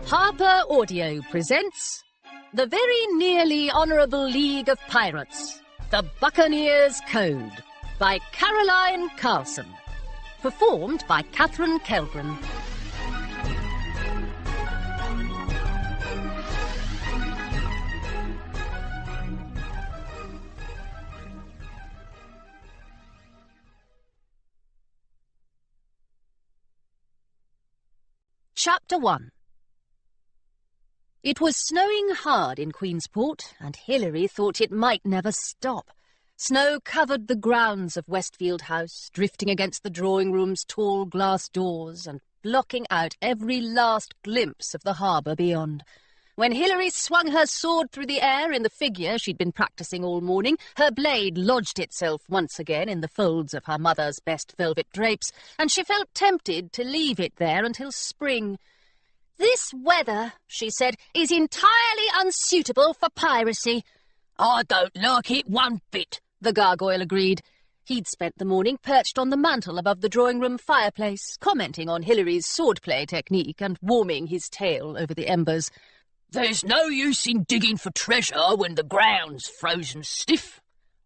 Harper Audio presents the very nearly Honourable League of Pirates, The Buccaneers Code, by Caroline Carlson. Performed by Catherine Kelgren. Chapter 1. It was snowing hard in Queensport, and Hilary thought it might never stop. Snow covered the grounds of Westfield House, drifting against the drawing-room's tall glass doors and blocking out every last glimpse of the harbour beyond. When Hilary swung her sword through the air in the figure she'd been practising all morning, her blade lodged itself once again in the folds of her mother's best velvet drapes, and she felt tempted to leave it there until spring. "This weather," she said, "is entirely unsuitable for piracy." "I don't like it one bit," the gargoyle agreed. He'd spent the morning perched on the mantel above the drawing-room fireplace, commenting on Hilary's swordplay technique and warming his tail over the embers. "There's no use in digging for treasure when the ground's frozen stiff,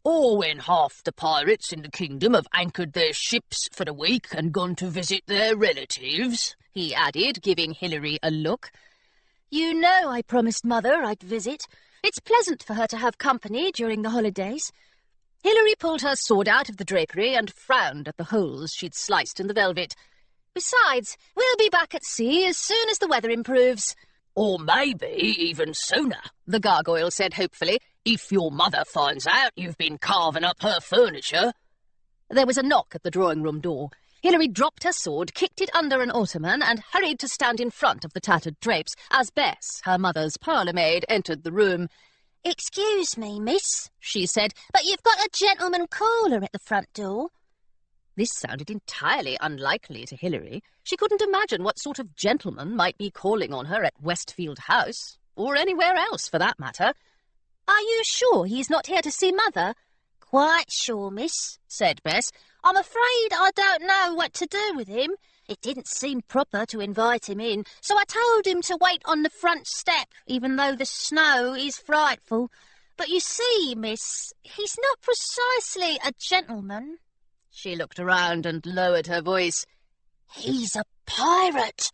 or when half the pirates in the kingdom have anchored their ships for the week and gone to visit their relatives," he added, giving Hilary a look. "You know I promised Mother I'd visit. It's pleasant for her to have company during the holidays." Hilary pulled her sword out of the drapery and frowned at the holes she'd sliced in the velvet. "Besides, we'll be back at sea as soon as the weather improves." "Or maybe even sooner," the gargoyle said hopefully, "if your mother finds out you've been carving up her furniture." There was a knock at the drawing-room door. Hilary dropped her sword, kicked it under an ottoman, and hurried to stand in front of the tattered drapes as Bess, her mother's parlour-maid, entered the room. "Excuse me, miss," she said, "but you've got a gentleman caller at the front door." This sounded entirely unlikely to Hilary. She couldn't imagine what sort of gentleman might be calling on her at Westfield House, or anywhere else for that matter. "Are you sure he's not here to see Mother?" "Quite sure, miss," said Bess. "I'm afraid I don't know what to do with him. It didn't seem proper to invite him in, so I told him to wait on the front step, even though the snow is frightful. But you see, miss, he's not precisely a gentleman." She looked around and lowered her voice. "He's a pirate."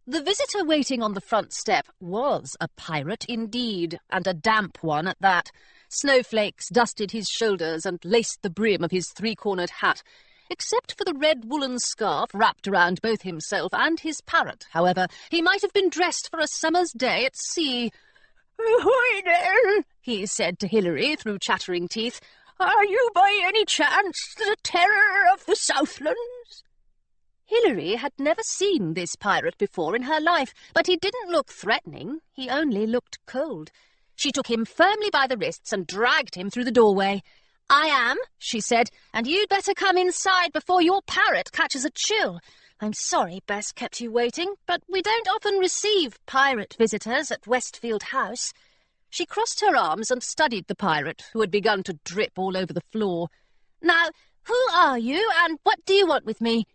The visitor waiting on the front step was a pirate indeed, and a damp one at that. Snowflakes dusted his shoulders and laced the brim of his three-cornered hat. Except for the red woolen scarf wrapped around both himself and his parrot, however, he might have been dressed for a summer's day at sea. "Ahoy there," he said to Hilary through chattering teeth. "Are you by any chance the terror of the Southlands?" Hilary had never seen this pirate before in her life, but he didn't look threatening. He only looked cold. She took him firmly by the wrists and dragged him through the doorway. "I am," she said, "and you'd better come inside before your parrot catches a chill. I'm sorry Bess kept you waiting, but we don't often receive pirate visitors at Westfield House." She crossed her arms and studied the pirate, who had begun to drip all over the floor. "Now, who are you, and what do you want with me?"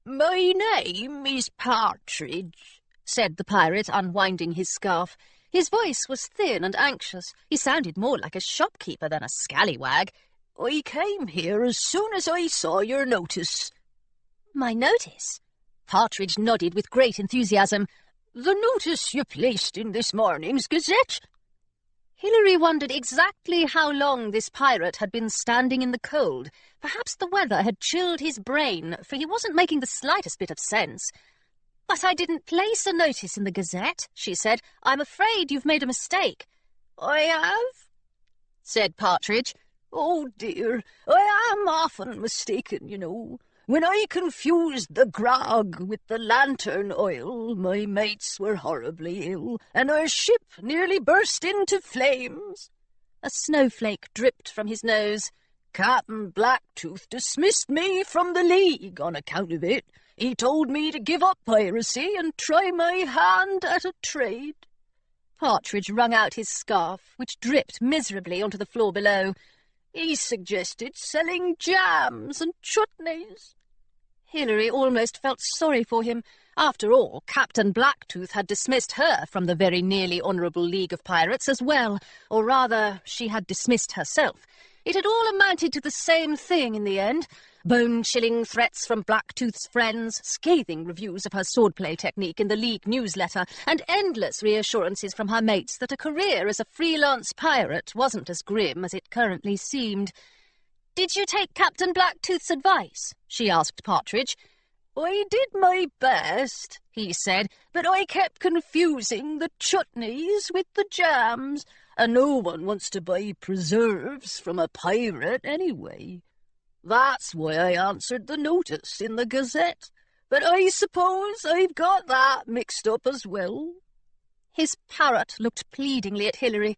"My name is Partridge," said the pirate, unwinding his scarf. His voice was thin and anxious. He sounded more like a shopkeeper than a scallywag. "I came here as soon as I saw your notice." "My notice?" Partridge nodded with great enthusiasm. "The notice you placed in this morning's Gazette." Hilary wondered exactly how long this pirate had been standing in the cold. Perhaps the weather had chilled his brain, for he wasn't making the slightest bit of sense. "But I didn't place a notice in the Gazette," she said. "I'm afraid you've made a mistake." "I have?" said Partridge. "Oh dear, I am often mistaken, you know. When I confused the grog with the lantern oil, my mates were horribly ill, and our ship nearly burst into flames." A snowflake dripped from his nose. "Captain Blacktooth dismissed me from the League on account of it. He told me to give up piracy and try my hand at a trade." Partridge wrung out his scarf, which dripped miserably onto the floor below. "He suggested selling jams and chutneys." Hilary almost felt sorry for him. After all, Captain Blacktooth had dismissed her from the very nearly honourable League of Pirates as well, or rather, she had dismissed herself. It had all amounted to the same thing in the end. Bone-chilling threats from Blacktooth's friends, scathing reviews of her swordplay technique in the League newsletter, and endless reassurances from her mates that a career as a freelance pirate wasn't as grim as it currently seemed. "Did you take Captain Blacktooth's advice?" she asked Partridge. "I did my best," he said, "but I kept confusing the chutneys with the jams, and no one wants to buy preserves from a pirate anyway. That's why I answered the notice in the Gazette, but I suppose I've got that mixed up as well." His parrot looked pleadingly at Hilary.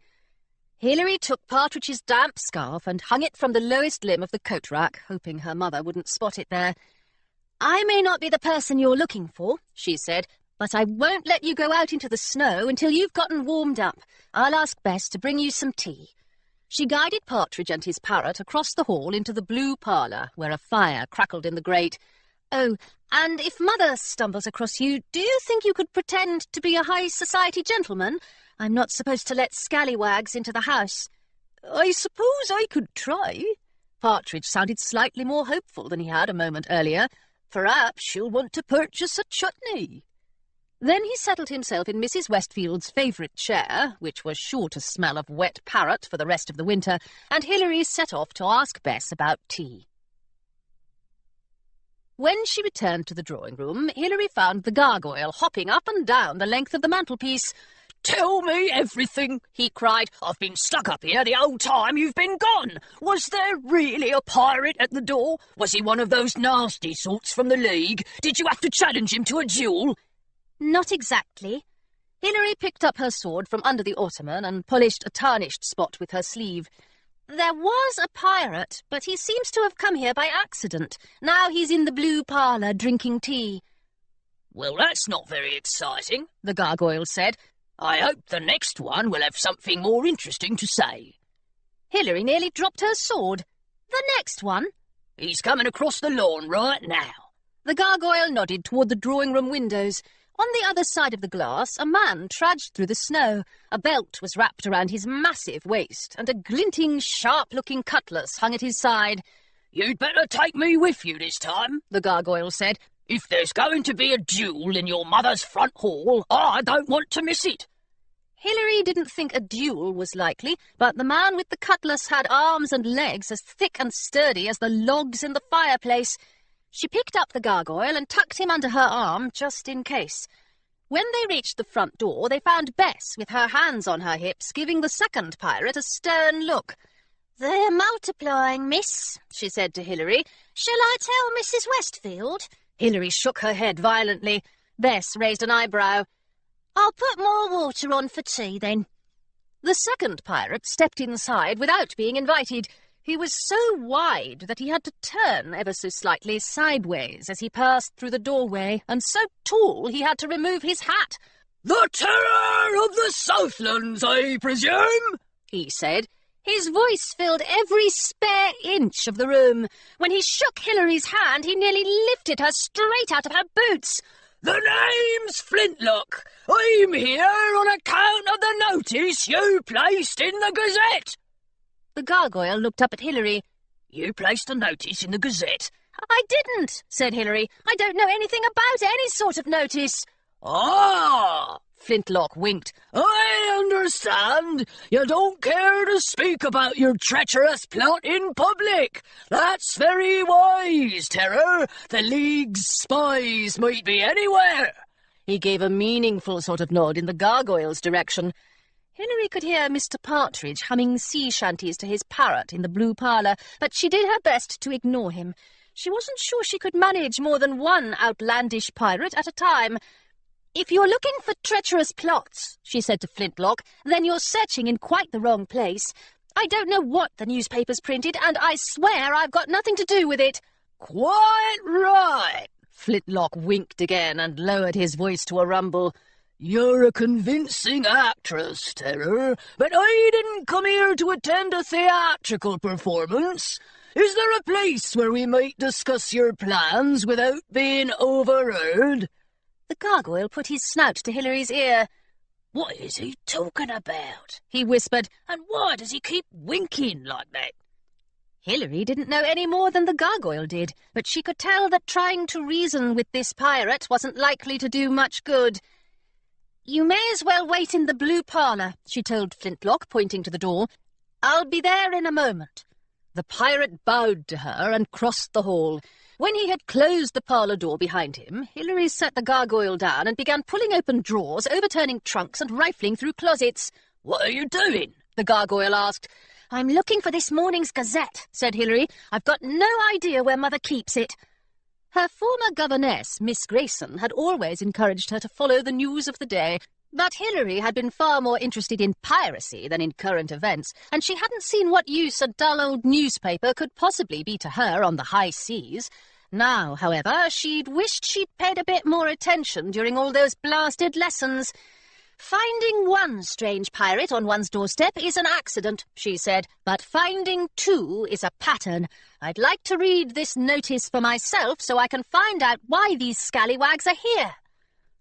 Hilary took Partridge's damp scarf and hung it from the lowest limb of the coat-rack, hoping her mother wouldn't spot it there. "I may not be the person you're looking for," she said, "but I won't let you go out into the snow until you've gotten warmed up. I'll ask Bess to bring you some tea." She guided Partridge and his parrot across the hall into the blue parlour, where a fire crackled in the grate. "Oh, and if Mother stumbles across you, do you think you could pretend to be a high society gentleman? I'm not supposed to let scallywags into the house." "I suppose I could try." Partridge sounded slightly more hopeful than he had a moment earlier. "Perhaps she'll want to purchase a chutney." Then he settled himself in Mrs. Westfield's favourite chair, which was sure to smell of wet parrot for the rest of the winter, and Hilary set off to ask Bess about tea. When she returned to the drawing-room, Hilary found the gargoyle hopping up and down the length of the mantelpiece. "Tell me everything," he cried. "I've been stuck up here the whole time you've been gone. Was there really a pirate at the door? Was he one of those nasty sorts from the League? Did you have to challenge him to a duel?" "Not exactly." Hilary picked up her sword from under the ottoman and polished a tarnished spot with her sleeve. "There was a pirate, but he seems to have come here by accident. Now he's in the blue parlour drinking tea." "Well, that's not very exciting," the gargoyle said. "I hope the next one will have something more interesting to say." Hilary nearly dropped her sword. "The next one?" "He's coming across the lawn right now." The gargoyle nodded toward the drawing-room windows. On the other side of the glass, a man trudged through the snow. A belt was wrapped around his massive waist, and a glinting, sharp-looking cutlass hung at his side. "You'd better take me with you this time," the gargoyle said. "If there's going to be a duel in your mother's front hall, I don't want to miss it." Hilary didn't think a duel was likely, but the man with the cutlass had arms and legs as thick and sturdy as the logs in the fireplace. She picked up the gargoyle and tucked him under her arm, just in case. When they reached the front door, they found Bess, with her hands on her hips, giving the second pirate a stern look. "They're multiplying, miss," she said to Hilary. "Shall I tell Mrs. Westfield?" Hilary shook her head violently. Bess raised an eyebrow. "I'll put more water on for tea, then." The second pirate stepped inside without being invited. He was so wide that he had to turn ever so slightly sideways as he passed through the doorway, and so tall he had to remove his hat. "The terror of the Southlands, I presume?" he said. His voice filled every spare inch of the room. When he shook Hilary's hand, he nearly lifted her straight out of her boots. "The name's Flintlock. I'm here on account of the notice you placed in the Gazette." The gargoyle looked up at Hilary. "You placed a notice in the Gazette?" "I didn't," said Hilary. "I don't know anything about any sort of notice." "Ah!" Flintlock winked. "I understand. You don't care to speak about your treacherous plot in public. That's very wise, Terror. The League's spies might be anywhere." He gave a meaningful sort of nod in the gargoyle's direction. Hilary could hear Mr. Partridge humming sea shanties to his parrot in the blue parlour, but she did her best to ignore him. She wasn't sure she could manage more than one outlandish pirate at a time. "If you're looking for treacherous plots," she said to Flintlock, "then you're searching in quite the wrong place. I don't know what the newspapers printed, and I swear I've got nothing to do with it." "Quite right." Flintlock winked again and lowered his voice to a rumble. "You're a convincing actress, Terror, but I didn't come here to attend a theatrical performance. Is there a place where we might discuss your plans without being overheard?" The gargoyle put his snout to Hilary's ear. "What is he talking about?" he whispered. "And why does he keep winking like that?" Hilary didn't know any more than the gargoyle did, but she could tell that trying to reason with this pirate wasn't likely to do much good. "You may as well wait in the blue parlour," she told Flintlock, pointing to the door. "I'll be there in a moment." The pirate bowed to her and crossed the hall. When he had closed the parlour door behind him, Hilary set the gargoyle down and began pulling open drawers, overturning trunks and rifling through closets. "What are you doing?" the gargoyle asked. "I'm looking for this morning's Gazette," said Hilary. "I've got no idea where Mother keeps it." Her former governess, Miss Grayson, had always encouraged her to follow the news of the day, but Hilary had been far more interested in piracy than in current events, and she hadn't seen what use a dull old newspaper could possibly be to her on the high seas. Now, however, she'd wished she'd paid a bit more attention during all those blasted lessons. "Finding one strange pirate on one's doorstep is an accident," she said, "but finding two is a pattern. I'd like to read this notice for myself so I can find out why these scallywags are here."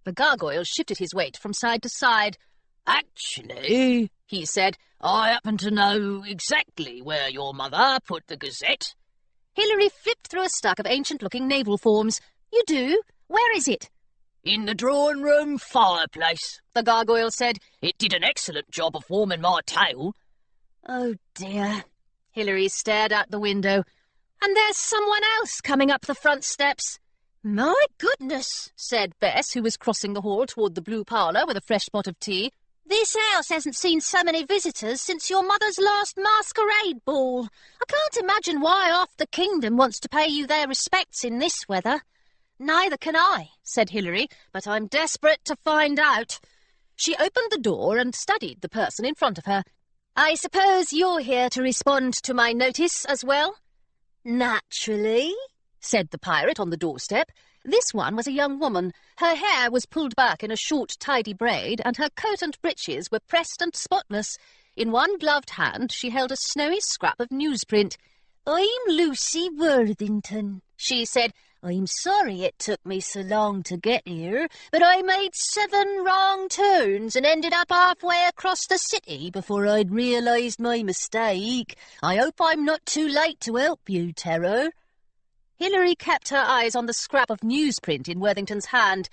The gargoyle shifted his weight from side to side. "Actually," he said, "I happen to know exactly where your mother put the Gazette." Hilary flipped through a stack of ancient-looking naval forms. "You do? Where is it?" "In the drawing-room fireplace," the gargoyle said. "It did an excellent job of warming my tail." "Oh, dear." Hilary stared out the window. "And there's someone else coming up the front steps." "My goodness," said Bess, who was crossing the hall toward the blue parlour with a fresh pot of tea. "This house hasn't seen so many visitors since your mother's last masquerade ball. I can't imagine why half the kingdom wants to pay you their respects in this weather." "Neither can I," said Hilary, "but I'm desperate to find out." She opened the door and studied the person in front of her. "I suppose you're here to respond to my notice as well?" "Naturally," said the pirate on the doorstep. This one was a young woman. Her hair was pulled back in a short, tidy braid, and her coat and breeches were pressed and spotless. In one gloved hand she held a snowy scrap of newsprint. "I'm Lucy Worthington," she said. "I'm sorry it took me so long to get here, but I made 7 wrong turns and ended up halfway across the city before I'd realised my mistake. I hope I'm not too late to help you, Terror." Hilary kept her eyes on the scrap of newsprint in Worthington's hand.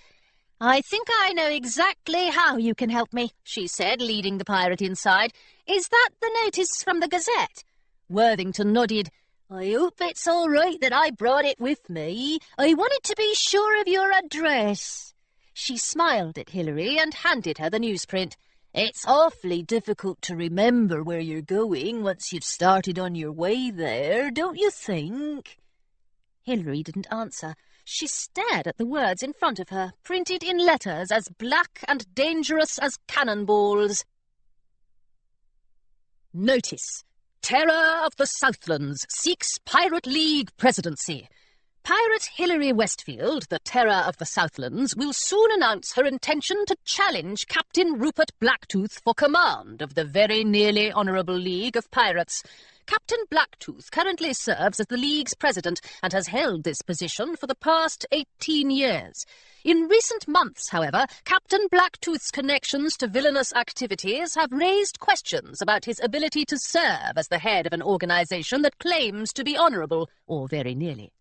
"I think I know exactly how you can help me," she said, leading the pirate inside. "Is that the notice from the Gazette?" Worthington nodded. "I hope it's all right that I brought it with me. I wanted to be sure of your address." She smiled at Hilary and handed her the newsprint. "It's awfully difficult to remember where you're going once you've started on your way there, don't you think?" Hilary didn't answer. She stared at the words in front of her, printed in letters as black and dangerous as cannonballs. Notice: Terror of the Southlands seeks Pirate League presidency. Pirate Hilary Westfield, the Terror of the Southlands, will soon announce her intention to challenge Captain Rupert Blacktooth for command of the very nearly Honourable League of Pirates. Captain Blacktooth currently serves as the League's president and has held this position for the past 18 years. In recent months, however, Captain Blacktooth's connections to villainous activities have raised questions about his ability to serve as the head of an organisation that claims to be honourable, or very nearly.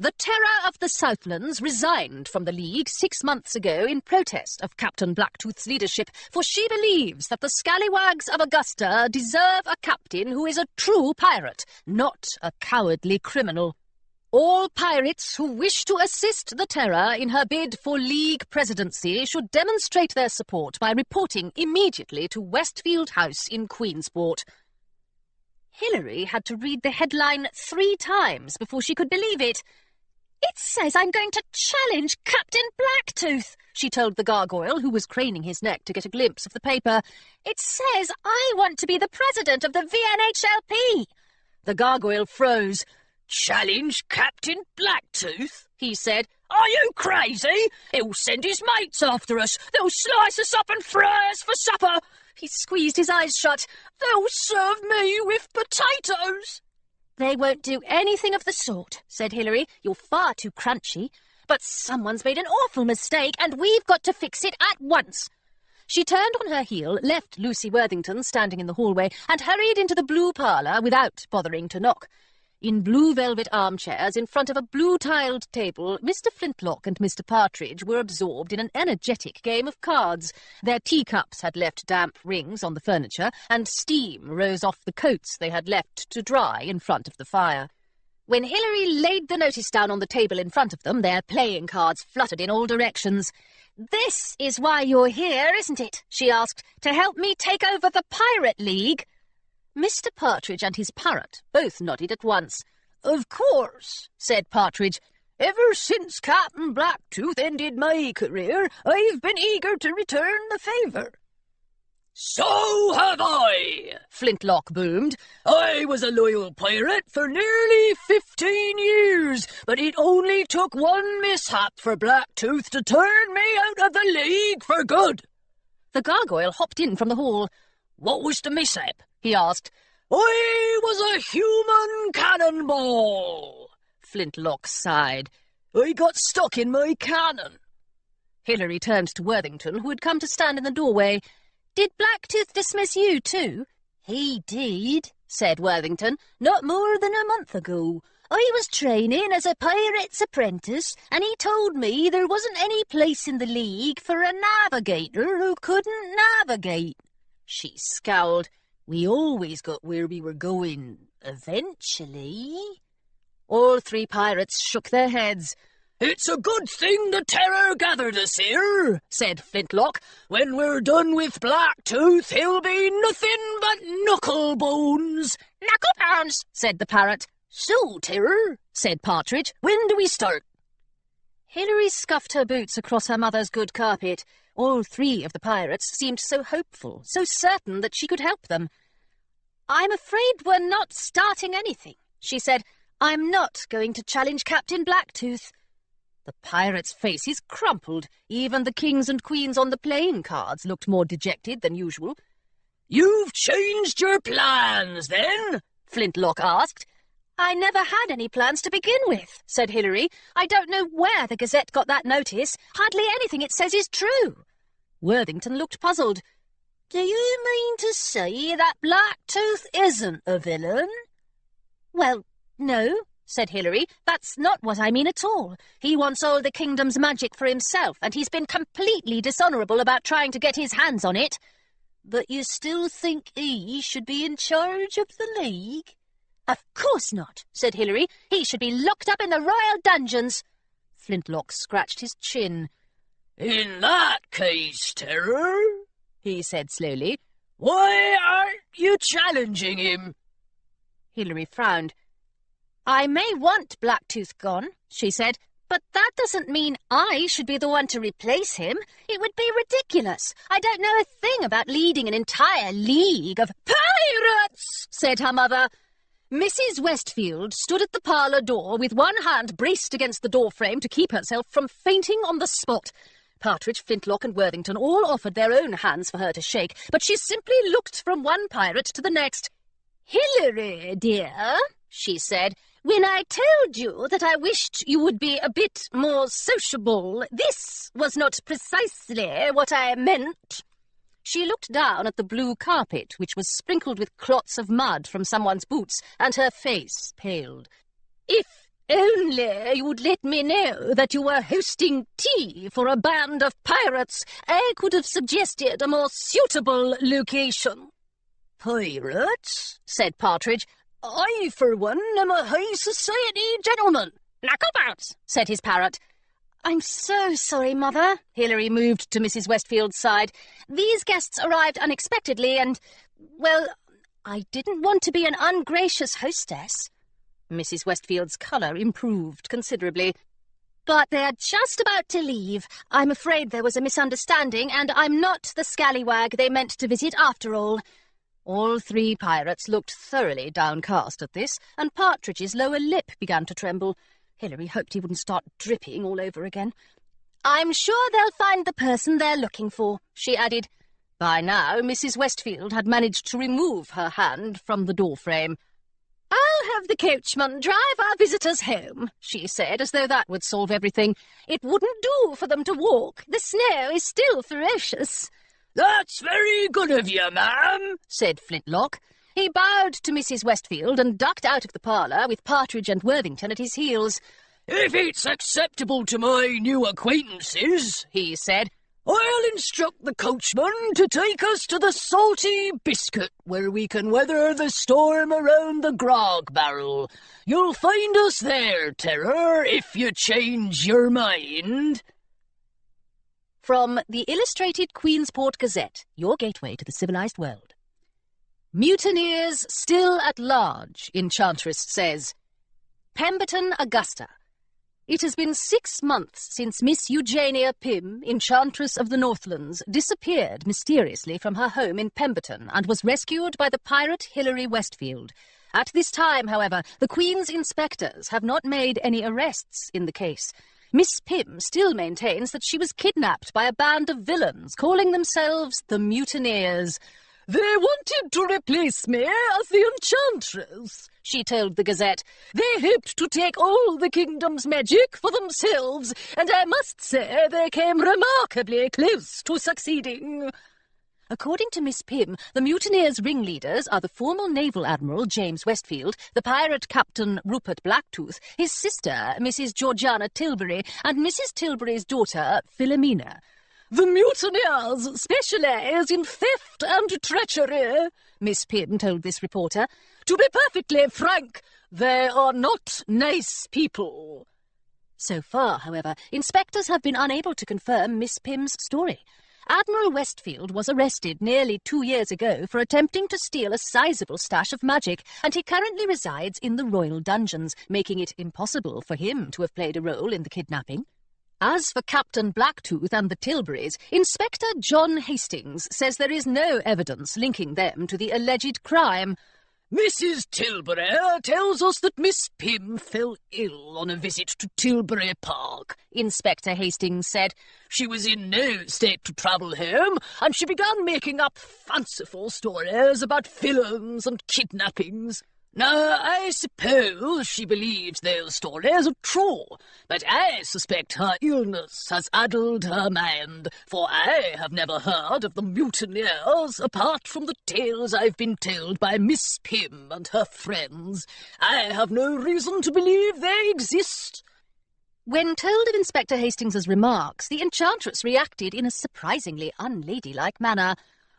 The Terror of the Southlands resigned from the League 6 months ago in protest of Captain Blacktooth's leadership, for she believes that the scallywags of Augusta deserve a captain who is a true pirate, not a cowardly criminal. All pirates who wish to assist the Terror in her bid for League presidency should demonstrate their support by reporting immediately to Westfield House in Queensport. Hilary had to read the headline 3 times before she could believe it. "It says I'm going to challenge Captain Blacktooth," she told the gargoyle, who was craning his neck to get a glimpse of the paper. "It says I want to be the president of the VNHLP." The gargoyle froze. "Challenge Captain Blacktooth?" he said. "Are you crazy? He'll send his mates after us. They'll slice us up and fry us for supper." He squeezed his eyes shut. "They'll serve me with potatoes." "They won't do anything of the sort," said Hilary. "You're far too crunchy. but someone's made an awful mistake, and we've got to fix it at once." She turned on her heel, left Lucy Worthington standing in the hallway, and hurried into the blue parlour without bothering to knock. In blue velvet armchairs, in front of a blue-tiled table, Mr. Flintlock and Mr. Partridge were absorbed in an energetic game of cards. Their teacups had left damp rings on the furniture, and steam rose off the coats they had left to dry in front of the fire. When Hilary laid the notice down on the table in front of them, their playing cards fluttered in all directions. "This is why you're here, isn't it?" she asked. "To help me take over the Pirate League?" Mr. Partridge and his parrot both nodded at once. "Of course," said Partridge. "Ever since Captain Blacktooth ended my career, I've been eager to return the favour." "So have I," Flintlock boomed. "I was a loyal pirate for nearly 15 years, but it only took one mishap for Blacktooth to turn me out of the league for good." The gargoyle hopped in from the hall. "What was the mishap?" he asked. "I was a human cannonball," Flintlock sighed. "I got stuck in my cannon." Hilary turned to Worthington, who had come to stand in the doorway. "Did Blacktooth dismiss you too?" "He did," said Worthington, "not more than a month ago. I was training as a pirate's apprentice, and he told me there wasn't any place in the league for a navigator who couldn't navigate." She scowled. "We always got where we were going, eventually." All three pirates shook their heads. "It's a good thing the Terror gathered us here," said Flintlock. "When we're done with Blacktooth, he'll be nothing but knuckle-bones." "Knuckle-bones," said the parrot. "So, Terror," said Partridge, "when do we start?" Hilary scuffed her boots across her mother's good carpet. All three of the pirates seemed so hopeful, so certain that she could help them. "I'm afraid we're not starting anything," she said. "I'm not going to challenge Captain Blacktooth." The pirates' faces crumpled. Even the kings and queens on the playing cards looked more dejected than usual. "You've changed your plans, then?" Flintlock asked. "I never had any plans to begin with," said Hilary. "I don't know where the Gazette got that notice. Hardly anything it says is true." Worthington looked puzzled. "Do you mean to say that Blacktooth isn't a villain?" "Well, no," said Hilary. "That's not what I mean at all. He wants all the kingdom's magic for himself, and he's been completely dishonourable about trying to get his hands on it." "But you still think he should be in charge of the League?" "Of course not," said Hilary. "He should be locked up in the royal dungeons." Flintlock scratched his chin. "In that case, Terror," he said slowly, "why aren't you challenging him?" Hilary frowned. "I may want Blacktooth gone," she said, "but that doesn't mean I should be the one to replace him. It would be ridiculous. I don't know a thing about leading an entire league of pirates," said her mother. Mrs. Westfield stood at the parlour door with one hand braced against the door frame to keep herself from fainting on the spot. Partridge, Flintlock and Worthington all offered their own hands for her to shake, but she simply looked from one pirate to the next. "Hilary, dear," she said, "when I told you that I wished you would be a bit more sociable, this was not precisely what I meant." She looked down at the blue carpet, which was sprinkled with clots of mud from someone's boots, and her face paled. "If only you'd let me know that you were hosting tea for a band of pirates, I could have suggested a more suitable location." "Pirates?" said Partridge. "I, for one, am a high society gentleman." "Knucklebones," said his parrot. "I'm so sorry, Mother." Hilary moved to Mrs. Westfield's side. "These guests arrived unexpectedly and, well, I didn't want to be an ungracious hostess." Mrs. Westfield's colour improved considerably. "But they're just about to leave. I'm afraid there was a misunderstanding, and I'm not the scallywag they meant to visit after all." All three pirates looked thoroughly downcast at this, and Partridge's lower lip began to tremble. Hilary hoped he wouldn't start dripping all over again. "I'm sure they'll find the person they're looking for," she added. By now, Mrs. Westfield had managed to remove her hand from the door frame. "I'll have the coachman drive our visitors home," she said, as though that would solve everything. "It wouldn't do for them to walk. The snow is still ferocious." "That's very good of you, ma'am," said Flintlock. He bowed to Mrs. Westfield and ducked out of the parlour with Partridge and Worthington at his heels. "If it's acceptable to my new acquaintances," he said, "I'll instruct the coachman to take us to the Salty Biscuit, where we can weather the storm around the grog barrel. You'll find us there, Terror, if you change your mind." From the Illustrated Queensport Gazette, your gateway to the civilized world. Mutineers still at large, Enchantress says. Pemberton, Augusta. It has been 6 months since Miss Eugenia Pym, Enchantress of the Northlands, disappeared mysteriously from her home in Pemberton and was rescued by the pirate Hilary Westfield. At this time, however, the Queen's inspectors have not made any arrests in the case. Miss Pym still maintains that she was kidnapped by a band of villains calling themselves the Mutineers. "They wanted to replace me as the Enchantress," she told the Gazette. "They hoped to take all the kingdom's magic for themselves, and I must say they came remarkably close to succeeding." According to Miss Pym, the mutineers' ringleaders are the former Naval Admiral James Westfield, the pirate Captain Rupert Blacktooth, his sister Mrs. Georgiana Tilbury, and Mrs. Tilbury's daughter Philomena. "The mutineers specialise in theft and treachery," Miss Pym told this reporter. "To be perfectly frank, they are not nice people." So far, however, inspectors have been unable to confirm Miss Pym's story. Admiral Westfield was arrested nearly 2 years ago for attempting to steal a sizable stash of magic, and he currently resides in the royal dungeons, making it impossible for him to have played a role in the kidnapping. As for Captain Blacktooth and the Tilburys, Inspector John Hastings says there is no evidence linking them to the alleged crime. "Mrs. Tilbury tells us that Miss Pym fell ill on a visit to Tilbury Park," Inspector Hastings said. "She was in no state to travel home, and she began making up fanciful stories about villains and kidnappings. Now, I suppose she believes those stories are true, but I suspect her illness has addled her mind, for I have never heard of the mutineers apart from the tales I've been told by Miss Pym and her friends. I have no reason to believe they exist." When told of Inspector Hastings's remarks, the Enchantress reacted in a surprisingly unladylike manner.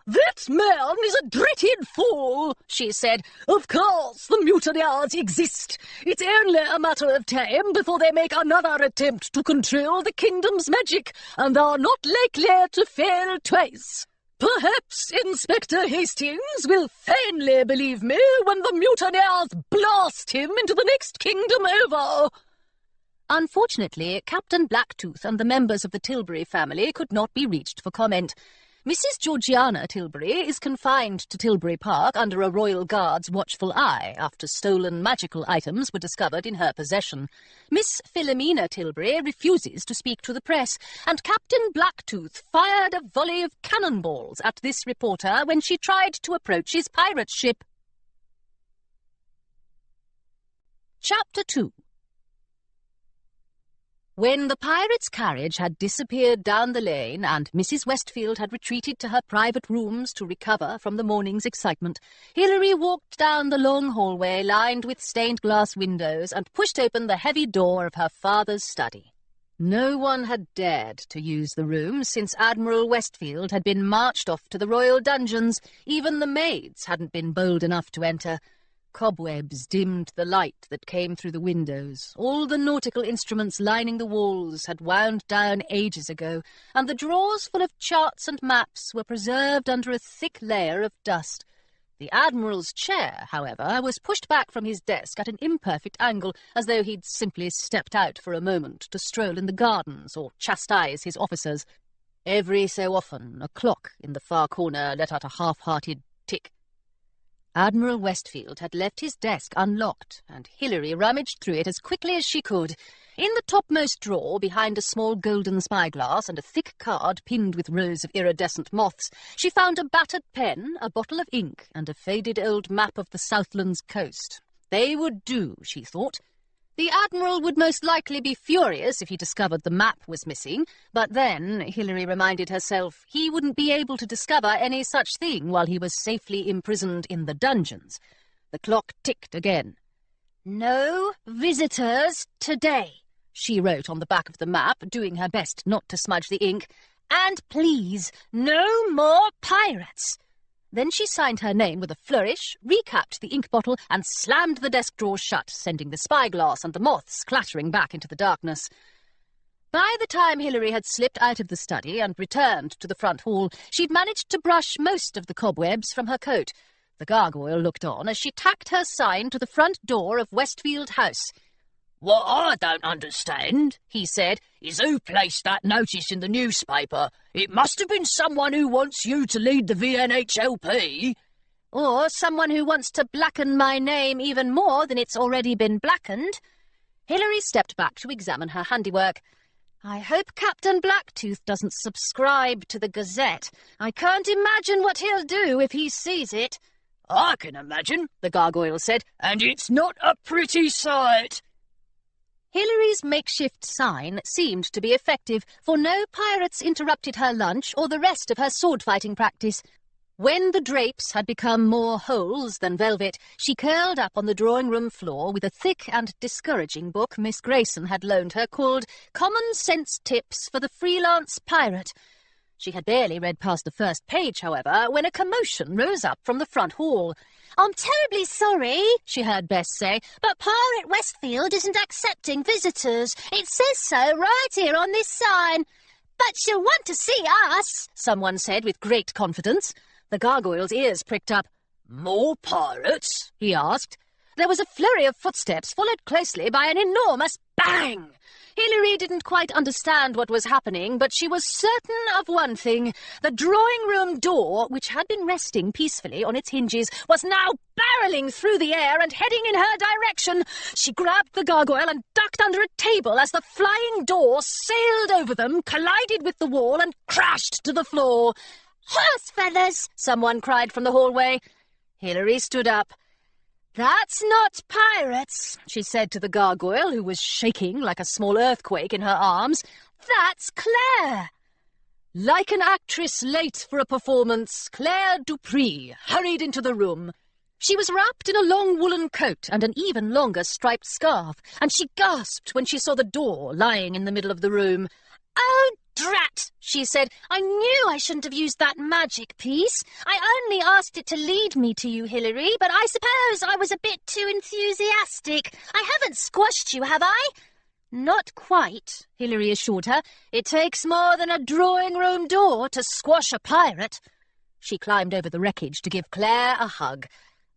"That man is a dratted fool," she said. "Of course the mutineers exist. It's only a matter of time before they make another attempt to control the kingdom's magic, and are not likely to fail twice. Perhaps Inspector Hastings will finally believe me when the mutineers blast him into the next kingdom over." Unfortunately, Captain Blacktooth and the members of the Tilbury family could not be reached for comment. Mrs. Georgiana Tilbury is confined to Tilbury Park under a royal guard's watchful eye after stolen magical items were discovered in her possession. Miss Philomena Tilbury refuses to speak to the press, and Captain Blacktooth fired a volley of cannonballs at this reporter when she tried to approach his pirate ship. Chapter 2. When the pirate's carriage had disappeared down the lane and Mrs. Westfield had retreated to her private rooms to recover from the morning's excitement, Hilary walked down the long hallway lined with stained-glass windows and pushed open the heavy door of her father's study. No one had dared to use the room since Admiral Westfield had been marched off to the royal dungeons. Even the maids hadn't been bold enough to enter. Cobwebs dimmed the light that came through the windows. All the nautical instruments lining the walls had wound down ages ago, and the drawers full of charts and maps were preserved under a thick layer of dust. The Admiral's chair, however, was pushed back from his desk at an imperfect angle, as though he'd simply stepped out for a moment to stroll in the gardens or chastise his officers. Every so often, a clock in the far corner let out a half-hearted tick. Admiral Westfield had left his desk unlocked, and Hilary rummaged through it as quickly as she could. In the topmost drawer, behind a small golden spyglass and a thick card pinned with rows of iridescent moths, she found a battered pen, a bottle of ink, and a faded old map of the Southlands coast. They would do, she thought. The Admiral would most likely be furious if he discovered the map was missing, but then, Hilary reminded herself, he wouldn't be able to discover any such thing while he was safely imprisoned in the dungeons. The clock ticked again. "No visitors today," she wrote on the back of the map, doing her best not to smudge the ink. "And please, no more pirates." Then she signed her name with a flourish, recapped the ink bottle, and slammed the desk drawers shut, sending the spyglass and the moths clattering back into the darkness. By the time Hilary had slipped out of the study and returned to the front hall, she'd managed to brush most of the cobwebs from her coat. The gargoyle looked on as she tacked her sign to the front door of Westfield House. "What I don't understand," he said, "is who placed that notice in the newspaper. It must have been someone who wants you to lead the VNHLP. Or someone who wants to blacken my name even more than it's already been blackened." Hilary stepped back to examine her handiwork. "I hope Captain Blacktooth doesn't subscribe to the Gazette. I can't imagine what he'll do if he sees it." "I can imagine," the gargoyle said, "and it's not a pretty sight." Hilary's makeshift sign seemed to be effective, for no pirates interrupted her lunch or the rest of her sword-fighting practice. When the drapes had become more holes than velvet, she curled up on the drawing-room floor with a thick and discouraging book Miss Grayson had loaned her called Common Sense Tips for the Freelance Pirate. She had barely read past the first page, however, when a commotion rose up from the front hall. "I'm terribly sorry," she heard Bess say, "but Pirate Westfield isn't accepting visitors. It says so right here on this sign." "But she'll want to see us," someone said with great confidence. The gargoyle's ears pricked up. "More pirates?" he asked. There was a flurry of footsteps, followed closely by an enormous bang. Hilary didn't quite understand what was happening, but she was certain of one thing. The drawing-room door, which had been resting peacefully on its hinges, was now barreling through the air and heading in her direction. She grabbed the gargoyle and ducked under a table as the flying door sailed over them, collided with the wall, and crashed to the floor. "Horse feathers!" someone cried from the hallway. Hilary stood up. "That's not pirates," she said to the gargoyle, who was shaking like a small earthquake in her arms. "That's Claire." Like an actress late for a performance, Claire Dupree hurried into the room. She was wrapped in a long woolen coat and an even longer striped scarf, and she gasped when she saw the door lying in the middle of the room. "Oh, drat," she said. "I knew I shouldn't have used that magic piece. I only asked it to lead me to you, Hilary, but I suppose I was a bit too enthusiastic. I haven't squashed you, have I?" "Not quite," Hilary assured her. "It takes more than a drawing-room door to squash a pirate." She climbed over the wreckage to give Claire a hug.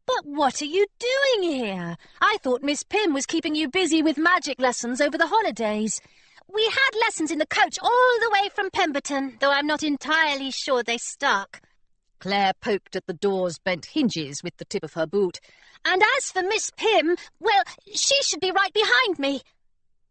"But what are you doing here? I thought Miss Pym was keeping you busy with magic lessons over the holidays." "We had lessons in the coach all the way from Pemberton, though I'm not entirely sure they stuck." Claire poked at the door's bent hinges with the tip of her boot. "And as for Miss Pym, well, she should be right behind me."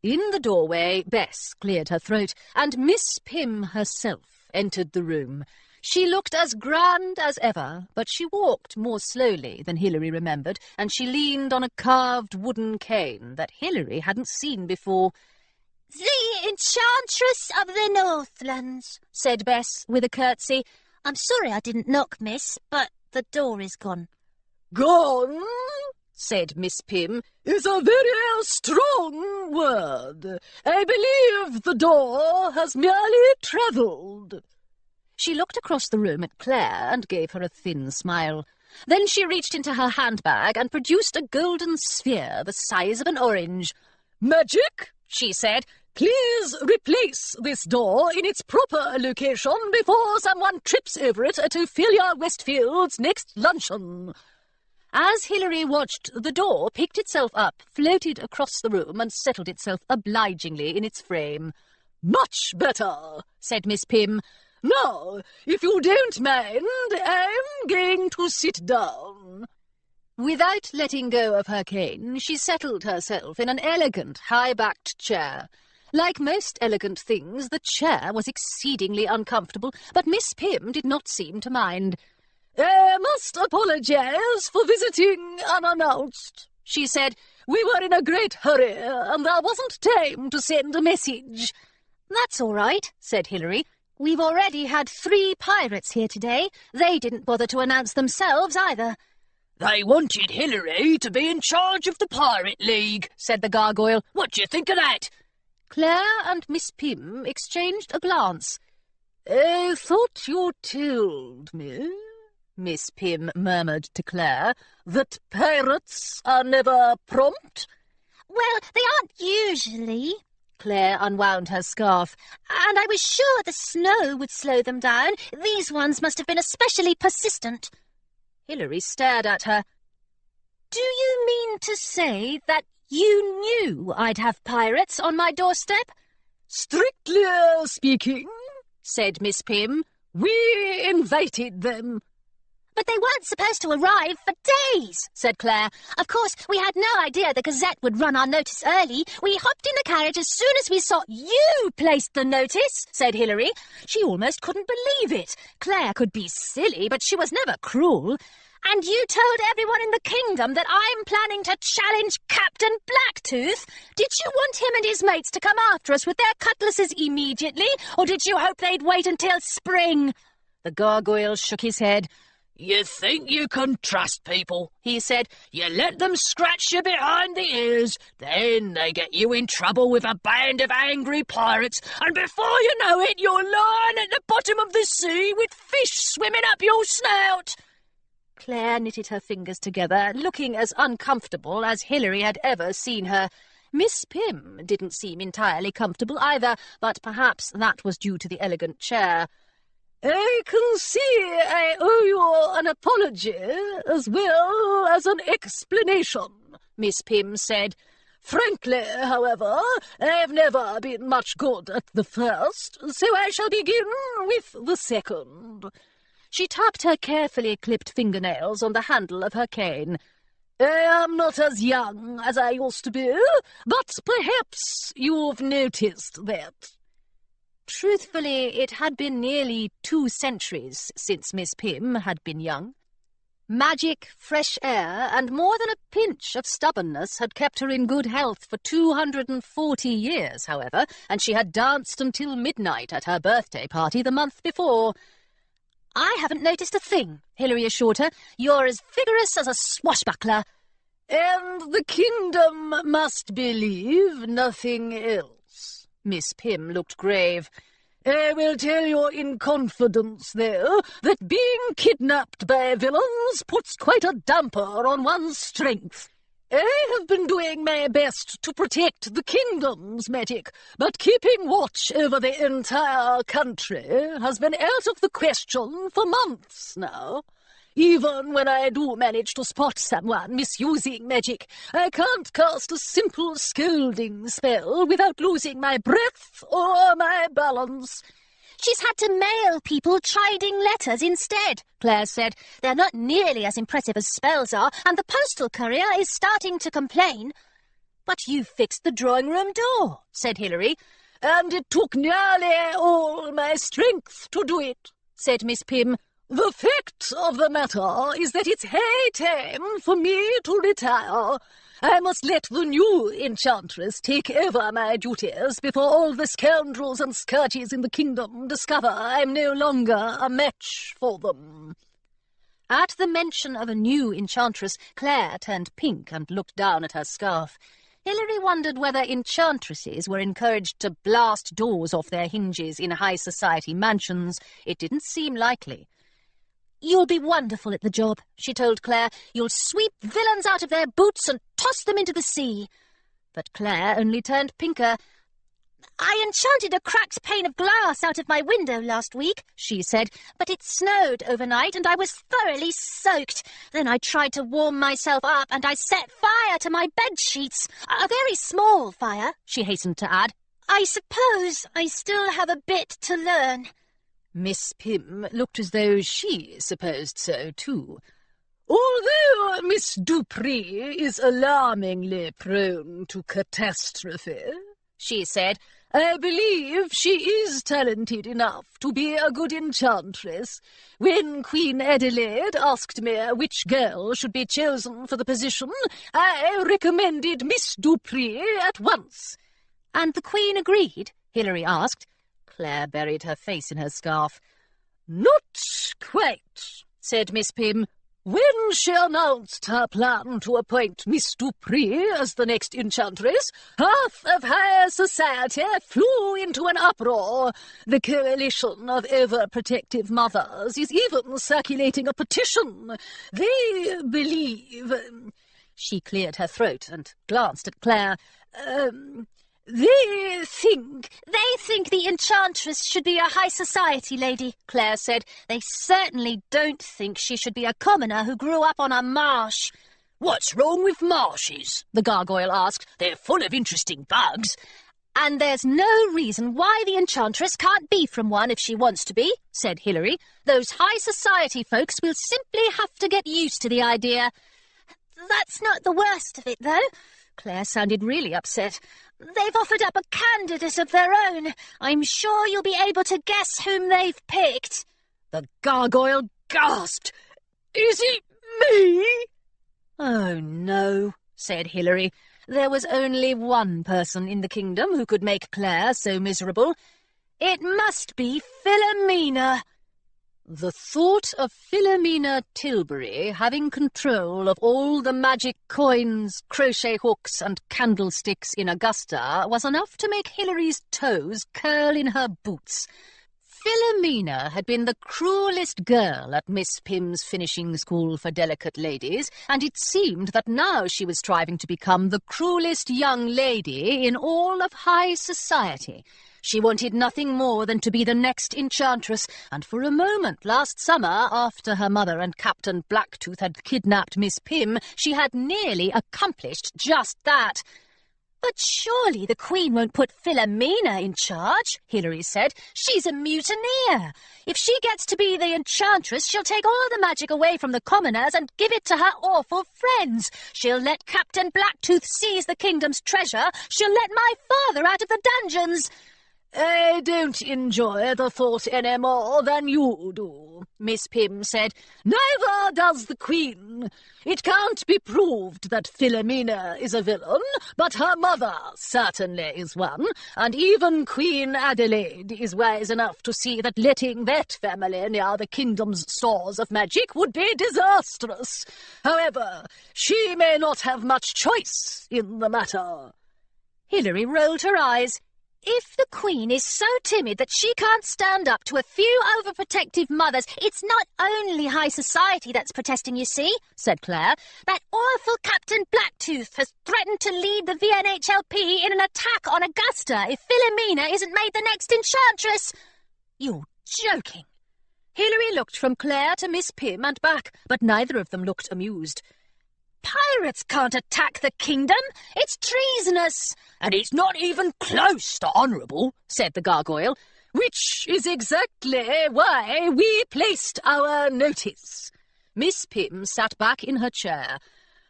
In the doorway, Bess cleared her throat, and Miss Pym herself entered the room. She looked as grand as ever, but she walked more slowly than Hilary remembered, and she leaned on a carved wooden cane that Hilary hadn't seen before. "The Enchantress of the Northlands," said Bess with a curtsy. "I'm sorry I didn't knock, miss, but the door is gone." "Gone," said Miss Pym, "is a very strong word. I believe the door has merely travelled." She looked across the room at Claire and gave her a thin smile. Then she reached into her handbag and produced a golden sphere the size of an orange. "Magic," she said. "Please replace this door in its proper location before someone trips over it at Ophelia Westfield's next luncheon." As Hilary watched, the door picked itself up, floated across the room, and settled itself obligingly in its frame. "Much better," said Miss Pym. "Now, if you don't mind, I'm going to sit down." Without letting go of her cane, she settled herself in an elegant, high-backed chair. Like most elegant things, the chair was exceedingly uncomfortable, but Miss Pym did not seem to mind. "I must apologize for visiting unannounced," she said. "We were in a great hurry, and there wasn't time to send a message." "That's all right," said Hilary. "We've already had 3 pirates here today. They didn't bother to announce themselves either." "They wanted Hilary to be in charge of the Pirate League," said the gargoyle. "What do you think of that?" Claire and Miss Pym exchanged a glance. "I thought you told me," Miss Pym murmured to Claire, "that pirates are never prompt." "Well, they aren't usually." Claire unwound her scarf. "And I was sure the snow would slow them down. These ones must have been especially persistent." Hilary stared at her. "Do you mean to say that you knew I'd have pirates on my doorstep?" "Strictly speaking," said Miss Pym, "we invited them." "But they weren't supposed to arrive for days," said Claire. "Of course, we had no idea the Gazette would run our notice early. We hopped in the carriage as soon as we saw you placed the notice," said Hilary. She almost couldn't believe it. Claire could be silly, but she was never cruel. "And you told everyone in the kingdom that I'm planning to challenge Captain Blacktooth? Did you want him and his mates to come after us with their cutlasses immediately, or did you hope they'd wait until spring?" The gargoyle shook his head. "You think you can trust people," he said. "You let them scratch you behind the ears, then they get you in trouble with a band of angry pirates, and before you know it, you're lying at the bottom of the sea with fish swimming up your snout." Claire knitted her fingers together, looking as uncomfortable as Hilary had ever seen her. Miss Pym didn't seem entirely comfortable either, but perhaps that was due to the elegant chair. "I can see I owe you an apology as well as an explanation," Miss Pym said. "Frankly, however, I've never been much good at the first, so I shall begin with the second." She tapped her carefully clipped fingernails on the handle of her cane. "I am not as young as I used to be, but perhaps you've noticed that." Truthfully, it had been nearly 2 centuries since Miss Pym had been young. Magic, fresh air, and more than a pinch of stubbornness had kept her in good health for 240 years, however, and she had danced until midnight at her birthday party the month before. "I haven't noticed a thing," Hilary assured her. "You're as vigorous as a swashbuckler." "And the kingdom must believe nothing else." Miss Pym looked grave. "I will tell you in confidence, though, that being kidnapped by villains puts quite a damper on one's strength. I have been doing my best to protect the kingdom's magic, but keeping watch over the entire country has been out of the question for months now. Even when I do manage to spot someone misusing magic, I can't cast a simple scolding spell without losing my breath or my balance." "She's had to mail people chiding letters instead," Claire said. "They're not nearly as impressive as spells are, and the postal courier is starting to complain." "But you fixed the drawing-room door," said Hilary. "And it took nearly all my strength to do it," said Miss Pym. "The fact of the matter is that it's high time for me to retire. I must let the new enchantress take over my duties before all the scoundrels and scourges in the kingdom discover I'm no longer a match for them." At the mention of a new enchantress, Claire turned pink and looked down at her scarf. Hilary wondered whether enchantresses were encouraged to blast doors off their hinges in high society mansions. It didn't seem likely. "You'll be wonderful at the job," she told Claire. "You'll sweep villains out of their boots and toss them into the sea." But Claire only turned pinker. "I enchanted a cracked pane of glass out of my window last week," she said, "but it snowed overnight and I was thoroughly soaked. Then I tried to warm myself up and I set fire to my bed sheets. A very small fire," she hastened to add. "I suppose I still have a bit to learn." Miss Pym looked as though she supposed so, too. "Although Miss Dupree is alarmingly prone to catastrophe," she said. "I believe she is talented enough to be a good enchantress. When Queen Adelaide asked me which girl should be chosen for the position, I recommended Miss Dupree at once." "And the Queen agreed?" Hilary asked. Claire buried her face in her scarf. "Not quite," said Miss Pym. "When she announced her plan to appoint Miss Dupree as the next enchantress, half of high society flew into an uproar. The coalition of overprotective mothers is even circulating a petition. They believe—" She cleared her throat and glanced at Claire. They think the enchantress should be a high society lady," Claire said. "They certainly don't think she should be a commoner who grew up on a marsh." "What's wrong with marshes?" the gargoyle asked. "They're full of interesting bugs." "And there's no reason why the enchantress can't be from one if she wants to be," said Hilary. "Those high society folks will simply have to get used to the idea." "That's not the worst of it, though." Claire sounded really upset. "They've offered up a candidate of their own. I'm sure you'll be able to guess whom they've picked." The gargoyle gasped. "Is it me?" "Oh, no," said Hilary. There was only one person in the kingdom who could make Claire so miserable. "It must be Philomena." The thought of Philomena Tilbury having control of all the magic coins, crochet hooks and candlesticks in Augusta was enough to make Hilary's toes curl in her boots. Philomena had been the cruelest girl at Miss Pym's finishing school for delicate ladies, and it seemed that now she was striving to become the cruelest young lady in all of high society. She wanted nothing more than to be the next enchantress, and for a moment last summer, after her mother and Captain Blacktooth had kidnapped Miss Pym, she had nearly accomplished just that. "But surely the Queen won't put Philomena in charge," Hilary said. "She's a mutineer. If she gets to be the enchantress, she'll take all the magic away from the commoners and give it to her awful friends. She'll let Captain Blacktooth seize the kingdom's treasure. She'll let my father out of the dungeons." "I don't enjoy the thought any more than you do," Miss Pym said. "Neither does the Queen. It can't be proved that Philomena is a villain, but her mother certainly is one, and even Queen Adelaide is wise enough to see that letting that family near the kingdom's stores of magic would be disastrous. However, she may not have much choice in the matter." Hilary rolled her eyes. "If the Queen is so timid that she can't stand up to a few overprotective mothers, it's not only high society that's protesting, you see," said Claire. "That awful Captain Blacktooth has threatened to lead the VNHLP in an attack on Augusta if Philomena isn't made the next enchantress." "You're joking." Hilary looked from Claire to Miss Pym and back, but neither of them looked amused. "Pirates can't attack the kingdom. It's treasonous." "And it's not even close to honourable," said the gargoyle. "Which is exactly why we placed our notice." Miss Pym sat back in her chair.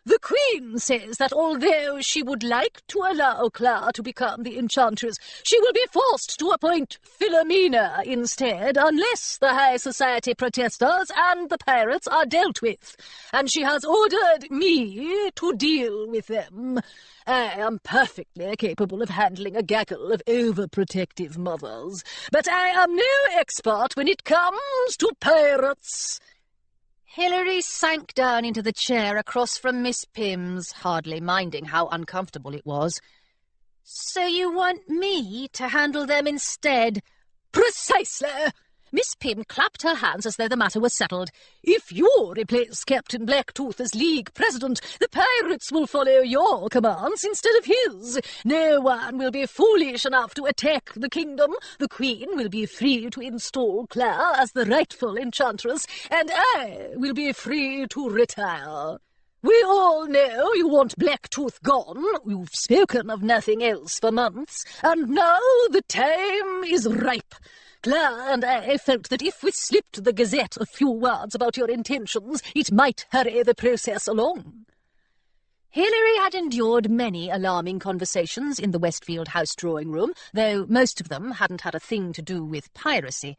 "The Queen says that although she would like to allow Claire to become the enchantress, she will be forced to appoint Philomena instead, unless the high society protesters and the pirates are dealt with, and she has ordered me to deal with them. I am perfectly capable of handling a gaggle of overprotective mothers, but I am no expert when it comes to pirates." Hilary sank down into the chair across from Miss Pym's, hardly minding how uncomfortable it was. "So you want me to handle them instead?" "Precisely!" Miss Pym clapped her hands as though the matter was settled. "If you replace Captain Blacktooth as League President, the pirates will follow your commands instead of his. No one will be foolish enough to attack the kingdom. The Queen will be free to install Claire as the rightful enchantress, and I will be free to retire. We all know you want Blacktooth gone. You've spoken of nothing else for months, and now the time is ripe. Claire and I felt that if we slipped the Gazette a few words about your intentions, it might hurry the process along." Hilary had endured many alarming conversations in the Westfield House drawing-room, though most of them hadn't had a thing to do with piracy.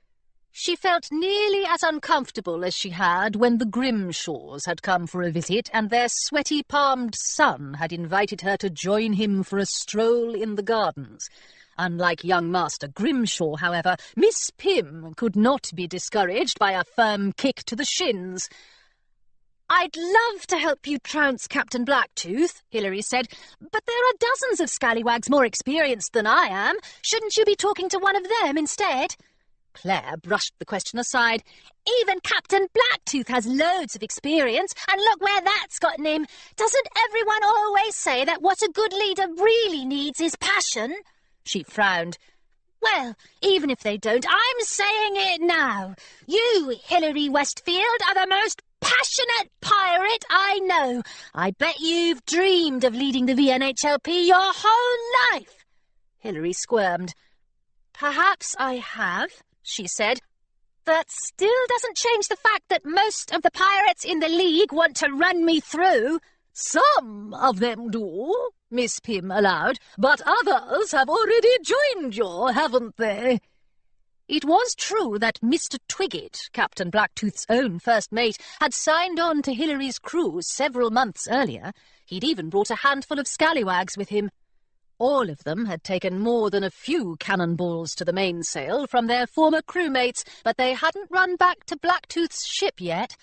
She felt nearly as uncomfortable as she had when the Grimshaws had come for a visit and their sweaty-palmed son had invited her to join him for a stroll in the gardens. Unlike young Master Grimshaw, however, Miss Pym could not be discouraged by a firm kick to the shins. "I'd love to help you trounce Captain Blacktooth," Hilary said, "but there are dozens of scallywags more experienced than I am. Shouldn't you be talking to one of them instead?" Claire brushed the question aside. "Even Captain Blacktooth has loads of experience, and look where that's gotten him. Doesn't everyone always say that what a good leader really needs is passion?" She frowned. "Well, even if they don't, I'm saying it now. You, Hilary Westfield, are the most passionate pirate I know. I bet you've dreamed of leading the VNHLP your whole life." Hilary squirmed. "Perhaps I have," she said. "That still doesn't change the fact that most of the pirates in the League want to run me through." "Some of them do," Miss Pym allowed, "but others have already joined you, haven't they?" It was true that Mr. Twiggett, Captain Blacktooth's own first mate, had signed on to Hilary's crew several months earlier. He'd even brought a handful of scallywags with him. All of them had taken more than a few cannonballs to the mainsail from their former crewmates, but they hadn't run back to Blacktooth's ship yet.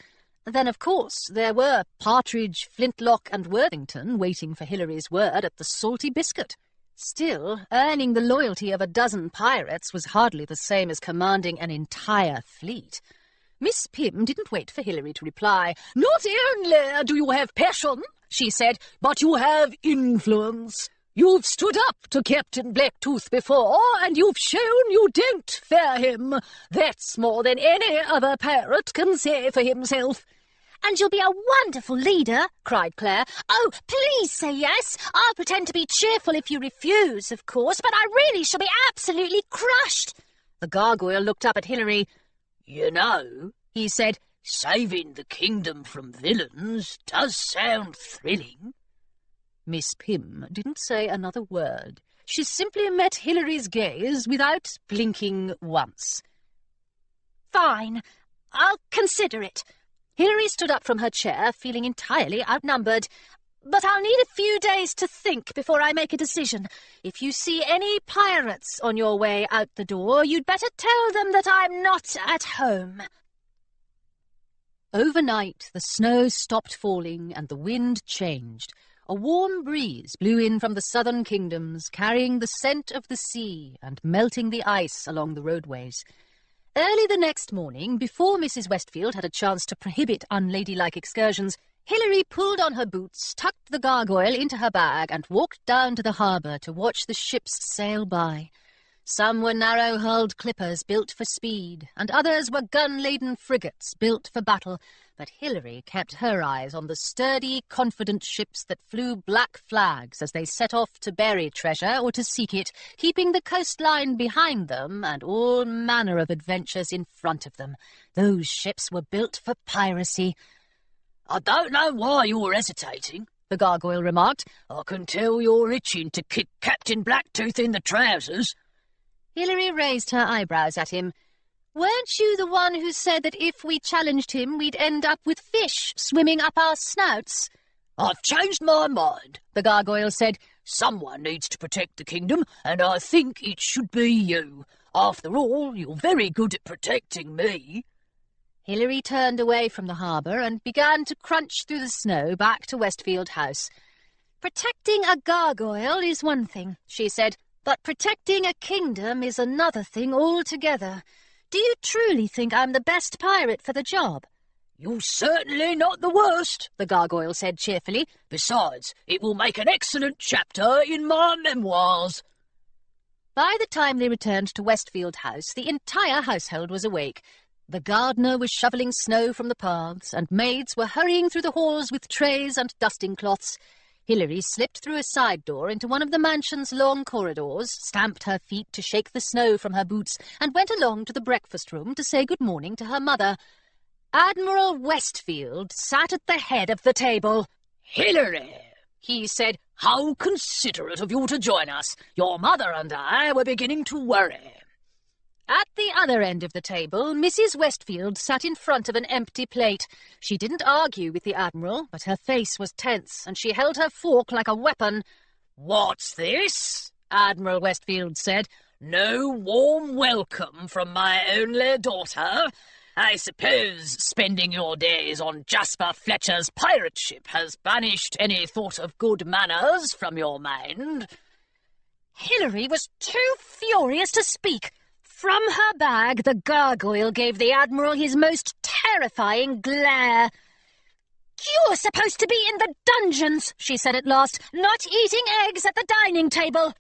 Then, of course, there were Partridge, Flintlock and Worthington waiting for Hilary's word at the Salty Biscuit. Still, earning the loyalty of a dozen pirates was hardly the same as commanding an entire fleet. Miss Pym didn't wait for Hilary to reply. "Not only do you have passion," she said, "but you have influence. You've stood up to Captain Blacktooth before, and you've shown you don't fear him. That's more than any other pirate can say for himself." "And you'll be a wonderful leader," cried Claire. "Oh, please say yes. I'll pretend to be cheerful if you refuse, of course, but I really shall be absolutely crushed." The gargoyle looked up at Hilary. "You know," he said, "saving the kingdom from villains does sound thrilling." Miss Pym didn't say another word. She simply met Hilary's gaze without blinking once. "Fine. I'll consider it." Hilary stood up from her chair, feeling entirely outnumbered. "But I'll need a few days to think before I make a decision. If you see any pirates on your way out the door, you'd better tell them that I'm not at home." Overnight, the snow stopped falling and the wind changed. A warm breeze blew in from the southern kingdoms, carrying the scent of the sea and melting the ice along the roadways. Early the next morning, before Mrs. Westfield had a chance to prohibit unladylike excursions, Hilary pulled on her boots, tucked the gargoyle into her bag, and walked down to the harbour to watch the ships sail by. Some were narrow-hulled clippers built for speed, and others were gun-laden frigates built for battle, but Hilary kept her eyes on the sturdy, confident ships that flew black flags as they set off to bury treasure or to seek it, keeping the coastline behind them and all manner of adventures in front of them. Those ships were built for piracy. "I don't know why you're hesitating," the gargoyle remarked. "I can tell you're itching to kick Captain Blacktooth in the trousers." Hilary raised her eyebrows at him. "Weren't you the one who said that if we challenged him we'd end up with fish swimming up our snouts?" "I've changed my mind," the gargoyle said. "Someone needs to protect the kingdom, and I think it should be you. After all, you're very good at protecting me." Hilary turned away from the harbour and began to crunch through the snow back to Westfield House. "Protecting a gargoyle is one thing," she said, "but protecting a kingdom is another thing altogether. Do you truly think I'm the best pirate for the job?" "You're certainly not the worst," the gargoyle said cheerfully. "Besides, it will make an excellent chapter in my memoirs." By the time they returned to Westfield House, the entire household was awake. The gardener was shovelling snow from the paths, and maids were hurrying through the halls with trays and dusting cloths. Hilary slipped through a side door into one of the mansion's long corridors, stamped her feet to shake the snow from her boots, and went along to the breakfast room to say good morning to her mother. Admiral Westfield sat at the head of the table. "Hilary," He said, "How considerate of you to join us. Your mother and I were beginning to worry." At the other end of the table, Mrs. Westfield sat in front of an empty plate. She didn't argue with the Admiral, but her face was tense, and she held her fork like a weapon. "What's this?" Admiral Westfield said. "No warm welcome from my only daughter? I suppose spending your days on Jasper Fletcher's pirate ship has banished any thought of good manners from your mind?" Hilary was too furious to speak. From her bag, the gargoyle gave the Admiral his most terrifying glare. "You're supposed to be in the dungeons," she said at last, "not eating eggs at the dining table."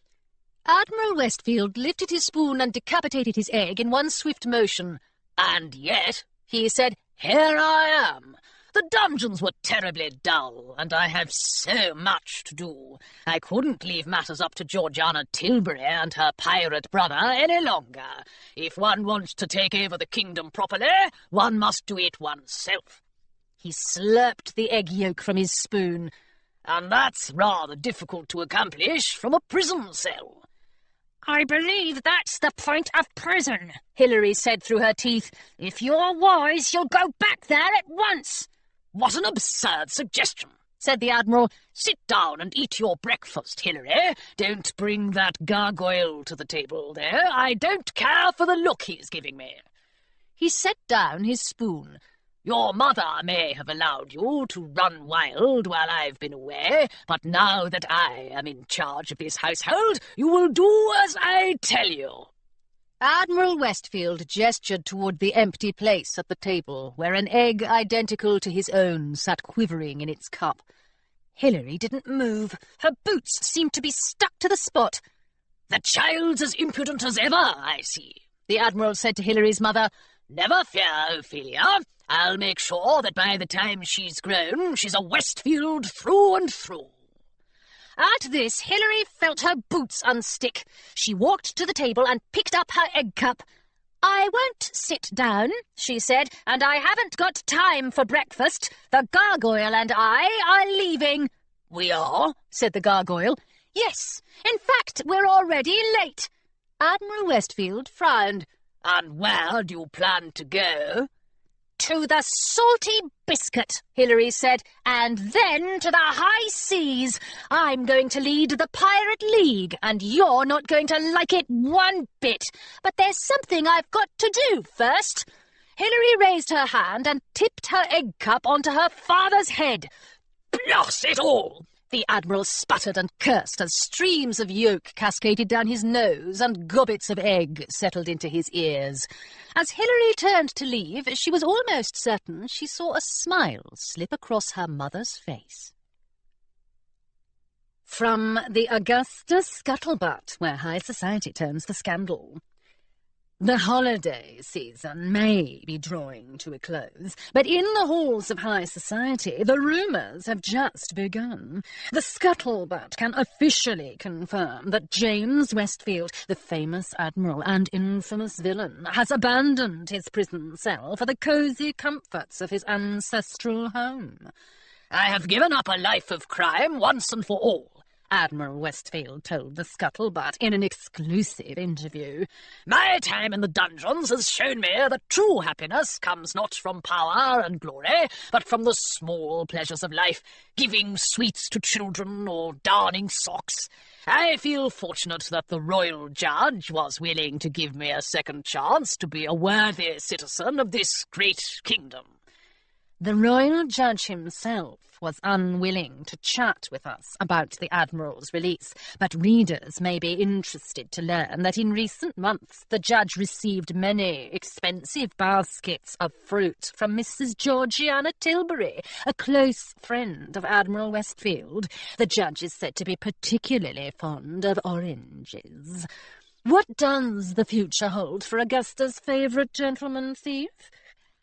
Admiral Westfield lifted his spoon and decapitated his egg in one swift motion. "And yet," he said, "here I am. The dungeons were terribly dull, and I have so much to do. I couldn't leave matters up to Georgiana Tilbury and her pirate brother any longer. If one wants to take over the kingdom properly, one must do it oneself." He slurped the egg yolk from his spoon. "And that's rather difficult to accomplish from a prison cell." "I believe that's the point of prison," Hilary said through her teeth. "If you're wise, you'll go back there at once." "What an absurd suggestion," said the Admiral. "Sit down and eat your breakfast, Hilary. Don't bring that gargoyle to the table there. I don't care for the look he's giving me." He set down his spoon. "Your mother may have allowed you to run wild while I've been away, but now that I am in charge of this household, you will do as I tell you." Admiral Westfield gestured toward the empty place at the table, where an egg identical to his own sat quivering in its cup. Hilary didn't move. Her boots seemed to be stuck to the spot. "The child's as impudent as ever, I see," the Admiral said to Hilary's mother. "Never fear, Ophelia. I'll make sure that by the time she's grown, she's a Westfield through and through." At this, Hilary felt her boots unstick. She walked to the table and picked up her egg cup. "I won't sit down," she said, "and I haven't got time for breakfast. The gargoyle and I are leaving." "We are?" said the gargoyle. "Yes. In fact, we're already late." Admiral Westfield frowned. "And where do you plan to go?" "To the Salty Biscuit," Hilary said, "and then to the high seas. I'm going to lead the Pirate League, and you're not going to like it one bit. But there's something I've got to do first." Hilary raised her hand and tipped her egg cup onto her father's head. "Blast it all!" The Admiral sputtered and cursed as streams of yolk cascaded down his nose and gobbets of egg settled into his ears. As Hilary turned to leave, she was almost certain she saw a smile slip across her mother's face. From the Augusta scuttlebutt, where high society turns to scandal. The holiday season may be drawing to a close, but in the halls of high society the rumours have just begun. The scuttlebutt can officially confirm that James Westfield, the famous admiral and infamous villain, has abandoned his prison cell for the cosy comforts of his ancestral home. "I have given up a life of crime once and for all," Admiral Westfield told the scuttlebutt in an exclusive interview. "My time in the dungeons has shown me that true happiness comes not from power and glory, but from the small pleasures of life, giving sweets to children or darning socks. I feel fortunate that the royal judge was willing to give me a second chance to be a worthy citizen of this great kingdom." The royal judge himself was unwilling to chat with us about the Admiral's release, but readers may be interested to learn that in recent months the judge received many expensive baskets of fruit from Mrs. Georgiana Tilbury, a close friend of Admiral Westfield. The judge is said to be particularly fond of oranges. What does the future hold for Augusta's favourite gentleman thief?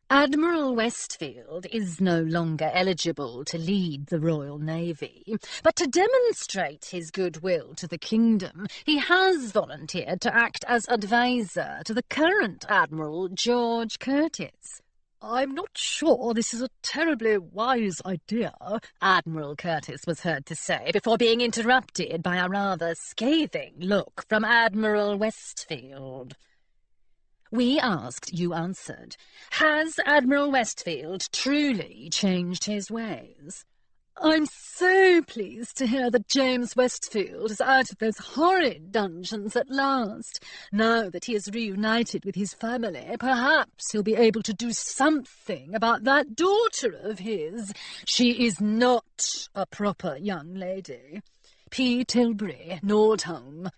Admiral Westfield is no longer eligible to lead the Royal Navy, but to demonstrate his goodwill to the kingdom, he has volunteered to act as advisor to the current Admiral George Curtis. I'm not sure this is a terribly wise idea, Admiral Curtis was heard to say, before being interrupted by a rather scathing look from Admiral Westfield. We asked, you answered. Has Admiral Westfield truly changed his ways? I'm so pleased to hear that James Westfield is out of those horrid dungeons at last. Now that he is reunited with his family, perhaps he'll be able to do something about that daughter of his. She is not a proper young lady. P. Tilbury, Nordholm.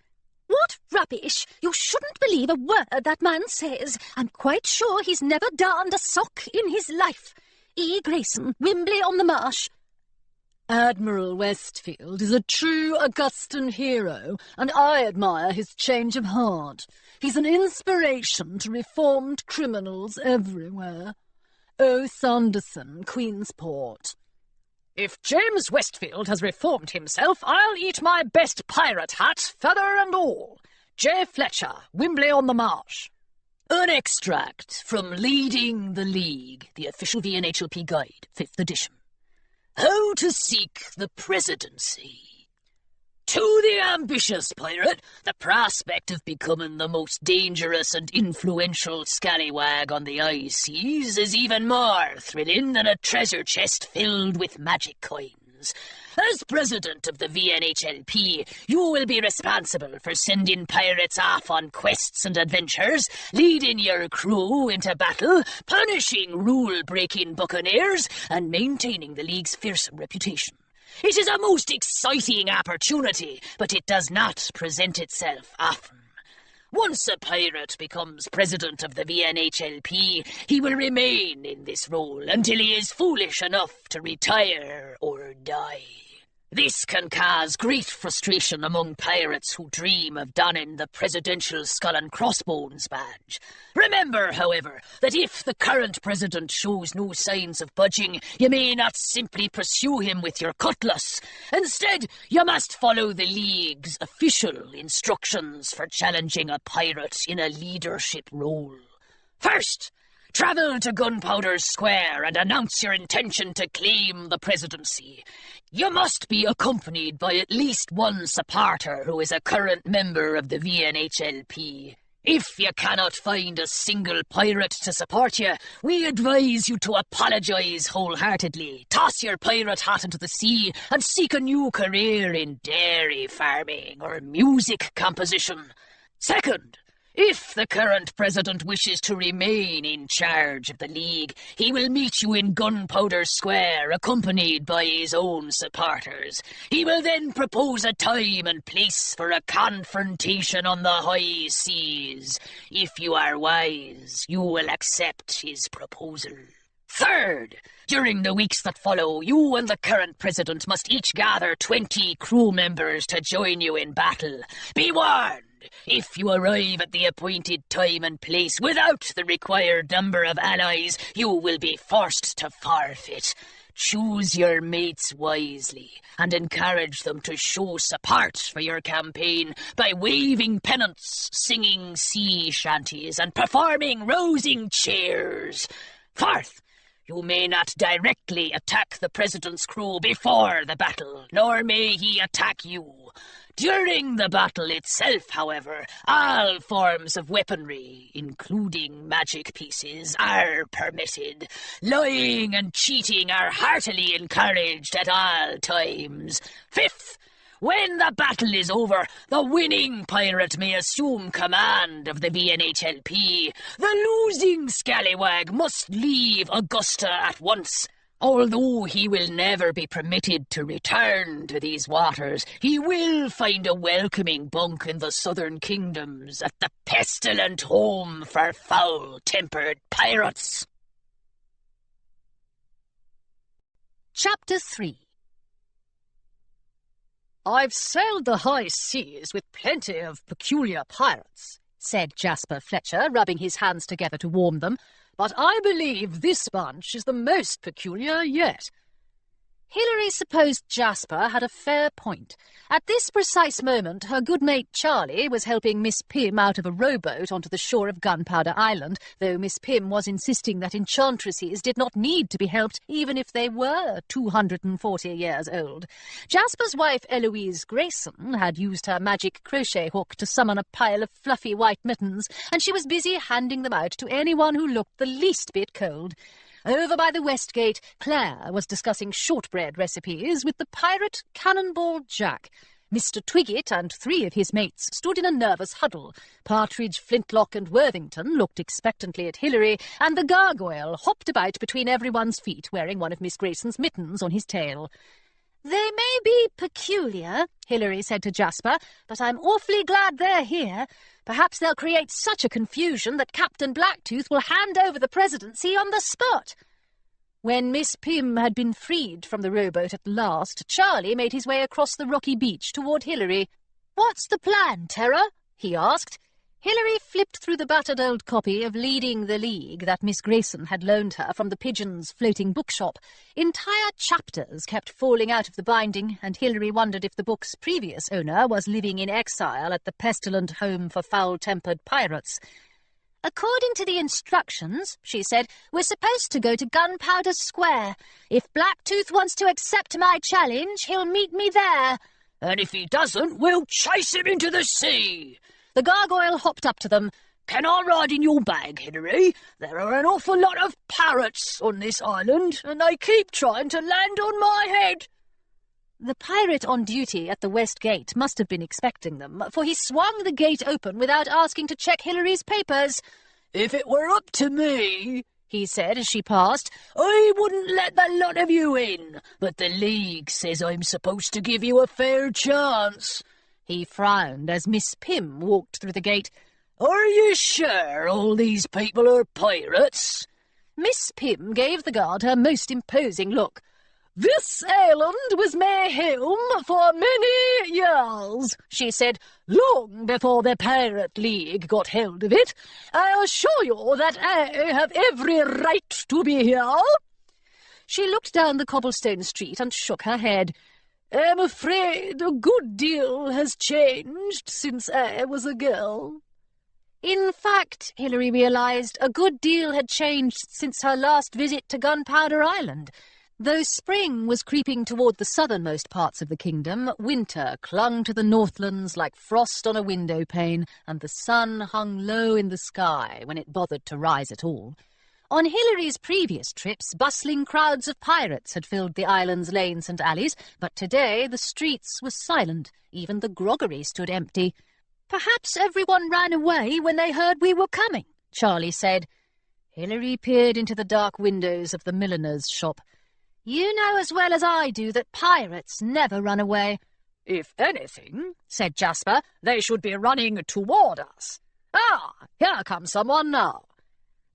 What rubbish! You shouldn't believe a word that man says. I'm quite sure he's never darned a sock in his life. E. Grayson, Wimbley-on-the-Marsh. Admiral Westfield is a true Augustan hero, and I admire his change of heart. He's an inspiration to reformed criminals everywhere. O. Sanderson, Queensport. If James Westfield has reformed himself, I'll eat my best pirate hat, feather and all. J. Fletcher, Wimbley-on-the-Marsh. An extract from Leading the League, the official VNHLP guide, 5th edition. How to seek the presidency. To the ambitious pirate, the prospect of becoming the most dangerous and influential scallywag on the high seas is even more thrilling than a treasure chest filled with magic coins. As president of the VNHLP, you will be responsible for sending pirates off on quests and adventures, leading your crew into battle, punishing rule-breaking buccaneers, and maintaining the League's fearsome reputation. It is a most exciting opportunity, but it does not present itself often. Once a pirate becomes president of the VNHLP, he will remain in this role until he is foolish enough to retire or die. This can cause great frustration among pirates who dream of donning the presidential skull and crossbones badge. Remember, however, that if the current president shows no signs of budging, you may not simply pursue him with your cutlass. Instead, you must follow the League's official instructions for challenging a pirate in a leadership role. First, travel to Gunpowder Square and announce your intention to claim the presidency. You must be accompanied by at least one supporter who is a current member of the VNHLP. If you cannot find a single pirate to support you, we advise you to apologise wholeheartedly, toss your pirate hat into the sea, and seek a new career in dairy farming or music composition. Second, if the current president wishes to remain in charge of the League, he will meet you in Gunpowder Square, accompanied by his own supporters. He will then propose a time and place for a confrontation on the high seas. If you are wise, you will accept his proposal. Third, during the weeks that follow, you and the current president must each gather 20 crew members to join you in battle. Be warned! If you arrive at the appointed time and place without the required number of allies, you will be forced to forfeit. Choose your mates wisely and encourage them to show support for your campaign by waving pennants, singing sea shanties, and performing rousing cheers. Fourth, you may not directly attack the president's crew before the battle, nor may he attack you. During the battle itself, however, all forms of weaponry, including magic pieces, are permitted. Lying and cheating are heartily encouraged at all times. Fifth, when the battle is over, the winning pirate may assume command of the VNHLP. The losing scallywag must leave Augusta at once. Although he will never be permitted to return to these waters, he will find a welcoming bunk in the southern kingdoms at the pestilent home for foul-tempered pirates. Chapter 3. I've sailed the high seas with plenty of peculiar pirates, said Jasper Fletcher, rubbing his hands together to warm them, but I believe this bunch is the most peculiar yet. Hilary supposed Jasper had a fair point. At this precise moment, her good mate Charlie was helping Miss Pym out of a rowboat onto the shore of Gunpowder Island, though Miss Pym was insisting that enchantresses did not need to be helped even if they were 240 years old. Jasper's wife Eloise Grayson had used her magic crochet hook to summon a pile of fluffy white mittens, and she was busy handing them out to anyone who looked the least bit cold. Over by the West Gate, Claire was discussing shortbread recipes with the pirate Cannonball Jack. Mr. Twiggett and 3 of his mates stood in a nervous huddle. Partridge, Flintlock and Worthington looked expectantly at Hilary, and the gargoyle hopped about between everyone's feet, wearing one of Miss Grayson's mittens on his tail. "They may be peculiar," Hilary said to Jasper, "but I'm awfully glad they're here. Perhaps they'll create such a confusion that Captain Blacktooth will hand over the presidency on the spot." When Miss Pym had been freed from the rowboat at last, Charlie made his way across the rocky beach toward Hilary. "What's the plan, Terra?" he asked. Hilary flipped through the battered old copy of Leading the League that Miss Grayson had loaned her from the Pigeon's floating bookshop. Entire chapters kept falling out of the binding, and Hilary wondered if the book's previous owner was living in exile at the pestilent home for foul-tempered pirates. "According to the instructions," she said, "we're supposed to go to Gunpowder Square. If Blacktooth wants to accept my challenge, he'll meet me there." "And if he doesn't, we'll chase him into the sea." The gargoyle hopped up to them. "Can I ride in your bag, Hilary? There are an awful lot of parrots on this island, and they keep trying to land on my head." The pirate on duty at the West Gate must have been expecting them, for he swung the gate open without asking to check Hilary's papers. "If it were up to me," he said as she passed, "I wouldn't let the lot of you in, but the League says I'm supposed to give you a fair chance." He frowned as Miss Pym walked through the gate. "Are you sure all these people are pirates?" Miss Pym gave the guard her most imposing look. "This island was my home for many years," she said, "long before the Pirate League got hold of it. I assure you that I have every right to be here." She looked down the cobblestone street and shook her head. "I'm afraid a good deal has changed since I was a girl." In fact, Hilary realised, a good deal had changed since her last visit to Gunpowder Island. Though spring was creeping toward the southernmost parts of the kingdom, winter clung to the northlands like frost on a window pane, and the sun hung low in the sky when it bothered to rise at all. On Hilary's previous trips, bustling crowds of pirates had filled the island's lanes and alleys, but today the streets were silent. Even the groggery stood empty. "Perhaps everyone ran away when they heard we were coming," Charlie said. Hilary peered into the dark windows of the milliner's shop. "You know as well as I do that pirates never run away." "If anything," said Jasper, "they should be running toward us. Ah, here comes someone now."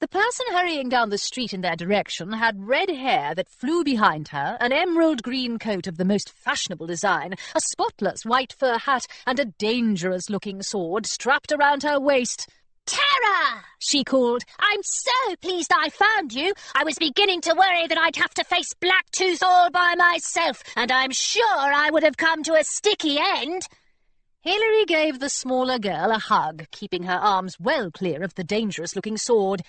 The person hurrying down the street in their direction had red hair that flew behind her, an emerald-green coat of the most fashionable design, a spotless white fur hat, and a dangerous-looking sword strapped around her waist. "Terra!" she called. "I'm so pleased I found you. I was beginning to worry that I'd have to face Blacktooth all by myself, and I'm sure I would have come to a sticky end." Hilary gave the smaller girl a hug, keeping her arms well clear of the dangerous-looking sword.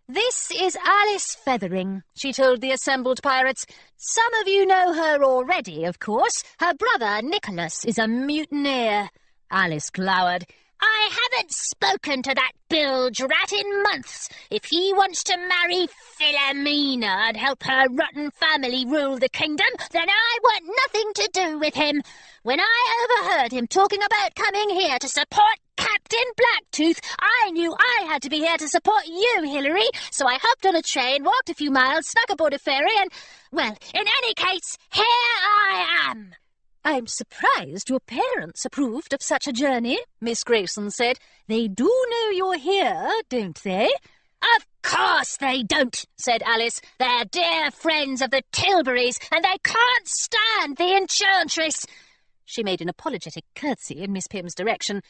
"This is Alice Feathering," she told the assembled pirates. "Some of you know her already, of course. Her brother, Nicholas, is a mutineer." Alice glowered. "I haven't spoken to that bilge rat in months. If he wants to marry Philomena and help her rotten family rule the kingdom, then I want nothing to do with him. When I overheard him talking about coming here to support Captain Blacktooth, I knew I had to be here to support you, Hilary, so I hopped on a train, walked a few miles, snuck aboard a ferry, and, well, in any case, here I am." "I'm surprised your parents approved of such a journey," Miss Grayson said. "They do know you're here, don't they?" "Of course they don't," said Alice. "They're dear friends of the Tilburys, and they can't stand the Enchantress." She made an apologetic curtsy in Miss Pym's direction.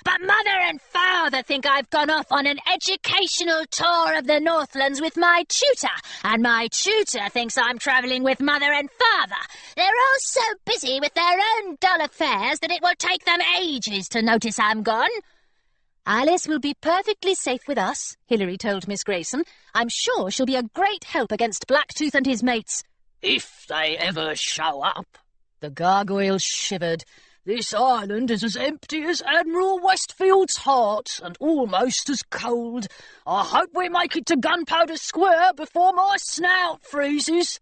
But Mother and Father think I've gone off on an educational tour of the Northlands with my tutor, and my tutor thinks I'm travelling with Mother and Father. They're all so busy with their own dull affairs that it will take them ages to notice I'm gone. Alice will be perfectly safe with us, Hilary told Miss Grayson. I'm sure she'll be a great help against Blacktooth and his mates. If they ever show up. The gargoyle shivered. This island is as empty as Admiral Westfield's heart, and almost as cold. I hope we make it to Gunpowder Square before my snout freezes.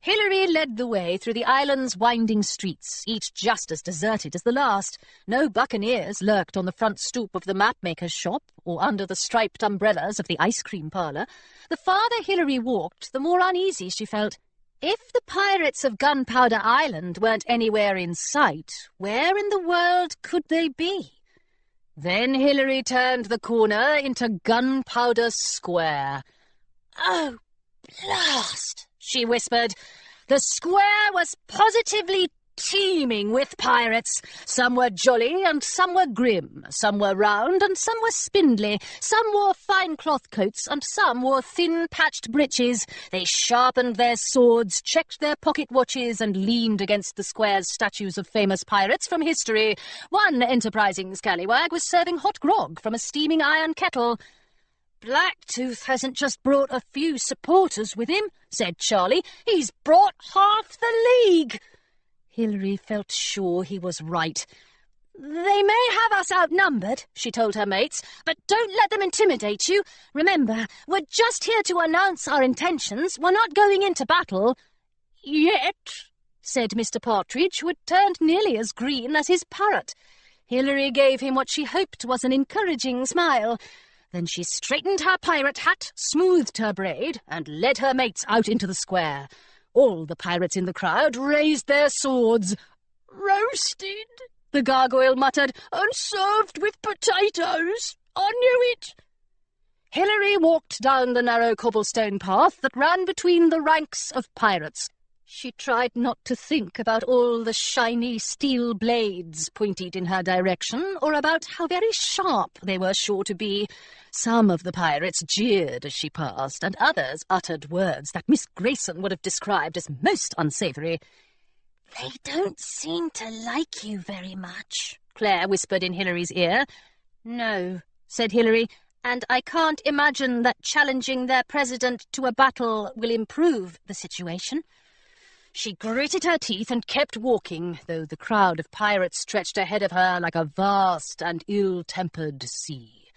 Hilary led the way through the island's winding streets, each just as deserted as the last. No buccaneers lurked on the front stoop of the mapmaker's shop, or under the striped umbrellas of the ice-cream parlour. The farther Hilary walked, the more uneasy she felt. If the pirates of Gunpowder Island weren't anywhere in sight, where in the world could they be? Then Hilary turned the corner into Gunpowder Square. "Oh, blast!" she whispered. The square was positively teeming with pirates. Some were jolly and some were grim. Some were round and some were spindly. Some wore fine cloth coats and some wore thin patched breeches. They sharpened their swords, checked their pocket watches, and leaned against the square's statues of famous pirates from history. One enterprising scallywag was serving hot grog from a steaming iron kettle. "Blacktooth hasn't just brought a few supporters with him," said Charlie. "He's brought half the league." Hilary felt sure he was right. "They may have us outnumbered," she told her mates, "but don't let them intimidate you. Remember, we're just here to announce our intentions. We're not going into battle." "Yet," said Mr. Partridge, who had turned nearly as green as his parrot. Hilary gave him what she hoped was an encouraging smile. Then she straightened her pirate hat, smoothed her braid, and led her mates out into the square. All the pirates in the crowd raised their swords. "Roasted," the gargoyle muttered, "and served with potatoes. I knew it." Hilary walked down the narrow cobblestone path that ran between the ranks of pirates. She tried not to think about all the shiny steel blades pointed in her direction, or about how very sharp they were sure to be. Some of the pirates jeered as she passed, and others uttered words that Miss Grayson would have described as most unsavoury. "They don't seem to like you very much," Claire whispered in Hilary's ear. "No," said Hilary, "and I can't imagine that challenging their president to a battle will improve the situation." She gritted her teeth and kept walking, though the crowd of pirates stretched ahead of her like a vast and ill-tempered sea.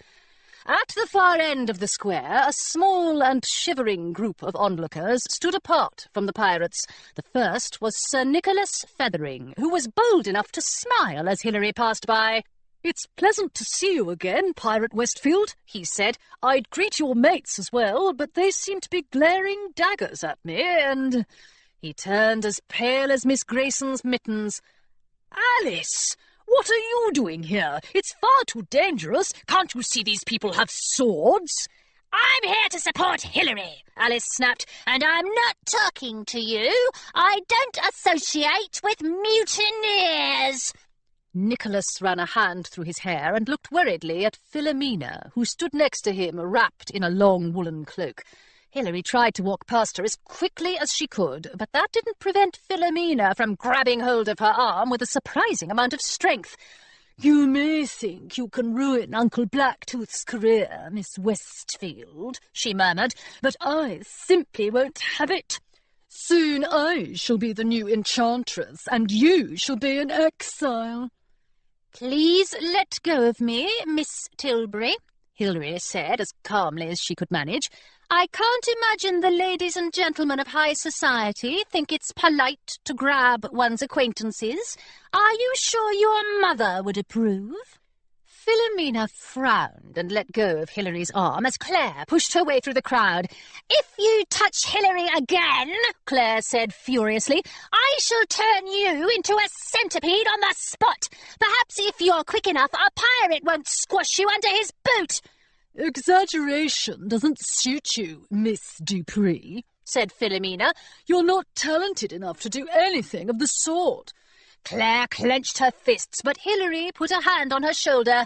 At the far end of the square, a small and shivering group of onlookers stood apart from the pirates. The first was Sir Nicholas Feathering, who was bold enough to smile as Hilary passed by. "It's pleasant to see you again, Pirate Westfield," he said. "I'd greet your mates as well, but they seem to be glaring daggers at me, and—" He turned as pale as Miss Grayson's mittens. "Alice! What are you doing here? It's far too dangerous. Can't you see these people have swords?" "I'm here to support Hilary," Alice snapped, "and I'm not talking to you. I don't associate with mutineers." Nicholas ran a hand through his hair and looked worriedly at Philomena, who stood next to him, wrapped in a long woolen cloak. Hilary tried to walk past her as quickly as she could, but that didn't prevent Philomena from grabbing hold of her arm with a surprising amount of strength. "You may think you can ruin Uncle Blacktooth's career, Miss Westfield," she murmured, "but I simply won't have it. Soon I shall be the new enchantress, and you shall be in exile." "Please let go of me, Miss Tilbury," Hilary said as calmly as she could manage. "I can't imagine the ladies and gentlemen of high society think it's polite to grab one's acquaintances. Are you sure your mother would approve?" Philomena frowned and let go of Hilary's arm as Claire pushed her way through the crowd. "If you touch Hilary again," Claire said furiously, "I shall turn you into a centipede on the spot. Perhaps if you're quick enough, a pirate won't squash you under his boot." "Exaggeration doesn't suit you, Miss Dupree," said Philomena. "You're not talented enough to do anything of the sort." Claire clenched her fists, but Hilary put a hand on her shoulder.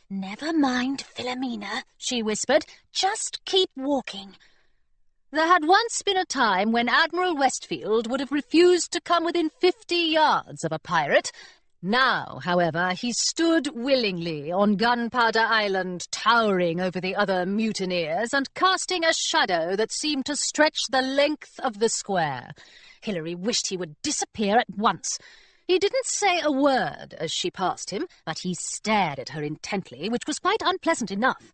"Never mind, Philomena," she whispered. "Just keep walking." There had once been a time when Admiral Westfield would have refused to come within 50 yards of a pirate. Now, however, he stood willingly on Gunpowder Island, towering over the other mutineers and casting a shadow that seemed to stretch the length of the square. Hilary wished he would disappear at once. He didn't say a word as she passed him, but he stared at her intently, which was quite unpleasant enough.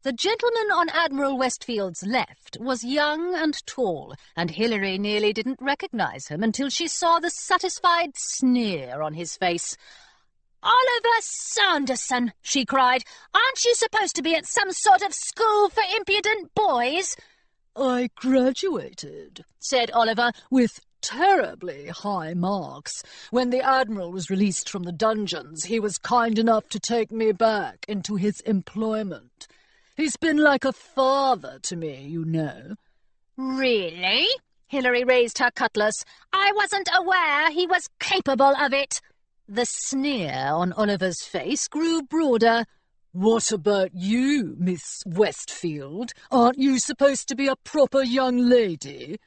The gentleman on Admiral Westfield's left was young and tall, and Hilary nearly didn't recognise him until she saw the satisfied sneer on his face. "Oliver Sanderson!" she cried. "Aren't you supposed to be at some sort of school for impudent boys?" "I graduated," said Oliver, "with terribly high marks. When the Admiral was released from the dungeons, he was kind enough to take me back into his employment. He's been like a father to me, you know." "Really?" Hilary raised her cutlass. "I wasn't aware he was capable of it." The sneer on Oliver's face grew broader. "What about you, Miss Westfield? Aren't you supposed to be a proper young lady?"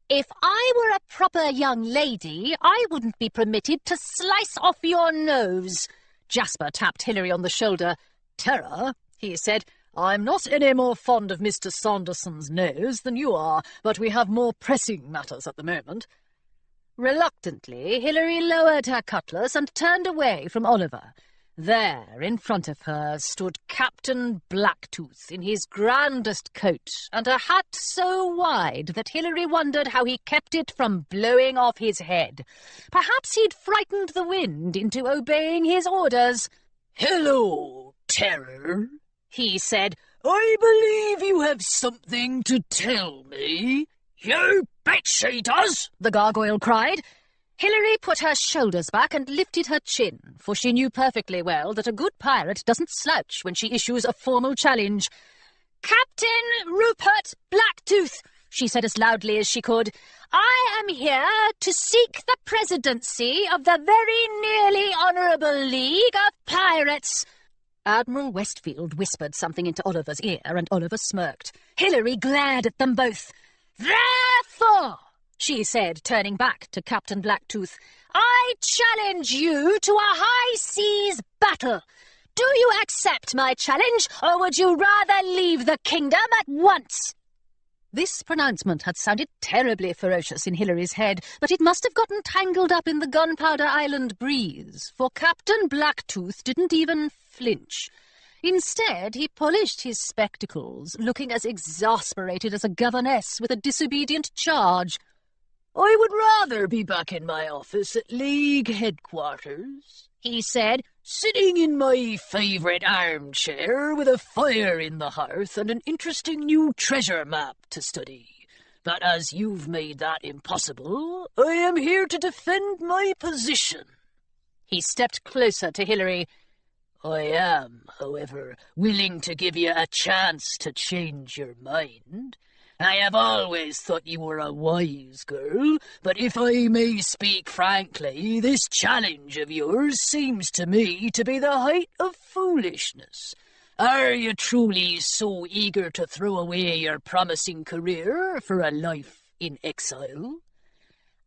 "If I were a proper young lady, I wouldn't be permitted to slice off your nose." Jasper tapped Hilary on the shoulder. "Terror," he said, "I'm not any more fond of Mr. Sanderson's nose than you are, but we have more pressing matters at the moment." Reluctantly, Hilary lowered her cutlass and turned away from Oliver. There, in front of her, stood Captain Blacktooth in his grandest coat and a hat so wide that Hilary wondered how he kept it from blowing off his head. Perhaps he'd frightened the wind into obeying his orders. "Hello, Terror," he said. "I believe you have something to tell me." "You bet she does," the gargoyle cried. Hilary put her shoulders back and lifted her chin, for she knew perfectly well that a good pirate doesn't slouch when she issues a formal challenge. "Captain Rupert Blacktooth," she said as loudly as she could, "I am here to seek the presidency of the very nearly Honourable League of Pirates." Admiral Westfield whispered something into Oliver's ear, and Oliver smirked. Hilary glared at them both. "Therefore," she said, turning back to Captain Blacktooth, "I challenge you to a high-seas battle. Do you accept my challenge, or would you rather leave the kingdom at once?" This pronouncement had sounded terribly ferocious in Hilary's head, but it must have gotten tangled up in the Gunpowder Island breeze, for Captain Blacktooth didn't even flinch. Instead, he polished his spectacles, looking as exasperated as a governess with a disobedient charge. "I would rather be back in my office at League headquarters," he said, "sitting in my favourite armchair with a fire in the hearth and an interesting new treasure map to study. But as you've made that impossible, I am here to defend my position." He stepped closer to Hilary. "I am, however, willing to give you a chance to change your mind. I have always thought you were a wise girl, but if I may speak frankly, this challenge of yours seems to me to be the height of foolishness. Are you truly so eager to throw away your promising career for a life in exile?"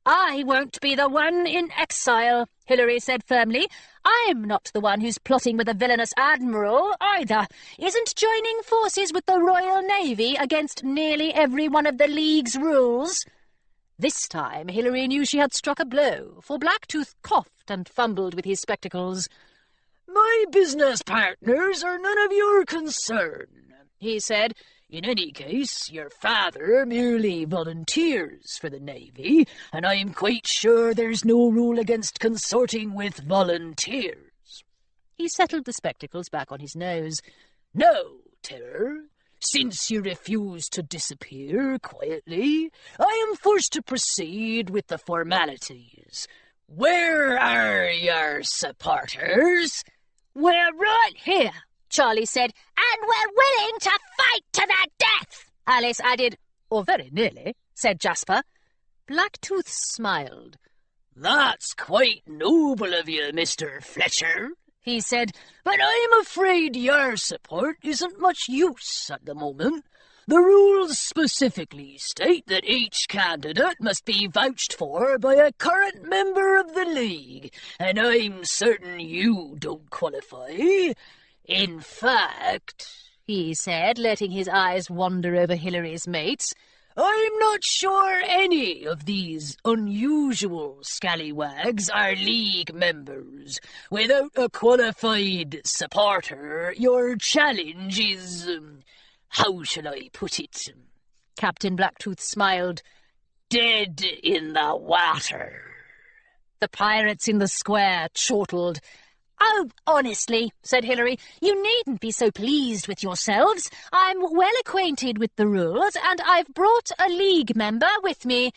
"I won't be the one in exile," Hilary said firmly. "I'm not the one who's plotting with the villainous Admiral, either. Isn't joining forces with the Royal Navy against nearly every one of the League's rules?" This time Hilary knew she had struck a blow, for Blacktooth coughed and fumbled with his spectacles. "My business partners are none of your concern," he said. "In any case, your father merely volunteers for the Navy, and I'm quite sure there's no rule against consorting with volunteers." He settled the spectacles back on his nose. "Now, Terror, since you refuse to disappear quietly, I am forced to proceed with the formalities. Where are your supporters?" "We're right here," Charlie said. "And we're willing to fight to the death," Alice added. "Or very nearly," said Jasper. Blacktooth smiled. "That's quite noble of you, Mr. Fletcher," he said, "but I'm afraid your support isn't much use at the moment. The rules specifically state that each candidate must be vouched for by a current member of the League, and I'm certain you don't qualify. In fact," he said, letting his eyes wander over Hilary's mates, "I'm not sure any of these unusual scallywags are League members. Without a qualified supporter, your challenge is, how shall I put it?" Captain Blacktooth smiled. "Dead in the water." The pirates in the square chortled. "Oh, honestly," said Hilary, "you needn't be so pleased with yourselves. I'm well acquainted with the rules, and I've brought a League member with me.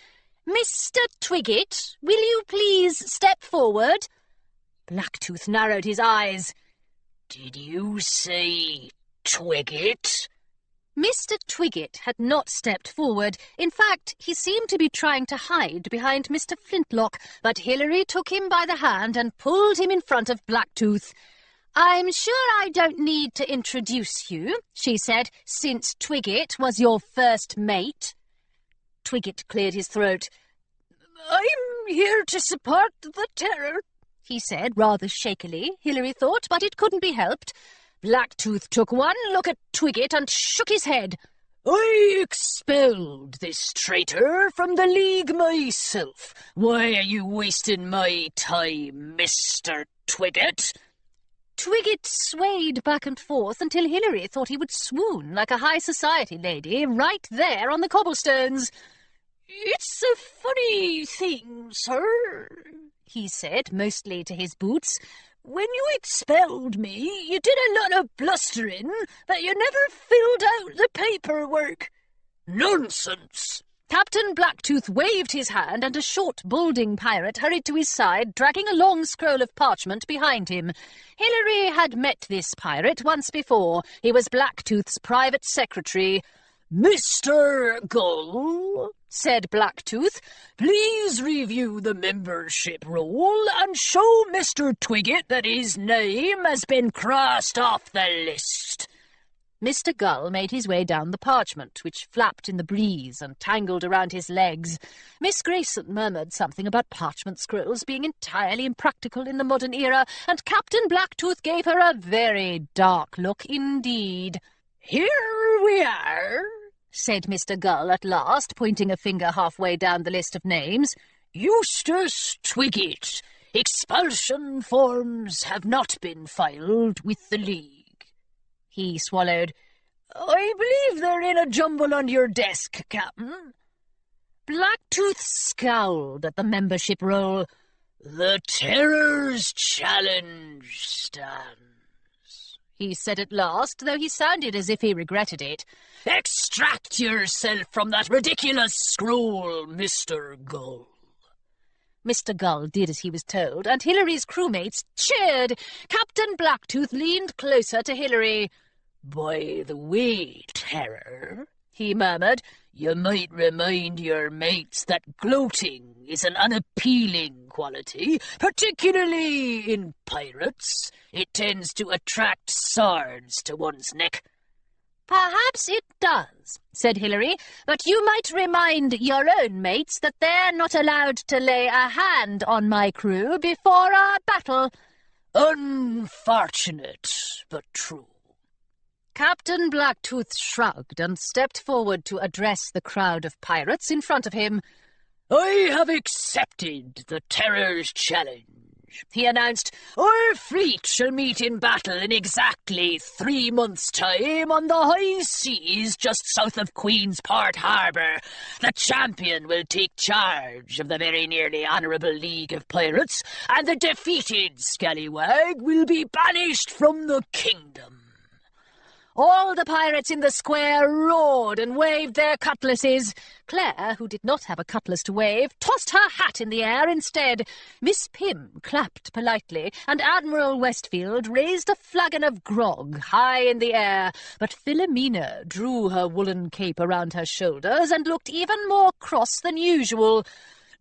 Mr. Twiggett, will you please step forward?" Blacktooth narrowed his eyes. "Did you say Twiggett?" Mr. Twiggett had not stepped forward. In fact, he seemed to be trying to hide behind Mr. Flintlock, but Hilary took him by the hand and pulled him in front of Blacktooth. "I'm sure I don't need to introduce you," she said, "since Twiggett was your first mate." Twiggett cleared his throat. "I'm here to support the Terror," he said, rather shakily, Hilary thought, but it couldn't be helped. Blacktooth took one look at Twiggett and shook his head. "I expelled this traitor from the League myself. Why are you wasting my time, Mr. Twiggett?" Twiggett swayed back and forth until Hilary thought he would swoon like a high society lady right there on the cobblestones. "It's a funny thing, sir," he said, mostly to his boots. "When you expelled me, you did a lot of blustering, but you never filled out the paperwork." "Nonsense!" Captain Blacktooth waved his hand, and a short, balding pirate hurried to his side, dragging a long scroll of parchment behind him. Hilary had met this pirate once before. He was Blacktooth's private secretary. "Mr. Gull," said Blacktooth, "please review the membership roll and show Mr. Twiggett that his name has been crossed off the list." Mr. Gull made his way down the parchment, which flapped in the breeze and tangled around his legs. Miss Grayson murmured something about parchment scrolls being entirely impractical in the modern era, and Captain Blacktooth gave her a very dark look indeed. "Here we are," said Mr. Gull at last, pointing a finger halfway down the list of names. "Eustace Twiggett. Expulsion forms have not been filed with the League." He swallowed. "I believe they're in a jumble on your desk, Captain." Blacktooth scowled at the membership roll. "The Terror's challenge stands," he said at last, though he sounded as if he regretted it. "Extract yourself from that ridiculous scroll, Mr. Gull." Mr. Gull did as he was told, and Hilary's crewmates cheered. Captain Blacktooth leaned closer to Hilary. "By the way, Terror," he murmured, "you might remind your mates that gloating is an unappealing quality, particularly in pirates. It tends to attract swords to one's neck." "Perhaps it does," said Hilary, "but you might remind your own mates that they're not allowed to lay a hand on my crew before a battle." "Unfortunate, but true." Captain Blacktooth shrugged and stepped forward to address the crowd of pirates in front of him. "I have accepted the Terror's challenge," he announced. "Our fleet shall meet in battle in exactly 3 months' time on the high seas just south of Queensport Harbour. The champion will take charge of the very nearly honourable League of Pirates, and the defeated scallywag will be banished from the kingdom." All the pirates in the square roared and waved their cutlasses. Claire, who did not have a cutlass to wave, tossed her hat in the air instead. Miss Pym clapped politely, and Admiral Westfield raised a flagon of grog high in the air. But Philomena drew her woolen cape around her shoulders and looked even more cross than usual.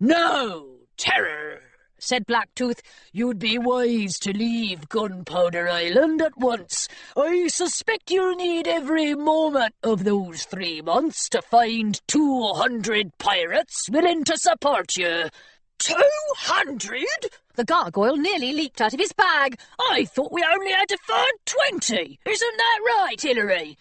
"Now, Terror," said Blacktooth. "You'd be wise to leave Gunpowder Island at once. I suspect you'll need every moment of those 3 months to find 200 pirates willing to support you." 200? The gargoyle nearly leaped out of his bag. I thought we only had to find 20. Isn't that right, Hilary?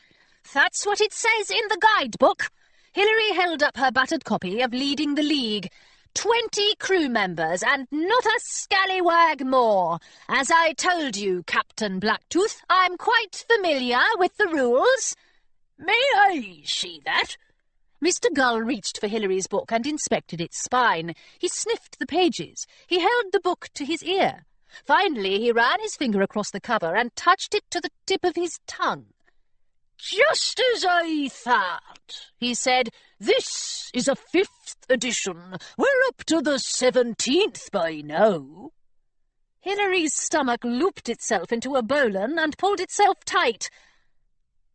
That's what it says in the guidebook. Hilary held up her battered copy of Leading the League. 20 crew members, and not a scallywag more. As I told you, Captain Blacktooth, I'm quite familiar with the rules. May I see that? Mr. Gull reached for Hilary's book and inspected its spine. He sniffed the pages. He held the book to his ear. Finally, he ran his finger across the cover and touched it to the tip of his tongue. "Just as I thought," he said. "This is a 5th edition. We're up to the 17th by now." Hilary's stomach looped itself into a bowline and pulled itself tight.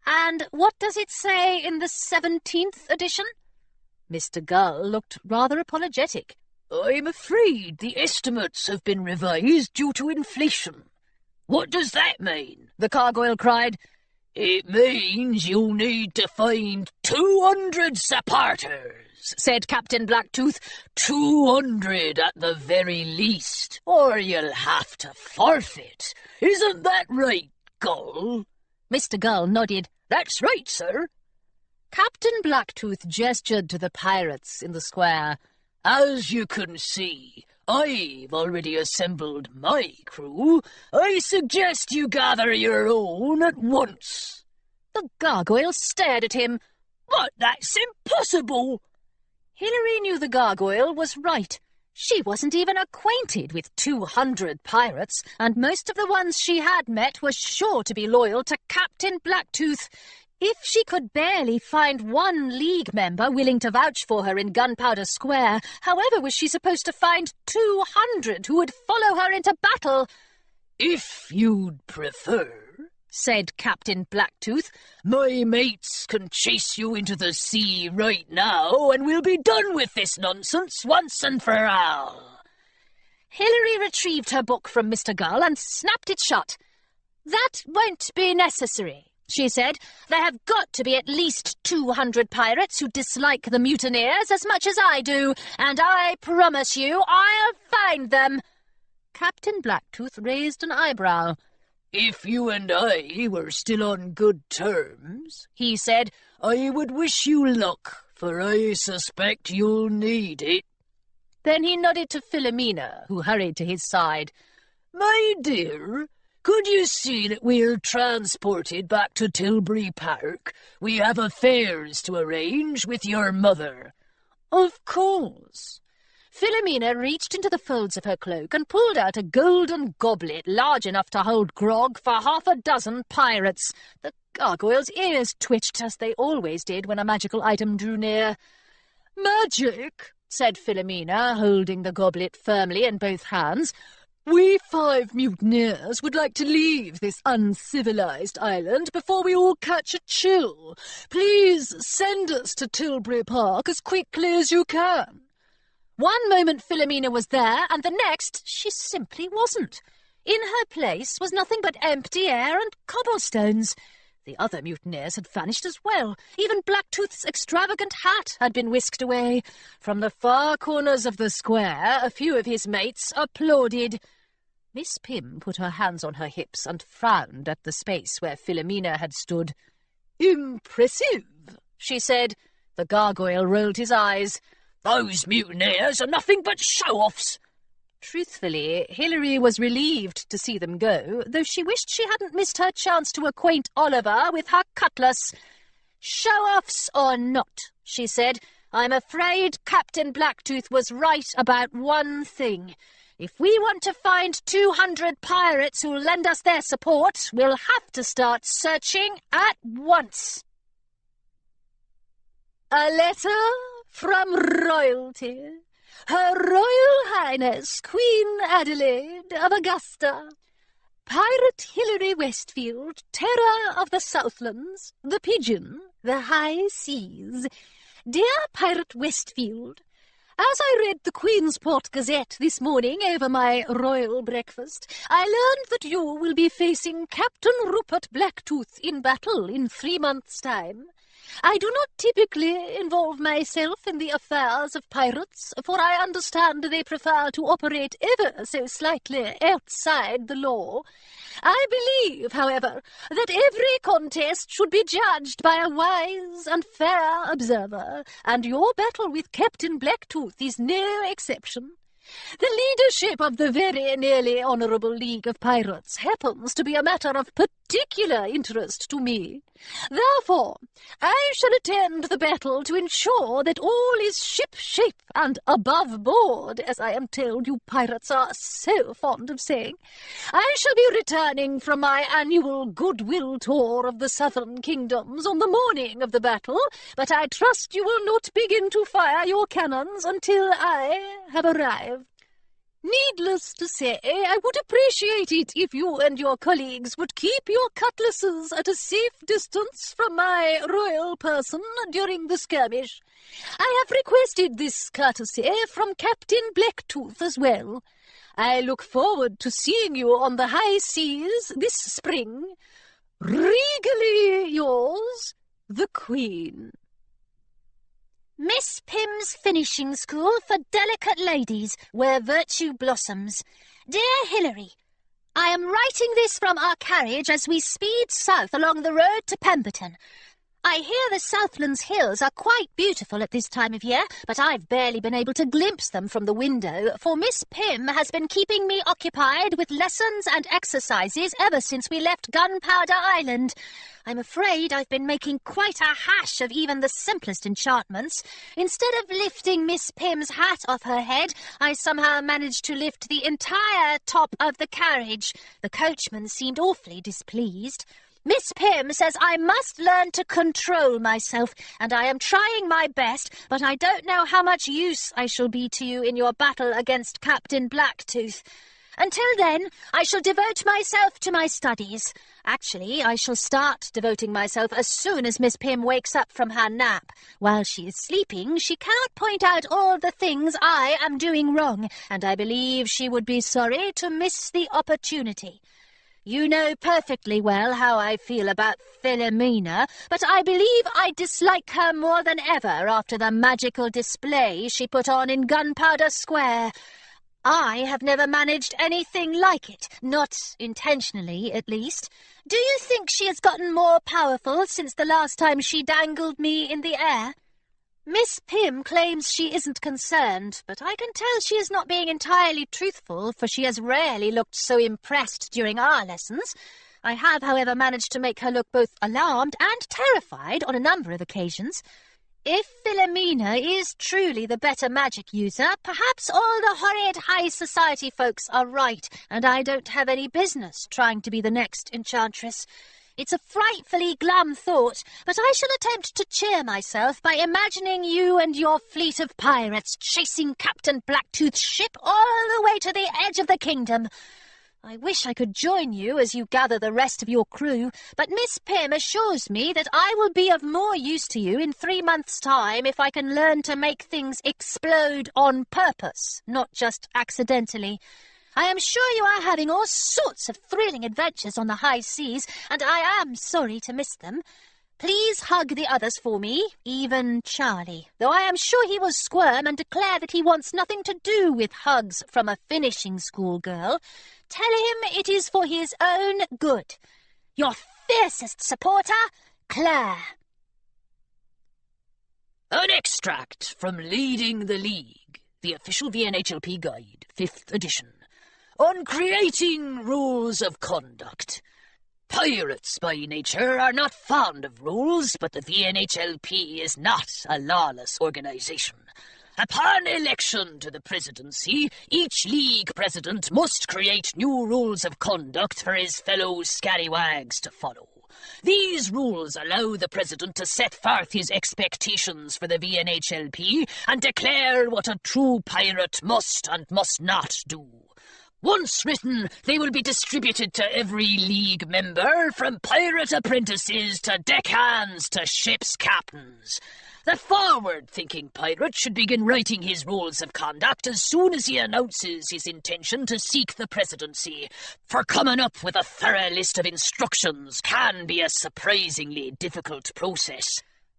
"And what does it say in the 17th edition?" Mr. Gull looked rather apologetic. "I'm afraid the estimates have been revised due to inflation." "What does that mean?" the gargoyle cried. "It means you'll need to find 200 supporters," said Captain Blacktooth. 200 at the very least, or you'll have to forfeit. Isn't that right, Gull?" Mr. Gull nodded. "That's right, sir." Captain Blacktooth gestured to the pirates in the square. "As you can see, I've already assembled my crew. I suggest you gather your own at once." The gargoyle stared at him. "But that's impossible!" Hilary knew the gargoyle was right. She wasn't even acquainted with 200 pirates, and most of the ones she had met were sure to be loyal to Captain Blacktooth. If she could barely find one League member willing to vouch for her in Gunpowder Square, however was she supposed to find 200 who would follow her into battle? "If you'd prefer," said Captain Blacktooth, "my mates can chase you into the sea right now, and we'll be done with this nonsense once and for all." Hilary retrieved her book from Mr. Gull and snapped it shut. "That won't be necessary," she said. "There have got to be at least 200 pirates who dislike the mutineers as much as I do, and I promise you I'll find them." Captain Blacktooth raised an eyebrow. "If you and I were still on good terms," he said, "I would wish you luck, for I suspect you'll need it." Then he nodded to Philomena, who hurried to his side. "My dear, could you see that we're transported back to Tilbury Park? We have affairs to arrange with your mother." "Of course." Philomena reached into the folds of her cloak and pulled out a golden goblet large enough to hold grog for 6 pirates. The gargoyle's ears twitched, as they always did when a magical item drew near. "Magic," said Philomena, holding the goblet firmly in both hands. "We 5 mutineers would like to leave this uncivilized island before we all catch a chill. Please send us to Tilbury Park as quickly as you can." One moment Philomena was there, and the next she simply wasn't. In her place was nothing but empty air and cobblestones. The other mutineers had vanished as well. Even Blacktooth's extravagant hat had been whisked away. From the far corners of the square, a few of his mates applauded. Miss Pym put her hands on her hips and frowned at the space where Philomena had stood. "Impressive," she said. The gargoyle rolled his eyes. "Those mutineers are nothing but show-offs." Truthfully, Hilary was relieved to see them go, though she wished she hadn't missed her chance to acquaint Oliver with her cutlass. "Show-offs or not," she said, "I'm afraid Captain Blacktooth was right about one thing. If we want to find 200 pirates who'll lend us their support, we'll have to start searching at once." A letter from royalty. Her Royal Highness Queen Adelaide of Augusta. Pirate Hilary Westfield, terror of the Southlands, the Pigeon, the high seas. Dear Pirate Westfield, As I read the Queensport Gazette this morning over my royal breakfast, I learned that you will be facing Captain Rupert Blacktooth in battle in 3 months' time. I do not typically involve myself in the affairs of pirates, for I understand they prefer to operate ever so slightly outside the law. I believe, however, that every contest should be judged by a wise and fair observer, and your battle with Captain Blacktooth is no exception. The leadership of the very nearly Honourable League of Pirates happens to be a matter of particular interest to me. Therefore, I shall attend the battle to ensure that all is ship-shape and above board, as I am told you pirates are so fond of saying. I shall be returning from my annual goodwill tour of the southern kingdoms on the morning of the battle, but I trust you will not begin to fire your cannons until I have arrived. Needless to say, I would appreciate it if you and your colleagues would keep your cutlasses at a safe distance from my royal person during the skirmish. I have requested this courtesy from Captain Blacktooth as well. I look forward to seeing you on the high seas this spring. Regally yours, the Queen. Miss Pym's Finishing School for Delicate Ladies, where virtue blossoms. Dear Hilary, I am writing this from our carriage as we speed south along the road to Pemberton. I hear the Southlands hills are quite beautiful at this time of year, but I've barely been able to glimpse them from the window, for Miss Pym has been keeping me occupied with lessons and exercises ever since we left Gunpowder Island. I'm afraid I've been making quite a hash of even the simplest enchantments. Instead of lifting Miss Pym's hat off her head, I somehow managed to lift the entire top of the carriage. The coachman seemed awfully displeased. Miss Pym says I must learn to control myself, and I am trying my best, but I don't know how much use I shall be to you in your battle against Captain Blacktooth. Until then, I shall devote myself to my studies. Actually, I shall start devoting myself as soon as Miss Pym wakes up from her nap. While she is sleeping, she cannot point out all the things I am doing wrong, and I believe she would be sorry to miss the opportunity. You know perfectly well how I feel about Philomena, but I believe I dislike her more than ever after the magical display she put on in Gunpowder Square. I have never managed anything like it, not intentionally, at least. Do you think she has gotten more powerful since the last time she dangled me in the air? Miss Pym claims she isn't concerned, but I can tell she is not being entirely truthful, for she has rarely looked so impressed during our lessons. I have, however, managed to make her look both alarmed and terrified on a number of occasions. If Philomena is truly the better magic user, perhaps all the horrid high society folks are right, and I don't have any business trying to be the next enchantress. It's a frightfully glum thought, but I shall attempt to cheer myself by imagining you and your fleet of pirates chasing Captain Blacktooth's ship all the way to the edge of the kingdom. I wish I could join you as you gather the rest of your crew, but Miss Pym assures me that I will be of more use to you in 3 months' time if I can learn to make things explode on purpose, not just accidentally. I am sure you are having all sorts of thrilling adventures on the high seas, and I am sorry to miss them. Please hug the others for me, even Charlie, though I am sure he will squirm and declare that he wants nothing to do with hugs from a finishing school girl. Tell him it is for his own good. Your fiercest supporter, Claire. An extract from Leading the League, the official VNHLP guide, 5th edition, on creating rules of conduct. Pirates by nature are not fond of rules, but the VNHLP is not a lawless organization. Upon election to the presidency, each league president must create new rules of conduct for his fellow scallywags to follow. These rules allow the president to set forth his expectations for the VNHLP and declare what a true pirate must and must not do. Once written, they will be distributed to every league member, from pirate apprentices to deckhands to ship's captains. The forward-thinking pirate should begin writing his rules of conduct as soon as he announces his intention to seek the presidency, for coming up with a thorough list of instructions can be a surprisingly difficult process.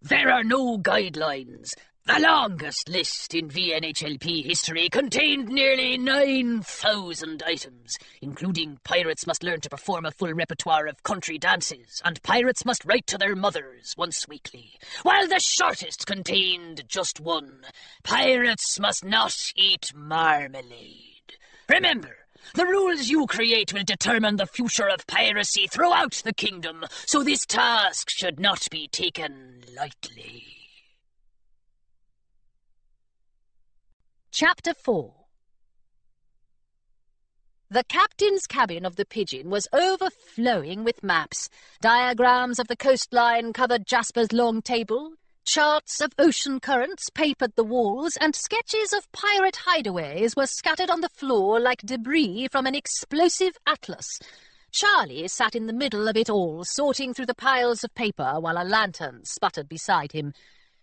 There are no guidelines. The longest list in VNHLP history contained nearly 9,000 items, including pirates must learn to perform a full repertoire of country dances, and pirates must write to their mothers once weekly, while the shortest contained just one: pirates must not eat marmalade. Remember, the rules you create will determine the future of piracy throughout the kingdom, so this task should not be taken lightly. Chapter 4. The captain's cabin of the Pigeon was overflowing with maps. Diagrams of the coastline covered Jasper's long table. Charts of ocean currents papered the walls, and sketches of pirate hideaways were scattered on the floor like debris from an explosive atlas. Charlie sat in the middle of it all, sorting through the piles of paper while a lantern sputtered beside him.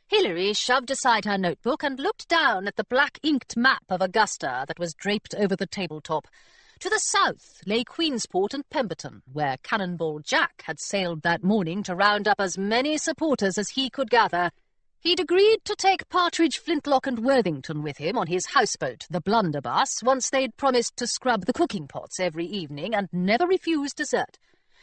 Hilary shoved aside her notebook and looked down at the black-inked map of Augusta that was draped over the tabletop. To the south lay Queensport and Pemberton, where Cannonball Jack had sailed that morning to round up as many supporters as he could gather. He'd agreed to take Partridge, Flintlock and Worthington with him on his houseboat, the Blunderbuss, once they'd promised to scrub the cooking pots every evening and never refuse dessert.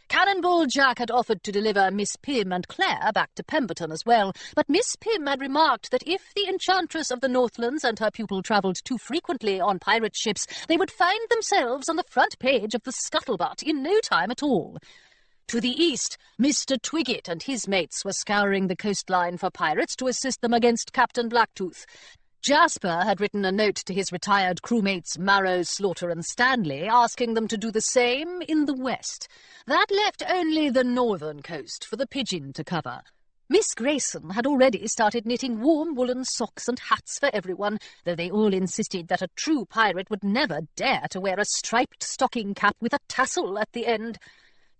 Cannonball Jack had offered to deliver Miss Pym and Claire back to Pemberton as well, but Miss Pym had remarked that if the Enchantress of the Northlands and her pupil travelled too frequently on pirate ships, they would find themselves on the front page of the Scuttlebutt in no time at all. To the east, Mr. Twiggett and his mates were scouring the coastline for pirates to assist them against Captain Blacktooth. Jasper had written a note to his retired crewmates Marrow, Slaughter and Stanley, asking them to do the same in the west. That left only the northern coast for the Pigeon to cover. Miss Grayson had already started knitting warm woolen socks and hats for everyone, though they all insisted that a true pirate would never dare to wear a striped stocking cap with a tassel at the end.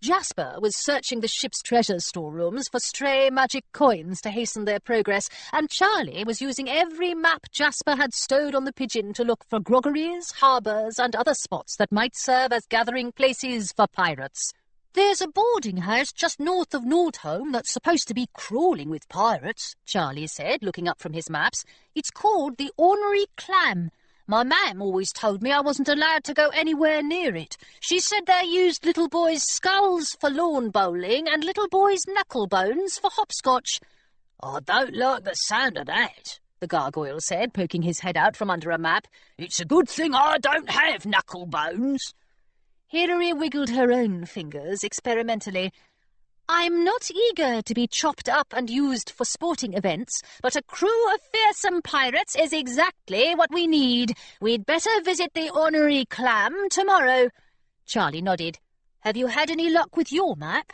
Jasper was searching the ship's treasure storerooms for stray magic coins to hasten their progress, and Charlie was using every map Jasper had stowed on the Pigeon to look for groggeries, harbours, and other spots that might serve as gathering places for pirates. "There's a boarding house just north of Nordholm that's supposed to be crawling with pirates," Charlie said, looking up from his maps. "It's called the Ornery Clam. My mam always told me I wasn't allowed to go anywhere near it. She said they used little boys' skulls for lawn bowling and little boys' knuckle bones for hopscotch." "I don't like the sound of that," the gargoyle said, poking his head out from under a map. "It's a good thing I don't have knuckle bones." Hilary wiggled her own fingers experimentally. "I'm not eager to be chopped up and used for sporting events, but a crew of fearsome pirates is exactly what we need. We'd better visit the Ornery Clam tomorrow." Charlie nodded. "Have you had any luck with your map?"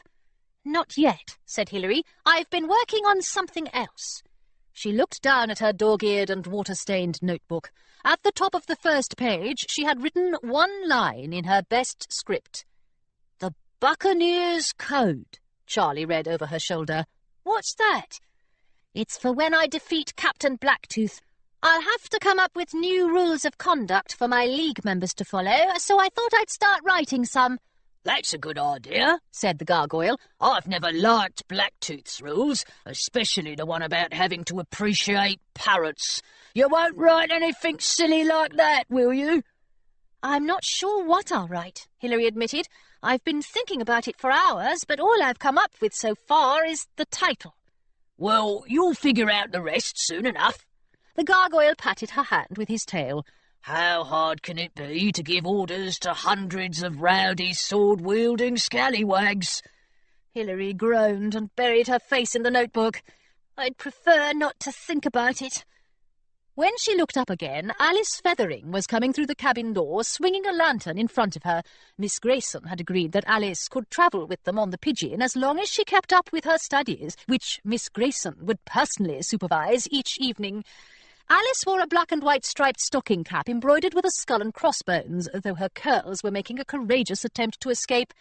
"Not yet," said Hilary. "I've been working on something else." She looked down at her dog-eared and water-stained notebook. At the top of the first page she had written one line in her best script. "The Buccaneers Code," Charlie read over her shoulder. "What's that?" "It's for when I defeat Captain Blacktooth. I'll have to come up with new rules of conduct for my League members to follow, so I thought I'd start writing some." "That's a good idea," said the gargoyle. "I've never liked Blacktooth's rules, especially the one about having to appreciate parrots. You won't write anything silly like that, will you?" "I'm not sure what I'll write," Hilary admitted. "I've been thinking about it for hours, but all I've come up with so far is the title." "Well, you'll figure out the rest soon enough." The gargoyle patted her hand with his tail. "How hard can it be to give orders to hundreds of rowdy sword-wielding scallywags?" Hilary groaned and buried her face in the notebook. "I'd prefer not to think about it." When she looked up again, Alice Feathering was coming through the cabin door, swinging a lantern in front of her. Miss Grayson had agreed that Alice could travel with them on the Pigeon as long as she kept up with her studies, which Miss Grayson would personally supervise each evening. Alice wore a black and white striped stocking cap embroidered with a skull and crossbones, though her curls were making a courageous attempt to escape.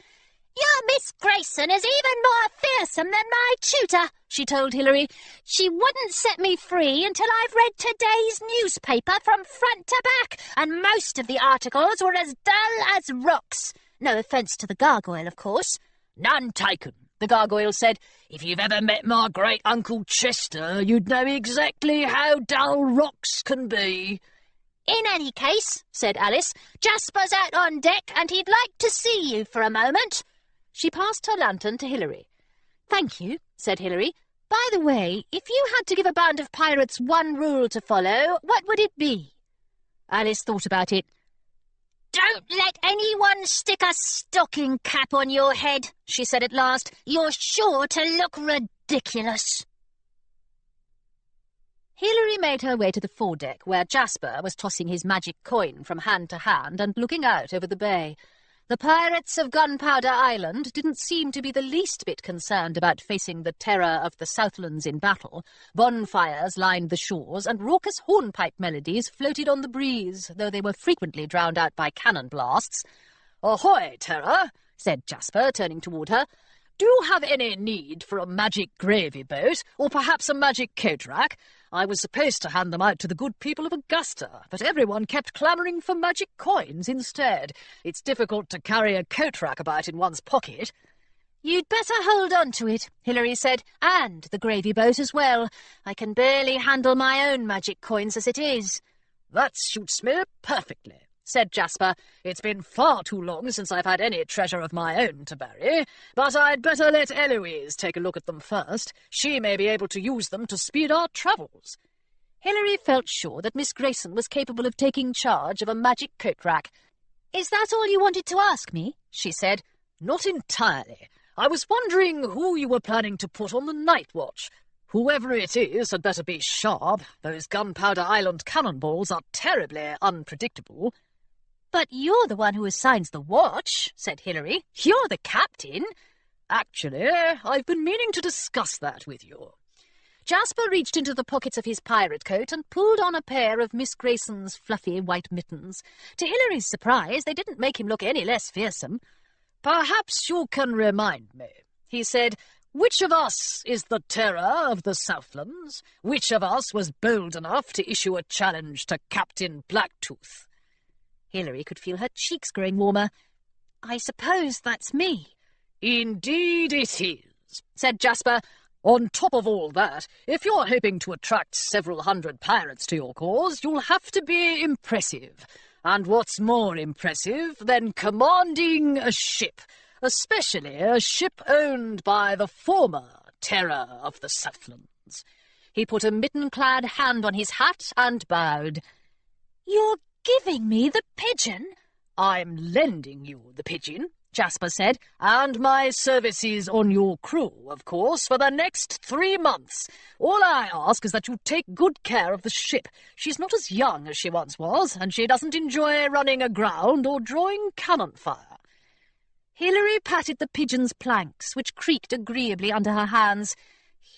"Your Miss Grayson is even more fearsome than my tutor," she told Hilary. "She wouldn't set me free until I've read today's newspaper from front to back, and most of the articles were as dull as rocks. No offence to the gargoyle, of course." "None taken," the gargoyle said. "If you've ever met my great-uncle Chester, you'd know exactly how dull rocks can be." "In any case," said Alice, "Jasper's out on deck, and he'd like to see you for a moment." She passed her lantern to Hilary. "Thank you," said Hilary. "By the way, if you had to give a band of pirates one rule to follow, what would it be?" Alice thought about it. "Don't let anyone stick a stocking cap on your head," she said at last. "You're sure to look ridiculous." Hilary made her way to the foredeck, where Jasper was tossing his magic coin from hand to hand and looking out over the bay. The pirates of Gunpowder Island didn't seem to be the least bit concerned about facing the terror of the Southlands in battle. Bonfires lined the shores, and raucous hornpipe melodies floated on the breeze, though they were frequently drowned out by cannon blasts. "Ahoy, Terror," said Jasper, turning toward her. "Do you have any need for a magic gravy boat, or perhaps a magic coat rack? I was supposed to hand them out to the good people of Augusta, but everyone kept clamouring for magic coins instead. It's difficult to carry a coat rack about in one's pocket." "You'd better hold on to it," Hilary said, "and the gravy boat as well. I can barely handle my own magic coins as it is." "That suits me perfectly," said Jasper. "It's been far too long since I've had any treasure of my own to bury, but I'd better let Eloise take a look at them first. She may be able to use them to speed our travels." Hilary felt sure that Miss Grayson was capable of taking charge of a magic coat rack. "Is that all you wanted to ask me?" she said. "Not entirely. I was wondering who you were planning to put on the night watch. Whoever it is had better be sharp. Those Gunpowder Island cannonballs are terribly unpredictable." "But you're the one who assigns the watch," said Hilary. "You're the captain." "Actually, I've been meaning to discuss that with you." Jasper reached into the pockets of his pirate coat and pulled on a pair of Miss Grayson's fluffy white mittens. To Hilary's surprise, they didn't make him look any less fearsome. "Perhaps you can remind me," he said, "which of us is the terror of the Southlands? Which of us was bold enough to issue a challenge to Captain Blacktooth?" Hilary could feel her cheeks growing warmer. "I suppose that's me." "Indeed it is," said Jasper. "On top of all that, if you're hoping to attract several hundred pirates to your cause, you'll have to be impressive. And what's more impressive than commanding a ship, especially a ship owned by the former terror of the Southlands?" He put a mitten-clad hand on his hat and bowed. "You're giving me the pigeon?" "I'm lending you the pigeon," Jasper said, "and my services on your crew, of course, for the next 3 months. All I ask is that you take good care of the ship. She's not as young as she once was, and she doesn't enjoy running aground or drawing cannon fire." Hilary patted the pigeon's planks, which creaked agreeably under her hands.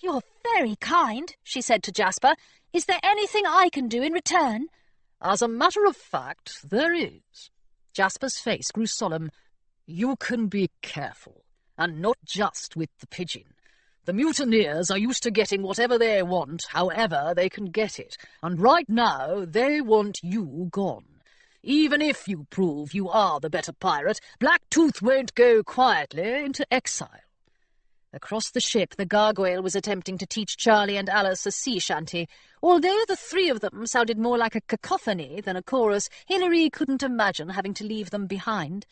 "You're very kind," she said to Jasper. "Is there anything I can do in return?" "As a matter of fact, there is." Jasper's face grew solemn. "You can be careful, and not just with the pigeon. The mutineers are used to getting whatever they want, however they can get it, and right now they want you gone. Even if you prove you are the better pirate, Blacktooth won't go quietly into exile." Across the ship, the gargoyle was attempting to teach Charlie and Alice a sea shanty. Although the three of them sounded more like a cacophony than a chorus, Hilary couldn't imagine having to leave them behind.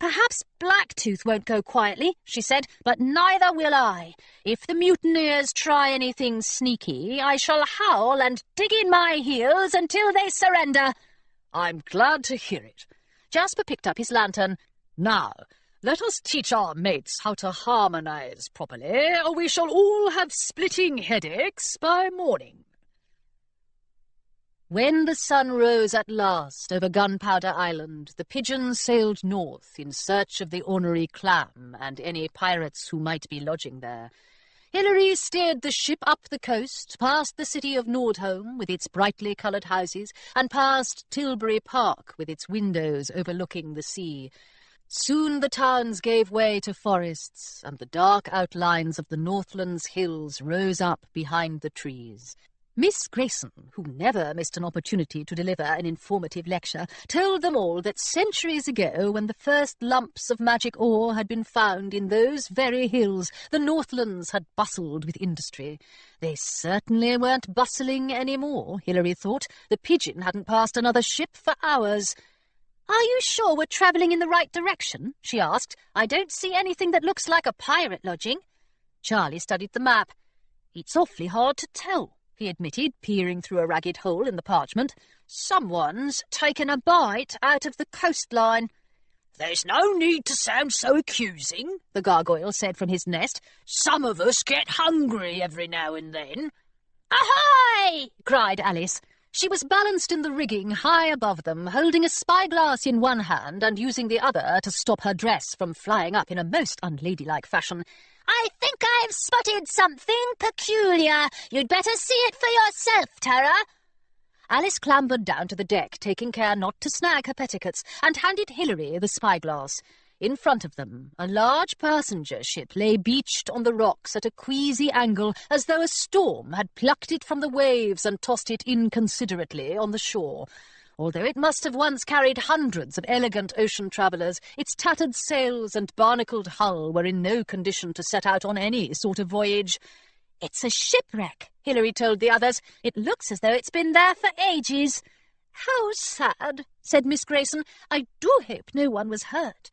"Perhaps Blacktooth won't go quietly," she said, "but neither will I. If the mutineers try anything sneaky, I shall howl and dig in my heels until they surrender." "I'm glad to hear it." Jasper picked up his lantern. "Now, let us teach our mates how to harmonize properly, or we shall all have splitting headaches by morning." When the sun rose at last over Gunpowder Island, the pigeon sailed north in search of the ornery clam and any pirates who might be lodging there. Hilary steered the ship up the coast, past the city of Nordholm with its brightly coloured houses, and past Tilbury Park with its windows overlooking the sea. Soon the towns gave way to forests, and the dark outlines of the Northlands hills rose up behind the trees. Miss Grayson, who never missed an opportunity to deliver an informative lecture, told them all that centuries ago, when the first lumps of magic ore had been found in those very hills, the Northlands had bustled with industry. They certainly weren't bustling any more, Hilary thought. The pigeon hadn't passed another ship for hours. "Are you sure we're travelling in the right direction?" she asked. "I don't see anything that looks like a pirate lodging." Charlie studied the map. "It's awfully hard to tell," he admitted, peering through a ragged hole in the parchment. "Someone's taken a bite out of the coastline." "There's no need to sound so accusing," the gargoyle said from his nest. "Some of us get hungry every now and then." "Ahoy!" cried Alice. She was balanced in the rigging high above them, holding a spyglass in one hand and using the other to stop her dress from flying up in a most unladylike fashion. "I think I've spotted something peculiar. You'd better see it for yourself, Tara." Alice clambered down to the deck, taking care not to snag her petticoats, and handed Hilary the spyglass. In front of them, a large passenger ship lay beached on the rocks at a queasy angle, as though a storm had plucked it from the waves and tossed it inconsiderately on the shore. Although it must have once carried hundreds of elegant ocean travellers, its tattered sails and barnacled hull were in no condition to set out on any sort of voyage. "It's a shipwreck," Hilary told the others. "It looks as though it's been there for ages." "How sad," said Miss Grayson. "I do hope no one was hurt."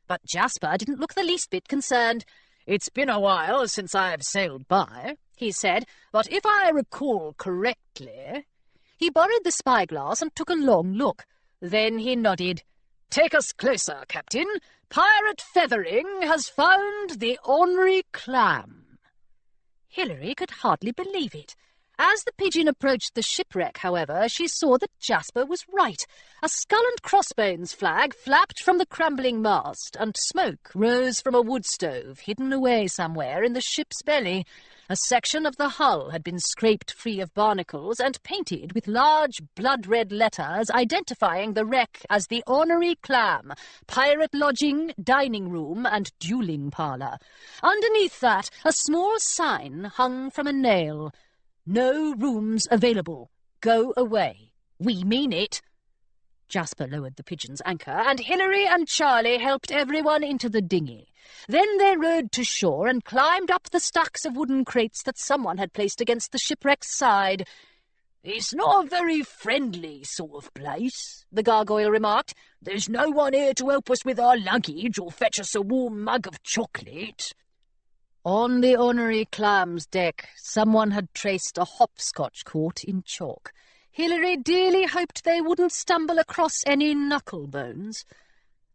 But Jasper didn't look the least bit concerned. "It's been a while since I've sailed by," he said, "but if I recall correctly—" He borrowed the spyglass and took a long look. Then he nodded. "Take us closer, Captain. Pirate Feathering has found the ornery clam." Hilary could hardly believe it. As the pigeon approached the shipwreck, however, she saw that Jasper was right. A skull and crossbones flag flapped from the crumbling mast, and smoke rose from a wood stove hidden away somewhere in the ship's belly. A section of the hull had been scraped free of barnacles and painted with large blood-red letters identifying the wreck as the Ornery Clam, pirate lodging, dining room, and duelling parlour. Underneath that, a small sign hung from a nail. "No rooms available. Go away. We mean it." Jasper lowered the pigeon's anchor, and Hilary and Charlie helped everyone into the dinghy. Then they rowed to shore and climbed up the stacks of wooden crates that someone had placed against the shipwreck's side. "It's not a very friendly sort of place," the gargoyle remarked. "There's no one here to help us with our luggage or fetch us a warm mug of chocolate." On the Ornery Clam's deck, someone had traced a hopscotch court in chalk. Hilary dearly hoped they wouldn't stumble across any knuckle bones.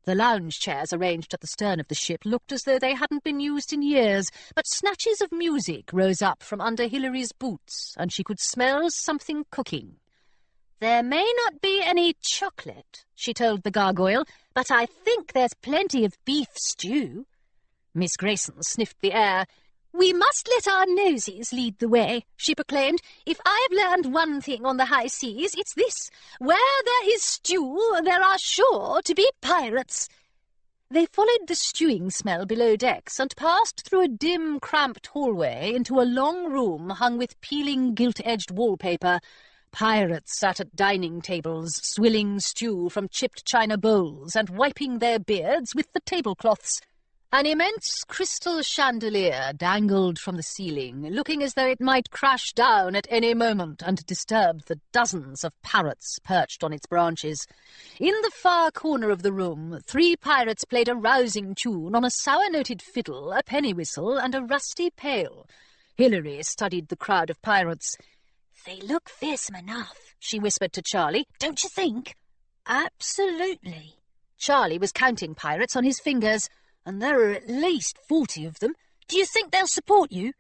The lounge chairs arranged at the stern of the ship looked as though they hadn't been used in years, but snatches of music rose up from under Hilary's boots, and she could smell something cooking. "There may not be any chocolate," she told the gargoyle, "but I think there's plenty of beef stew." Miss Grayson sniffed the air. "We must let our noses lead the way," she proclaimed. "If I've learned one thing on the high seas, it's this. Where there is stew, there are sure to be pirates." They followed the stewing smell below decks and passed through a dim, cramped hallway into a long room hung with peeling, gilt-edged wallpaper. Pirates sat at dining tables, swilling stew from chipped china bowls and wiping their beards with the tablecloths. An immense crystal chandelier dangled from the ceiling, looking as though it might crash down at any moment and disturb the dozens of parrots perched on its branches. In the far corner of the room, 3 pirates played a rousing tune on a sour-noted fiddle, a penny whistle, and a rusty pail. Hilary studied the crowd of pirates. "They look fearsome enough," she whispered to Charlie. "Don't you think?" "Absolutely." Charlie was counting pirates on his fingers. "And there are at least 40 of them. Do you think they'll support you?"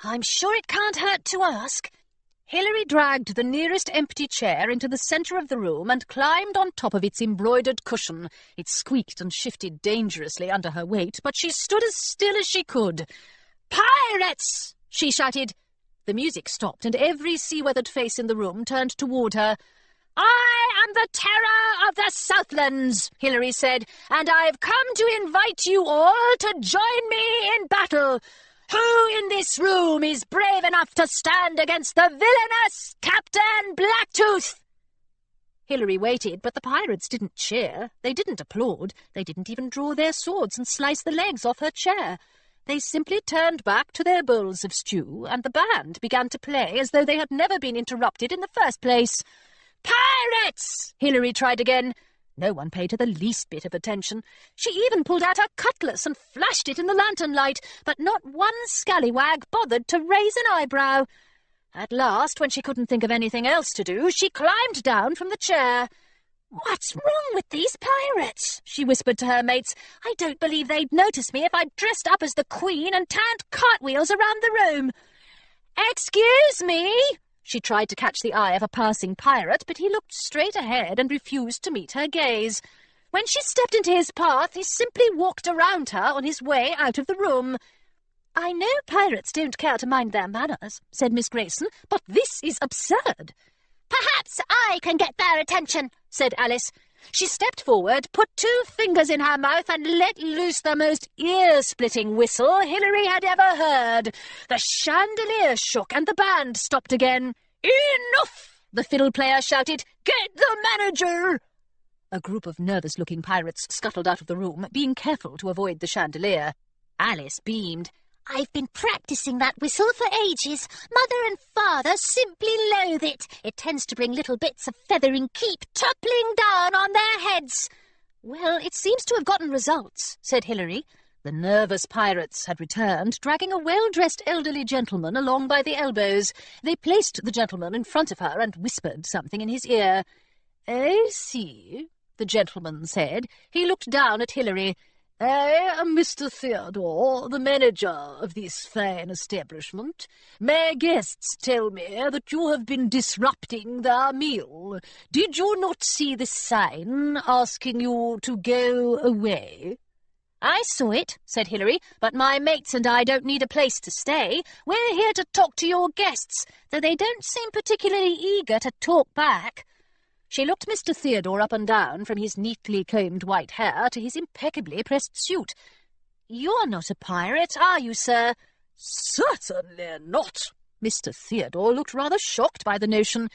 "I'm sure it can't hurt to ask." Hilary dragged the nearest empty chair into the centre of the room and climbed on top of its embroidered cushion. It squeaked and shifted dangerously under her weight, but she stood as still as she could. "Pirates!" she shouted. The music stopped, and every sea-weathered face in the room turned toward her. I am the terror of the Southlands, Hilary said, and I've come to invite you all to join me in battle. Who in this room is brave enough to stand against the villainous Captain Blacktooth? Hilary waited, but the pirates didn't cheer. They didn't applaud. They didn't even draw their swords and slice the legs off her chair. They simply turned back to their bowls of stew, and the band began to play as though they had never been interrupted in the first place. "Pirates!" Hilary tried again. No one paid her the least bit of attention. She even pulled out her cutlass and flashed it in the lantern light, but not one scallywag bothered to raise an eyebrow. At last, when she couldn't think of anything else to do, she climbed down from the chair. "What's wrong with these pirates?" she whispered to her mates. "I don't believe they'd notice me if I'd dressed up as the Queen and turned cartwheels around the room." "Excuse me!" She tried to catch the eye of a passing pirate, but he looked straight ahead and refused to meet her gaze. When she stepped into his path, he simply walked around her on his way out of the room. "I know pirates don't care to mind their manners," said Miss Grayson, "but this is absurd." "Perhaps I can get their attention," said Alice. She stepped forward, put 2 fingers in her mouth, and let loose the most ear-splitting whistle Hilary had ever heard. The chandelier shook, and the band stopped again. "Enough!" the fiddle player shouted. "Get the manager!" A group of nervous-looking pirates scuttled out of the room, being careful to avoid the chandelier. Alice beamed. "I've been practising that whistle for ages. Mother and Father simply loathe it. It tends to bring little bits of feathering keep toppling down on their heads." "Well, it seems to have gotten results," said Hilary. The nervous pirates had returned, dragging a well-dressed elderly gentleman along by the elbows. They placed the gentleman in front of her and whispered something in his ear. "I see," the gentleman said. He looked down at Hilary. "I am Mr. Theodore, the manager of this fine establishment. My guests tell me that you have been disrupting their meal. Did you not see the sign asking you to go away?" "I saw it," said Hilary, "but my mates and I don't need a place to stay. We're here to talk to your guests, though they don't seem particularly eager to talk back." She looked Mr. Theodore up and down, from his neatly combed white hair to his impeccably pressed suit. "You're not a pirate, are you, sir?" "Certainly not." Mr. Theodore looked rather shocked by the notion.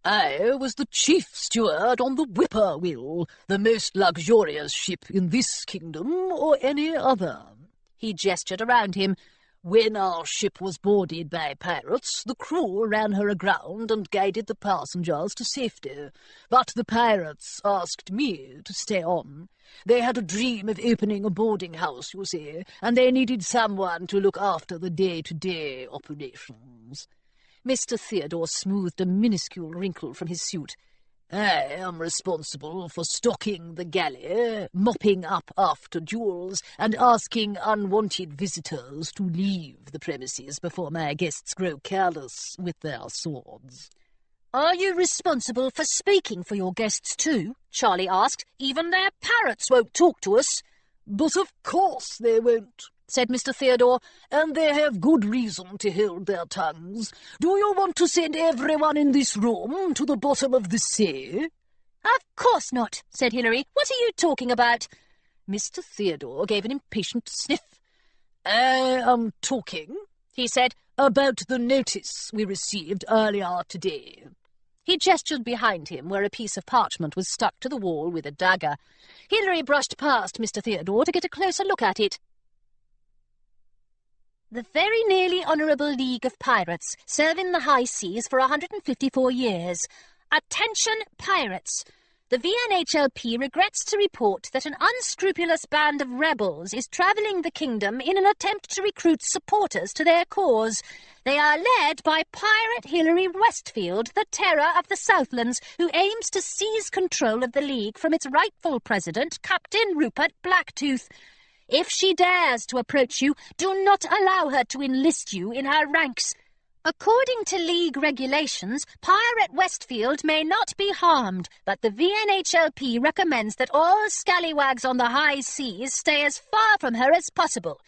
"I was the chief steward on the Whippoorwill, the most luxurious ship in this kingdom or any other." He gestured around him. "When our ship was boarded by pirates, the crew ran her aground and guided the passengers to safety. But the pirates asked me to stay on. They had a dream of opening a boarding house, you see, and they needed someone to look after the day-to-day operations." Mr. Theodore smoothed a minuscule wrinkle from his suit. "I am responsible for stocking the galley, mopping up after duels, and asking unwanted visitors to leave the premises before my guests grow careless with their swords." "Are you responsible for speaking for your guests too?" Charlie asked. "Even their parrots won't talk to us." "But of course they won't," said Mr. Theodore, "and they have good reason to hold their tongues. Do you want to send everyone in this room to the bottom of the sea?" "Of course not," said Hilary. "What are you talking about?" Mr. Theodore gave an impatient sniff. "I am talking," he said, "about the notice we received earlier today." He gestured behind him, where a piece of parchment was stuck to the wall with a dagger. Hilary brushed past Mr. Theodore to get a closer look at it. "The Very Nearly Honourable League of Pirates serve in the high seas for 154 years. Attention, pirates! The VNHLP regrets to report that an unscrupulous band of rebels is travelling the kingdom in an attempt to recruit supporters to their cause. They are led by Pirate Hilary Westfield, the terror of the Southlands, who aims to seize control of the League from its rightful president, Captain Rupert Blacktooth. If she dares to approach you, do not allow her to enlist you in her ranks. According to League regulations, Pirate Westfield may not be harmed, but the VNHLP recommends that all scallywags on the high seas stay as far from her as possible.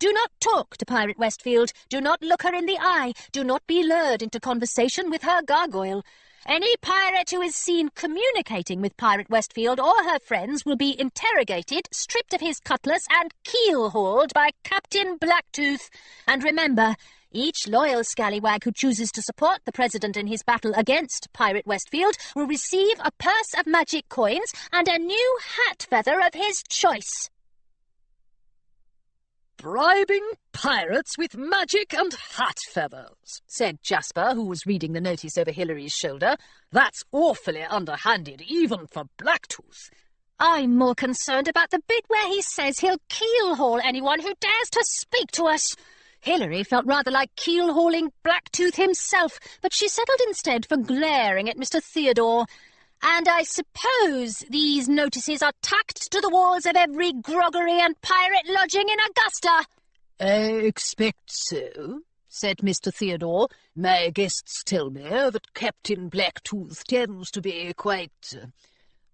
Do not talk to Pirate Westfield. Do not look her in the eye. Do not be lured into conversation with her gargoyle. Any pirate who is seen communicating with Pirate Westfield or her friends will be interrogated, stripped of his cutlass and keel-hauled by Captain Blacktooth. And remember, each loyal scallywag who chooses to support the President in his battle against Pirate Westfield will receive a purse of magic coins and a new hat feather of his choice. Bribing pirates with magic and hat feathers, said Jasper, who was reading the notice over Hilary's shoulder. That's awfully underhanded, even for Blacktooth. I'm more concerned about the bit where he says he'll keel-haul anyone who dares to speak to us. Hilary felt rather like keel-hauling Blacktooth himself, but she settled instead for glaring at Mr. Theodore. And I suppose these notices are tacked to the walls of every groggery and pirate lodging in Augusta. I expect so, said Mr. Theodore. My guests tell me that Captain Blacktooth tends to be quite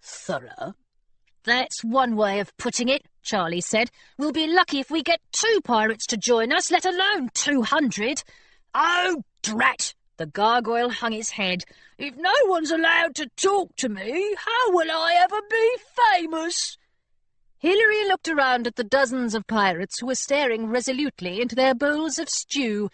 thorough. That's one way of putting it, Charlie said. We'll be lucky if we get 2 pirates to join us, let alone 200. Oh, drat! The gargoyle hung his head. If no one's allowed to talk to me, how will I ever be famous? Hilary looked around at the dozens of pirates who were staring resolutely into their bowls of stew.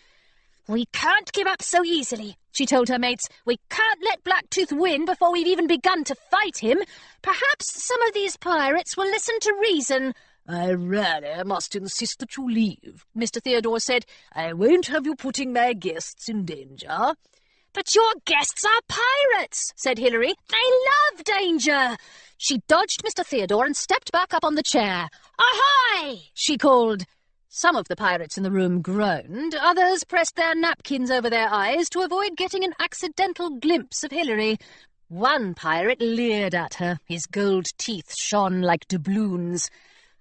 We can't give up so easily, she told her mates. We can't let Blacktooth win before we've even begun to fight him. Perhaps some of these pirates will listen to reason. I really must insist that you leave, Mr. Theodore said. I won't have you putting my guests in danger. But your guests are pirates, said Hilary. They love danger. She dodged Mr. Theodore and stepped back up on the chair. Ahoy! She called. Some of the pirates in the room groaned, others pressed their napkins over their eyes to avoid getting an accidental glimpse of Hilary. One pirate leered at her. His gold teeth shone like doubloons.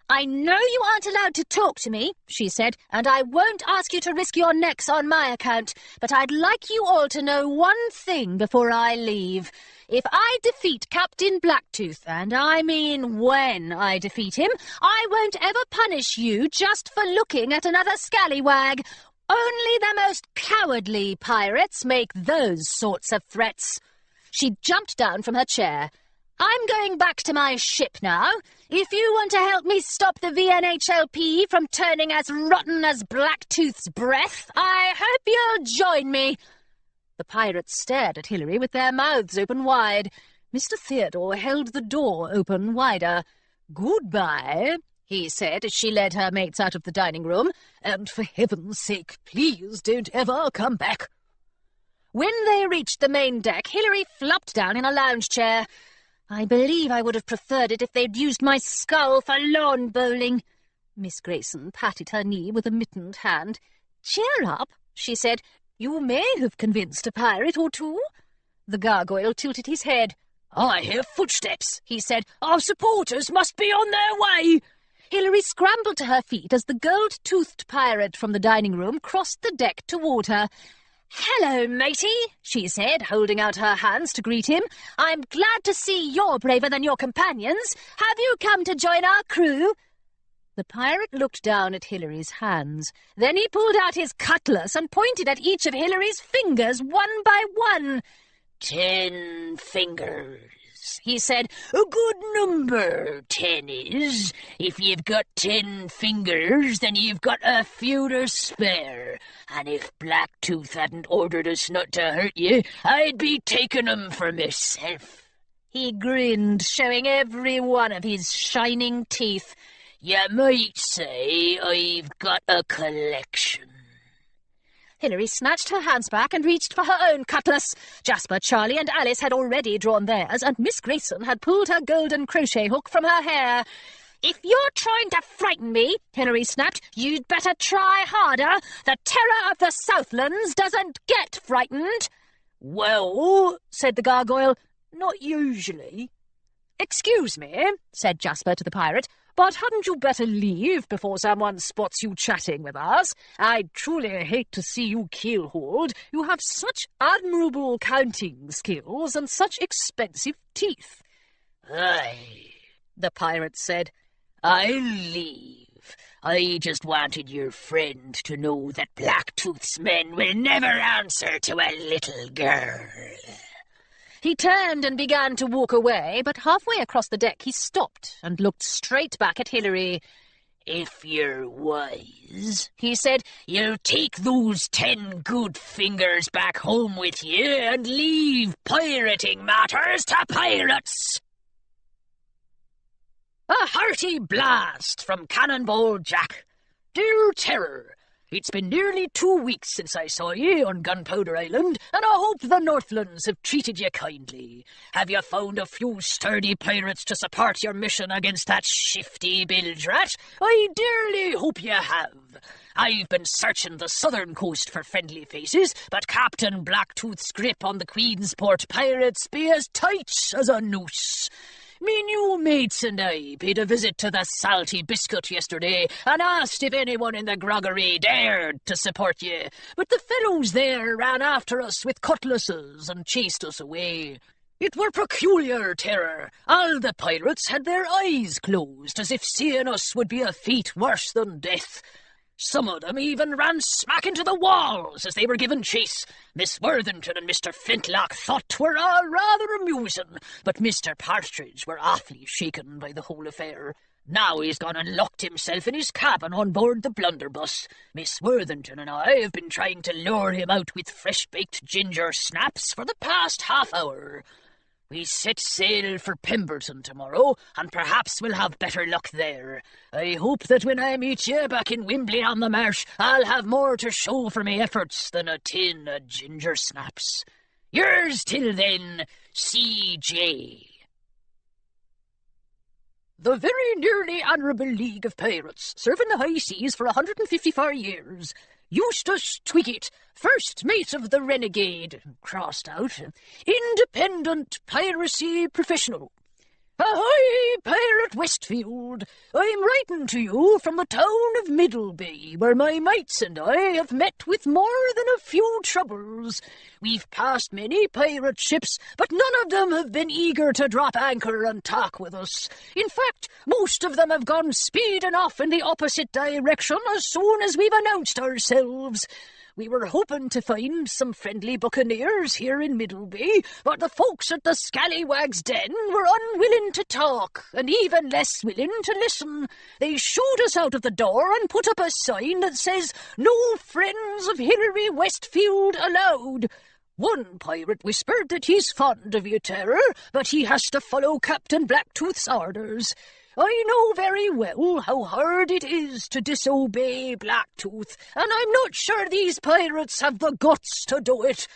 I know you aren't allowed to talk to me, she said, and I won't ask you to risk your necks on my account, but I'd like you all to know one thing before I leave. If I defeat Captain Blacktooth, and I mean when I defeat him, I won't ever punish you just for looking at another scallywag. Only the most cowardly pirates make those sorts of threats. She jumped down from her chair. I'm going back to my ship now. If you want to help me stop the VNHLP from turning as rotten as Blacktooth's breath, I hope you'll join me. The pirates stared at Hilary with their mouths open wide. Mr. Theodore held the door open wider. Goodbye, he said as she led her mates out of the dining room, and for heaven's sake, please don't ever come back. When they reached the main deck, Hilary flopped down in a lounge chair. I believe I would have preferred it if they'd used my skull for lawn bowling. Miss Grayson patted her knee with a mittened hand. Cheer up, she said. You may have convinced a pirate or two. The gargoyle tilted his head. I hear footsteps, he said. Our supporters must be on their way. Hilary scrambled to her feet as the gold-toothed pirate from the dining room crossed the deck toward her. Hello, matey, she said, holding out her hands to greet him. I'm glad to see you're braver than your companions. Have you come to join our crew? The pirate looked down at Hilary's hands. Then he pulled out his cutlass and pointed at each of Hilary's fingers one by one. 10 fingers, he said. A good number, 10 is. If you've got 10 fingers, then you've got a few to spare. And if Blacktooth hadn't ordered us not to hurt you, I'd be taking 'em for myself. He grinned, showing every one of his shining teeth. You might say I've got a collection. Hilary snatched her hands back and reached for her own cutlass. Jasper, Charlie and Alice had already drawn theirs, and Miss Grayson had pulled her golden crochet hook from her hair. If you're trying to frighten me, Hilary snapped, you'd better try harder. The terror of the Southlands doesn't get frightened. Well, said the gargoyle, not usually. Excuse me, said Jasper to the pirate, but hadn't you better leave before someone spots you chatting with us? I'd truly hate to see you keel-hauled. You have such admirable counting skills and such expensive teeth. Aye, the pirate said. I'll leave. I just wanted your friend to know that Blacktooth's men will never answer to a little girl. He turned and began to walk away, but halfway across the deck he stopped and looked straight back at Hilary. "If you're wise," he said, "you'll take those 10 good fingers back home with you and leave pirating matters to pirates." A hearty blast from Cannonball Jack. "Dear Terror, it's been nearly 2 weeks since I saw ye on Gunpowder Island, and I hope the Northlands have treated ye kindly. Have you found a few sturdy pirates to support your mission against that shifty bilge rat? I dearly hope you have. I've been searching the southern coast for friendly faces, but Captain Blacktooth's grip on the Queensport pirates be as tight as a noose. Me new mates and I paid a visit to the Salty Biscuit yesterday and asked if anyone in the groggery dared to support ye, but the fellows there ran after us with cutlasses and chased us away. It were peculiar, Terror. All the pirates had their eyes closed, as if seeing us would be a fate worse than death. Some of them even ran smack into the walls as they were given chase. Miss Worthington and Mr. Flintlock thought 'twere all rather amusing, but Mr. Partridge were awfully shaken by the whole affair. Now he's gone and locked himself in his cabin on board the blunderbuss. Miss Worthington and I have been trying to lure him out with fresh-baked ginger snaps for the past half-hour. We set sail for Pemberton tomorrow, and perhaps we'll have better luck there. I hope that when I meet you back in Wimbley on the Marsh, I'll have more to show for me efforts than a tin of ginger snaps. Yours till then, C.J. The Very Nearly Honourable League of Pirates, serving the high seas for 154 years. Eustace Twiggett, first mate of the Renegade, crossed out, independent piracy professional. Ahoy, Pirate Westfield! I'm writing to you from the town of Middleby, where my mates and I have met with more than a few troubles. We've passed many pirate ships, but none of them have been eager to drop anchor and talk with us. In fact, most of them have gone speeding off in the opposite direction as soon as we've announced ourselves. We were hoping to find some friendly buccaneers here in Middleby, but the folks at the Scallywag's Den were unwilling to talk, and even less willing to listen. They shooed us out of the door and put up a sign that says, "No friends of Hilary Westfield allowed." One pirate whispered that he's fond of you, Terror, but he has to follow Captain Blacktooth's orders. I know very well how hard it is to disobey Blacktooth, and I'm not sure these pirates have the guts to do it.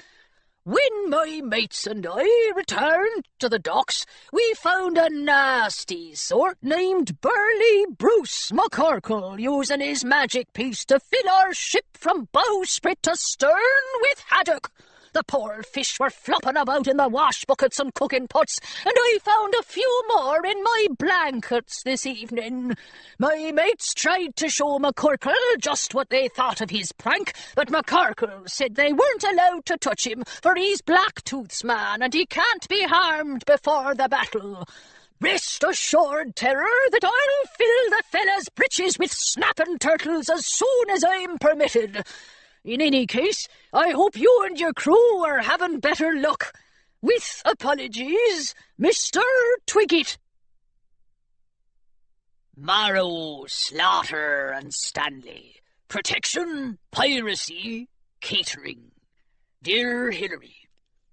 When my mates and I returned to the docks, we found a nasty sort named Burly Bruce McCorkle using his magic piece to fill our ship from bowsprit to stern with haddock. The poor fish were flopping about in the wash buckets and cooking pots, and I found a few more in my blankets this evening. My mates tried to show McCorkle just what they thought of his prank, but McCorkle said they weren't allowed to touch him, for he's Blacktooth's man, and he can't be harmed before the battle. Rest assured, Terror, that I'll fill the fella's breeches with snapping turtles as soon as I'm permitted. In any case, I hope you and your crew are having better luck. With apologies, Mr. Twiggett. Marrow, Slaughter and Stanley. Protection, Piracy, Catering. Dear Hilary,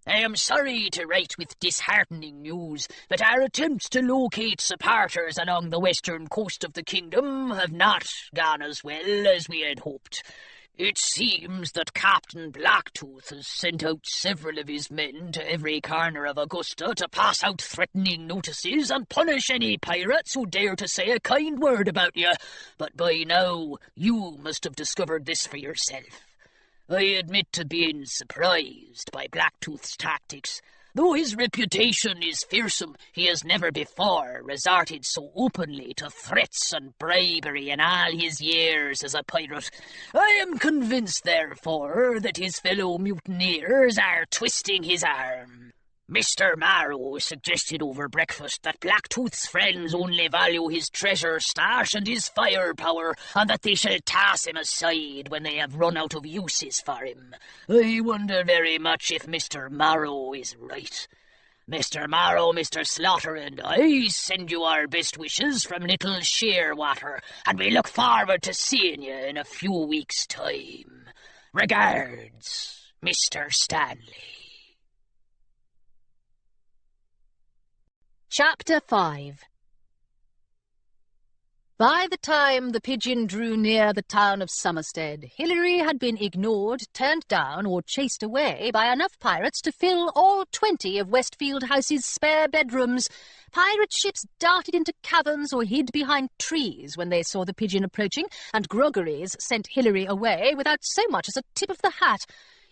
I am sorry to write with disheartening news, but our attempts to locate supporters along the western coast of the kingdom have not gone as well as we had hoped. It seems that Captain Blacktooth has sent out several of his men to every corner of Augusta to pass out threatening notices and punish any pirates who dare to say a kind word about you. But by now, you must have discovered this for yourself. I admit to being surprised by Blacktooth's tactics. Though his reputation is fearsome, he has never before resorted so openly to threats and bribery in all his years as a pirate. I am convinced, therefore, that his fellow mutineers are twisting his arm. Mr. Marrow suggested over breakfast that Blacktooth's friends only value his treasure stash and his firepower, and that they shall toss him aside when they have run out of uses for him. I wonder very much if Mr. Marrow is right. Mr. Marrow, Mr. Slaughter, and I send you our best wishes from little Shearwater, and we look forward to seeing you in a few weeks' time. Regards, Mr. Stanley. Chapter 5. By the time the pigeon drew near the town of Somerstead, Hilary had been ignored, turned down, or chased away by enough pirates to fill all 20 of Westfield House's spare bedrooms. Pirate ships darted into caverns or hid behind trees when they saw the pigeon approaching, and groggeries sent Hilary away without so much as a tip of the hat.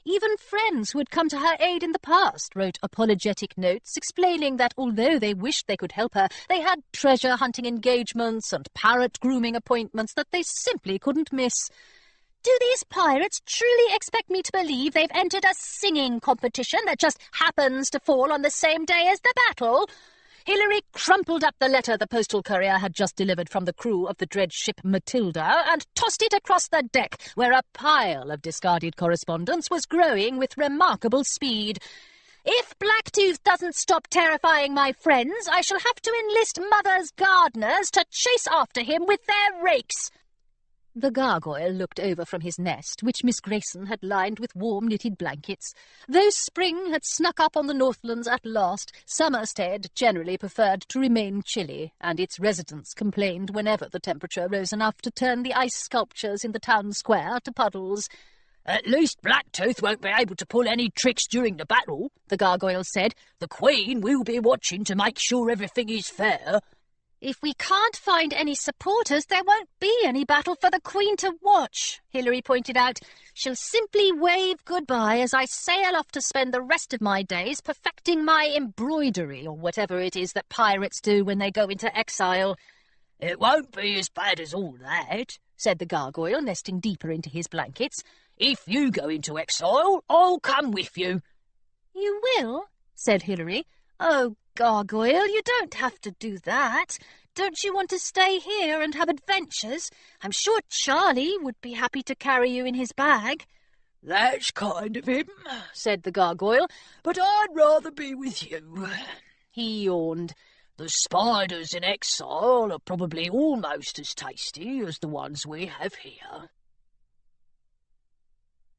Even friends who had come to her aid in the past wrote apologetic notes explaining that although they wished they could help her, they had treasure-hunting engagements and parrot-grooming appointments that they simply couldn't miss. Do these pirates truly expect me to believe they've entered a singing competition that just happens to fall on the same day as the battle? Hilary crumpled up the letter the postal courier had just delivered from the crew of the dread ship Matilda and tossed it across the deck, where a pile of discarded correspondence was growing with remarkable speed. If Blacktooth doesn't stop terrifying my friends, I shall have to enlist Mother's gardeners to chase after him with their rakes. The gargoyle looked over from his nest, which Miss Grayson had lined with warm knitted blankets. Though spring had snuck up on the Northlands at last, Somerstead generally preferred to remain chilly, and its residents complained whenever the temperature rose enough to turn the ice sculptures in the town square to puddles. At least Blacktooth won't be able to pull any tricks during the battle, the gargoyle said. The Queen will be watching to make sure everything is fair. If we can't find any supporters, there won't be any battle for the Queen to watch, Hilary pointed out. She'll simply wave goodbye as I sail off to spend the rest of my days perfecting my embroidery, or whatever it is that pirates do when they go into exile. It won't be as bad as all that, said the gargoyle, nesting deeper into his blankets. If you go into exile, I'll come with you. You will? Said Hilary. Oh, Gargoyle, you don't have to do that. Don't you want to stay here and have adventures? I'm sure Charlie would be happy to carry you in his bag. That's kind of him, said the gargoyle, but I'd rather be with you. He yawned. The spiders in exile are probably almost as tasty as the ones we have here.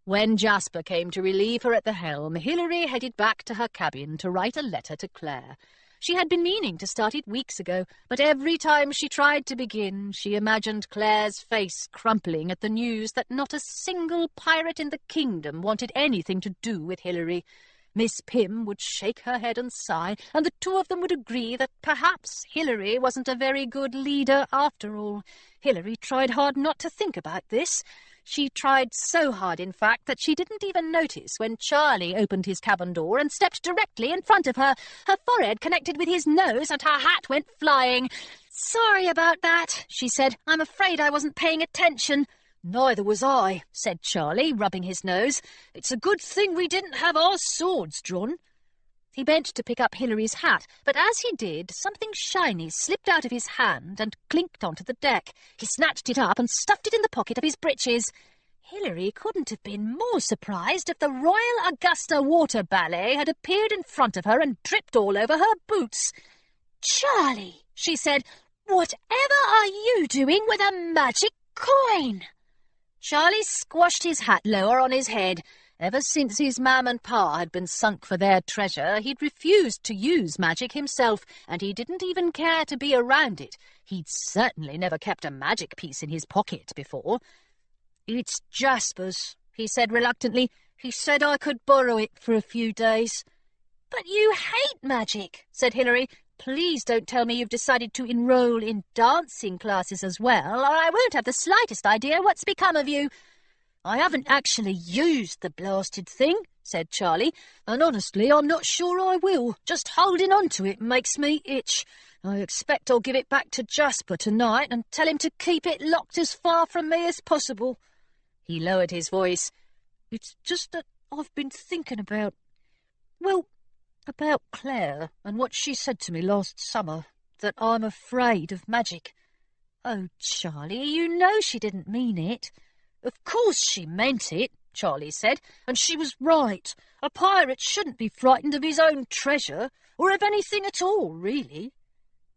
When Jasper came to relieve her at the helm, Hilary headed back to her cabin to write a letter to Claire. She had been meaning to start it weeks ago, but every time she tried to begin, she imagined Claire's face crumpling at the news that not a single pirate in the kingdom wanted anything to do with Hilary. Miss Pym would shake her head and sigh, and the two of them would agree that perhaps Hilary wasn't a very good leader after all. Hilary tried hard not to think about this. She tried so hard, in fact, that she didn't even notice when Charlie opened his cabin door and stepped directly in front of her. Her forehead connected with his nose, and her hat went flying. "Sorry about that," she said. "I'm afraid I wasn't paying attention." "Neither was I," said Charlie, rubbing his nose. "It's a good thing we didn't have our swords drawn." He bent to pick up Hilary's hat, but as he did, something shiny slipped out of his hand and clinked onto the deck. He snatched it up and stuffed it in the pocket of his breeches. Hilary couldn't have been more surprised if the Royal Augusta Water Ballet had appeared in front of her and dripped all over her boots. "Charlie," she said, "whatever are you doing with a magic coin?" Charlie squashed his hat lower on his head. Ever since his mam and pa had been sunk for their treasure, he'd refused to use magic himself, and he didn't even care to be around it. He'd certainly never kept a magic piece in his pocket before. "It's Jasper's," he said reluctantly. "He said I could borrow it for a few days." "But you hate magic," said Hilary. "Please don't tell me you've decided to enroll in dancing classes as well, or I won't have the slightest idea what's become of you." "I haven't actually used the blasted thing," said Charlie, "and honestly I'm not sure I will. Just holding on to it makes me itch. I expect I'll give it back to Jasper tonight and tell him to keep it locked as far from me as possible." He lowered his voice. "It's just that I've been thinking about Claire and what she said to me last summer, that I'm afraid of magic." "Oh, Charlie, you know she didn't mean it." "Of course she meant it," Charlie said, "and she was right. A pirate shouldn't be frightened of his own treasure. or of anything at all, really."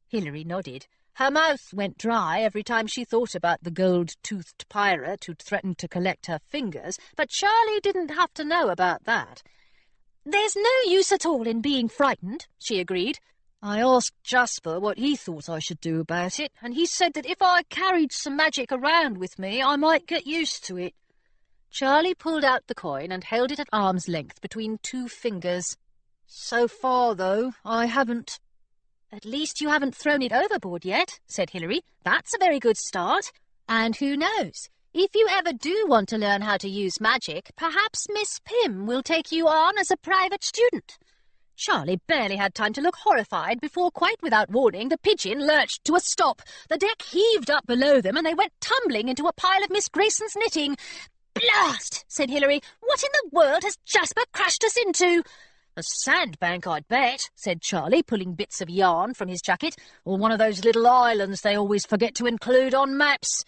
Hilary nodded. Her mouth went dry every time she thought about the gold-toothed pirate who'd threatened to collect her fingers, but Charlie didn't have to know about that. "There's no use at all in being frightened," she agreed. "I asked Jasper what he thought I should do about it, and he said that if I carried some magic around with me, I might get used to it." Charlie pulled out the coin and held it at arm's length between 2 fingers. "So far, though, I haven't." "At least you haven't thrown it overboard yet," said Hilary. "That's a very good start. And who knows? If you ever do want to learn how to use magic, perhaps Miss Pym will take you on as a private student." Charlie barely had time to look horrified before, quite without warning, the pigeon lurched to a stop. The deck heaved up below them, and they went tumbling into a pile of Miss Grayson's knitting. "Blast!" said Hilary. "What in the world has Jasper crashed us into?" "A sandbank, I'd bet," said Charlie, pulling bits of yarn from his jacket, "or one of those little islands they always forget to include on maps."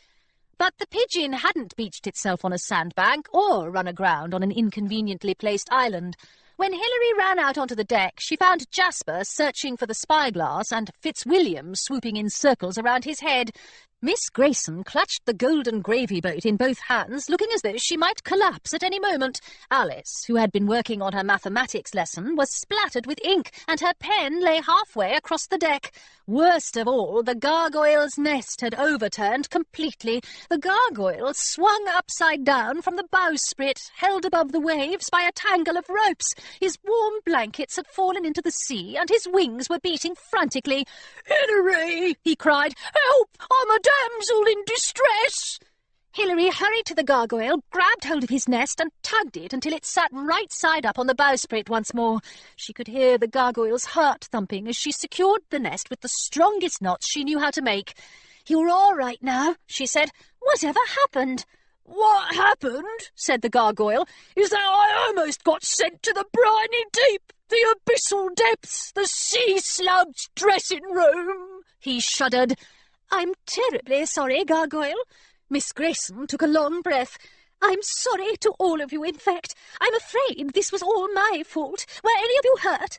But the pigeon hadn't beached itself on a sandbank or run aground on an inconveniently placed island. When Hilary ran out onto the deck, she found Jasper searching for the spyglass and Fitzwilliam swooping in circles around his head. Miss Grayson clutched the golden gravy boat in both hands, looking as though she might collapse at any moment. Alice, who had been working on her mathematics lesson, was splattered with ink, and her pen lay halfway across the deck. Worst of all, the gargoyle's nest had overturned completely. The gargoyle swung upside down from the bowsprit, held above the waves by a tangle of ropes. His warm blankets had fallen into the sea, and his wings were beating frantically. "Hilary!" he cried. "Help! I'm a damsel in distress!" Hilary hurried to the gargoyle, grabbed hold of his nest and tugged it until it sat right side up on the bowsprit once more. She could hear the gargoyle's heart thumping as she secured the nest with the strongest knots she knew how to make. "You're all right now," she said. "Whatever happened?" "What happened," said the gargoyle, "is that I almost got sent to the briny deep, the abyssal depths, the sea-slugged dressing-room." He shuddered. "I'm terribly sorry, gargoyle." Miss Grayson took a long breath. "I'm sorry to all of you, in fact. I'm afraid this was all my fault. Were any of you hurt?"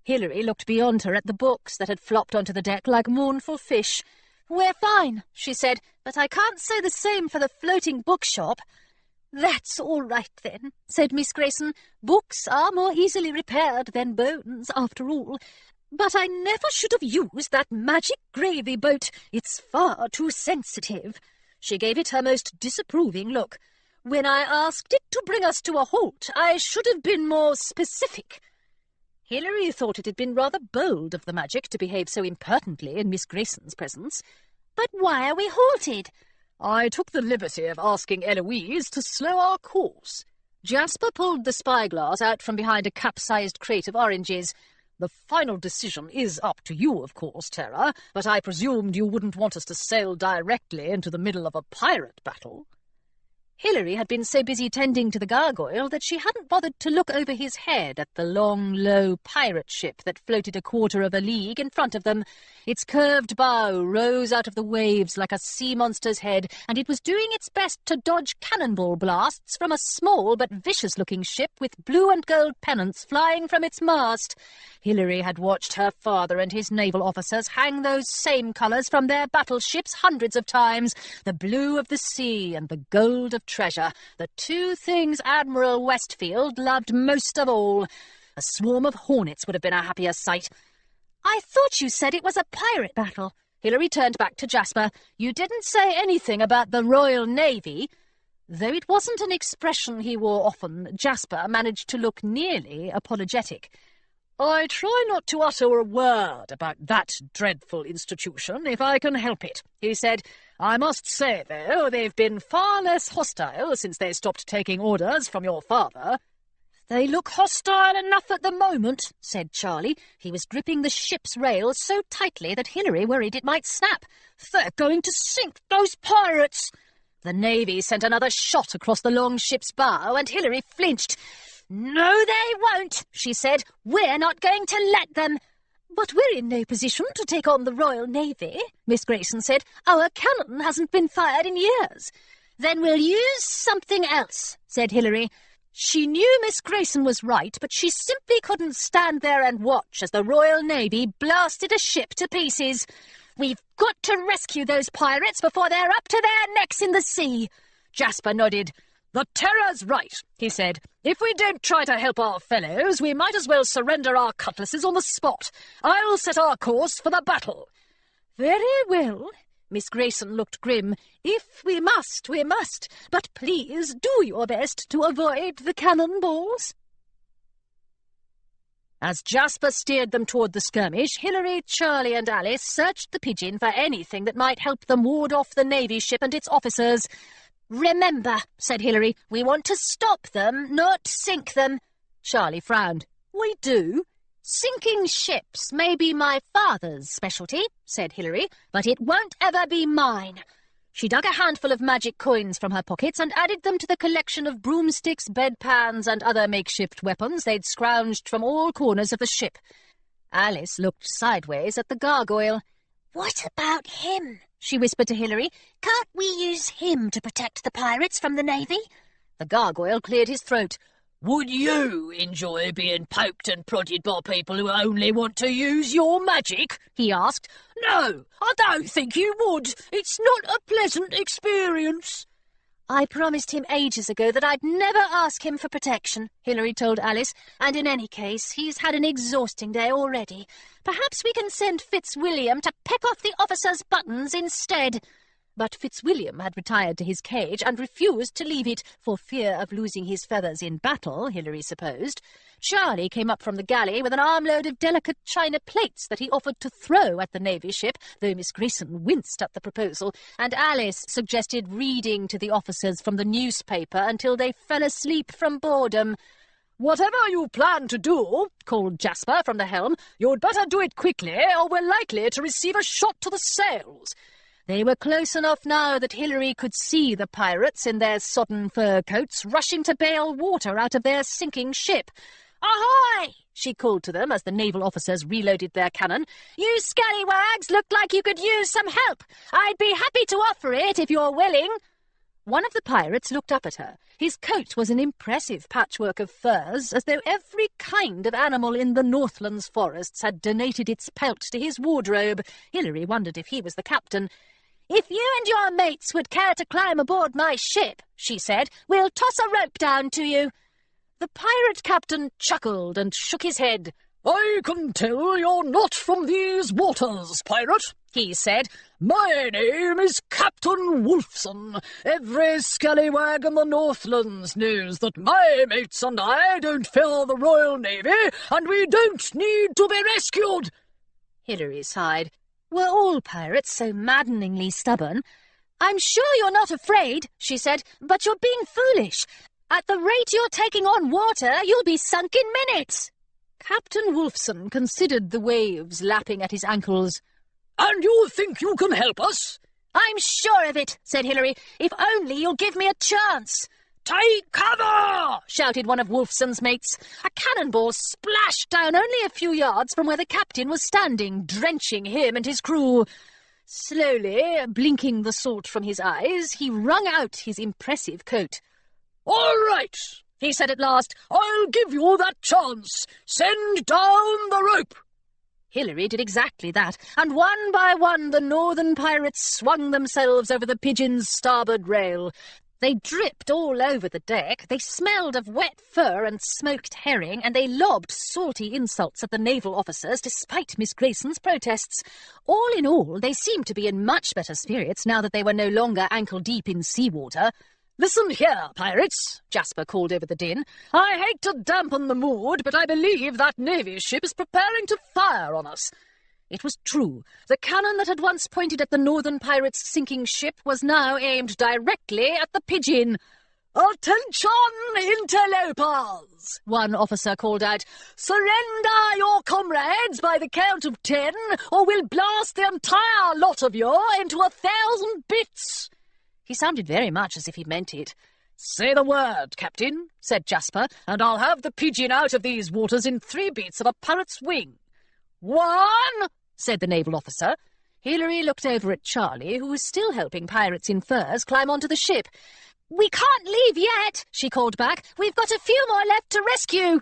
Hilary looked beyond her at the books that had flopped onto the deck like mournful fish. "We're fine," she said, "but I can't say the same for the floating bookshop." "That's all right, then," said Miss Grayson. "Books are more easily repaired than bones, after all. But I never should have used that magic gravy boat. It's far too sensitive." She gave it her most disapproving look. "When I asked it to bring us to a halt, I should have been more specific." Hilary thought it had been rather bold of the magic to behave so impertinently in Miss Grayson's presence. "But why are we halted?" "I took the liberty of asking Eloise to slow our course." Jasper pulled the spyglass out from behind a capsized crate of oranges. "The final decision is up to you, of course, Terra, but I presumed you wouldn't want us to sail directly into the middle of a pirate battle." Hilary had been so busy tending to the gargoyle that she hadn't bothered to look over his head at the long, low pirate ship that floated a quarter of a league in front of them. Its curved bow rose out of the waves like a sea monster's head, and it was doing its best to dodge cannonball blasts from a small but vicious-looking ship with blue and gold pennants flying from its mast. Hilary had watched her father and his naval officers hang those same colours from their battleships hundreds of times, the blue of the sea and the gold of treasure, the two things Admiral Westfield loved most of all. A swarm of hornets would have been a happier sight. "I thought you said it was a pirate battle." Hilary turned back to Jasper. "You didn't say anything about the Royal Navy." Though it wasn't an expression he wore often, Jasper managed to look nearly apologetic. "I try not to utter a word about that dreadful institution, if I can help it," he said. "I must say, though, they've been far less hostile since they stopped taking orders from your father." "They look hostile enough at the moment," said Charlie. He was gripping the ship's rails so tightly that Hilary worried it might snap. "They're going to sink, those pirates!" The Navy sent another shot across the long ship's bow, and Hilary flinched. "No, they won't," she said. "We're not going to let them." "But we're in no position to take on the Royal Navy," Miss Grayson said. "Our cannon hasn't been fired in years." "Then we'll use something else," said Hilary. She knew Miss Grayson was right, but she simply couldn't stand there and watch as the Royal Navy blasted a ship to pieces. "We've got to rescue those pirates before they're up to their necks in the sea." Jasper nodded. "The Terror's right," he said. "If we don't try to help our fellows, we might as well surrender our cutlasses on the spot. I'll set our course for the battle." "Very well." Miss Grayson looked grim. "If we must, we must. But please do your best to avoid the cannonballs." As Jasper steered them toward the skirmish, Hilary, Charlie and Alice searched the Pigeon for anything that might help them ward off the Navy ship and its officers. "Remember," said Hilary, "we want to stop them, not sink them." Charlie frowned. "We do?" "Sinking ships may be my father's specialty," said Hilary, "but it won't ever be mine." She dug a handful of magic coins from her pockets and added them to the collection of broomsticks, bedpans and other makeshift weapons they'd scrounged from all corners of the ship. Alice looked sideways at the gargoyle. "What about him?" she whispered to Hilary. "Can't we use him to protect the pirates from the Navy?" The gargoyle cleared his throat. Would you enjoy being poked and prodded by people who only want to use your magic? He asked. No, I don't think you would. It's not a pleasant experience. "I promised him ages ago that I'd never ask him for protection," Hilary told Alice, "and in any case, he's had an exhausting day already. Perhaps we can send Fitzwilliam to peck off the officers' buttons instead." But Fitzwilliam had retired to his cage and refused to leave it, for fear of losing his feathers in battle, Hilary supposed. Charlie came up from the galley with an armload of delicate china plates that he offered to throw at the Navy ship, though Miss Grayson winced at the proposal, and Alice suggested reading to the officers from the newspaper until they fell asleep from boredom. "Whatever you plan to do," called Jasper from the helm, "you'd better do it quickly, or we're likely to receive a shot to the sails." They were close enough now that Hilary could see the pirates in their sodden fur coats rushing to bail water out of their sinking ship. "Ahoy!" she called to them as the naval officers reloaded their cannon. "You scallywags look like you could use some help. I'd be happy to offer it if you're willing." One of the pirates looked up at her. His coat was an impressive patchwork of furs, as though every kind of animal in the Northlands forests had donated its pelt to his wardrobe. Hilary wondered if he was the captain. "If you and your mates would care to climb aboard my ship," she said, "we'll toss a rope down to you." The pirate captain chuckled and shook his head. "I can tell you're not from these waters, pirate," he said. "My name is Captain Wolfson. Every scallywag in the Northlands knows that my mates and I don't fear the Royal Navy, and we don't need to be rescued." Hilary sighed. Were all pirates so maddeningly stubborn? "I'm sure you're not afraid," she said, "but you're being foolish. At the rate you're taking on water, you'll be sunk in minutes." Captain Wolfson considered the waves lapping at his ankles. "And you think you can help us?" "I'm sure of it," said Hilary, "if only you'll give me a chance." "Take cover!" shouted one of Wolfson's mates. A cannonball splashed down only a few yards from where the captain was standing, drenching him and his crew. Slowly, blinking the salt from his eyes, he wrung out his impressive coat. "All right," he said at last. "I'll give you that chance. Send down the rope." Hilary did exactly that, and one by one the northern pirates swung themselves over the Pigeon's starboard rail. They dripped all over the deck, they smelled of wet fur and smoked herring, and they lobbed salty insults at the naval officers despite Miss Grayson's protests. All in all, they seemed to be in much better spirits now that they were no longer ankle-deep in sea-water. "Listen here, pirates," Jasper called over the din. "I hate to dampen the mood, but I believe that Navy ship is preparing to fire on us." It was true. The cannon that had once pointed at the northern pirates' sinking ship was now aimed directly at the Pigeon. "Attention, interlopers!" one officer called out. "Surrender your comrades by the count of 10, or we'll blast the entire lot of you into 1,000 bits." He sounded very much as if he meant it. "Say the word, Captain," said Jasper, "and I'll have the Pigeon out of these waters in 3 beats of a parrot's wing." "1," said the naval officer. Hilary looked over at Charlie, who was still helping pirates in furs climb onto the ship. "We can't leave yet," she called back. "We've got a few more left to rescue."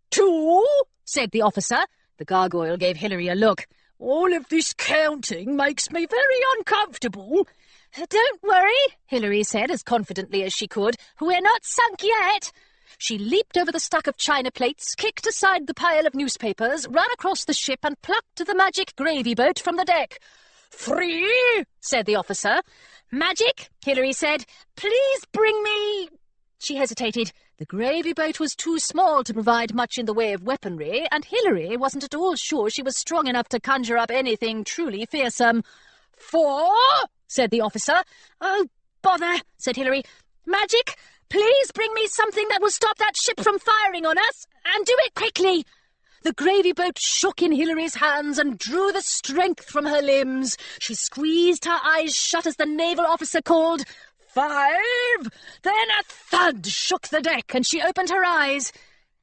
"Two?" said the officer. The gargoyle gave Hilary a look. "All of this counting makes me very uncomfortable." "Don't worry," Hilary said as confidently as she could. "We're not sunk yet." She leaped over the stack of china plates, kicked aside the pile of newspapers, ran across the ship and plucked the magic gravy boat from the deck. "Free?" said the officer. "Magic," Hilary said. "Please bring me—" She hesitated. The gravy boat was too small to provide much in the way of weaponry, and Hilary wasn't at all sure she was strong enough to conjure up anything truly fearsome. "Four?" said the officer. "Oh, bother," said Hilary. "Magic, please bring me something that will stop that ship from firing on us, and do it quickly." The gravy boat shook in Hilary's hands and drew the strength from her limbs. She squeezed her eyes shut as the naval officer called, "5!" Then a thud shook the deck, and she opened her eyes.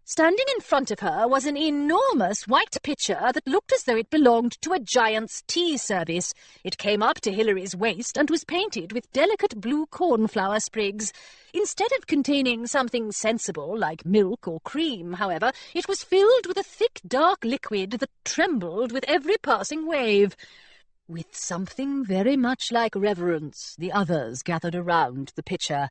Standing in front of her was an enormous white pitcher that looked as though it belonged to a giant's tea service. It came up to Hilary's waist and was painted with delicate blue cornflower sprigs. Instead of containing something sensible like milk or cream, however, it was filled with a thick, dark liquid that trembled with every passing wave. With something very much like reverence, the others gathered around the pitcher.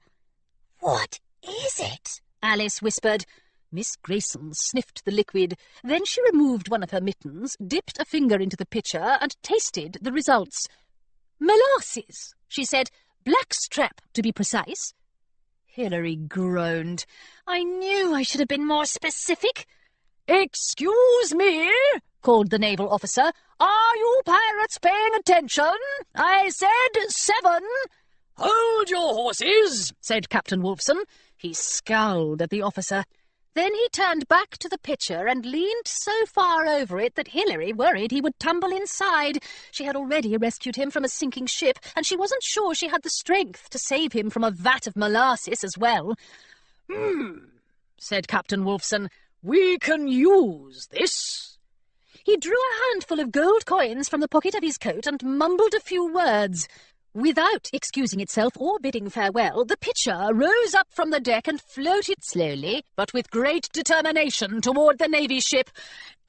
"What is it?" Alice whispered. Miss Grayson sniffed the liquid. Then she removed one of her mittens, dipped a finger into the pitcher, and tasted the results. "Molasses," she said. "Blackstrap, to be precise." Hilary groaned. "I knew I should have been more specific." "Excuse me," called the naval officer. "Are you pirates paying attention? I said 7. "Hold your horses," said Captain Wolfson. He scowled at the officer. Then he turned back to the pitcher and leaned so far over it that Hilary worried he would tumble inside. She had already rescued him from a sinking ship, and she wasn't sure she had the strength to save him from a vat of molasses as well. Said Captain Wolfson. "We can use this." He drew a handful of gold coins from the pocket of his coat and mumbled a few words. Without excusing itself or bidding farewell, the pitcher rose up from the deck and floated slowly, but with great determination, toward the Navy ship.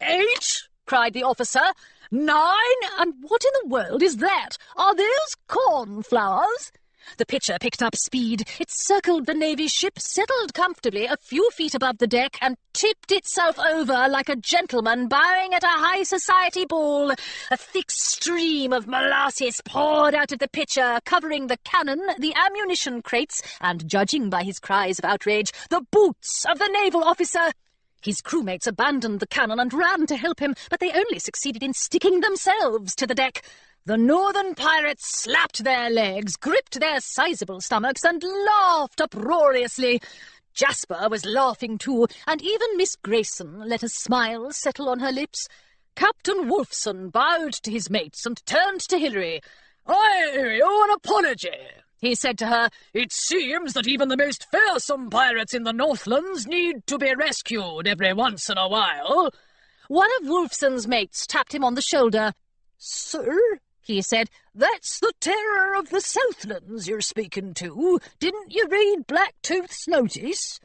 8, cried the officer. 9, and what in the world is that? Are those cornflowers? The pitcher picked up speed. It circled the Navy ship, settled comfortably a few feet above the deck, and tipped itself over like a gentleman bowing at a high society ball. A thick stream of molasses poured out of the pitcher, covering the cannon, the ammunition crates, and, judging by his cries of outrage, the boots of the naval officer. His crewmates abandoned the cannon and ran to help him, but they only succeeded in sticking themselves to the deck. The northern pirates slapped their legs, gripped their sizable stomachs, and laughed uproariously. Jasper was laughing too, and even Miss Grayson let a smile settle on her lips. Captain Wolfson bowed to his mates and turned to Hilary. "I owe an apology," he said to her. "It seems that even the most fearsome pirates in the Northlands need to be rescued every once in a while." One of Wolfson's mates tapped him on the shoulder. "Sir," he said, "that's the terror of the Southlands you're speaking to. Didn't you read Blacktooth's notice?"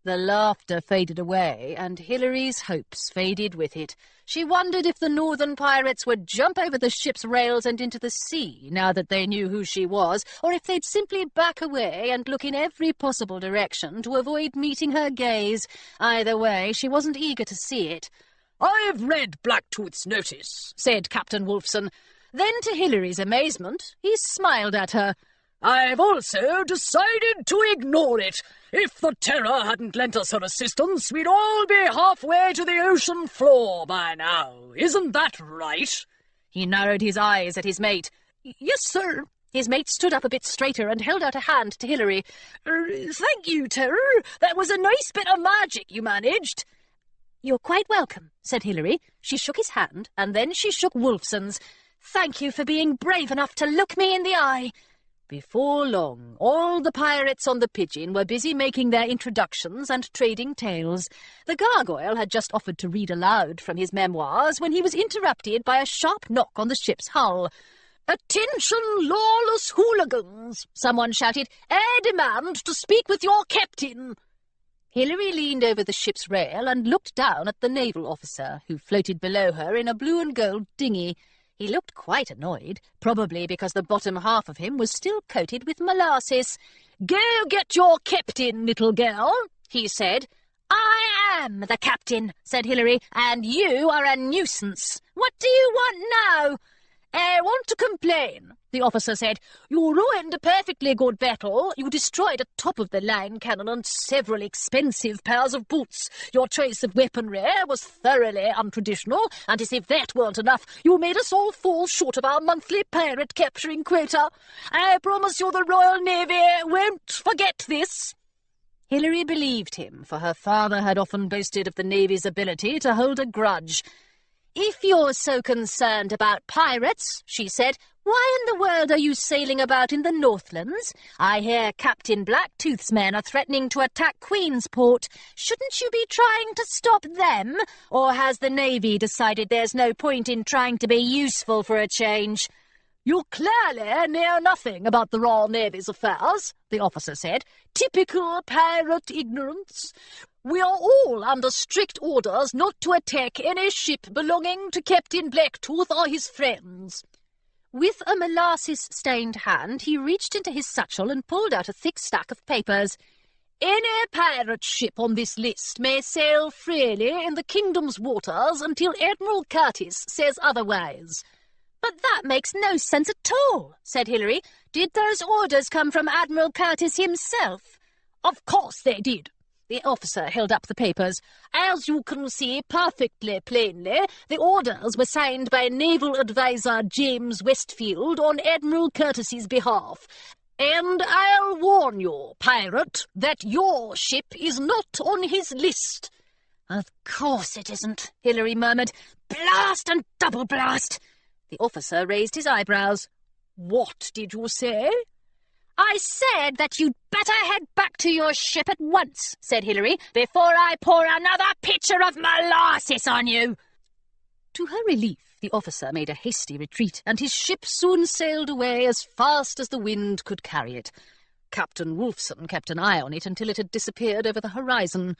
The laughter faded away, and Hilary's hopes faded with it. She wondered if the northern pirates would jump over the ship's rails and into the sea, now that they knew who she was, or if they'd simply back away and look in every possible direction to avoid meeting her gaze. Either way, she wasn't eager to see it. "I've read Blacktooth's notice," said Captain Wolfson. Then, to Hilary's amazement, he smiled at her. "I've also decided to ignore it. If the Terror hadn't lent us her assistance, we'd all be halfway to the ocean floor by now. Isn't that right?" He narrowed his eyes at his mate. "Yes, sir." His mate stood up a bit straighter and held out a hand to Hilary. "Thank you, Terror. That was a nice bit of magic you managed." "You're quite welcome," said Hilary. She shook his hand, and then she shook Wolfson's. "Thank you for being brave enough to look me in the eye." Before long, all the pirates on the Pigeon were busy making their introductions and trading tales. The gargoyle had just offered to read aloud from his memoirs when he was interrupted by a sharp knock on the ship's hull. "Attention, lawless hooligans!" someone shouted. "I demand to speak with your captain." Hilary leaned over the ship's rail and looked down at the naval officer, who floated below her in a blue and gold dinghy. He looked quite annoyed, probably because the bottom half of him was still coated with molasses. "Go get your captain, little girl," he said. "I am the captain," said Hilary, "and you are a nuisance. What do you want now?" "I want to complain," the officer said. "You ruined a perfectly good battle. You destroyed a top-of-the-line cannon and several expensive pairs of boots. Your choice of weaponry was thoroughly untraditional, and as if that weren't enough, you made us all fall short of our monthly pirate capturing quota. I promise you the Royal Navy won't forget this." Hilary believed him, for her father had often boasted of the Navy's ability to hold a grudge. "If you're so concerned about pirates," she said, "why in the world are you sailing about in the Northlands? I hear Captain Blacktooth's men are threatening to attack Queensport. Shouldn't you be trying to stop them? Or has the Navy decided there's no point in trying to be useful for a change?" "You clearly know nothing about the Royal Navy's affairs," the officer said. "Typical pirate ignorance. We are all under strict orders not to attack any ship belonging to Captain Blacktooth or his friends." With a molasses-stained hand, he reached into his satchel and pulled out a thick stack of papers. "Any pirate ship on this list may sail freely in the kingdom's waters until Admiral Curtis says otherwise." "But that makes no sense at all," said Hilary. "Did those orders come from Admiral Curtis himself?" "Of course they did." The officer held up the papers. "As you can see perfectly plainly, the orders were signed by Naval Advisor James Westfield on Admiral Curtis's behalf. And I'll warn you, pirate, that your ship is not on his list." "Of course it isn't," Hilary murmured. "Blast and double blast!" The officer raised his eyebrows. "What did you say?" "I said that you'd better head back to your ship at once," said Hilary, "before I pour another pitcher of molasses on you." To her relief, the officer made a hasty retreat, and his ship soon sailed away as fast as the wind could carry it. Captain Wolfson kept an eye on it until it had disappeared over the horizon.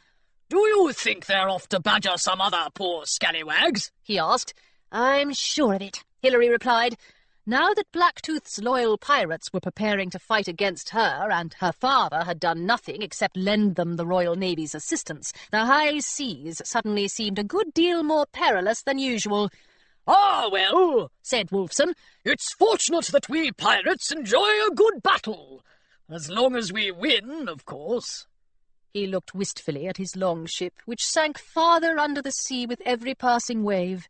"Do you think they're off to badger some other poor scallywags?" he asked. "I'm sure of it," Hilary replied. Now that Blacktooth's loyal pirates were preparing to fight against her, and her father had done nothing except lend them the Royal Navy's assistance, the high seas suddenly seemed a good deal more perilous than usual. "Ah, well," said Wolfson, "it's fortunate that we pirates enjoy a good battle. As long as we win, of course." He looked wistfully at his long ship, which sank farther under the sea with every passing wave.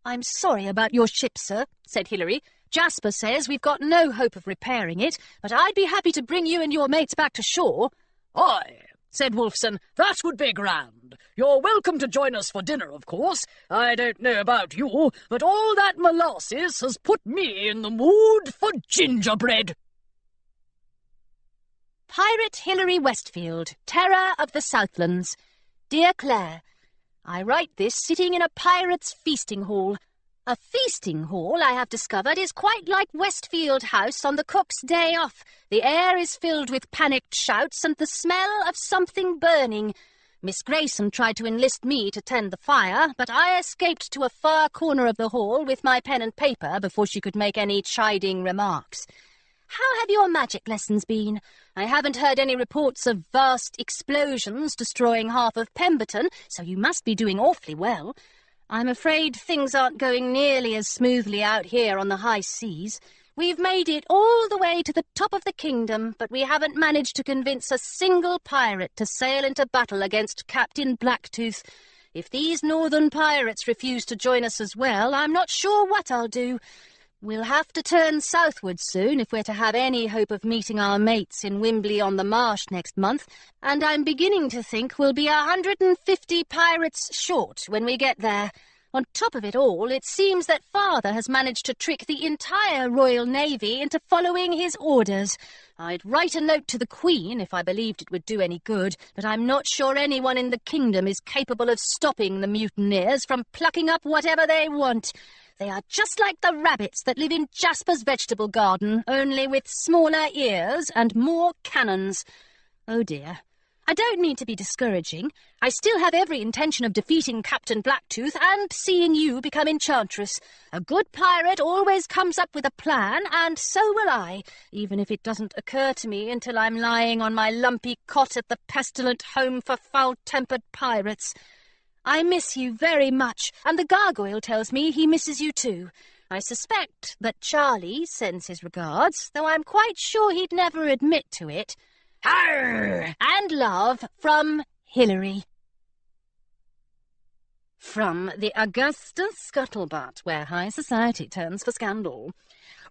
"I'm sorry about your ship, sir," said Hilary. "Jasper says we've got no hope of repairing it, but I'd be happy to bring you and your mates back to shore." "Aye," said Wolfson, "that would be grand. You're welcome to join us for dinner, of course. I don't know about you, but all that molasses has put me in the mood for gingerbread." Pirate Hilary Westfield, Terror of the Southlands. Dear Claire, I write this sitting in a pirate's feasting hall. A feasting hall, I have discovered, is quite like Westfield House on the cook's day off. The air is filled with panicked shouts and the smell of something burning. Miss Grayson tried to enlist me to tend the fire, but I escaped to a far corner of the hall with my pen and paper before she could make any chiding remarks. How have your magic lessons been? I haven't heard any reports of vast explosions destroying half of Pemberton, so you must be doing awfully well. I'm afraid things aren't going nearly as smoothly out here on the high seas. We've made it all the way to the top of the kingdom, but we haven't managed to convince a single pirate to sail into battle against Captain Blacktooth. If these northern pirates refuse to join us as well, I'm not sure what I'll do. We'll have to turn southward soon if we're to have any hope of meeting our mates in Wimbley-on-the-Marsh next month, and I'm beginning to think we'll be 150 pirates short when we get there. On top of it all, it seems that Father has managed to trick the entire Royal Navy into following his orders. I'd write a note to the Queen if I believed it would do any good, but I'm not sure anyone in the kingdom is capable of stopping the mutineers from plucking up whatever they want. They are just like the rabbits that live in Jasper's vegetable garden, only with smaller ears and more cannons. Oh dear. I don't mean to be discouraging. I still have every intention of defeating Captain Blacktooth and seeing you become Enchantress. A good pirate always comes up with a plan, and so will I, even if it doesn't occur to me until I'm lying on my lumpy cot at the pestilent home for foul-tempered pirates. I miss you very much, and the gargoyle tells me he misses you too. I suspect that Charlie sends his regards, though I'm quite sure he'd never admit to it. Arr! And love from Hilary. From the Augustus Scuttlebutt, where high society turns for scandal.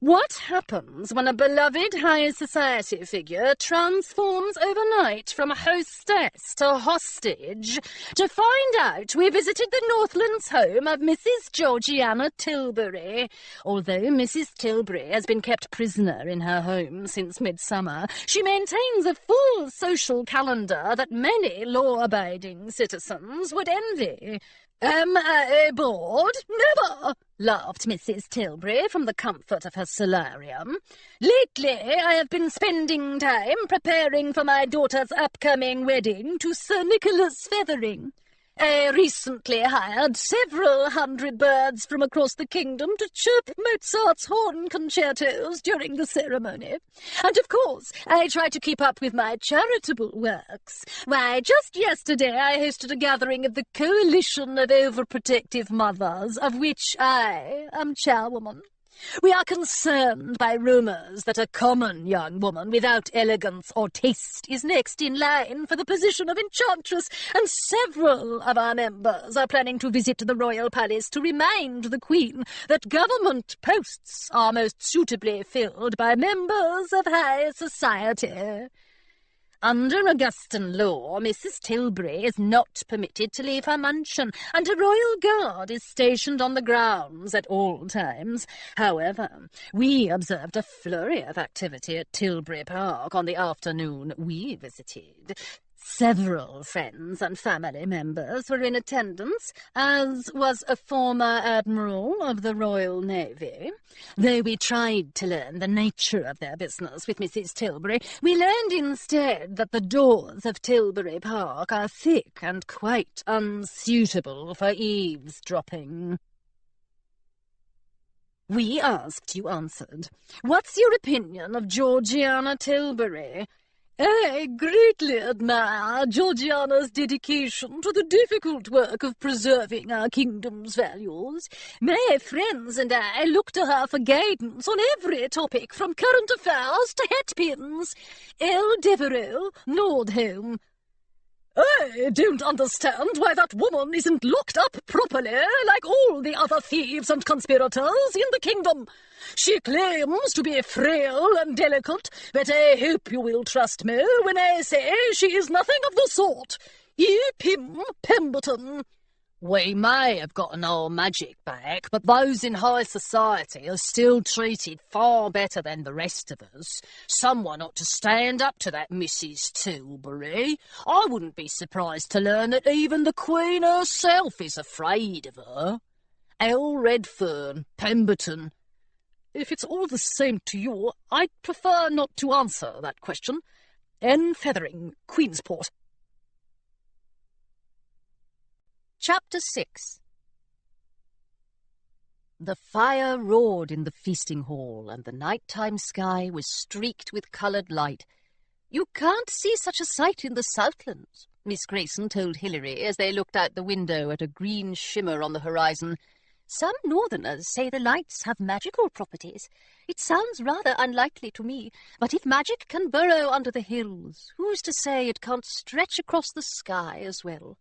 What happens when a beloved high society figure transforms overnight from hostess to hostage? To find out, we visited the Northlands home of Mrs. Georgiana Tilbury. Although Mrs. Tilbury has been kept prisoner in her home since midsummer, she maintains a full social calendar that many law-abiding citizens would envy. Am I bored? Never, laughed Mrs. Tilbury from the comfort of her solarium. Lately I have been spending time preparing for my daughter's upcoming wedding to Sir Nicholas Feathering. I recently hired several hundred birds from across the kingdom to chirp Mozart's horn concertos during the ceremony. And of course, I try to keep up with my charitable works. Why, just yesterday I hosted a gathering of the Coalition of Overprotective Mothers, of which I am chairwoman. We are concerned by rumours that a common young woman without elegance or taste is next in line for the position of Enchantress, and several of our members are planning to visit the royal palace to remind the Queen that government posts are most suitably filled by members of high society. Under Augustan law, Mrs. Tilbury is not permitted to leave her mansion, and a royal guard is stationed on the grounds at all times. However, we observed a flurry of activity at Tilbury Park on the afternoon we visited. Several friends and family members were in attendance, as was a former admiral of the Royal Navy. Though we tried to learn the nature of their business with Mrs. Tilbury, we learned instead that the doors of Tilbury Park are thick and quite unsuitable for eavesdropping. We asked, you answered. What's your opinion of Georgiana Tilbury? I greatly admire Georgiana's dedication to the difficult work of preserving our kingdom's values. My friends and I look to her for guidance on every topic, from current affairs to hatpins. L. Devereux, Nordholm. I don't understand why that woman isn't locked up properly like all the other thieves and conspirators in the kingdom. She claims to be frail and delicate, but I hope you will trust me when I say she is nothing of the sort. E. Pym Pemberton. We may have gotten our magic back, but those in high society are still treated far better than the rest of us. Someone ought to stand up to that Mrs. Tilbury. I wouldn't be surprised to learn that even the Queen herself is afraid of her. L. Redfern, Pemberton. If it's all the same to you, I'd prefer not to answer that question. N. Feathering, Queensport. Chapter 6. The fire roared in the feasting hall, and the nighttime sky was streaked with coloured light. You can't see such a sight in the Southlands, Miss Grayson told Hilary as they looked out the window at a green shimmer on the horizon. Some northerners say the lights have magical properties. It sounds rather unlikely to me, but if magic can burrow under the hills, who's to say it can't stretch across the sky as well?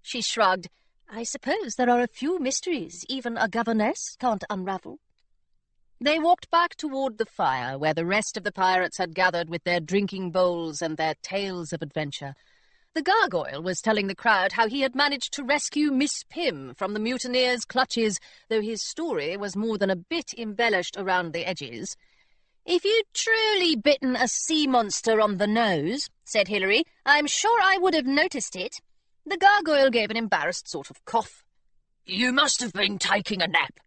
She shrugged. I suppose there are a few mysteries even a governess can't unravel. They walked back toward the fire, where the rest of the pirates had gathered with their drinking bowls and their tales of adventure. The gargoyle was telling the crowd how he had managed to rescue Miss Pym from the mutineers' clutches, though his story was more than a bit embellished around the edges. If you'd truly bitten a sea monster on the nose, said Hilary, I'm sure I would have noticed it. The gargoyle gave an embarrassed sort of cough. You must have been taking a nap,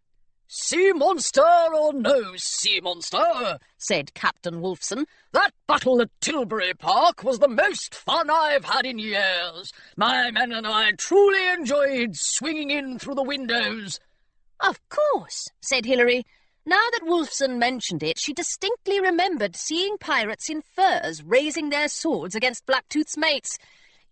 "Sea monster or no sea monster," said Captain Wolfson, "that battle at Tilbury Park was the most fun I've had in years. My men and I truly enjoyed swinging in through the windows." "Of course," said Hilary. Now that Wolfson mentioned it, she distinctly remembered seeing pirates in furs raising their swords against Blacktooth's mates.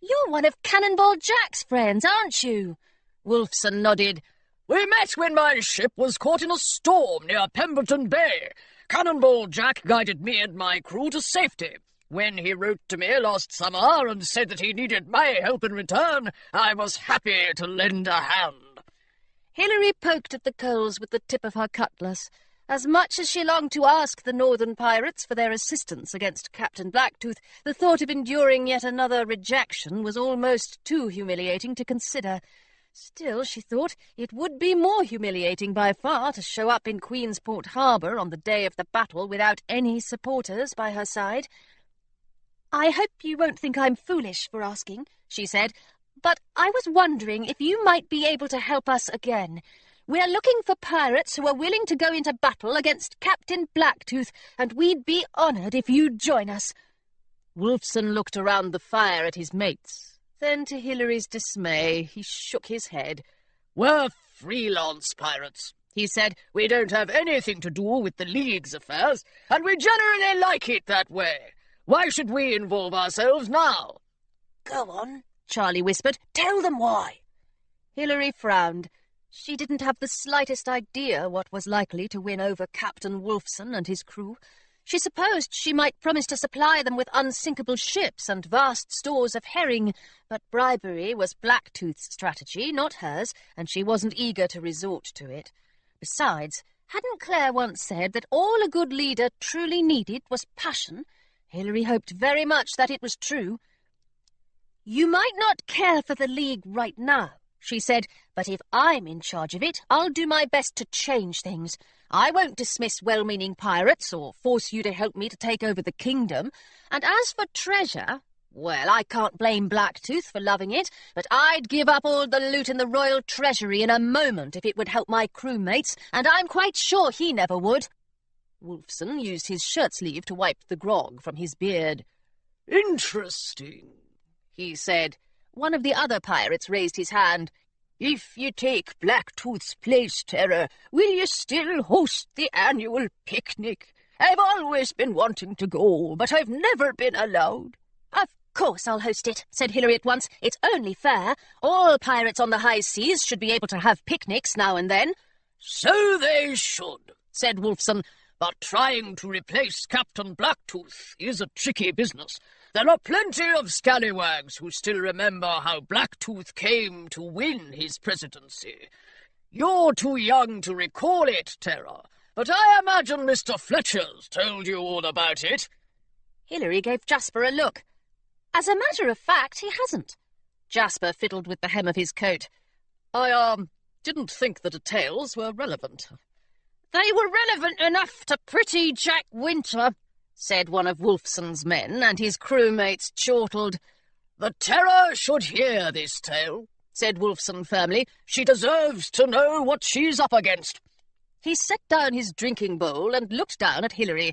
"You're one of Cannonball Jack's friends, aren't you?" Wolfson nodded. "We met when my ship was caught in a storm near Pemberton Bay. Cannonball Jack guided me and my crew to safety. When he wrote to me last summer and said that he needed my help in return, I was happy to lend a hand." Hilary poked at the coals with the tip of her cutlass. As much as she longed to ask the northern pirates for their assistance against Captain Blacktooth, the thought of enduring yet another rejection was almost too humiliating to consider. Still, she thought, it would be more humiliating by far to show up in Queensport Harbour on the day of the battle without any supporters by her side. "I hope you won't think I'm foolish for asking," she said, "but I was wondering if you might be able to help us again. We're looking for pirates who are willing to go into battle against Captain Blacktooth, and we'd be honoured if you'd join us." Wolfson looked around the fire at his mates. Then, to Hilary's dismay, he shook his head. "We're freelance pirates," he said. "We don't have anything to do with the League's affairs, and we generally like it that way. Why should we involve ourselves now?" "Go on," Charlie whispered. "Tell them why." Hilary frowned. She didn't have the slightest idea what was likely to win over Captain Wolfson and his crew. She supposed she might promise to supply them with unsinkable ships and vast stores of herring, but bribery was Blacktooth's strategy, not hers, and she wasn't eager to resort to it. Besides, hadn't Claire once said that all a good leader truly needed was passion? Hilary hoped very much that it was true. "You might not care for the League right now," she said, "but if I'm in charge of it, I'll do my best to change things. I won't dismiss well-meaning pirates or force you to help me to take over the kingdom. And as for treasure, well, I can't blame Blacktooth for loving it, but I'd give up all the loot in the royal treasury in a moment if it would help my crewmates, and I'm quite sure he never would." Wolfson used his shirt-sleeve to wipe the grog from his beard. "Interesting," he said. One of the other pirates raised his hand. "If you take Blacktooth's place, Terror, will you still host the annual picnic? I've always been wanting to go, but I've never been allowed." "Of course I'll host it," said Hilary at once. "It's only fair. All pirates on the high seas should be able to have picnics now and then." "So they should," said Wolfson, "but trying to replace Captain Blacktooth is a tricky business. There are plenty of scallywags who still remember how Blacktooth came to win his presidency. You're too young to recall it, Terra, but I imagine Mr. Fletcher's told you all about it." Hilary gave Jasper a look. "As a matter of fact, he hasn't." Jasper fiddled with the hem of his coat. I didn't think the details were relevant." "They were relevant enough to pretty Jack Winter," said one of Wolfson's men, and his crewmates chortled. "The Terror should hear this tale," said Wolfson firmly. "She deserves to know what she's up against." He set down his drinking bowl and looked down at Hilary.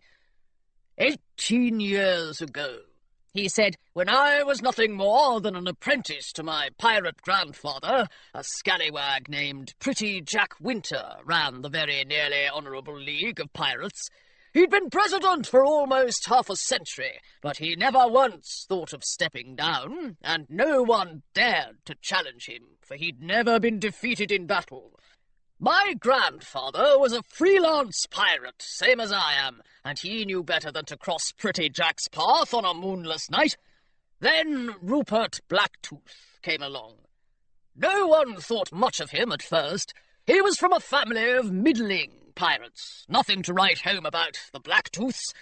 18 years ago, he said, when I was nothing more than an apprentice to my pirate grandfather, a scallywag named Pretty Jack Winter ran the very nearly honourable League of Pirates. He'd been president for almost half a century, but he never once thought of stepping down, and no one dared to challenge him, for he'd never been defeated in battle. My grandfather was a freelance pirate, same as I am, and he knew better than to cross Pretty Jack's path on a moonless night. Then Rupert Blacktooth came along. No one thought much of him at first. He was from a family of middling pirates, nothing to write home about, the Blacktooths.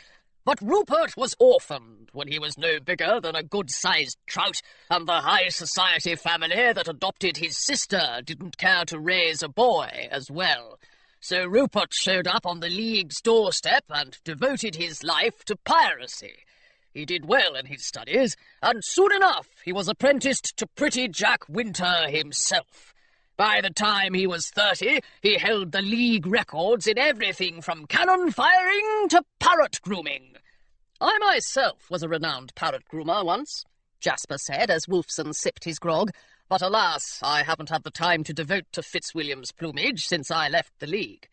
But Rupert was orphaned when he was no bigger than a good-sized trout, and the high society family that adopted his sister didn't care to raise a boy as well. So Rupert showed up on the League's doorstep and devoted his life to piracy. He did well in his studies, and soon enough he was apprenticed to Pretty Jack Winter himself. By the time he was 30, he held the league records in everything from cannon firing to parrot grooming. I myself was a renowned parrot groomer once, Jasper said as Wolfson sipped his grog, but alas, I haven't had the time to devote to Fitzwilliam's plumage since I left the league.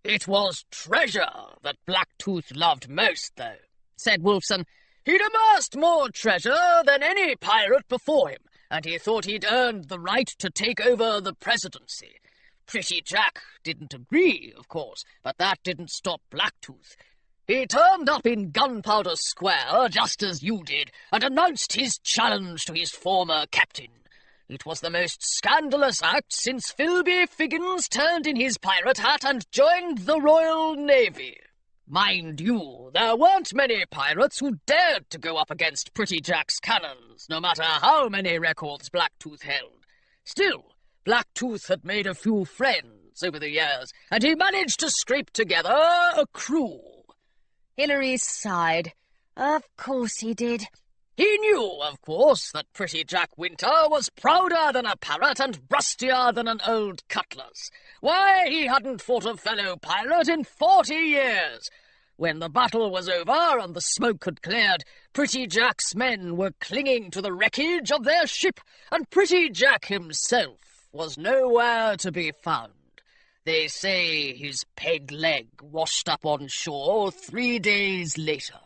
It was treasure that Blacktooth loved most, though, said Wolfson. He'd amassed more treasure than any pirate before him, and he thought he'd earned the right to take over the presidency. Pretty Jack didn't agree, of course, but that didn't stop Blacktooth. He turned up in Gunpowder Square, just as you did, and announced his challenge to his former captain. It was the most scandalous act since Philby Figgins turned in his pirate hat and joined the Royal Navy. Mind you, there weren't many pirates who dared to go up against Pretty Jack's cannons, no matter how many records Blacktooth held. Still, Blacktooth had made a few friends over the years, and he managed to scrape together a crew. Hilary sighed. Of course he did. He knew, of course, that Pretty Jack Winter was prouder than a parrot and rustier than an old cutlass. Why, he hadn't fought a fellow pirate in 40 years. When the battle was over and the smoke had cleared, Pretty Jack's men were clinging to the wreckage of their ship, and Pretty Jack himself was nowhere to be found. They say his peg leg washed up on shore 3 days later.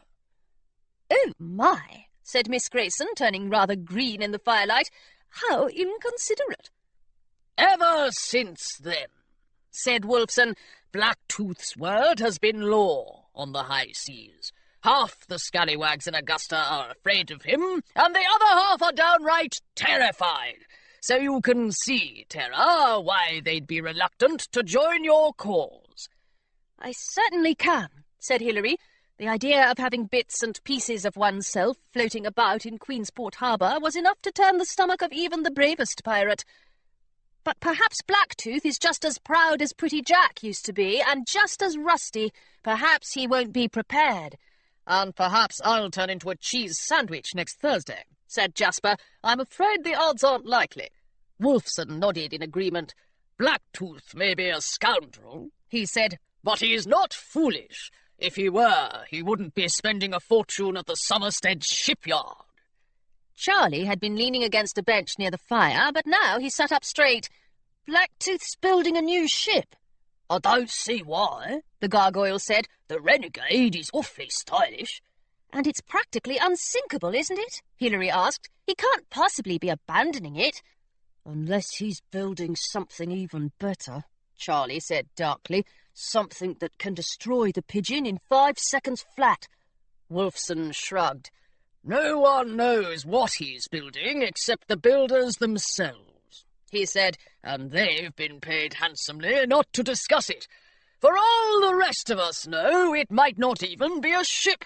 Oh, my, said Miss Grayson, turning rather green in the firelight. How inconsiderate. Ever since then, said Wolfson, Blacktooth's word has been law on the high seas. Half the scallywags in Augusta are afraid of him, and the other half are downright terrified. So you can see, Terra, why they'd be reluctant to join your cause. I certainly can, said Hilary. The idea of having bits and pieces of oneself floating about in Queensport Harbour was enough to turn the stomach of even the bravest pirate. But perhaps Blacktooth is just as proud as Pretty Jack used to be, and just as rusty. Perhaps he won't be prepared. And perhaps I'll turn into a cheese sandwich next Thursday, said Jasper. I'm afraid the odds aren't likely. Wolfson nodded in agreement. Blacktooth may be a scoundrel, he said, but he's not foolish. If he were, he wouldn't be spending a fortune at the Somerstead shipyard. Charlie had been leaning against a bench near the fire, but now he sat up straight. Blacktooth's building a new ship. I don't see why, the gargoyle said. The Renegade is awfully stylish. And it's practically unsinkable, isn't it? Hilary asked. He can't possibly be abandoning it. Unless he's building something even better, Charlie said darkly. Something that can destroy the Pigeon in 5 seconds flat. Wolfson shrugged. No one knows what he's building except the builders themselves, he said, and they've been paid handsomely not to discuss it. For all the rest of us know, it might not even be a ship.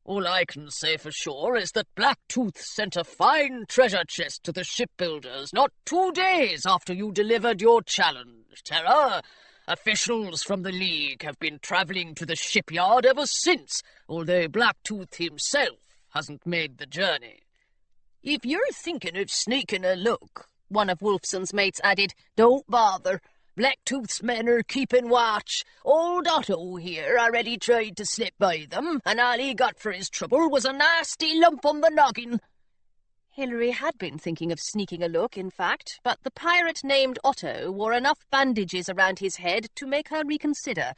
All I can say for sure is that Blacktooth sent a fine treasure chest to the shipbuilders not 2 days after you delivered your challenge, Terra. Officials from the League have been travelling to the shipyard ever since, although Blacktooth himself hasn't made the journey. If you're thinking of sneaking a look, one of Wolfson's mates added, don't bother. Blacktooth's men are keeping watch. Old Otto here already tried to slip by them, and all he got for his trouble was a nasty lump on the noggin. Hilary had been thinking of sneaking a look, in fact, but the pirate named Otto wore enough bandages around his head to make her reconsider.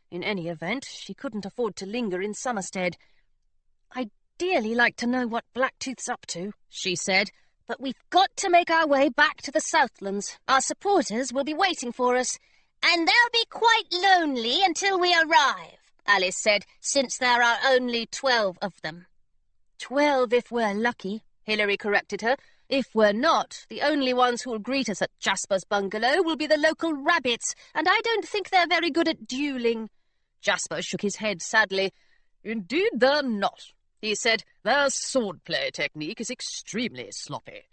In any event, she couldn't afford to linger in Somerstead. I'd dearly like to know what Blacktooth's up to, she said, but we've got to make our way back to the Southlands. Our supporters will be waiting for us. And they'll be quite lonely until we arrive, Alice said, since there are only 12 of them. 12 if we're lucky, Hilary corrected her. If we're not, the only ones who'll greet us at Jasper's bungalow will be the local rabbits, and I don't think they're very good at duelling. Jasper shook his head sadly. Indeed they're not, he said. Their swordplay technique is extremely sloppy.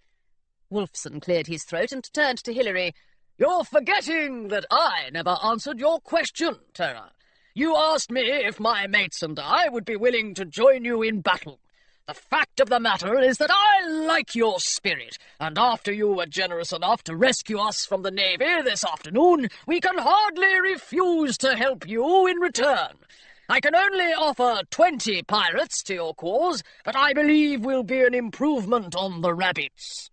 Wolfson cleared his throat and turned to Hilary. You're forgetting that I never answered your question, Terra. You asked me if my mates and I would be willing to join you in battle. The fact of the matter is that I like your spirit, and after you were generous enough to rescue us from the Navy this afternoon, we can hardly refuse to help you in return. I can only offer 20 pirates to your cause, but I believe will be an improvement on the rabbits.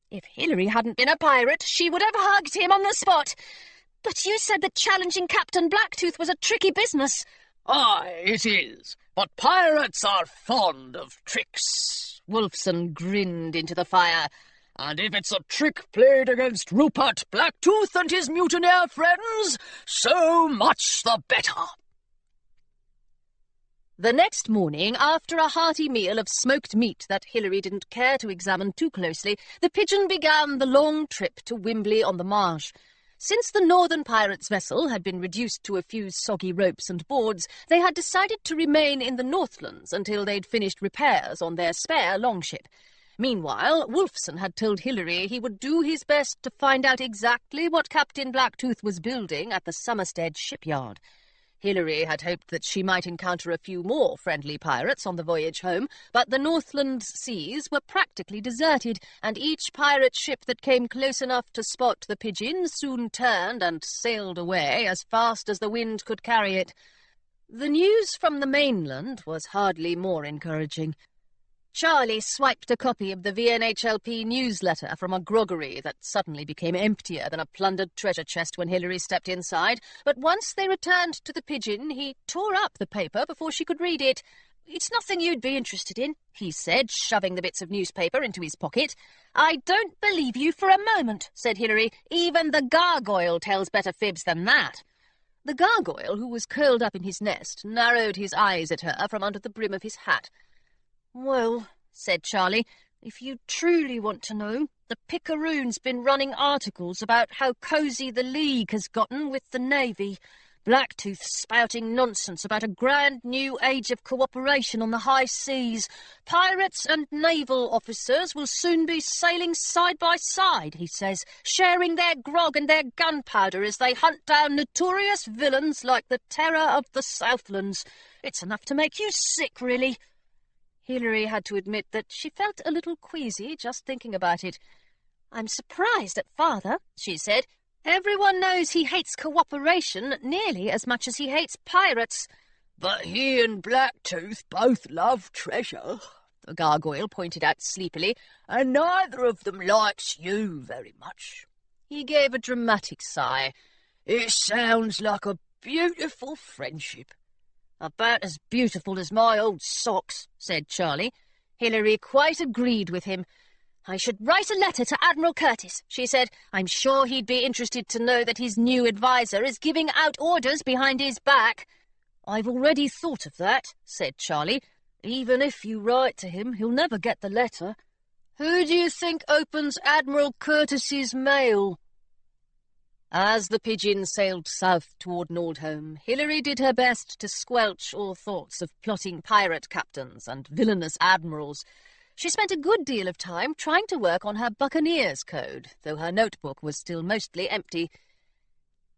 If Hilary hadn't been a pirate, she would have hugged him on the spot. But you said that challenging Captain Blacktooth was a tricky business. Aye, it is. But pirates are fond of tricks. Wolfson grinned into the fire. And if it's a trick played against Rupert Blacktooth and his mutineer friends, so much the better. The next morning, after a hearty meal of smoked meat that Hilary didn't care to examine too closely, the Pigeon began the long trip to Wimbley on the Marsh. Since the Northern Pirates' vessel had been reduced to a few soggy ropes and boards, they had decided to remain in the Northlands until they'd finished repairs on their spare longship. Meanwhile, Wolfson had told Hilary he would do his best to find out exactly what Captain Blacktooth was building at the Somerstead shipyard. Hilary had hoped that she might encounter a few more friendly pirates on the voyage home, but the Northland seas were practically deserted, and each pirate ship that came close enough to spot the Pigeon soon turned and sailed away as fast as the wind could carry it. The news from the mainland was hardly more encouraging. Charlie swiped a copy of the VNHLP newsletter from a groggery that suddenly became emptier than a plundered treasure chest when Hilary stepped inside, but once they returned to the Pigeon, he tore up the paper before she could read it. "It's nothing you'd be interested in," he said, shoving the bits of newspaper into his pocket. "I don't believe you for a moment," said Hilary. "Even the gargoyle tells better fibs than that." The gargoyle, who was curled up in his nest, narrowed his eyes at her from under the brim of his hat. "Well," said Charlie, "if you truly want to know, the Picaroon's been running articles about how cosy the League has gotten with the Navy. Blacktooth spouting nonsense about a grand new age of cooperation on the high seas. Pirates and naval officers will soon be sailing side by side, he says, sharing their grog and their gunpowder as they hunt down notorious villains like the Terror of the Southlands. It's enough to make you sick, really." Hilary had to admit that she felt a little queasy just thinking about it. "I'm surprised at Father," she said. "Everyone knows he hates cooperation nearly as much as he hates pirates." "But he and Blacktooth both love treasure," the gargoyle pointed out sleepily, "and neither of them likes you very much." He gave a dramatic sigh. "It sounds like a beautiful friendship." "About as beautiful as my old socks," said Charlie. Hilary quite agreed with him. "I should write a letter to Admiral Curtis," she said. "I'm sure he'd be interested to know that his new adviser is giving out orders behind his back." "I've already thought of that," said Charlie. "Even if you write to him, he'll never get the letter. Who do you think opens Admiral Curtis's mail?" As the Pigeon sailed south toward Nordholm, Hilary did her best to squelch all thoughts of plotting pirate captains and villainous admirals. She spent a good deal of time trying to work on her Buccaneers code, though her notebook was still mostly empty.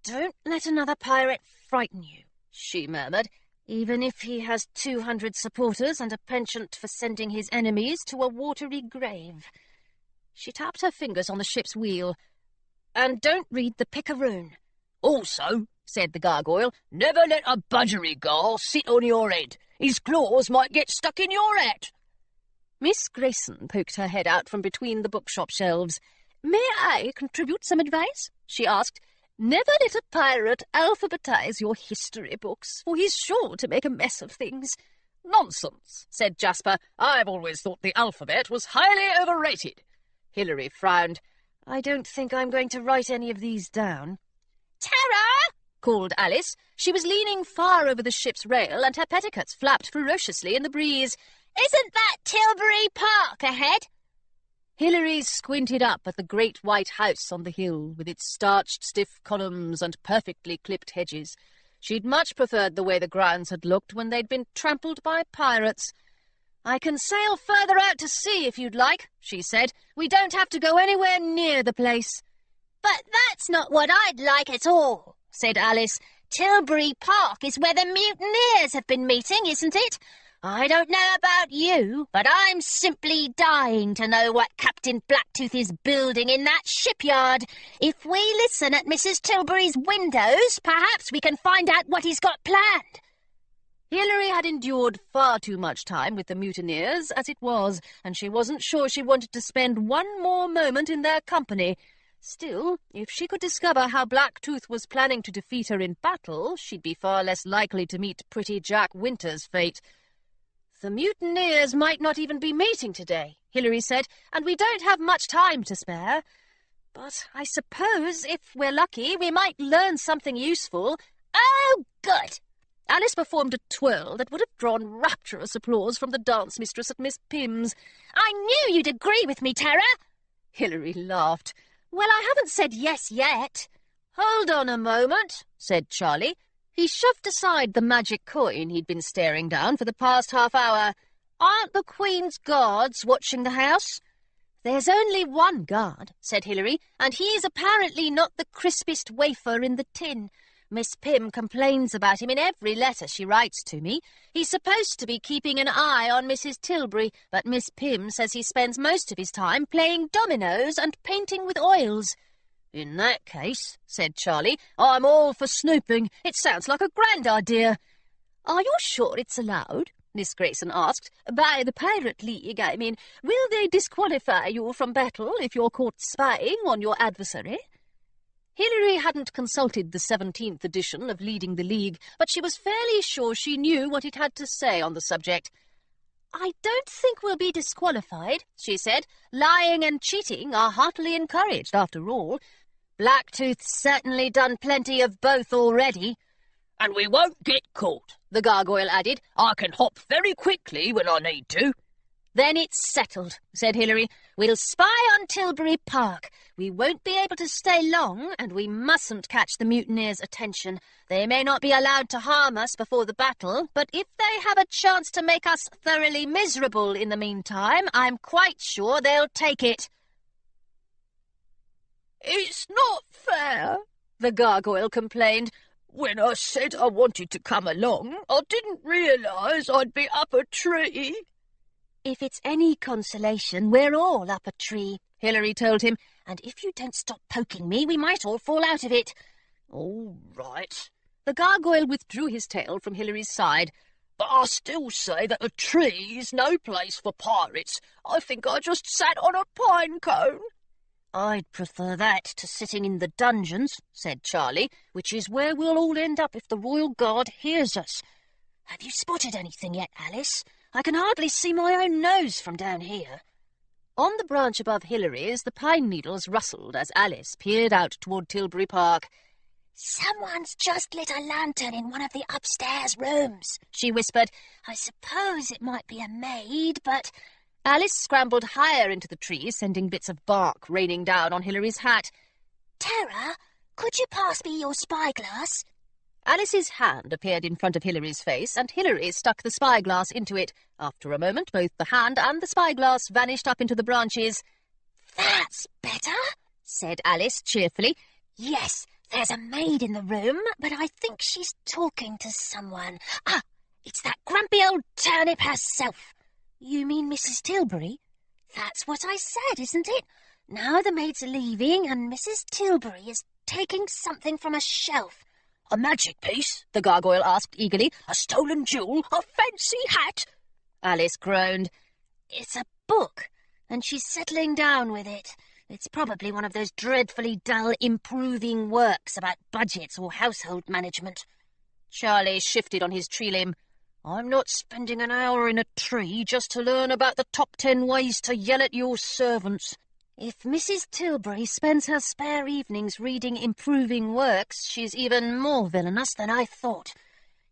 "Don't let another pirate frighten you," she murmured, "even if he has 200 supporters and a penchant for sending his enemies to a watery grave." She tapped her fingers on the ship's wheel. "And don't read the Picaroon." "Also," said the gargoyle, "never let a budgerigars sit on your head. His claws might get stuck in your hat." Miss Grayson poked her head out from between the bookshop shelves. "May I contribute some advice?" she asked. "Never let a pirate alphabetize your history books, for he's sure to make a mess of things." "Nonsense," said Jasper. "I've always thought the alphabet was highly overrated." Hilary frowned. "I don't think I'm going to write any of these down." "Tara!" called Alice. She was leaning far over the ship's rail, and her petticoats flapped ferociously in the breeze. "Isn't that Tilbury Park ahead?" Hilary squinted up at the great white house on the hill, with its starched stiff columns and perfectly clipped hedges. She'd much preferred the way the grounds had looked when they'd been trampled by pirates. "I can sail further out to sea if you'd like," she said. "We don't have to go anywhere near the place." "But that's not what I'd like at all," said Alice. "Tilbury Park is where the mutineers have been meeting, isn't it? I don't know about you, but I'm simply dying to know what Captain Blacktooth is building in that shipyard. If we listen at Mrs. Tilbury's windows, perhaps we can find out what he's got planned. Hilary had endured far too much time with the mutineers as it was, and she wasn't sure she wanted to spend one more moment in their company. Still, if she could discover how Blacktooth was planning to defeat her in battle, she'd be far less likely to meet pretty Jack Winter's fate. The mutineers might not even be meeting today, Hilary said, and we don't have much time to spare. But I suppose, if we're lucky, we might learn something useful. Oh, good! Alice performed a twirl that would have drawn rapturous applause from the dance mistress at Miss Pym's. I knew you'd agree with me, Tara. Hilary laughed. Well, I haven't said yes yet. Hold on a moment, said Charlie. He shoved aside the magic coin he'd been staring down for the past half hour. Aren't the Queen's guards watching the house? There's only one guard, said Hilary, and he's apparently not the crispest wafer in the tin. Miss Pym complains about him in every letter she writes to me. He's supposed to be keeping an eye on Mrs. Tilbury, but Miss Pym says he spends most of his time playing dominoes and painting with oils. In that case, said Charlie, I'm all for snooping. It sounds like a grand idea. Are you sure it's allowed? Miss Grayson asked. By the Pirate League, I mean. Will they disqualify you from battle if you're caught spying on your adversary? Hilary hadn't consulted the 17th edition of Leading the League, but she was fairly sure she knew what it had to say on the subject. I don't think we'll be disqualified, she said. Lying and cheating are heartily encouraged, after all. Blacktooth's certainly done plenty of both already. And we won't get caught, the gargoyle added. I can hop very quickly when I need to. Then it's settled, said Hilary. We'll spy on Tilbury Park. We won't be able to stay long, and we mustn't catch the mutineers' attention. They may not be allowed to harm us before the battle, but if they have a chance to make us thoroughly miserable in the meantime, I'm quite sure they'll take it. It's not fair, the gargoyle complained. When I said I wanted to come along, I didn't realise I'd be up a tree. If it's any consolation, we're all up a tree, Hilary told him, and if you don't stop poking me, we might all fall out of it. All right. The gargoyle withdrew his tail from Hilary's side. But I still say that a tree is no place for pirates. I think I just sat on a pine cone. I'd prefer that to sitting in the dungeons, said Charlie, which is where we'll all end up if the Royal Guard hears us. Have you spotted anything yet, Alice? I can hardly see my own nose from down here. On the branch above Hilary's, the pine needles rustled as Alice peered out toward Tilbury Park. Someone's just lit a lantern in one of the upstairs rooms, she whispered. I suppose it might be a maid, but... Alice scrambled higher into the trees, sending bits of bark raining down on Hilary's hat. Tara, could you pass me your spyglass? Alice's hand appeared in front of Hilary's face, and Hilary stuck the spyglass into it. After a moment, both the hand and the spyglass vanished up into the branches. That's better, said Alice cheerfully. Yes, there's a maid in the room, but I think she's talking to someone. Ah, it's that grumpy old turnip herself. You mean Mrs. Tilbury? That's what I said, isn't it? Now the maid's leaving, and Mrs. Tilbury is taking something from a shelf. A magic piece? The gargoyle asked eagerly. A stolen jewel? A fancy hat? Alice groaned. It's a book, and she's settling down with it. It's probably one of those dreadfully dull improving works about budgets or household management. Charlie shifted on his tree limb. I'm not spending an hour in a tree just to learn about the top 10 ways to yell at your servants. If Mrs. Tilbury spends her spare evenings reading improving works, she's even more villainous than I thought.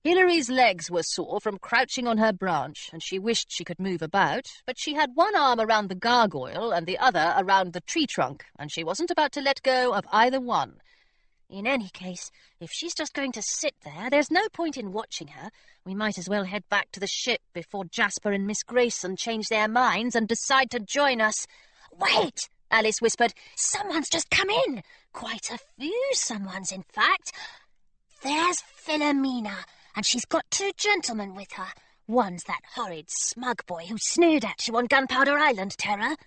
Hilary's legs were sore from crouching on her branch, and she wished she could move about, but she had one arm around the gargoyle and the other around the tree trunk, and she wasn't about to let go of either one. In any case, if she's just going to sit there, there's no point in watching her. We might as well head back to the ship before Jasper and Miss Grayson change their minds and decide to join us. Wait, Alice whispered. Someone's just come in. Quite a few someones, in fact. There's Philomena, and she's got 2 gentlemen with her. One's that horrid smug boy who sneered at you on Gunpowder Island, Terror.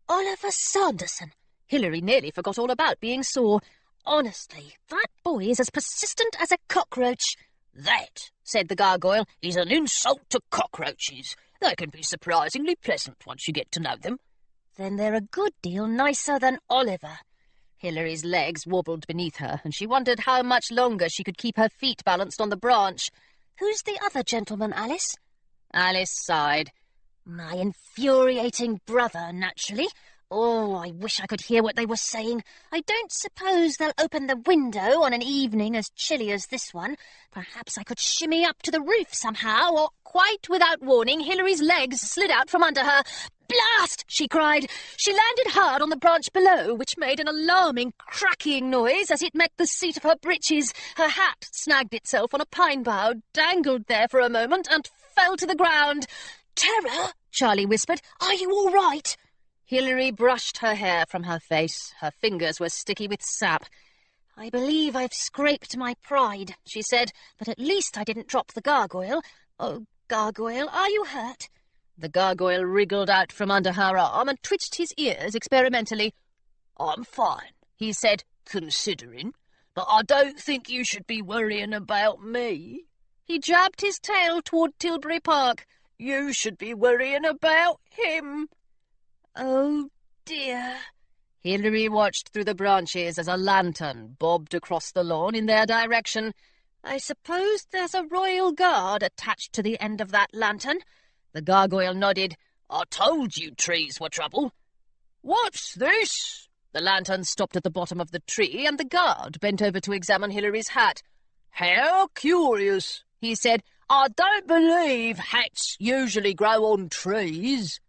Oliver Sanderson. Hilary nearly forgot all about being sore. Honestly, that boy is as persistent as a cockroach. That, said the gargoyle, is an insult to cockroaches. They can be surprisingly pleasant once you get to know them. Then they're a good deal nicer than Oliver. Hilary's legs wobbled beneath her, and she wondered how much longer she could keep her feet balanced on the branch. Who's the other gentleman, Alice? Alice sighed. My infuriating brother, naturally. Oh, I wish I could hear what they were saying. I don't suppose they'll open the window on an evening as chilly as this one. Perhaps I could shimmy up to the roof somehow, or... Quite without warning, Hilary's legs slid out from under her. "Blast!" she cried. She landed hard on the branch below, which made an alarming cracking noise as it met the seat of her breeches. Her hat snagged itself on a pine bough, dangled there for a moment, and fell to the ground. "Terror," Charlie whispered. "are you all right?" Hilary brushed her hair from her face. Her fingers were sticky with sap. "I believe I've scraped my pride," she said, "but at least I didn't drop the gargoyle. Oh, gargoyle, are you hurt?" The gargoyle wriggled out from under her arm and twitched his ears experimentally. I'm fine, he said, considering, but I don't think you should be worrying about me. He jabbed his tail toward Tilbury Park. You should be worrying about him. Oh, dear. Hilary watched through the branches as a lantern bobbed across the lawn in their direction. I suppose there's a royal guard attached to the end of that lantern. The gargoyle nodded. I told you trees were trouble. What's this? The lantern stopped at the bottom of the tree, and the guard bent over to examine Hilary's hat. How curious, he said. I don't believe hats usually grow on trees.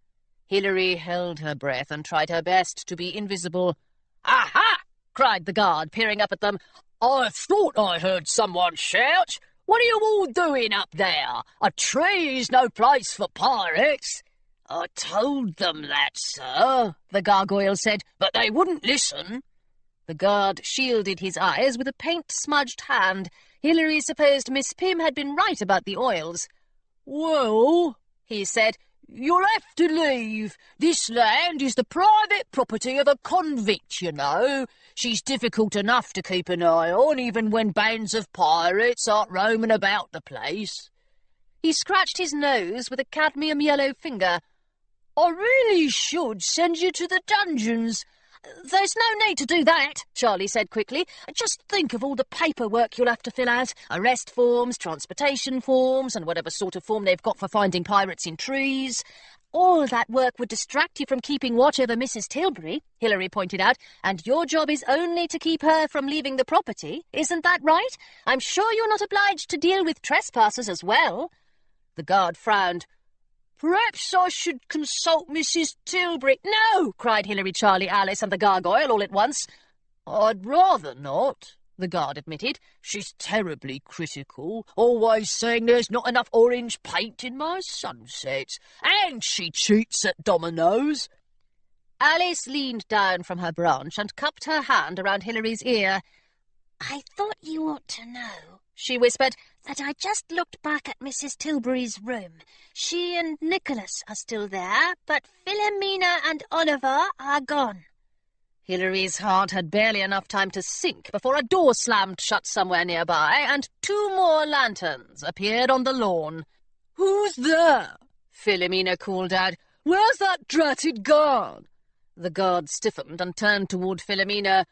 Hilary held her breath and tried her best to be invisible. Aha! Cried the guard, peering up at them. I thought I heard someone shout. What are you all doing up there? A tree's no place for pirates. I told them that, sir, the gargoyle said, but they wouldn't listen. The guard shielded his eyes with a paint-smudged hand. Hilary supposed Miss Pym had been right about the oils. Well, he said, you'll have to leave. This land is the private property of a convict, you know. She's difficult enough to keep an eye on, even when bands of pirates aren't roaming about the place. He scratched his nose with a cadmium yellow finger. I really should send you to the dungeons. There's no need to do that, Charlie said quickly. Just think of all the paperwork you'll have to fill out. Arrest forms, transportation forms, and whatever sort of form they've got for finding pirates in trees. All that work would distract you from keeping watch over Mrs. Tilbury, Hilary pointed out, and your job is only to keep her from leaving the property. Isn't that right? I'm sure you're not obliged to deal with trespassers as well. The guard frowned. Perhaps I should consult Mrs. Tilbury. No, cried Hilary, Charlie, Alice, and the gargoyle all at once. I'd rather not, the guard admitted. She's terribly critical, always saying there's not enough orange paint in my sunsets, and she cheats at dominoes. Alice leaned down from her branch and cupped her hand around Hilary's ear. I thought you ought to know, she whispered, that I just looked back at Mrs. Tilbury's room. She and Nicholas are still there, but Philomena and Oliver are gone. Hilary's heart had barely enough time to sink before a door slammed shut somewhere nearby, and 2 more lanterns appeared on the lawn. Who's there? Philomena called out. Where's that dratted guard? The guard stiffened and turned toward Philomena.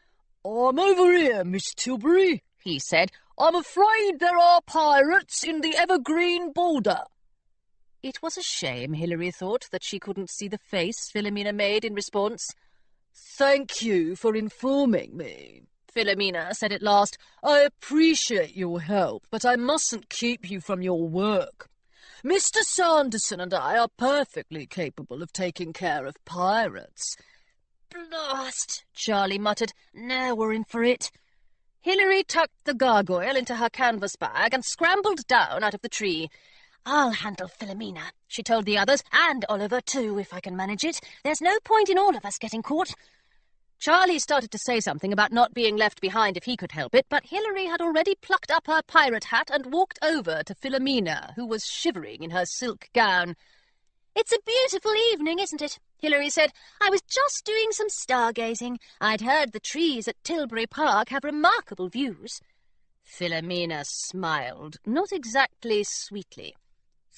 I'm over here, Miss Tilbury, he said. I'm afraid there are pirates in the evergreen border. It was a shame, Hilary thought, that she couldn't see the face Philomena made in response. Thank you for informing me, Philomena said at last. I appreciate your help, but I mustn't keep you from your work. Mr. Sanderson and I are perfectly capable of taking care of pirates. Blast, Charlie muttered. Now we're in for it. Hilary tucked the gargoyle into her canvas bag and scrambled down out of the tree. I'll handle Philomena, she told the others, and Oliver too, if I can manage it. There's no point in all of us getting caught. Charlie started to say something about not being left behind if he could help it, but Hilary had already plucked up her pirate hat and walked over to Philomena, who was shivering in her silk gown. "It's a beautiful evening, isn't it?" Hilary said. "I was just doing some stargazing. I'd heard the trees at Tilbury Park have remarkable views." Philomena smiled, not exactly sweetly.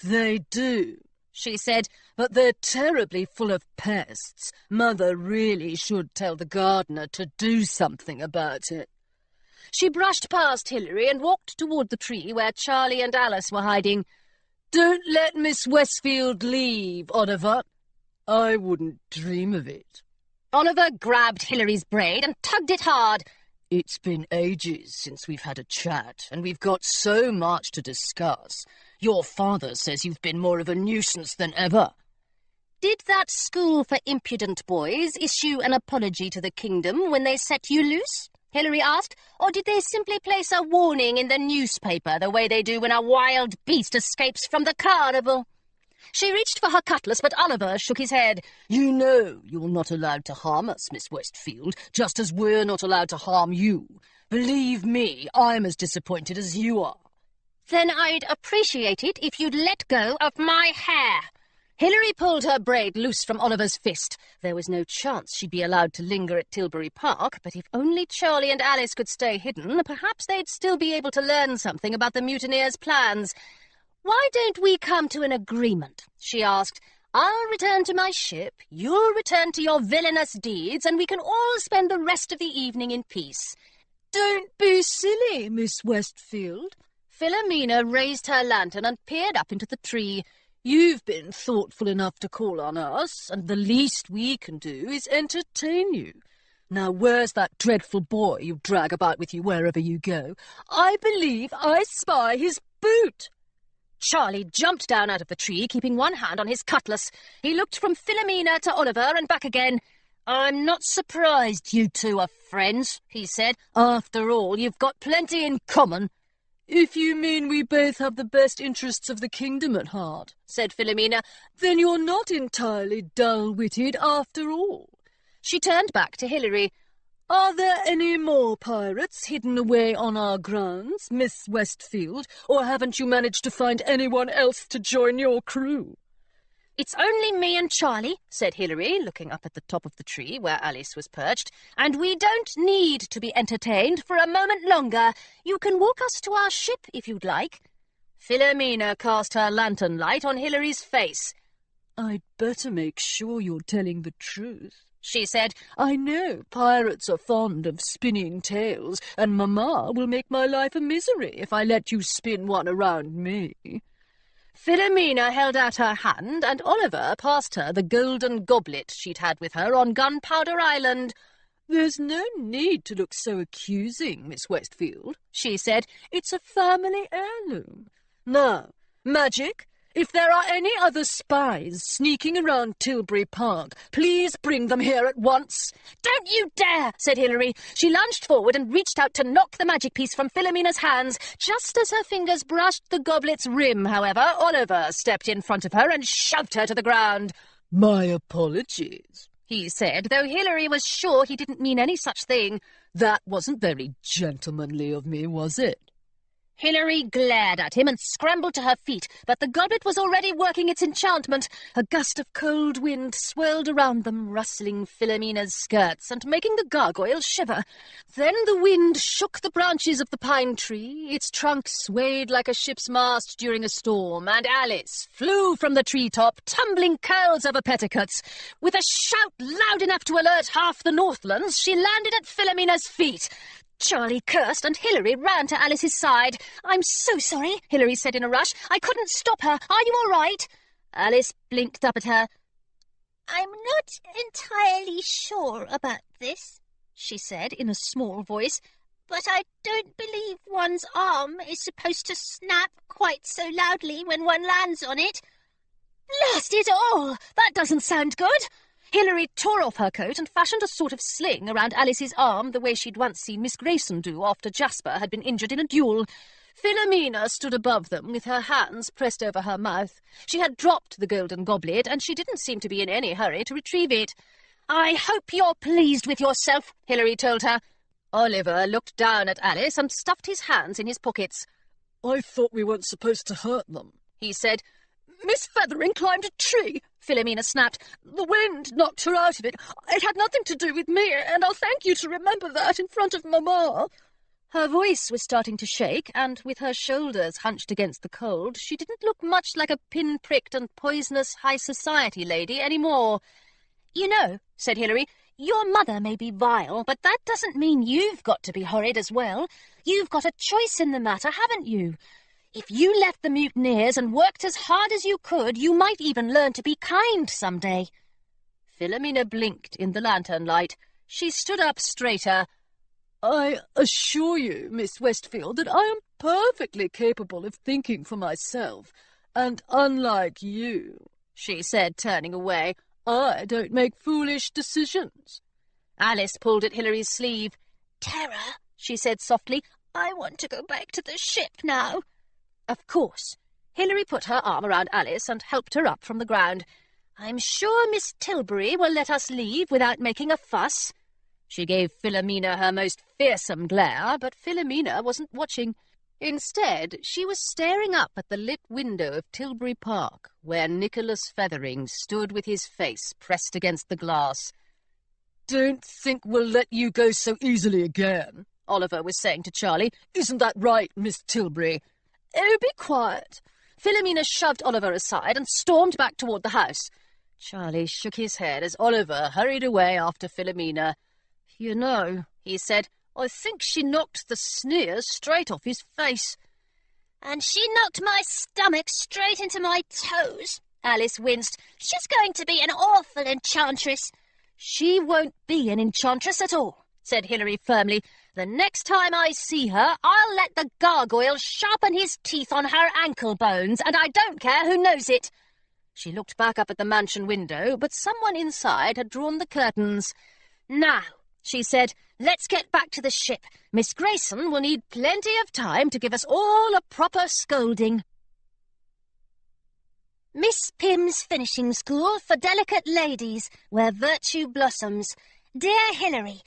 "They do," she said, "but they're terribly full of pests. Mother really should tell the gardener to do something about it." She brushed past Hilary and walked toward the tree where Charlie and Alice were hiding. "Don't let Miss Westfield leave, Oliver." "I wouldn't dream of it." Oliver grabbed Hilary's braid and tugged it hard. "It's been ages since we've had a chat, and we've got so much to discuss. Your father says you've been more of a nuisance than ever." Did that school for impudent boys issue an apology to the kingdom when they set you loose? Hilary asked, or did they simply place a warning in the newspaper the way they do when a wild beast escapes from the carnival? She reached for her cutlass, but Oliver shook his head. "You know you're not allowed to harm us, Miss Westfield, just as we're not allowed to harm you. Believe me, I'm as disappointed as you are." "Then I'd appreciate it if you'd let go of my hair." Hilary pulled her braid loose from Oliver's fist. There was no chance she'd be allowed to linger at Tilbury Park, but if only Charlie and Alice could stay hidden, perhaps they'd still be able to learn something about the mutineers' plans. "Why don't we come to an agreement?" she asked. "I'll return to my ship, you'll return to your villainous deeds, and we can all spend the rest of the evening in peace." "Don't be silly, Miss Westfield." Philomena raised her lantern and peered up into the tree. "You've been thoughtful enough to call on us, and the least we can do is entertain you. Now, where's that dreadful boy you drag about with you wherever you go? I believe I spy his boot." Charlie jumped down out of the tree, keeping one hand on his cutlass. He looked from Philomena to Oliver and back again. "I'm not surprised you two are friends," he said. "After all, you've got plenty in common." "If you mean we both have the best interests of the kingdom at heart," said Philomena, "then you're not entirely dull-witted after all." She turned back to Hilary. "Are there any more pirates hidden away on our grounds, Miss Westfield, or haven't you managed to find anyone else to join your crew?" "It's only me and Charlie," said Hilary, looking up at the top of the tree where Alice was perched, "and we don't need to be entertained for a moment longer. You can walk us to our ship if you'd like." Philomena cast her lantern light on Hilary's face. "I'd better make sure you're telling the truth," she said. "I know pirates are fond of spinning tales, and Mamma will make my life a misery if I let you spin one around me." Philomena held out her hand, and Oliver passed her the golden goblet she'd had with her on Gunpowder Island. "There's no need to look so accusing, Miss Westfield," she said. "It's a family heirloom. Now, Magic, if there are any other spies sneaking around Tilbury Park, please bring them here at once." "Don't you dare," said Hilary. She lunged forward and reached out to knock the magic piece from Philomena's hands. Just as her fingers brushed the goblet's rim, however, Oliver stepped in front of her and shoved her to the ground. "My apologies," he said, though Hilary was sure he didn't mean any such thing. "That wasn't very gentlemanly of me, was it?" Hilary glared at him and scrambled to her feet, but the goblet was already working its enchantment. A gust of cold wind swirled around them, rustling Philomena's skirts and making the gargoyle shiver. Then the wind shook the branches of the pine tree, its trunk swayed like a ship's mast during a storm, and Alice flew from the treetop, tumbling curls over petticoats. With a shout loud enough to alert half the Northlands, she landed at Philomena's feet. Charlie cursed, and Hilary ran to Alice's side. "I'm so sorry," Hilary said in a rush. "I couldn't stop her. Are you all right?" Alice blinked up at her. "I'm not entirely sure about this," she said in a small voice, "but I don't believe one's arm is supposed to snap quite so loudly when one lands on it." "Blast it all! That doesn't sound good." Hilary tore off her coat and fashioned a sort of sling around Alice's arm the way she'd once seen Miss Grayson do after Jasper had been injured in a duel. Philomena stood above them with her hands pressed over her mouth. She had dropped the golden goblet, and she didn't seem to be in any hurry to retrieve it. I hope you're pleased with yourself, Hilary told her. Oliver looked down at Alice and stuffed his hands in his pockets. I thought we weren't supposed to hurt them, he said. Miss Feathering climbed a tree, Philomena snapped. The wind knocked her out of it. It had nothing to do with me, and I'll thank you to remember that in front of Mamma. Her voice was starting to shake, and with her shoulders hunched against the cold, she didn't look much like a pin-pricked and poisonous high society lady any more. You know, said Hilary, your mother may be vile, but that doesn't mean you've got to be horrid as well. You've got a choice in the matter, haven't you? If you left the mutineers and worked as hard as you could, you might even learn to be kind some day. Philomena blinked in the lantern light. She stood up straighter. I assure you, Miss Westfield, that I am perfectly capable of thinking for myself, and unlike you, she said, turning away, I don't make foolish decisions. Alice pulled at Hilary's sleeve. Terror, she said softly, I want to go back to the ship now. Of course. Hilary put her arm around Alice and helped her up from the ground. I'm sure Miss Tilbury will let us leave without making a fuss. She gave Philomena her most fearsome glare, but Philomena wasn't watching. Instead, she was staring up at the lit window of Tilbury Park, where Nicholas Feathering stood with his face pressed against the glass. Don't think we'll let you go so easily again, Oliver was saying to Charlie. Isn't that right, Miss Tilbury? Oh, be quiet. Philomena shoved Oliver aside and stormed back toward the house. Charlie shook his head as Oliver hurried away after Philomena. You know, he said, I think she knocked the sneer straight off his face. And she knocked my stomach straight into my toes, Alice winced. She's going to be an awful enchantress. She won't be an enchantress at all, said Hilary firmly. The next time I see her, I'll let the gargoyle sharpen his teeth on her ankle bones, and I don't care who knows it. She looked back up at the mansion window, but someone inside had drawn the curtains. Now, she said, let's get back to the ship. Miss Grayson will need plenty of time to give us all a proper scolding. Miss Pym's Finishing School for Delicate Ladies, where virtue blossoms. Dear Hilary,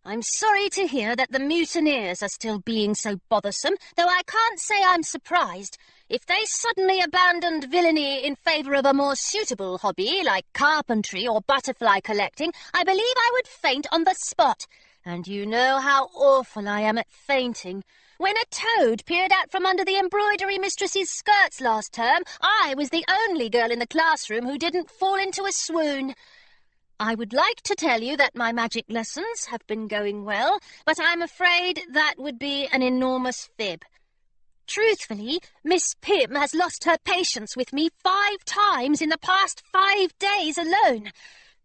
I'm sorry to hear that the mutineers are still being so bothersome, though I can't say I'm surprised. If they suddenly abandoned villainy in favour of a more suitable hobby, like carpentry or butterfly collecting, I believe I would faint on the spot. And you know how awful I am at fainting. When a toad peered out from under the embroidery mistress's skirts last term, I was the only girl in the classroom who didn't fall into a swoon. I would like to tell you that my magic lessons have been going well, but I'm afraid that would be an enormous fib. Truthfully, Miss Pym has lost her patience with me 5 times in the past 5 days alone.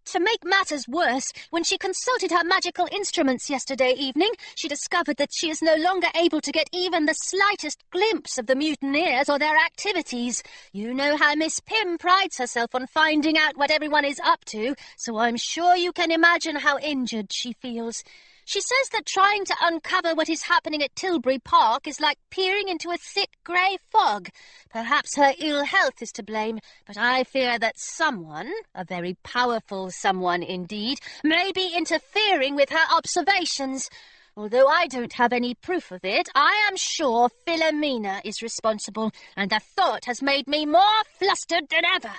To make matters worse, when she consulted her magical instruments yesterday evening, she discovered that she is no longer able to get even the slightest glimpse of the mutineers or their activities. You know how Miss Pym prides herself on finding out what everyone is up to, so I'm sure you can imagine how injured she feels. She says that trying to uncover what is happening at Tilbury Park is like peering into a thick grey fog. Perhaps her ill health is to blame, but I fear that someone, a very powerful someone indeed, may be interfering with her observations. Although I don't have any proof of it, I am sure Philomena is responsible, and the thought has made me more flustered than ever.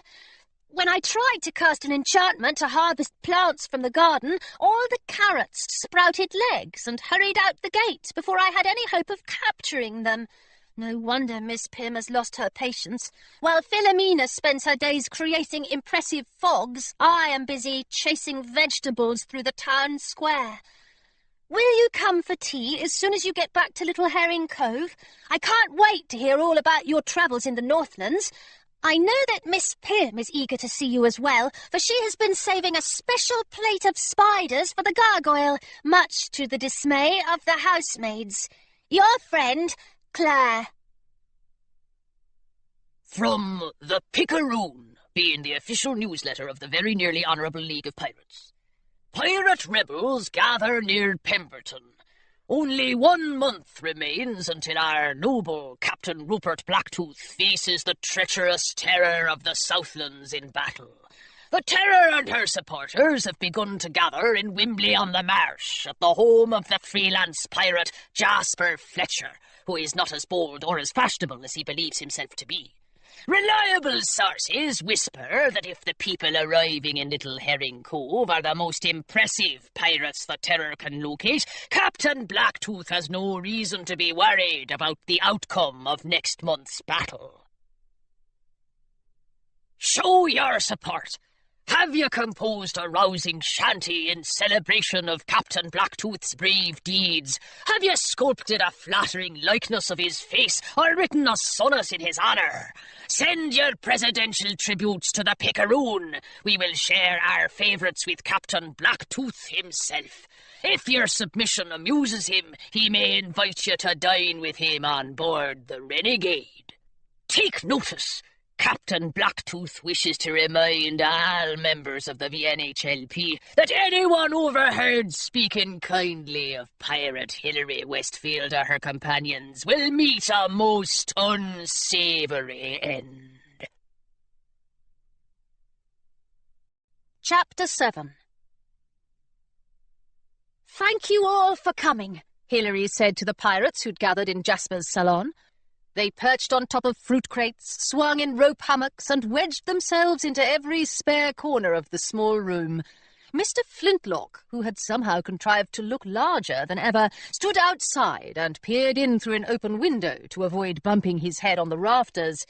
When I tried to cast an enchantment to harvest plants from the garden, all the carrots sprouted legs and hurried out the gate before I had any hope of capturing them. No wonder Miss Pym has lost her patience. While Philomena spends her days creating impressive fogs, I am busy chasing vegetables through the town square. Will you come for tea as soon as you get back to Little Herring Cove? I can't wait to hear all about your travels in the Northlands. I know that Miss Pym is eager to see you as well, for she has been saving a special plate of spiders for the gargoyle, much to the dismay of the housemaids. Your friend, Claire. From the Picaroon, being the official newsletter of the Very Nearly Honourable League of Pirates. Pirate rebels gather near Pemberton. Only 1 month remains until our noble Captain Rupert Blacktooth faces the treacherous terror of the Southlands in battle. The Terror and her supporters have begun to gather in Wimbley-on-the-Marsh at the home of the freelance pirate Jasper Fletcher, who is not as bold or as fashionable as he believes himself to be. Reliable sources whisper that if the people arriving in Little Herring Cove are the most impressive pirates the Terror can locate, Captain Blacktooth has no reason to be worried about the outcome of next month's battle. Show your support. Have you composed a rousing shanty in celebration of Captain Blacktooth's brave deeds? Have you sculpted a flattering likeness of his face or written a sonnet in his honour? Send your presidential tributes to the Picaroon. We will share our favourites with Captain Blacktooth himself. If your submission amuses him, he may invite you to dine with him on board the Renegade. Take notice. Captain Blacktooth wishes to remind all members of the VNHLP that anyone overheard speaking kindly of Pirate Hilary Westfield or her companions will meet a most unsavoury end. Chapter 7. "Thank you all for coming," Hilary said to the pirates who'd gathered in Jasper's salon. They perched on top of fruit crates, swung in rope hammocks, and wedged themselves into every spare corner of the small room. Mr. Flintlock, who had somehow contrived to look larger than ever, stood outside and peered in through an open window to avoid bumping his head on the rafters.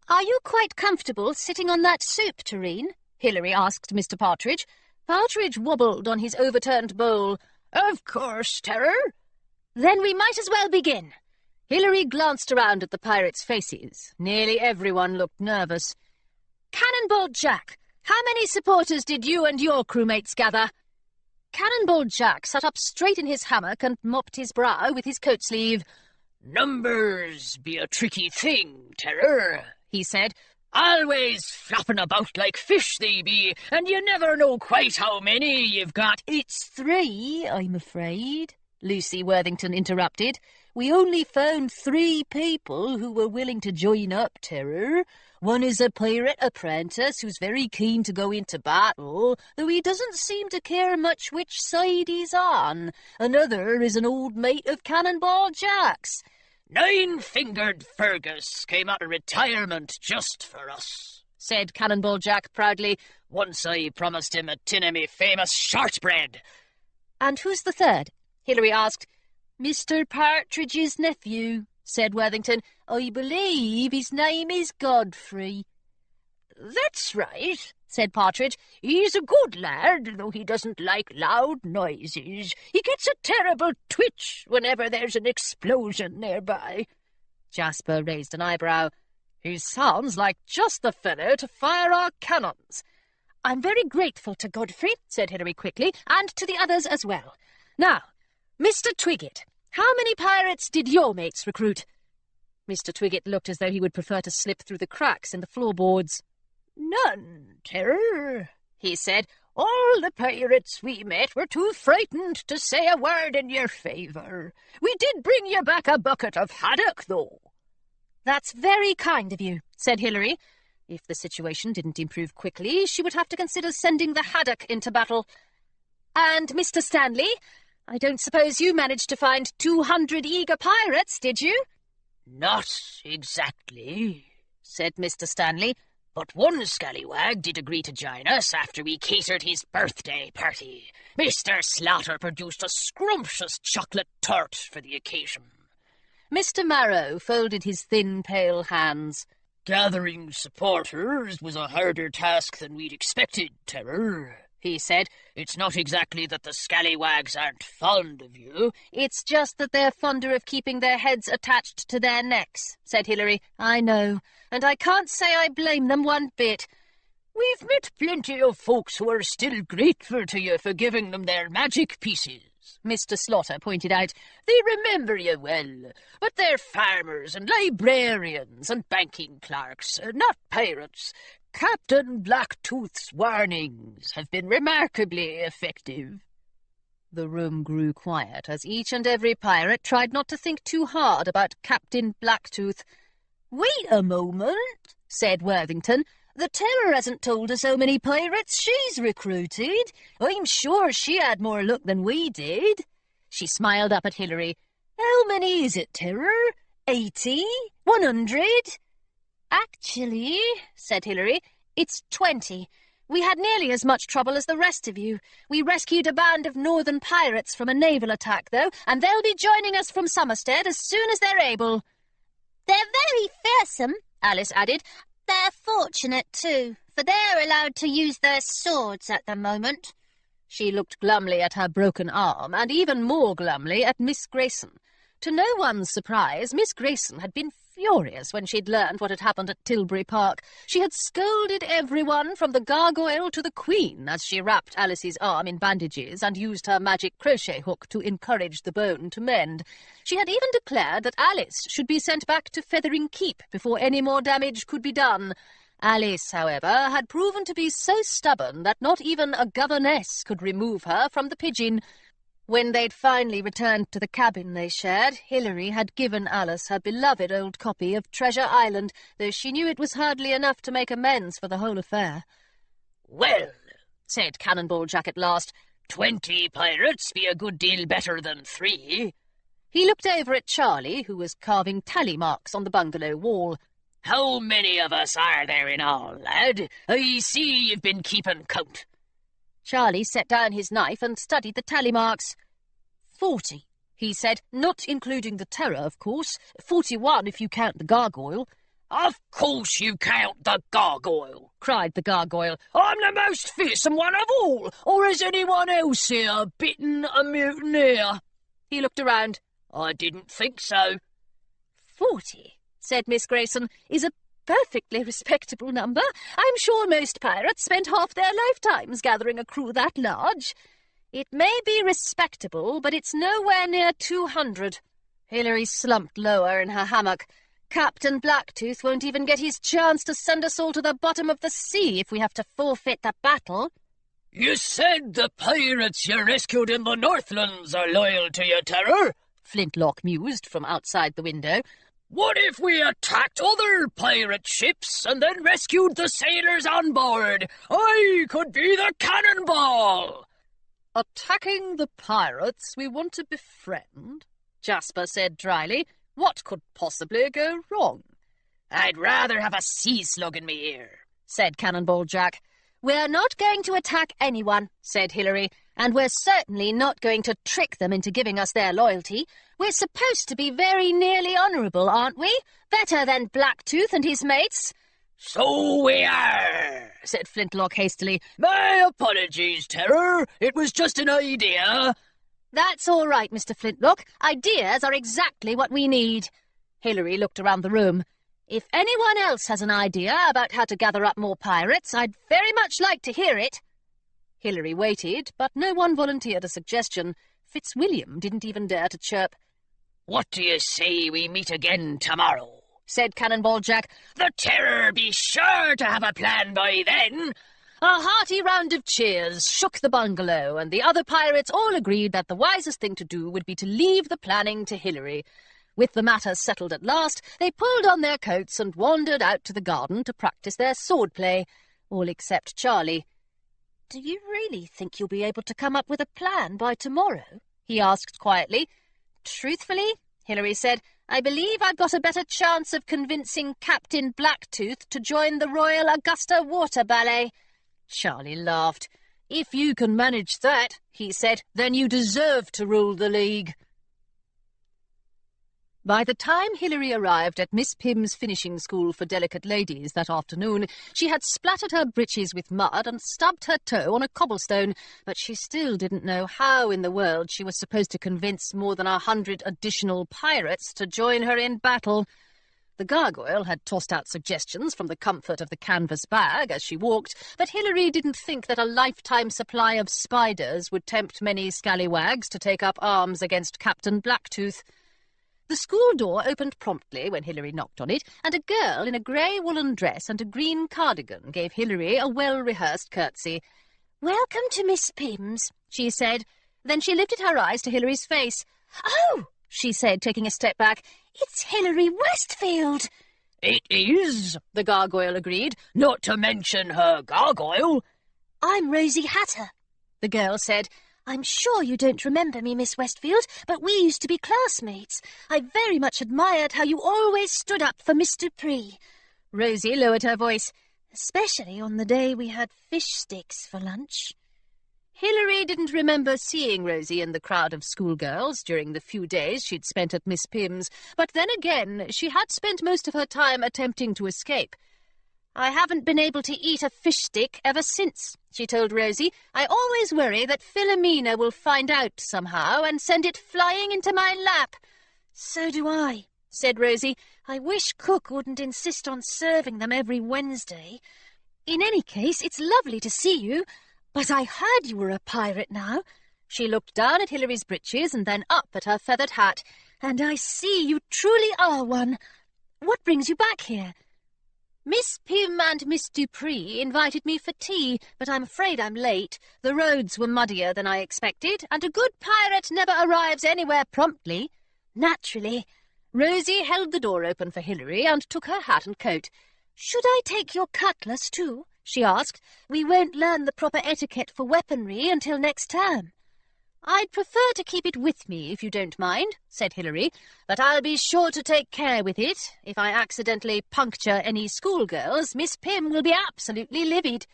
"Are you quite comfortable sitting on that soup tureen?" Hilary asked Mr. Partridge. Partridge wobbled on his overturned bowl. "Of course, Terror." "Then we might as well begin." Hilary glanced around at the pirates' faces. Nearly everyone looked nervous. "Cannonball Jack, how many supporters did you and your crewmates gather?" Cannonball Jack sat up straight in his hammock and mopped his brow with his coat sleeve. "Numbers be a tricky thing, Terror," he said. "Always flapping about like fish they be, and you never know quite how many you've got." "It's 3, I'm afraid," Lucy Worthington interrupted. "We only found 3 people who were willing to join up, Terror. One is a pirate apprentice who's very keen to go into battle, though he doesn't seem to care much which side he's on. Another is an old mate of Cannonball Jack's." "Nine-fingered Fergus came out of retirement just for us," said Cannonball Jack proudly. "Once I promised him a tin of me famous shortbread." "And who's the third?" Hilary asked. "Mr. Partridge's nephew," said Worthington. "I believe his name is Godfrey." "That's right," said Partridge. "He's a good lad, though he doesn't like loud noises. He gets a terrible twitch whenever there's an explosion nearby." Jasper raised an eyebrow. "He sounds like just the fellow to fire our cannons." "I'm very grateful to Godfrey," said Hilary quickly, "and to the others as well. Now, Mr. Twiggett, how many pirates did your mates recruit?" Mr. Twiggett looked as though he would prefer to slip through the cracks in the floorboards. "None, Terror," he said. "All the pirates we met were too frightened to say a word in your favour. We did bring you back a bucket of haddock, though." "That's very kind of you," said Hilary. If the situation didn't improve quickly, she would have to consider sending the haddock into battle. "And Mr. Stanley, I don't suppose you managed to find 200 eager pirates, did you?" "Not exactly," said Mr. Stanley, "but one scallywag did agree to join us after we catered his birthday party. Mr. Slaughter produced a scrumptious chocolate tart for the occasion." Mr. Marrow folded his thin, pale hands. "Gathering supporters was a harder task than we'd expected, Terror," he said. "It's not exactly that the scallywags aren't fond of you." "It's just that they're fonder of keeping their heads attached to their necks," said Hilary. "I know, and I can't say I blame them one bit." "We've met plenty of folks who are still grateful to you for giving them their magic pieces," Mr. Slaughter pointed out. "They remember you well, but they're farmers and librarians and banking clerks, not pirates. Captain Blacktooth's warnings have been remarkably effective." The room grew quiet as each and every pirate tried not to think too hard about Captain Blacktooth. "Wait a moment," said Worthington. The Terror hasn't told us how many pirates she's recruited. I'm sure she had more luck than we did. She smiled up at Hilary. How many is it, Terror? 80? 100? Actually, said Hilary, it's 20. We had nearly as much trouble as the rest of you. We rescued a band of northern pirates from a naval attack, though, and they'll be joining us from Somerstead as soon as they're able. They're very fearsome, Alice added. They're fortunate, too, for they're allowed to use their swords at the moment. She looked glumly at her broken arm, and even more glumly at Miss Grayson. To no one's surprise, Miss Grayson had been furious when she'd learned what had happened at Tilbury Park. She had scolded everyone from the gargoyle to the Queen as she wrapped Alice's arm in bandages and used her magic crochet hook to encourage the bone to mend. She had even declared that Alice should be sent back to Feathering Keep before any more damage could be done. Alice, however, had proven to be so stubborn that not even a governess could remove her from the Pigeon. When they'd finally returned to the cabin they shared, Hilary had given Alice her beloved old copy of Treasure Island, though she knew it was hardly enough to make amends for the whole affair. "Well," said Cannonball Jack at last, 20 pirates be a good deal better than 3. He looked over at Charlie, who was carving tally marks on the bungalow wall. "How many of us are there in all, lad? I see you've been keeping count." Charlie set down his knife and studied the tally marks. 40, he said, not including the Terror, of course. 41 if you count the gargoyle. "Of course you count the gargoyle," cried the gargoyle. "I'm the most fearsome one of all, or is anyone else here bitten a mutineer?" He looked around. "I didn't think so." 40, said Miss Grayson, is a perfectly respectable number. I'm sure most pirates spent half their lifetimes gathering a crew that large. It may be respectable, but it's nowhere near 200. Hilary slumped lower in her hammock. Captain Blacktooth won't even get his chance to send us all to the bottom of the sea if we have to forfeit the battle. "You said the pirates you rescued in the Northlands are loyal to your Terror," Flintlock mused from outside the window. "What if we attacked other pirate ships and then rescued the sailors on board? I could be the cannonball." "Attacking the pirates we want to befriend," Jasper said dryly. "What could possibly go wrong?" "I'd rather have a sea slug in me ear," said Cannonball Jack. "We're not going to attack anyone," said Hilary, "and we're certainly not going to trick them into giving us their loyalty. We're supposed to be very nearly honourable, aren't we? Better than Blacktooth and his mates." "So we are," said Flintlock hastily. "My apologies, Terror. It was just an idea." "That's all right, Mr. Flintlock. Ideas are exactly what we need." Hilary looked around the room. "If anyone else has an idea about how to gather up more pirates, I'd very much like to hear it." Hilary waited, but no one volunteered a suggestion. Fitzwilliam didn't even dare to chirp. "What do you say we meet again tomorrow?" said Cannonball Jack. "The Terror be sure to have a plan by then." A hearty round of cheers shook the bungalow, and the other pirates all agreed that the wisest thing to do would be to leave the planning to Hilary. With the matter settled at last, they pulled on their coats and wandered out to the garden to practice their swordplay, all except Charlie. "Do you really think you'll be able to come up with a plan by tomorrow?" he asked quietly. "Truthfully," Hilary said, "I believe I've got a better chance of convincing Captain Blacktooth to join the Royal Augusta Water Ballet." Charlie laughed. "If you can manage that," he said, "then you deserve to rule the League." By the time Hilary arrived at Miss Pym's finishing school for delicate ladies that afternoon, she had splattered her breeches with mud and stubbed her toe on a cobblestone, but she still didn't know how in the world she was supposed to convince more than 100 additional pirates to join her in battle. The gargoyle had tossed out suggestions from the comfort of the canvas bag as she walked, but Hilary didn't think that a lifetime supply of spiders would tempt many scallywags to take up arms against Captain Blacktooth. The school door opened promptly when Hilary knocked on it, and a girl in a grey woolen dress and a green cardigan gave Hilary a well-rehearsed curtsy. "Welcome to Miss Pym's," she said. Then she lifted her eyes to Hilary's face. "Oh," she said, taking a step back, "it's Hilary Westfield." "It is," the gargoyle agreed, "not to mention her gargoyle." I'm Rosie Hatter, the girl said. I'm sure you don't remember me, Miss Westfield, but we used to be classmates. I very much admired how you always stood up for Miss Dupree. Rosie lowered her voice, especially on the day we had fish sticks for lunch. Hilary didn't remember seeing Rosie in the crowd of schoolgirls during the few days she'd spent at Miss Pym's, but then again she had spent most of her time attempting to escape. I haven't been able to eat a fish stick ever since, she told Rosie. I always worry that Philomena will find out somehow and send it flying into my lap. So do I, said Rosie. I wish Cook wouldn't insist on serving them every Wednesday. In any case, it's lovely to see you. But I heard you were a pirate now. She looked down at Hilary's breeches and then up at her feathered hat. And I see you truly are one. What brings you back here? Miss Pym and Miss Dupree invited me for tea, but I'm afraid I'm late. The roads were muddier than I expected, and a good pirate never arrives anywhere promptly. Naturally. Rosie held the door open for Hilary and took her hat and coat. Should I take your cutlass too? She asked. We won't learn the proper etiquette for weaponry until next term. I'd prefer to keep it with me, if you don't mind, said Hilary, but I'll be sure to take care with it. If I accidentally puncture any schoolgirls, Miss Pym will be absolutely livid.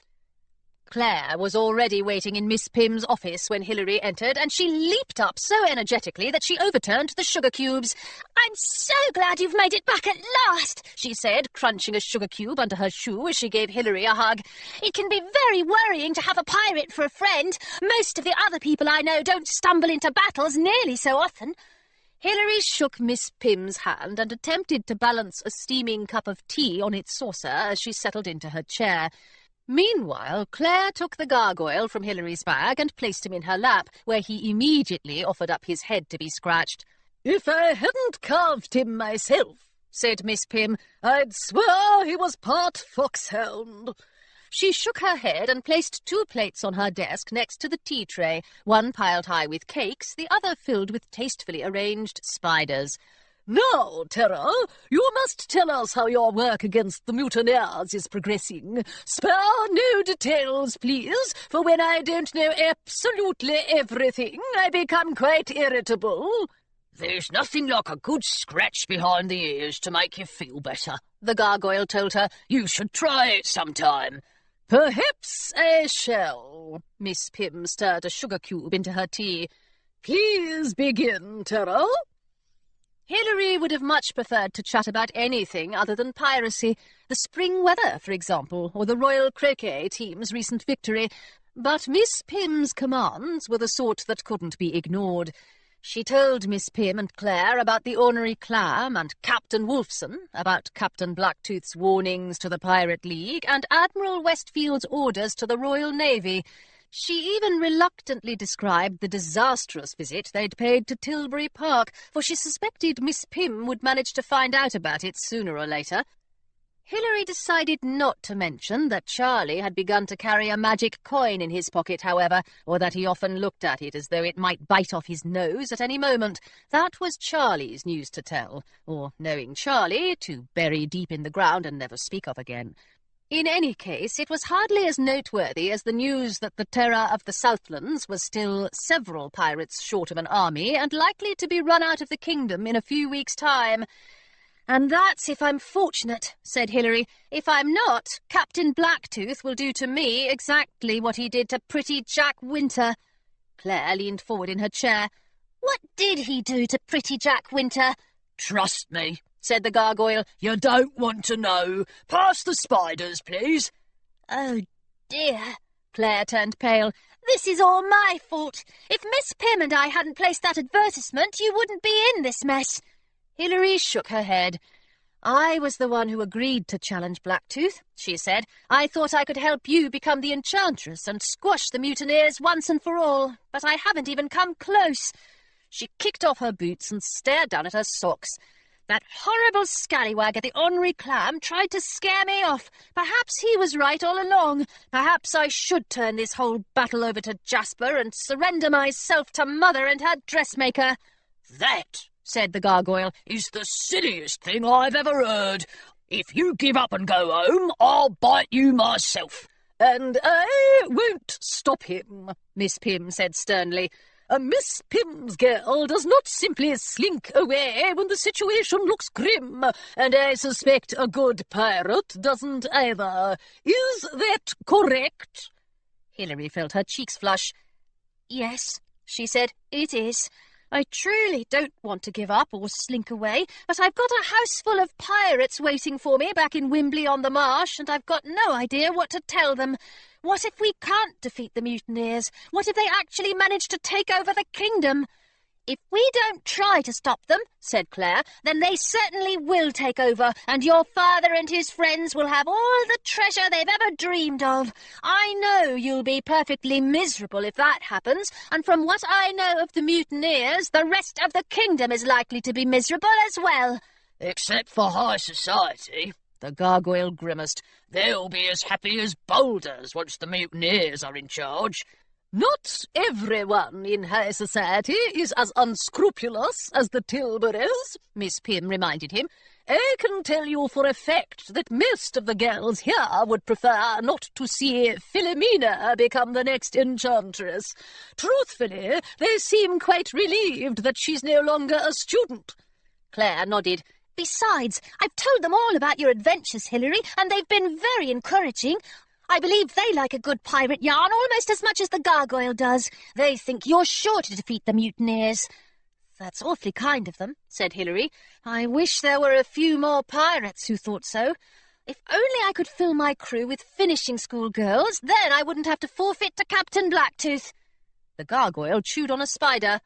Claire was already waiting in Miss Pym's office when Hilary entered, and she leaped up so energetically that she overturned the sugar cubes. I'm so glad you've made it back at last, she said, crunching a sugar cube under her shoe as she gave Hilary a hug. It can be very worrying to have a pirate for a friend. Most of the other people I know don't stumble into battles nearly so often. Hilary shook Miss Pym's hand and attempted to balance a steaming cup of tea on its saucer as she settled into her chair. Meanwhile, Claire took the gargoyle from Hilary's bag and placed him in her lap, where he immediately offered up his head to be scratched. If I hadn't carved him myself, said Miss Pym, I'd swear he was part foxhound. She shook her head and placed 2 plates on her desk next to the tea tray, one piled high with cakes, the other filled with tastefully arranged spiders. Now, Terra, you must tell us how your work against the mutineers is progressing. Spare no details, please, for when I don't know absolutely everything, I become quite irritable. There's nothing like a good scratch behind the ears to make you feel better, the gargoyle told her. You should try it sometime. Perhaps I shall. Miss Pym stirred a sugar cube into her tea. Please begin, Terra. Hilary would have much preferred to chat about anything other than piracy, the spring weather, for example, or the Royal Croquet team's recent victory, but Miss Pym's commands were the sort that couldn't be ignored. She told Miss Pym and Claire about the ornery clam and Captain Wolfson, about Captain Blacktooth's warnings to the Pirate League, and Admiral Westfield's orders to the Royal Navy. She even reluctantly described the disastrous visit they'd paid to Tilbury Park, for she suspected Miss Pym would manage to find out about it sooner or later. Hilary decided not to mention that Charlie had begun to carry a magic coin in his pocket, however, or that he often looked at it as though it might bite off his nose at any moment. That was Charlie's news to tell, or, knowing Charlie, to bury deep in the ground and never speak of again. In any case, it was hardly as noteworthy as the news that the Terror of the Southlands was still several pirates short of an army and likely to be run out of the kingdom in a few weeks' time. And that's if I'm fortunate, said Hilary. If I'm not, Captain Blacktooth will do to me exactly what he did to pretty Jack Winter. Claire leaned forward in her chair. What did he do to pretty Jack Winter? Trust me, said the gargoyle. You don't want to know. Pass the spiders, please. Oh, dear. Claire turned pale. This is all my fault. If Miss Pym and I hadn't placed that advertisement, you wouldn't be in this mess. Hilary shook her head. I was the one who agreed to challenge Blacktooth, she said. I thought I could help you become the Enchantress and squash the mutineers once and for all, but I haven't even come close. She kicked off her boots and stared down at her socks. That horrible scallywag at the Ornery Clam tried to scare me off. Perhaps he was right all along. Perhaps I should turn this whole battle over to Jasper and surrender myself to Mother and her dressmaker. That, said the gargoyle, is the silliest thing I've ever heard. If you give up and go home, I'll bite you myself. And I won't stop him, Miss Pym said sternly. A Miss Pym's girl does not simply slink away when the situation looks grim, and I suspect a good pirate doesn't either. Is that correct? Hilary felt her cheeks flush. Yes, she said, it is. I truly don't want to give up or slink away, but I've got a house full of pirates waiting for me back in Wimbley on the Marsh, and I've got no idea what to tell them. What if we can't defeat the mutineers? What if they actually manage to take over the kingdom? If we don't try to stop them, said Claire, then they certainly will take over, and your father and his friends will have all the treasure they've ever dreamed of. I know you'll be perfectly miserable if that happens, and from what I know of the mutineers, the rest of the kingdom is likely to be miserable as well. Except for high society, the gargoyle grimaced. They'll be as happy as boulders once the mutineers are in charge. Not everyone in high society is as unscrupulous as the Tilburys, Miss Pym reminded him. I can tell you for a fact that most of the girls here would prefer not to see Philomena become the next enchantress. Truthfully, they seem quite relieved that she's no longer a student. Claire nodded. Besides, I've told them all about your adventures, Hilary, and they've been very encouraging. I believe they like a good pirate yarn almost as much as the gargoyle does. They think you're sure to defeat the mutineers. That's awfully kind of them, said Hilary. I wish there were a few more pirates who thought so. If only I could fill my crew with finishing school girls, then I wouldn't have to forfeit to Captain Blacktooth. The gargoyle chewed on a spider.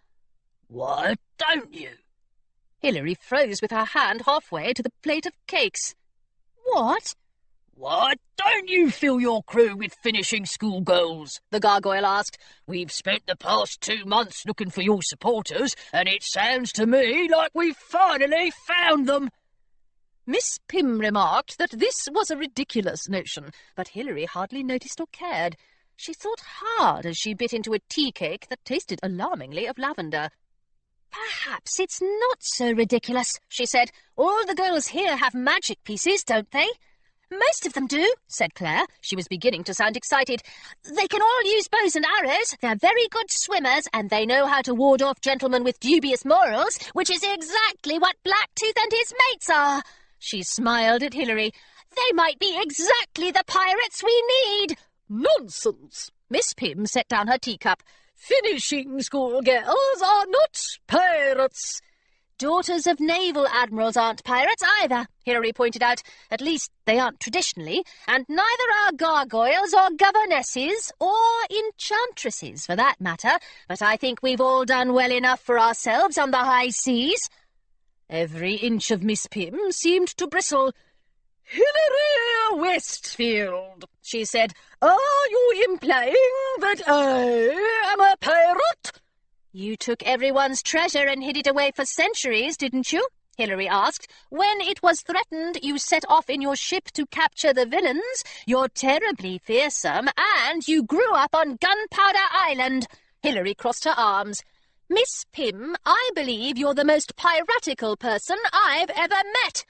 Why don't you? Hilary froze with her hand halfway to the plate of cakes. What? Why don't you fill your crew with finishing school girls? The gargoyle asked. We've spent the past 2 months looking for your supporters, and it sounds to me like we've finally found them. Miss Pym remarked that this was a ridiculous notion, but Hilary hardly noticed or cared. She thought hard as she bit into a tea cake that tasted alarmingly of lavender. Perhaps it's not so ridiculous, she said. All the girls here have magic pieces, don't they? Most of them do, said Claire. She was beginning to sound excited. They can all use bows and arrows. They're very good swimmers, and they know how to ward off gentlemen with dubious morals, which is exactly what Blacktooth and his mates are. She smiled at Hilary. They might be exactly the pirates we need. Nonsense! Miss Pym set down her teacup. Finishing school girls are not pirates. Daughters of naval admirals aren't pirates either, Hilary pointed out. At least they aren't traditionally, and neither are gargoyles or governesses or enchantresses, for that matter. But I think we've all done well enough for ourselves on the high seas. Every inch of Miss Pym seemed to bristle. Hilary Westfield, she said, are you implying that I am a pirate? You took everyone's treasure and hid it away for centuries, didn't you? Hilary asked. When it was threatened, you set off in your ship to capture the villains. You're terribly fearsome, and you grew up on Gunpowder Island. Hilary crossed her arms. Miss Pym, I believe you're the most piratical person I've ever met.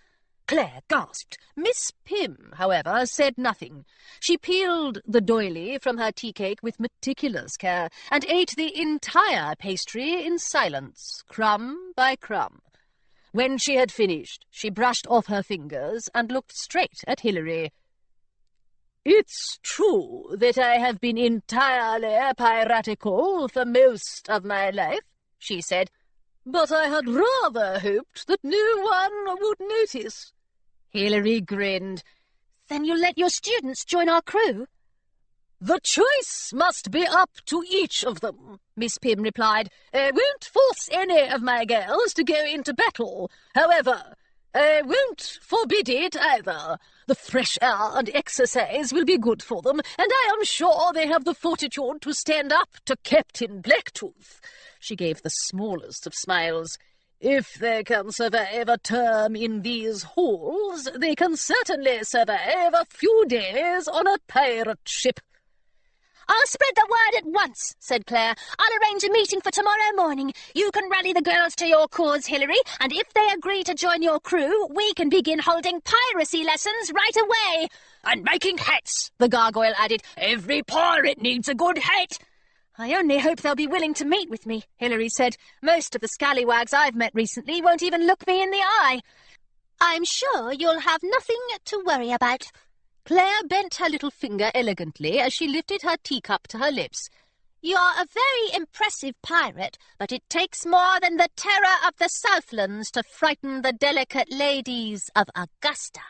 Claire gasped. Miss Pym, however, said nothing. She peeled the doily from her tea-cake with meticulous care, and ate the entire pastry in silence, crumb by crumb. When she had finished, she brushed off her fingers and looked straight at Hilary. It's true that I have been entirely piratical for most of my life, she said, but I had rather hoped that no one would notice. Hilary grinned. Then you'll let your students join our crew? The choice must be up to each of them, Miss Pym replied. I won't force any of my girls to go into battle. However, I won't forbid it either. The fresh air and exercise will be good for them, and I am sure they have the fortitude to stand up to Captain Blacktooth. She gave the smallest of smiles. If they can survive a term in these halls, they can certainly survive a few days on a pirate ship. I'll spread the word at once, said Claire. I'll arrange a meeting for tomorrow morning. You can rally the girls to your cause, Hilary, and if they agree to join your crew, we can begin holding piracy lessons right away. And making hats, the gargoyle added. Every pirate needs a good hat. I only hope they'll be willing to meet with me, Hilary said. Most of the scallywags I've met recently won't even look me in the eye. I'm sure you'll have nothing to worry about. Claire bent her little finger elegantly as she lifted her teacup to her lips. You're a very impressive pirate, but it takes more than the terror of the Southlands to frighten the delicate ladies of Augusta.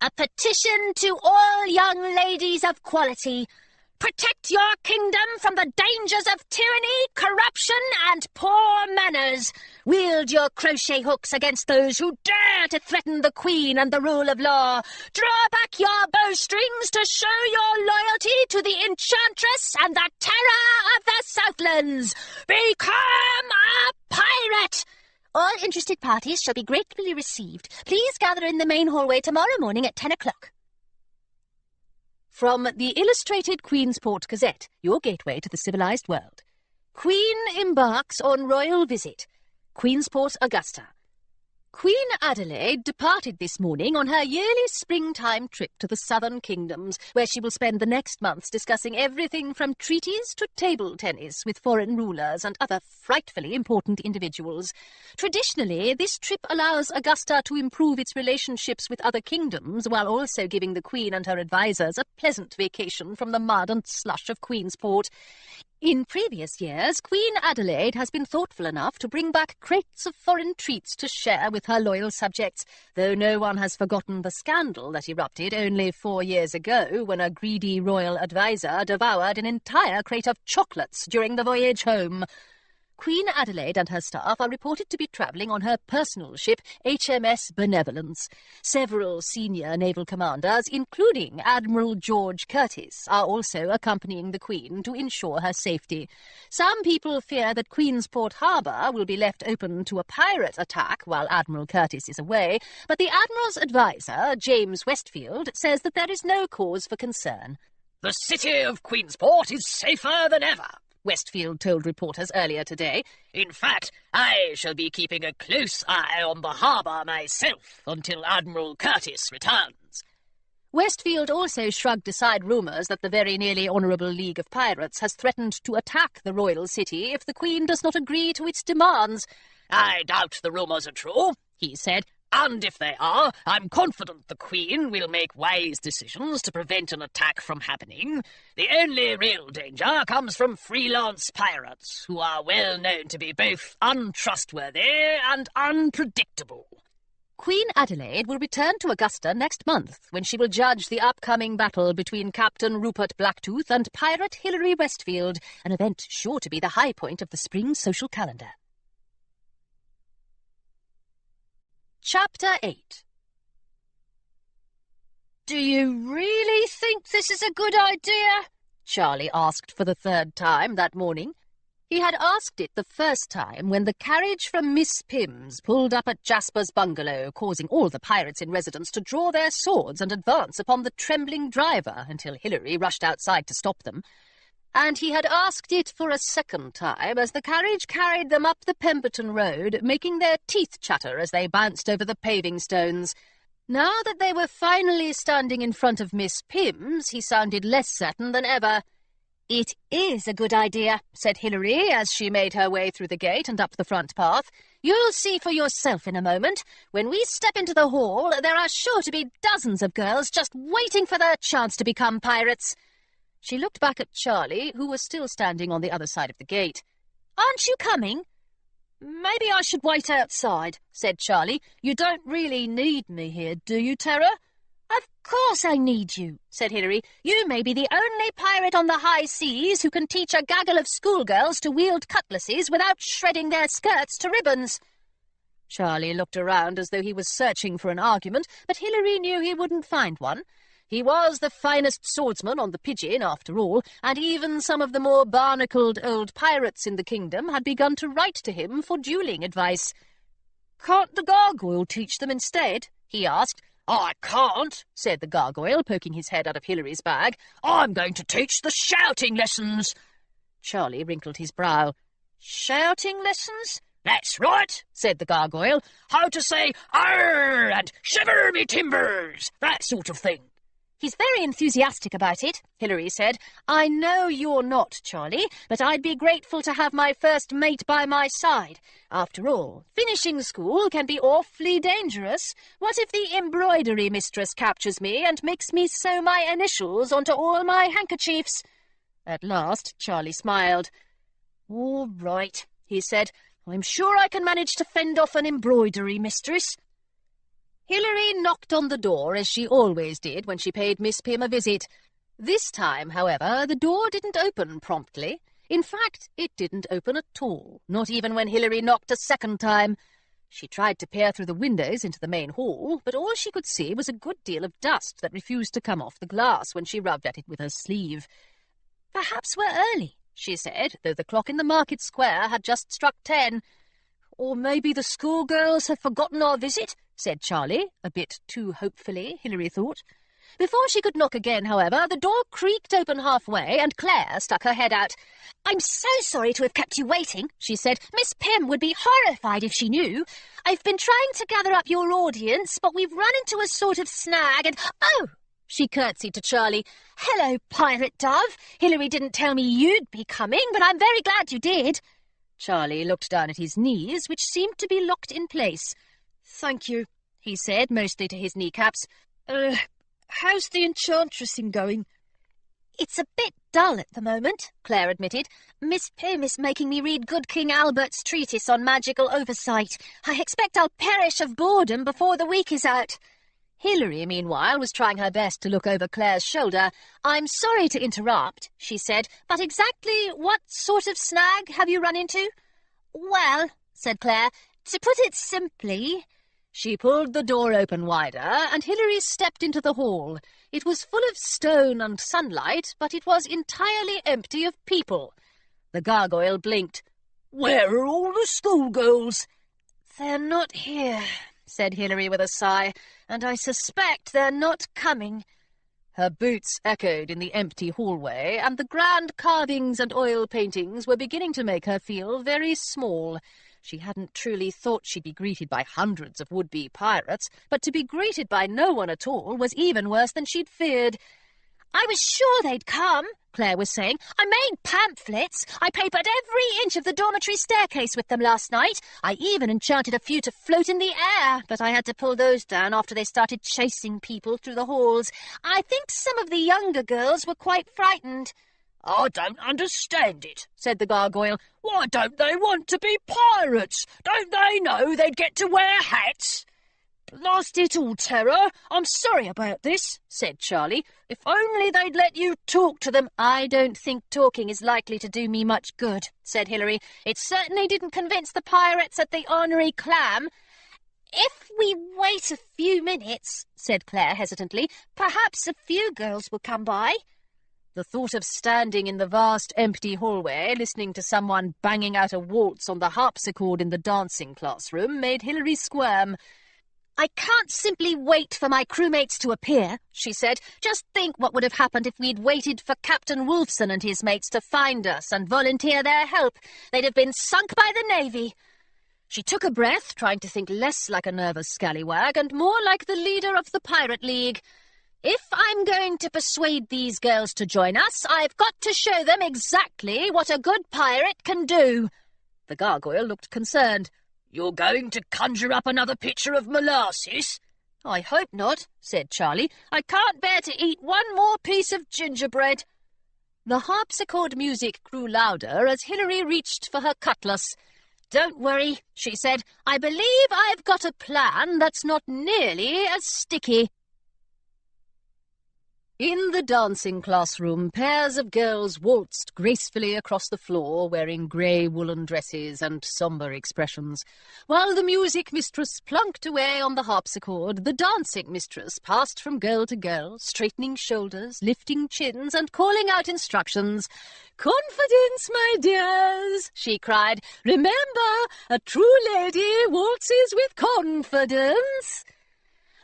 A petition to all young ladies of quality. Protect your kingdom from the dangers of tyranny, corruption, and poor manners. Wield your crochet hooks against those who dare to threaten the Queen and the rule of law. Draw back your bowstrings to show your loyalty to the Enchantress and the terror of the Southlands. Become a pirate! All interested parties shall be gratefully received. Please gather in the main hallway tomorrow morning at 10 o'clock. From the Illustrated Queensport Gazette, your gateway to the civilized world. Queen embarks on royal visit. Queensport, Augusta. Queen Adelaide departed this morning on her yearly springtime trip to the southern kingdoms, where she will spend the next months discussing everything from treaties to table tennis with foreign rulers and other frightfully important individuals. Traditionally, this trip allows Augusta to improve its relationships with other kingdoms, while also giving the Queen and her advisers a pleasant vacation from the mud and slush of Queensport. In previous years, Queen Adelaide has been thoughtful enough to bring back crates of foreign treats to share with her loyal subjects, though no one has forgotten the scandal that erupted only 4 years ago when a greedy royal adviser devoured an entire crate of chocolates during the voyage home. Queen Adelaide and her staff are reported to be travelling on her personal ship, HMS Benevolence. Several senior naval commanders, including Admiral George Curtis, are also accompanying the Queen to ensure her safety. Some people fear that Queensport Harbour will be left open to a pirate attack while Admiral Curtis is away, but the Admiral's adviser, James Westfield, says that there is no cause for concern. The city of Queensport is safer than ever, Westfield told reporters earlier today. In fact, I shall be keeping a close eye on the harbour myself until Admiral Curtis returns. Westfield also shrugged aside rumours that the very nearly Honourable League of Pirates has threatened to attack the royal city if the Queen does not agree to its demands. I doubt the rumours are true, he said. And if they are, I'm confident the Queen will make wise decisions to prevent an attack from happening. The only real danger comes from freelance pirates, who are well known to be both untrustworthy and unpredictable. Queen Adelaide will return to Augusta next month, when she will judge the upcoming battle between Captain Rupert Blacktooth and Pirate Hilary Westfield, an event sure to be the high point of the spring social calendar. Chapter 8. Do you really think this is a good idea? Charlie asked for the third time that morning. He had asked it the first time when the carriage from Miss Pym's pulled up at Jasper's bungalow, causing all the pirates in residence to draw their swords and advance upon the trembling driver until Hilary rushed outside to stop them. And he had asked it for a second time as the carriage carried them up the Pemberton Road, making their teeth chatter as they bounced over the paving stones. Now that they were finally standing in front of Miss Pym's, he sounded less certain than ever. "It is a good idea," said Hilary as she made her way through the gate and up the front path. "You'll see for yourself in a moment. When we step into the hall, there are sure to be dozens of girls just waiting for their chance to become pirates." She looked back at Charlie, who was still standing on the other side of the gate. "Aren't you coming?" "Maybe I should wait outside," said Charlie. "You don't really need me here, do you, Terra?" "Of course I need you," said Hilary. "You may be the only pirate on the high seas who can teach a gaggle of schoolgirls to wield cutlasses without shredding their skirts to ribbons." Charlie looked around as though he was searching for an argument, but Hilary knew he wouldn't find one. He was the finest swordsman on the Pigeon, after all, and even some of the more barnacled old pirates in the kingdom had begun to write to him for duelling advice. "Can't the gargoyle teach them instead?" he asked. "I can't," said the gargoyle, poking his head out of Hilary's bag. "I'm going to teach the shouting lessons." Charlie wrinkled his brow. "Shouting lessons?" "That's right," said the gargoyle. "How to say 'arr' and 'shiver me timbers,' that sort of thing." "He's very enthusiastic about it," Hilary said. "I know you're not, Charlie, but I'd be grateful to have my first mate by my side. After all, finishing school can be awfully dangerous. What if the embroidery mistress captures me and makes me sew my initials onto all my handkerchiefs?" At last Charlie smiled. "All right," he said. "I'm sure I can manage to fend off an embroidery mistress." Hilary knocked on the door, as she always did when she paid Miss Pym a visit. This time, however, the door didn't open promptly. In fact, it didn't open at all, not even when Hilary knocked a second time. She tried to peer through the windows into the main hall, but all she could see was a good deal of dust that refused to come off the glass when she rubbed at it with her sleeve. "Perhaps we're early," she said, though the clock in the market square had just struck 10. "Or maybe the schoolgirls have forgotten our visit," said Charlie, a bit too hopefully, Hilary thought. Before she could knock again, however, the door creaked open halfway, and Claire stuck her head out. "I'm so sorry to have kept you waiting," she said. "Miss Pym would be horrified if she knew. I've been trying to gather up your audience, but we've run into a sort of snag, and— Oh!" She curtsied to Charlie. "Hello, Pirate Dove. Hilary didn't tell me you'd be coming, but I'm very glad you did." Charlie looked down at his knees, which seemed to be locked in place. "Thank you," he said, mostly to his kneecaps. How's the enchantressing going?" "It's a bit dull at the moment," Claire admitted. "Miss Pym is making me read good King Albert's treatise on magical oversight. I expect I'll perish of boredom before the week is out." Hilary, meanwhile, was trying her best to look over Claire's shoulder. "I'm sorry to interrupt," she said, "but exactly what sort of snag have you run into?" "Well," said Claire, "to put it simply—" She pulled the door open wider, and Hilary stepped into the hall. It was full of stone and sunlight, but it was entirely empty of people. The gargoyle blinked. "Where are all the schoolgirls?" "They're not here," said Hilary with a sigh, "and I suspect they're not coming." Her boots echoed in the empty hallway, and the grand carvings and oil paintings were beginning to make her feel very small. She hadn't truly thought she'd be greeted by hundreds of would-be pirates, but to be greeted by no one at all was even worse than she'd feared. "I was sure they'd come," Claire was saying. "I made pamphlets. I papered every inch of the dormitory staircase with them last night. I even enchanted a few to float in the air, but I had to pull those down after they started chasing people through the halls. I think some of the younger girls were quite frightened." "I don't understand it," said the gargoyle. "Why don't they want to be pirates? Don't they know they'd get to wear hats?" "Blast it all, Terror! I'm sorry about this," said Charlie. "If only they'd let you talk to them." "I don't think talking is likely to do me much good," said Hilary. "It certainly didn't convince the pirates at the Ornery Clam." "If we wait a few minutes," said Claire hesitantly, "perhaps a few girls will come by." The thought of standing in the vast empty hallway, listening to someone banging out a waltz on the harpsichord in the dancing classroom, made Hilary squirm. "I can't simply wait for my crewmates to appear," she said. "Just think what would have happened if we'd waited for Captain Wolfson and his mates to find us and volunteer their help. They'd have been sunk by the Navy." She took a breath, trying to think less like a nervous scallywag and more like the leader of the Pirate League. "If I'm going to persuade these girls to join us, I've got to show them exactly what a good pirate can do." The gargoyle looked concerned. "You're going to conjure up another pitcher of molasses?" "I hope not," said Charlie. "I can't bear to eat one more piece of gingerbread." The harpsichord music grew louder as Hilary reached for her cutlass. "Don't worry," she said. "I believe I've got a plan that's not nearly as sticky." In the dancing classroom, pairs of girls waltzed gracefully across the floor, wearing grey woolen dresses and sombre expressions. While the music mistress plunked away on the harpsichord, the dancing mistress passed from girl to girl, straightening shoulders, lifting chins, and calling out instructions. "Confidence, my dears," she cried. "Remember, a true lady waltzes with confidence."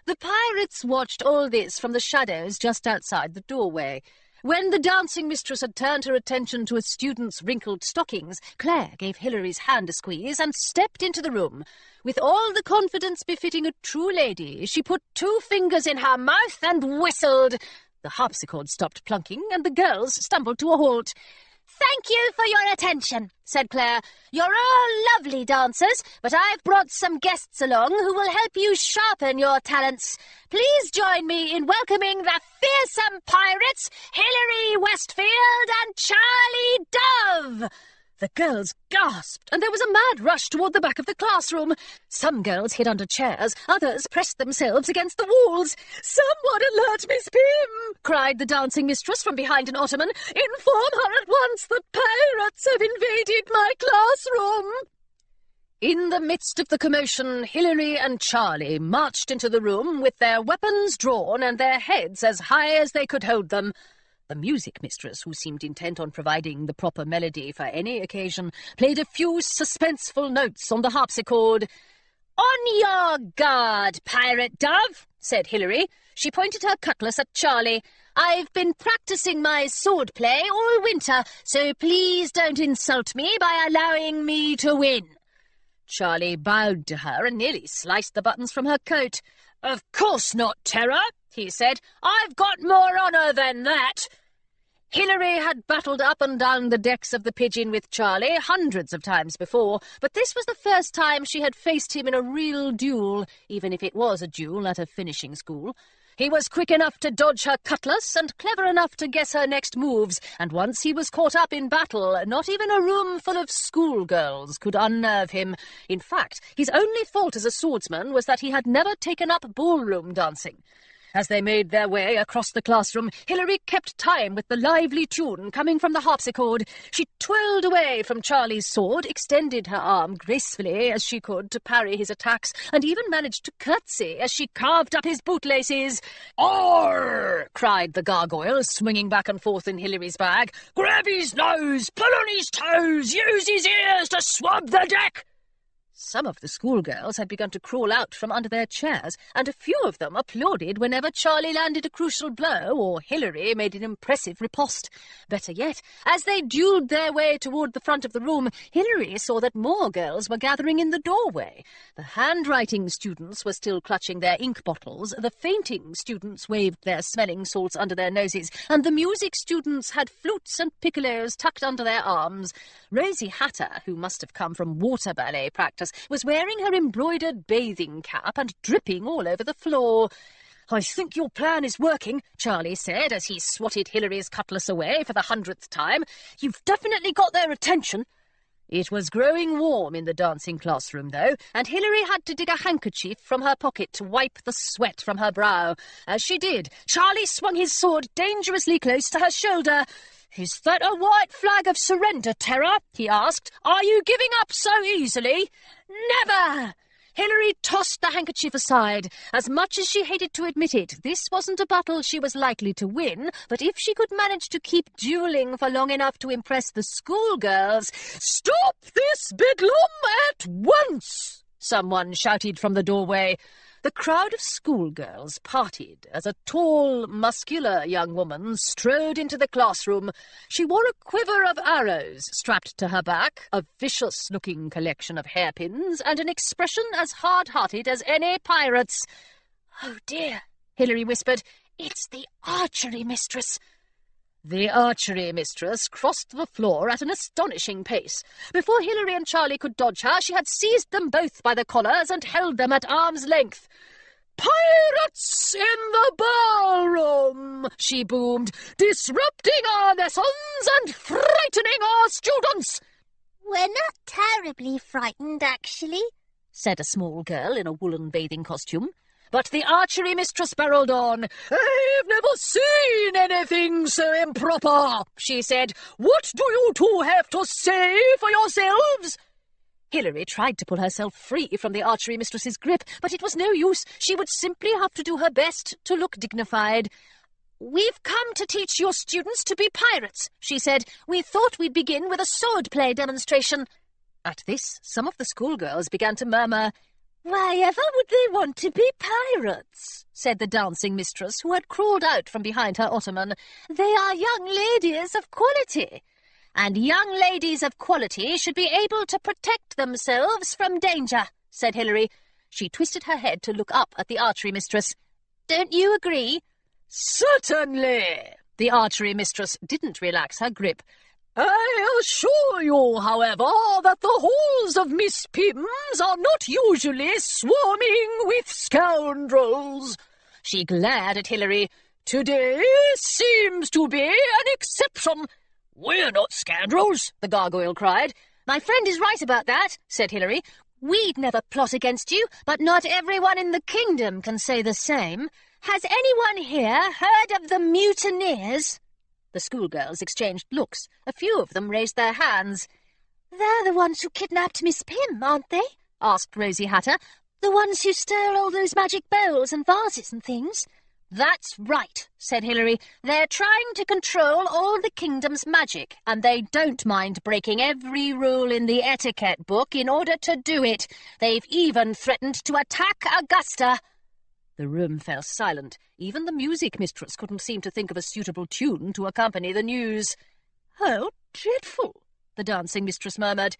The pirates watched all this from the shadows just outside the doorway. When the dancing mistress had turned her attention to a student's wrinkled stockings, Claire gave Hilary's hand a squeeze and stepped into the room. With all the confidence befitting a true lady, she put 2 fingers in her mouth and whistled. The harpsichord stopped plunking, and the girls stumbled to a halt. "Thank you for your attention," said Claire. "You're all lovely dancers, but I've brought some guests along who will help you sharpen your talents. Please join me in welcoming the fearsome pirates, Hilary Westfield and Charlie Dove." The girls gasped, and there was a mad rush toward the back of the classroom. Some girls hid under chairs, others pressed themselves against the walls. "Someone alert Miss Pym!" cried the dancing mistress from behind an ottoman. "Inform her at once that pirates have invaded my classroom." In the midst of the commotion, Hilary and Charlie marched into the room with their weapons drawn and their heads as high as they could hold them. The music mistress, who seemed intent on providing the proper melody for any occasion, played a few suspenseful notes on the harpsichord. "On your guard, Pirate Dove," said Hilary. She pointed her cutlass at Charlie. "I've been practising my sword play all winter, so please don't insult me by allowing me to win." Charlie bowed to her and nearly sliced the buttons from her coat. "Of course not, Terror," he said. "I've got more honour than that." Hilary had battled up and down the decks of the Pigeon with Charlie hundreds of times before, but this was the first time she had faced him in a real duel, even if it was a duel at a finishing school. He was quick enough to dodge her cutlass and clever enough to guess her next moves, and once he was caught up in battle, not even a room full of schoolgirls could unnerve him. In fact, his only fault as a swordsman was that he had never taken up ballroom dancing. As they made their way across the classroom, Hilary kept time with the lively tune coming from the harpsichord. She twirled away from Charlie's sword, extended her arm gracefully as she could to parry his attacks, and even managed to curtsy as she carved up his bootlaces. "Arr!" cried the gargoyle, swinging back and forth in Hilary's bag. "Grab his nose, pull on his toes, use his ears to swab the deck!" Some of the schoolgirls had begun to crawl out from under their chairs, and a few of them applauded whenever Charlie landed a crucial blow or Hilary made an impressive riposte. Better yet, as they duelled their way toward the front of the room, Hilary saw that more girls were gathering in the doorway. The handwriting students were still clutching their ink bottles, the fainting students waved their smelling salts under their noses, and the music students had flutes and piccolos tucked under their arms. Rosie Hatter, who must have come from water ballet practice, was wearing her embroidered bathing cap and dripping all over the floor. "I think your plan is working," Charlie said as he swatted Hilary's cutlass away for the 100th time. "You've definitely got their attention." It was growing warm in the dancing classroom, though, and Hilary had to dig a handkerchief from her pocket to wipe the sweat from her brow. As she did, Charlie swung his sword dangerously close to her shoulder. "Is that a white flag of surrender, Terror?" he asked. "Are you giving up so easily?" "Never!" Hilary tossed the handkerchief aside. As much as she hated to admit it, this wasn't a battle she was likely to win, but if she could manage to keep duelling for long enough to impress the schoolgirls— "Stop this bedlam at once!" someone shouted from the doorway. The crowd of schoolgirls parted as a tall, muscular young woman strode into the classroom. She wore a quiver of arrows strapped to her back, a vicious-looking collection of hairpins, and an expression as hard-hearted as any pirate's. "Oh, dear," Hilary whispered. "It's the archery mistress." The archery mistress crossed the floor at an astonishing pace. Before Hilary and Charlie could dodge her, she had seized them both by the collars and held them at arm's length. "Pirates in the ballroom!" she boomed, "disrupting our lessons and frightening our students!" "We're not terribly frightened, actually," said a small girl in a woolen bathing costume. But the archery mistress barreled on. "I've never seen anything so improper," she said. "What do you two have to say for yourselves?" Hilary tried to pull herself free from the archery mistress's grip, but it was no use. She would simply have to do her best to look dignified. "We've come to teach your students to be pirates," she said. "We thought we'd begin with a sword play demonstration." At this, some of the schoolgirls began to murmur, Why ever would they want to be pirates? Said the dancing mistress, who had crawled out from behind her ottoman. They are young ladies of quality. And young ladies of quality should be able to protect themselves from danger, said Hilary. She twisted her head to look up at the archery mistress. Don't you agree? Certainly. The archery mistress didn't relax her grip. I assure you, however, that the halls of Miss Pimm's are not usually swarming with scoundrels. She glared at Hilary. Today seems to be an exception. We're not scoundrels, the gargoyle cried. My friend is right about that, said Hilary. We'd never plot against you, but not everyone in the kingdom can say the same. Has anyone here heard of the mutineers? The schoolgirls exchanged looks. A few of them raised their hands. They're the ones who kidnapped Miss Pym, aren't they? Asked Rosie Hatter. The ones who stole all those magic bowls and vases and things. That's right, said Hilary. They're trying to control all the kingdom's magic, and they don't mind breaking every rule in the etiquette book in order to do it. They've even threatened to attack Augusta. The room fell silent. Even the music mistress couldn't seem to think of a suitable tune to accompany the news. How dreadful, the dancing mistress murmured.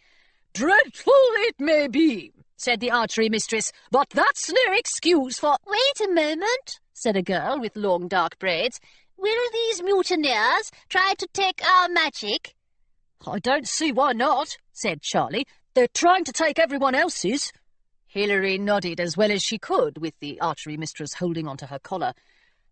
Dreadful it may be, said the archery mistress, but that's no excuse for— Wait a moment, said a girl with long dark braids. Will these mutineers try to take our magic? I don't see why not, said Charlie. They're trying to take everyone else's. Hilary nodded as well as she could, with the archery mistress holding onto her collar.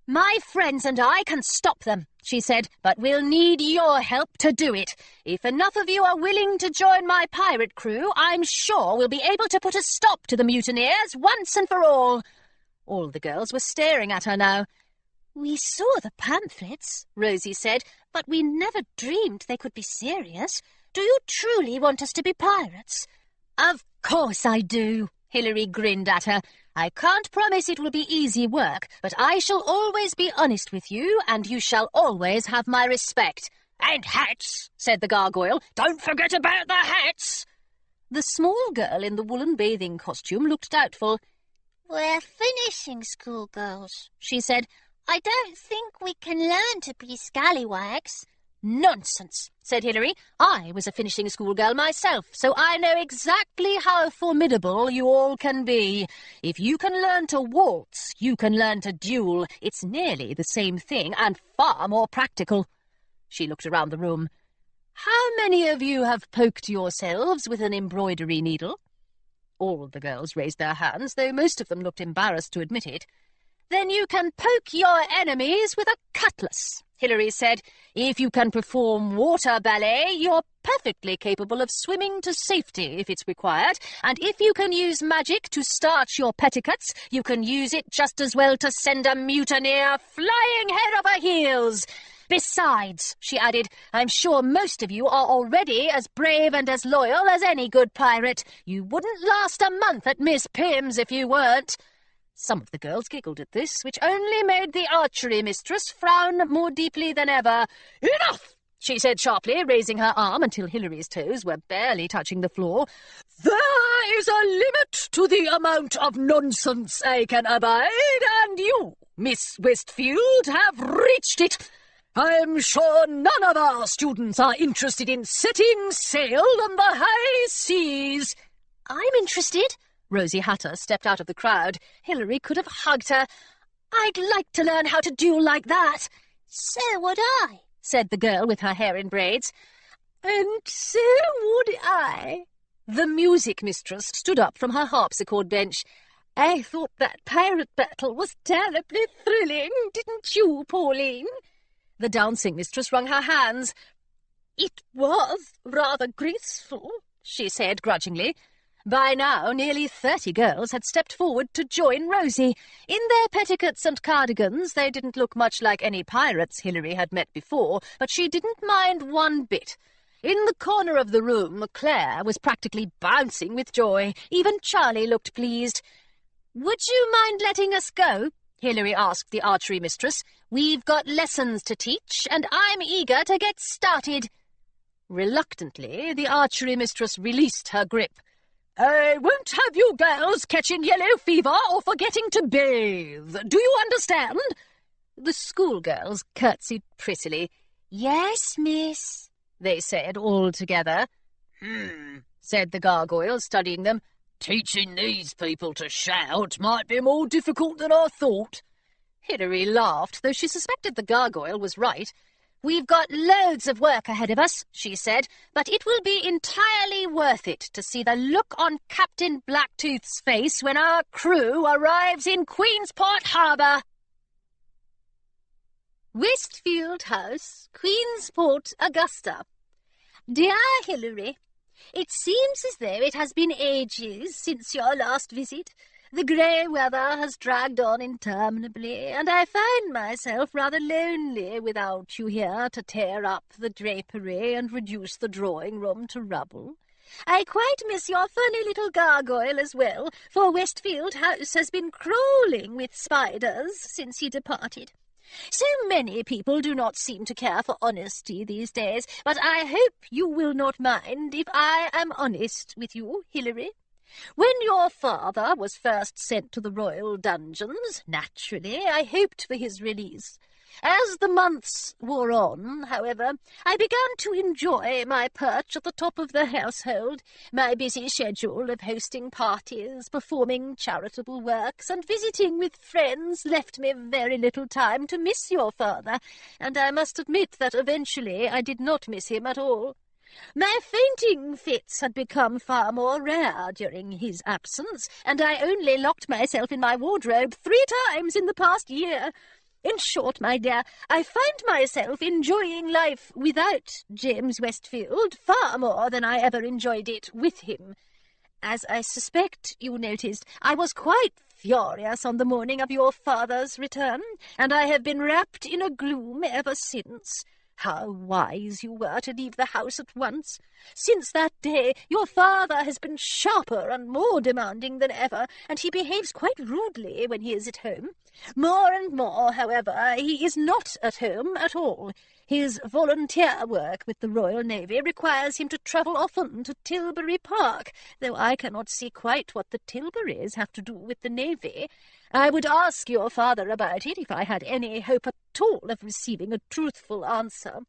My friends and I can stop them, she said, but we'll need your help to do it. If enough of you are willing to join my pirate crew, I'm sure we'll be able to put a stop to the mutineers once and for all. All the girls were staring at her now. We saw the pamphlets, Rosie said, but we never dreamed they could be serious. Do you truly want us to be pirates? Of course I do. Hilary grinned at her. I can't promise it will be easy work, but I shall always be honest with you, and you shall always have my respect. And hats, said the gargoyle. Don't forget about the hats. The small girl in the woolen bathing costume looked doubtful. We're finishing school, girls, she said. I don't think we can learn to be scallywags. Nonsense, said Hilary. I was a finishing school girl myself, so I know exactly how formidable you all can be. If you can learn to waltz, you can learn to duel. It's nearly the same thing, and far more practical. She looked around the room. How many of you have poked yourselves with an embroidery needle? All the girls raised their hands, though most of them looked embarrassed to admit it. Then you can poke your enemies with a cutlass, Hilary said. If you can perform water ballet, you're perfectly capable of swimming to safety if it's required. And if you can use magic to starch your petticoats, you can use it just as well to send a mutineer flying head over heels. Besides, she added, I'm sure most of you are already as brave and as loyal as any good pirate. You wouldn't last a month at Miss Pimm's if you weren't. Some of the girls giggled at this, which only made the archery mistress frown more deeply than ever. Enough, she said sharply, raising her arm until Hilary's toes were barely touching the floor. There is a limit to the amount of nonsense I can abide, and you, Miss Westfield, have reached it. I'm sure none of our students are interested in setting sail on the high seas. I'm interested. Rosie Hatter stepped out of the crowd. Hilary could have hugged her. I'd like to learn how to duel like that. So would I, said the girl with her hair in braids. And so would I. The music mistress stood up from her harpsichord bench. I thought that pirate battle was terribly thrilling, didn't you, Pauline? The dancing mistress wrung her hands. It was rather graceful, she said grudgingly. By now, nearly 30 girls had stepped forward to join Rosie. In their petticoats and cardigans, they didn't look much like any pirates Hilary had met before, but she didn't mind one bit. In the corner of the room, Claire was practically bouncing with joy. Even Charlie looked pleased. Would you mind letting us go? Hilary asked the archery mistress. We've got lessons to teach, and I'm eager to get started. Reluctantly, the archery mistress released her grip. I won't have you girls catching yellow fever or forgetting to bathe. Do you understand? The schoolgirls curtsied prettily. Yes, miss, They said all together. Said the gargoyle, studying them. Teaching these people to shout might be more difficult than I thought. Hilary laughed, though she suspected the gargoyle was right. "We've got loads of work ahead of us," she said, "but it will be entirely worth it to see the look on Captain Blacktooth's face when our crew arrives in Queensport Harbour." Westfield House, Queensport, Augusta. Dear Hilary, it seems as though it has been ages since your last visit. The grey weather has dragged on interminably, and I find myself rather lonely without you here to tear up the drapery and reduce the drawing-room to rubble. I quite miss your funny little gargoyle as well, for Westfield House has been crawling with spiders since he departed. So many people do not seem to care for honesty these days, but I hope you will not mind if I am honest with you, Hilary. When your father was first sent to the royal dungeons, naturally I hoped for his release. As the months wore on, however, I began to enjoy my perch at the top of the household. My busy schedule of hosting parties, performing charitable works, and visiting with friends left me very little time to miss your father, and I must admit that eventually I did not miss him at all. My fainting fits had become far more rare during his absence, and I only locked myself in my wardrobe 3 times in the past year. In short, my dear, I find myself enjoying life without James Westfield far more than I ever enjoyed it with him. As I suspect you noticed, I was quite furious on the morning of your father's return, and I have been wrapped in a gloom ever since. How wise you were to leave the house at once. Since that day, your father has been sharper and more demanding than ever, and he behaves quite rudely when he is at home. More and more, however, he is not at home at all. His volunteer work with the Royal Navy requires him to travel often to Tilbury Park, though I cannot see quite what the Tilburys have to do with the Navy. I would ask your father about it if I had any hope at all of receiving a truthful answer.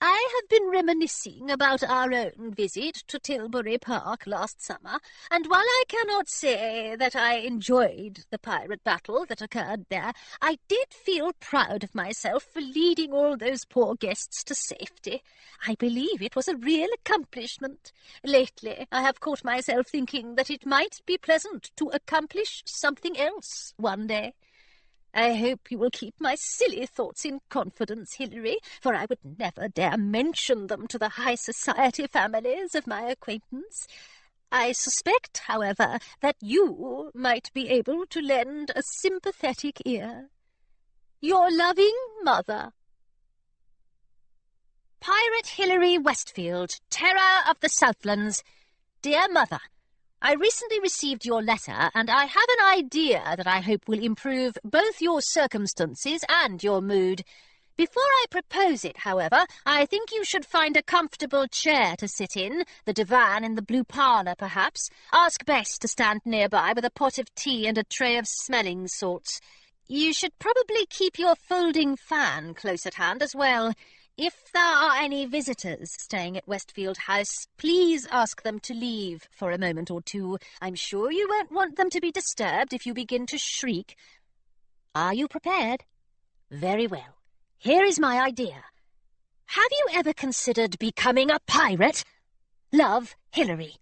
I have been reminiscing about our own visit to Tilbury Park last summer, and while I cannot say that I enjoyed the pirate battle that occurred there, I did feel proud of myself for leading all those poor guests to safety. I believe it was a real accomplishment. Lately, I have caught myself thinking that it might be pleasant to accomplish something else one day. I hope you will keep my silly thoughts in confidence, Hilary, for I would never dare mention them to the high society families of my acquaintance. I suspect, however, that you might be able to lend a sympathetic ear. Your loving mother. Pirate Hilary Westfield, Terror of the Southlands. Dear Mother, I recently received your letter, and I have an idea that I hope will improve both your circumstances and your mood. Before I propose it, however, I think you should find a comfortable chair to sit in, the divan in the blue parlour, perhaps. Ask Bess to stand nearby with a pot of tea and a tray of smelling salts. You should probably keep your folding fan close at hand as well. If there are any visitors staying at Westfield House, please ask them to leave for a moment or two. I'm sure you won't want them to be disturbed if you begin to shriek. Are you prepared? Very well. Here is my idea. Have you ever considered becoming a pirate? Love, Hilary.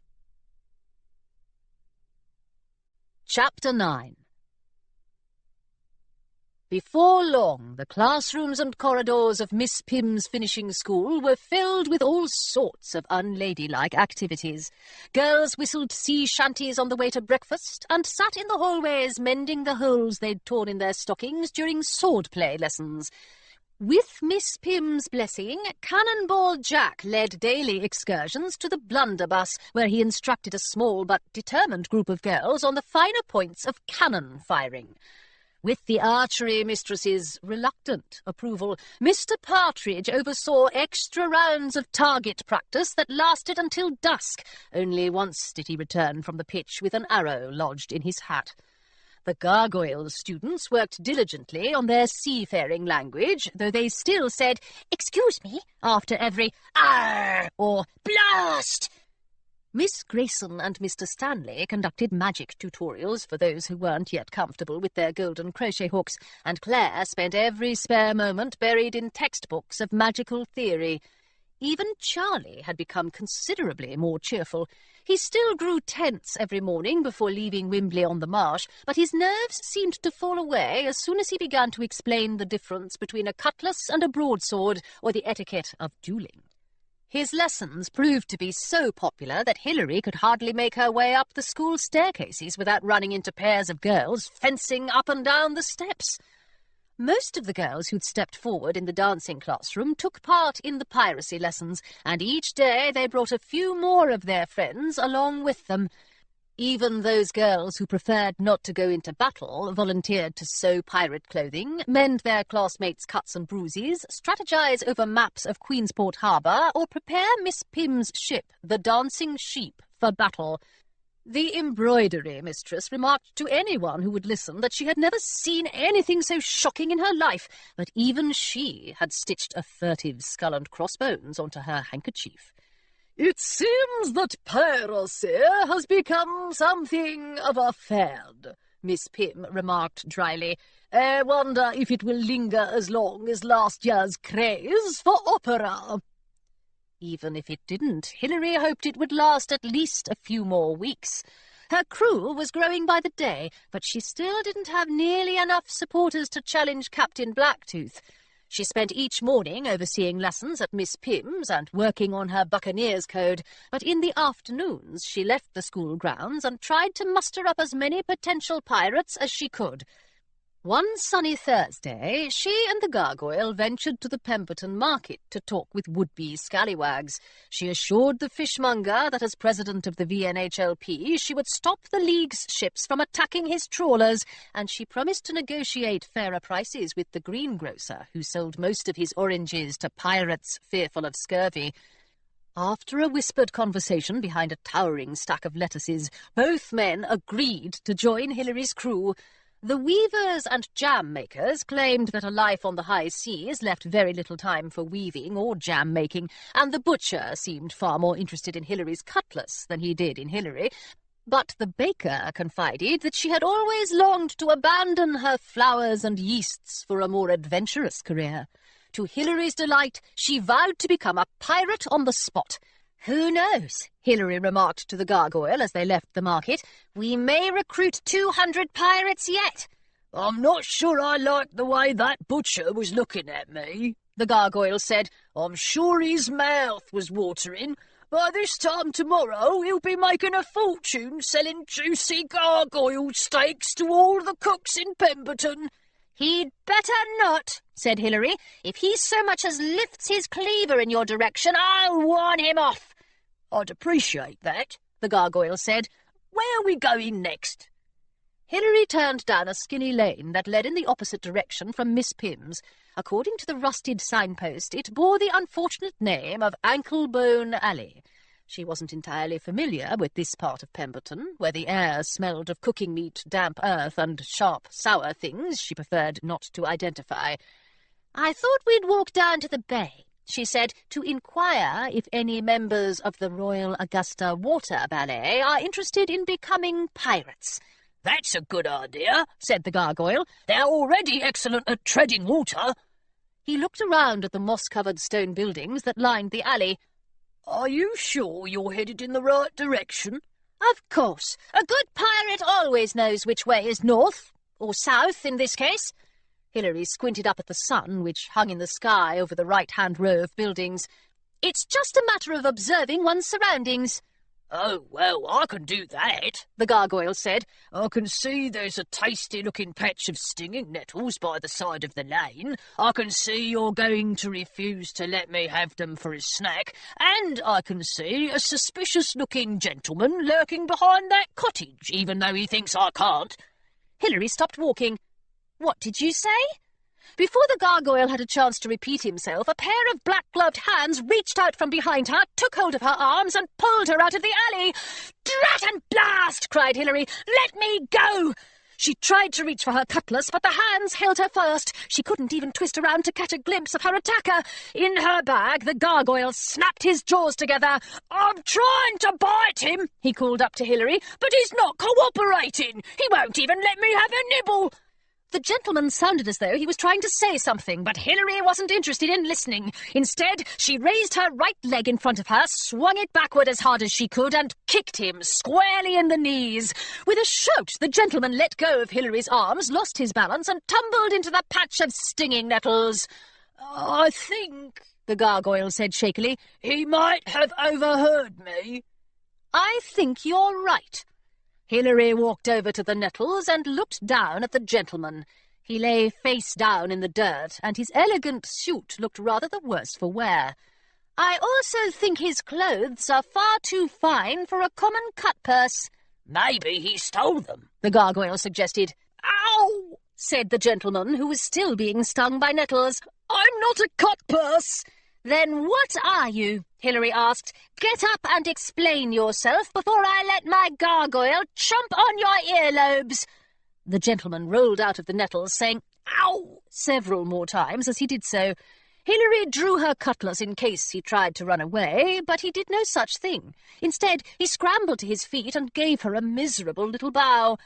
Chapter 9. Before long, the classrooms and corridors of Miss Pym's finishing school were filled with all sorts of unladylike activities. Girls whistled sea shanties on the way to breakfast, and sat in the hallways mending the holes they'd torn in their stockings during sword-play lessons. With Miss Pym's blessing, Cannonball Jack led daily excursions to the blunderbuss, where he instructed a small but determined group of girls on the finer points of cannon firing. With the archery mistress's reluctant approval, Mr. Partridge oversaw extra rounds of target practice that lasted until dusk. Only once did he return from the pitch with an arrow lodged in his hat. The Gargoyle students worked diligently on their seafaring language, though they still said, "Excuse me," after every "Arr!" or "Blast!" Miss Grayson and Mr. Stanley conducted magic tutorials for those who weren't yet comfortable with their golden crochet hooks, and Claire spent every spare moment buried in textbooks of magical theory. Even Charlie had become considerably more cheerful. He still grew tense every morning before leaving Wimbley on the Marsh, but his nerves seemed to fall away as soon as he began to explain the difference between a cutlass and a broadsword, or the etiquette of duelling. His lessons proved to be so popular that Hilary could hardly make her way up the school staircases without running into pairs of girls fencing up and down the steps. Most of the girls who'd stepped forward in the dancing classroom took part in the piracy lessons, and each day they brought a few more of their friends along with them. Even those girls who preferred not to go into battle volunteered to sew pirate clothing, mend their classmates' cuts and bruises, strategize over maps of Queensport Harbour, or prepare Miss Pym's ship, the Dancing Sheep, for battle. The embroidery mistress remarked to anyone who would listen that she had never seen anything so shocking in her life, but even she had stitched a furtive skull and crossbones onto her handkerchief. "It seems that piracy has become something of a fad," Miss Pym remarked dryly. "I wonder if it will linger as long as last year's craze for opera." Even if it didn't, Hilary hoped it would last at least a few more weeks. Her crew was growing by the day, but she still didn't have nearly enough supporters to challenge Captain Blacktooth. She spent each morning overseeing lessons at Miss Pym's and working on her Buccaneers code, but in the afternoons she left the school grounds and tried to muster up as many potential pirates as she could. One sunny Thursday, she and the Gargoyle ventured to the Pemberton market to talk with would-be scallywags. She assured the fishmonger that as president of the VNHLP she would stop the League's ships from attacking his trawlers, and she promised to negotiate fairer prices with the greengrocer who sold most of his oranges to pirates fearful of scurvy. After a whispered conversation behind a towering stack of lettuces, both men agreed to join Hilary's crew. The weavers and jam-makers claimed that a life on the high seas left very little time for weaving or jam-making, and the butcher seemed far more interested in Hilary's cutlass than he did in Hilary. But the baker confided that she had always longed to abandon her flours and yeasts for a more adventurous career. To Hilary's delight, she vowed to become a pirate on the spot. "Who knows?" Hilary remarked to the Gargoyle as they left the market. "We may recruit 200 pirates yet." "I'm not sure I liked the way that butcher was looking at me," the Gargoyle said. "I'm sure his mouth was watering. By this time tomorrow he'll be making a fortune selling juicy gargoyle steaks to all the cooks in Pemberton." "He'd better not," said Hilary. "If he so much as lifts his cleaver in your direction, I'll warn him off." "I'd appreciate that," the Gargoyle said. "Where are we going next?" Hilary turned down a skinny lane that led in the opposite direction from Miss Pym's. According to the rusted signpost, it bore the unfortunate name of Anklebone Alley. She wasn't entirely familiar with this part of Pemberton, where the air smelled of cooking meat, damp earth, and sharp, sour things she preferred not to identify. "I thought we'd walk down to the bay," she said, "to inquire if any members of the Royal Augusta Water Ballet are interested in becoming pirates." "That's a good idea," said the Gargoyle. "They're already excellent at treading water." He looked around at the moss-covered stone buildings that lined the alley. "Are you sure you're headed in the right direction?" "Of course. A good pirate always knows which way is north, or south in this case." Hilary squinted up at the sun, which hung in the sky over the right-hand row of buildings. "It's just a matter of observing one's surroundings." "Oh, well, I can do that," the Gargoyle said. "I can see there's a tasty-looking patch of stinging nettles by the side of the lane. I can see you're going to refuse to let me have them for a snack. And I can see a suspicious-looking gentleman lurking behind that cottage, even though he thinks I can't." Hilary stopped walking. What did you say? Before the gargoyle had a chance to repeat himself, a pair of black-gloved hands reached out from behind her, took hold of her arms, and pulled her out of the alley. "Drat and blast!" cried Hilary. "Let me go!" She tried to reach for her cutlass, but the hands held her fast. She couldn't even twist around to catch a glimpse of her attacker. In her bag, the gargoyle snapped his jaws together. "I'm trying to bite him," he called up to Hilary, "but he's not cooperating. He won't even let me have a nibble." The gentleman sounded as though he was trying to say something, but Hilary wasn't interested in listening. Instead, she raised her right leg in front of her, swung it backward as hard as she could, and kicked him squarely in the knees. With a shout, the gentleman let go of Hilary's arms, lost his balance, and tumbled into the patch of stinging nettles. "I think," the gargoyle said shakily, "he might have overheard me." "I think you're right." Hilary walked over to the nettles and looked down at the gentleman. He lay face down in the dirt, and his elegant suit looked rather the worse for wear. "I also think his clothes are far too fine for a common cut-purse." "Maybe he stole them," the gargoyle suggested. "Ow!" said the gentleman, who was still being stung by nettles. "I'm not a cut-purse." "Then what are you?" Hilary asked. "Get up and explain yourself before I let my gargoyle chomp on your earlobes." The gentleman rolled out of the nettles, saying "Ow!" several more times as he did so. Hilary drew her cutlass in case he tried to run away, but he did no such thing. Instead, he scrambled to his feet and gave her a miserable little bow.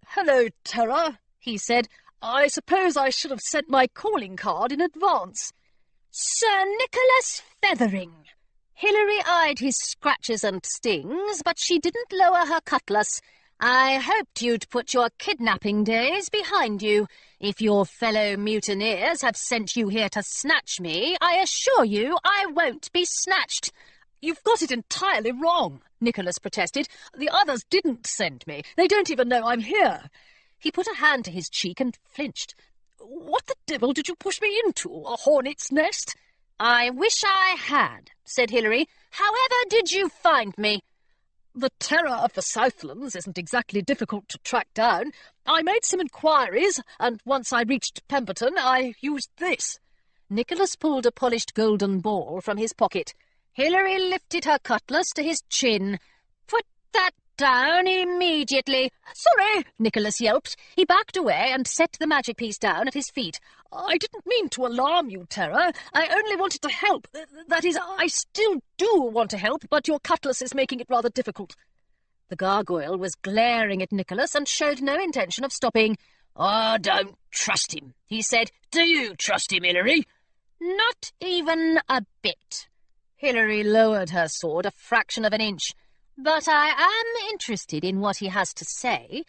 "Hello, Terror," he said. "I suppose I should have sent my calling card in advance." "Sir Nicholas Feathering." Hilary eyed his scratches and stings, but she didn't lower her cutlass. "I hoped you'd put your kidnapping days behind you. If your fellow mutineers have sent you here to snatch me, I assure you I won't be snatched." "You've got it entirely wrong," Nicholas protested. "The others didn't send me. They don't even know I'm here." He put a hand to his cheek and flinched. "What the devil did you push me into? A hornet's nest?" "I wish I had," said Hilary. "However did you find me?" "The Terror of the Southlands isn't exactly difficult to track down. I made some inquiries, and once I reached Pemberton, I used this." Nicholas pulled a polished golden ball from his pocket. Hilary lifted her cutlass to his chin. "Put that down immediately." "Sorry," Nicholas yelped. He backed away and set the magic piece down at his feet. "I didn't mean to alarm you, Terror. I only wanted to help. That is, I still do want to help, but your cutlass is making it rather difficult." The gargoyle was glaring at Nicholas and showed no intention of stopping. "I don't trust him," he said. "Do you trust him, Hilary?" "Not even a bit." Hilary lowered her sword a fraction of an inch. "But I am interested in what he has to say.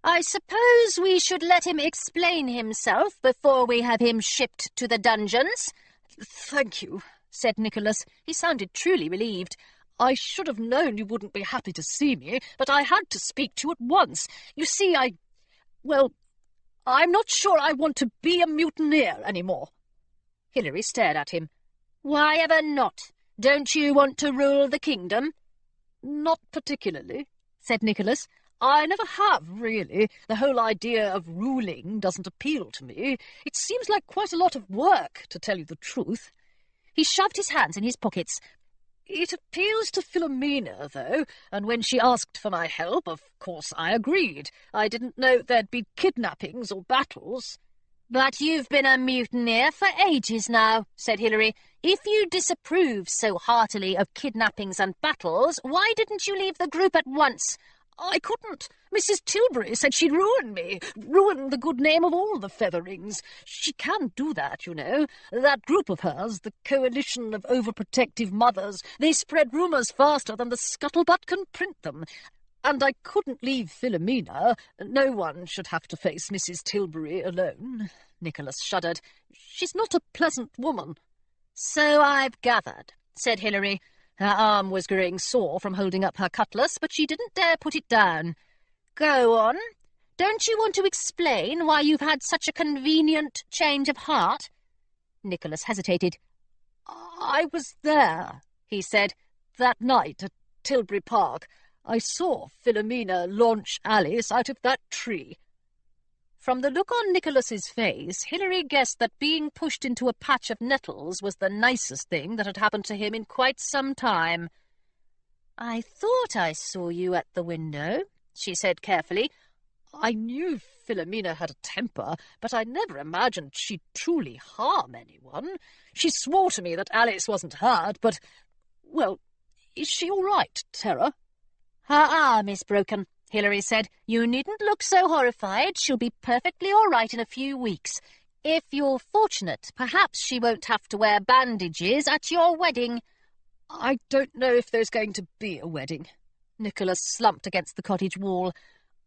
I suppose we should let him explain himself before we have him shipped to the dungeons." "Thank you," said Nicholas. He sounded truly relieved. "I should have known you wouldn't be happy to see me, but I had to speak to you at once. You see, I'm not sure I want to be a mutineer any more." Hilary stared at him. "Why ever not? Don't you want to rule the kingdom?" "Not particularly," said Nicholas. "I never have, really. The whole idea of ruling doesn't appeal to me. It seems like quite a lot of work, to tell you the truth." He shoved his hands in his pockets. "It appeals to Philomena, though, and when she asked for my help, of course I agreed. I didn't know there'd be kidnappings or battles." "But you've been a mutineer for ages now," said Hilary. "If you disapprove so heartily of kidnappings and battles, why didn't you leave the group at once?" "I couldn't. Mrs. Tilbury said she'd ruin me, ruin the good name of all the Featherings. She can do that, you know. That group of hers, the coalition of overprotective mothers, they spread rumours faster than the scuttlebutt can print them. And I couldn't leave Philomena. No one should have to face Mrs. Tilbury alone." Nicholas shuddered. "She's not a pleasant woman." "So I've gathered," said Hilary. Her arm was growing sore from holding up her cutlass, but she didn't dare put it down. "Go on. Don't you want to explain why you've had such a convenient change of heart?" Nicholas hesitated. "I was there," he said, "that night at Tilbury Park. I saw Philomena launch Alice out of that tree." From the look on Nicholas's face, Hilary guessed that being pushed into a patch of nettles was the nicest thing that had happened to him in quite some time. "I thought I saw you at the window," she said carefully. "I knew Philomena had a temper, but I never imagined she'd truly harm anyone. She swore to me that Alice wasn't hurt, but, well, is she all right, Terra?" "Her arm is broken," Hilary said. "You needn't look so horrified. She'll be perfectly all right in a few weeks. If you're fortunate, perhaps she won't have to wear bandages at your wedding." "I don't know if there's going to be a wedding." Nicholas slumped against the cottage wall.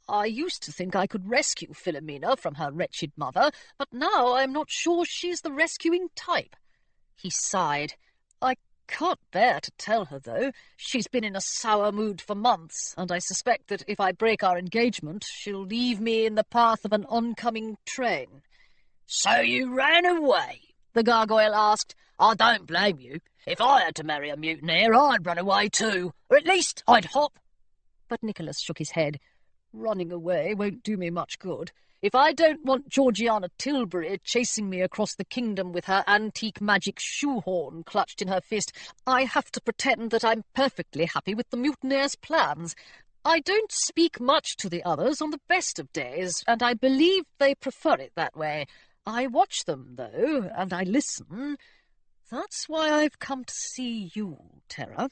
"I used to think I could rescue Philomena from her wretched mother, but now I'm not sure she's the rescuing type." He sighed. "I can't bear to tell her, though. She's been in a sour mood for months, and I suspect that if I break our engagement, she'll leave me in the path of an oncoming train." "So you ran away?" the gargoyle asked. "I don't blame you. If I had to marry a mutineer, I'd run away too. Or at least I'd hop." But Nicholas shook his head. "Running away won't do me much good. If I don't want Georgiana Tilbury chasing me across the kingdom with her antique magic shoehorn clutched in her fist, I have to pretend that I'm perfectly happy with the mutineers' plans. I don't speak much to the others on the best of days, and I believe they prefer it that way. I watch them, though, and I listen. That's why I've come to see you, Terra."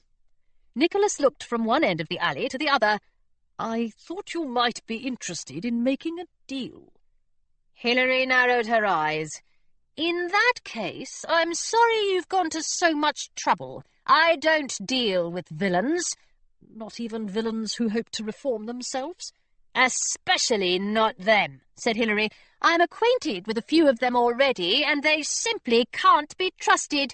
Nicholas looked from one end of the alley to the other. "I thought you might be interested in making a deal." Hilary narrowed her eyes. "In that case, I'm sorry you've gone to so much trouble. I don't deal with villains." "Not even villains who hope to reform themselves?" "Especially not them," said Hilary. "I'm acquainted with a few of them already, and they simply can't be trusted."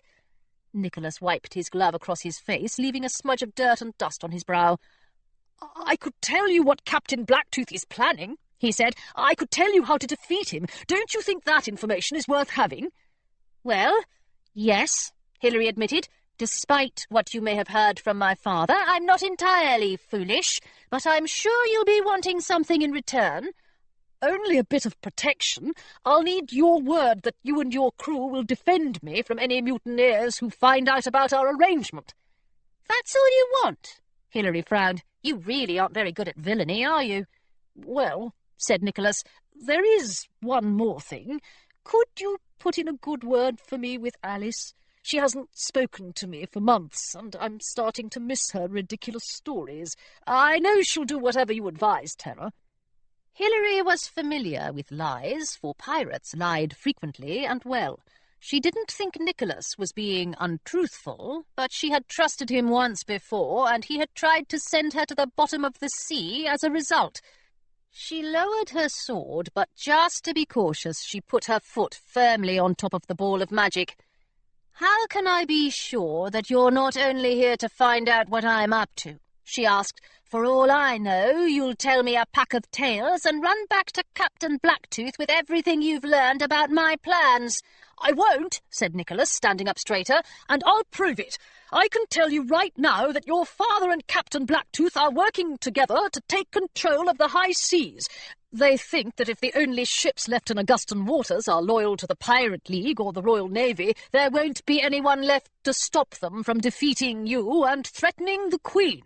Nicholas wiped his glove across his face, leaving a smudge of dirt and dust on his brow. "I could tell you what Captain Blacktooth is planning," he said. "I could tell you how to defeat him. Don't you think that information is worth having?" "Well, yes," Hilary admitted. "Despite what you may have heard from my father, I'm not entirely foolish, but I'm sure you'll be wanting something in return." "Only a bit of protection. I'll need your word that you and your crew will defend me from any mutineers who find out about our arrangement." "That's all you want?" Hilary frowned. "You really aren't very good at villainy, are you?" "Well," said Nicholas, "there is one more thing. Could you put in a good word for me with Alice? She hasn't spoken to me for months, and I'm starting to miss her ridiculous stories. I know she'll do whatever you advise, Terra." Hilary was familiar with lies, for pirates lied frequently and well. She didn't think Nicholas was being untruthful, but she had trusted him once before, and he had tried to send her to the bottom of the sea as a result. She lowered her sword, but just to be cautious, she put her foot firmly on top of the ball of magic. "How can I be sure that you're not only here to find out what I'm up to?" she asked. "For all I know, you'll tell me a pack of tales and run back to Captain Blacktooth with everything you've learned about my plans." "I won't," said Nicholas, standing up straighter, "and I'll prove it. I can tell you right now that your father and Captain Blacktooth are working together to take control of the high seas. They think that if the only ships left in Augustan waters are loyal to the Pirate League or the Royal Navy, there won't be anyone left to stop them from defeating you and threatening the Queen."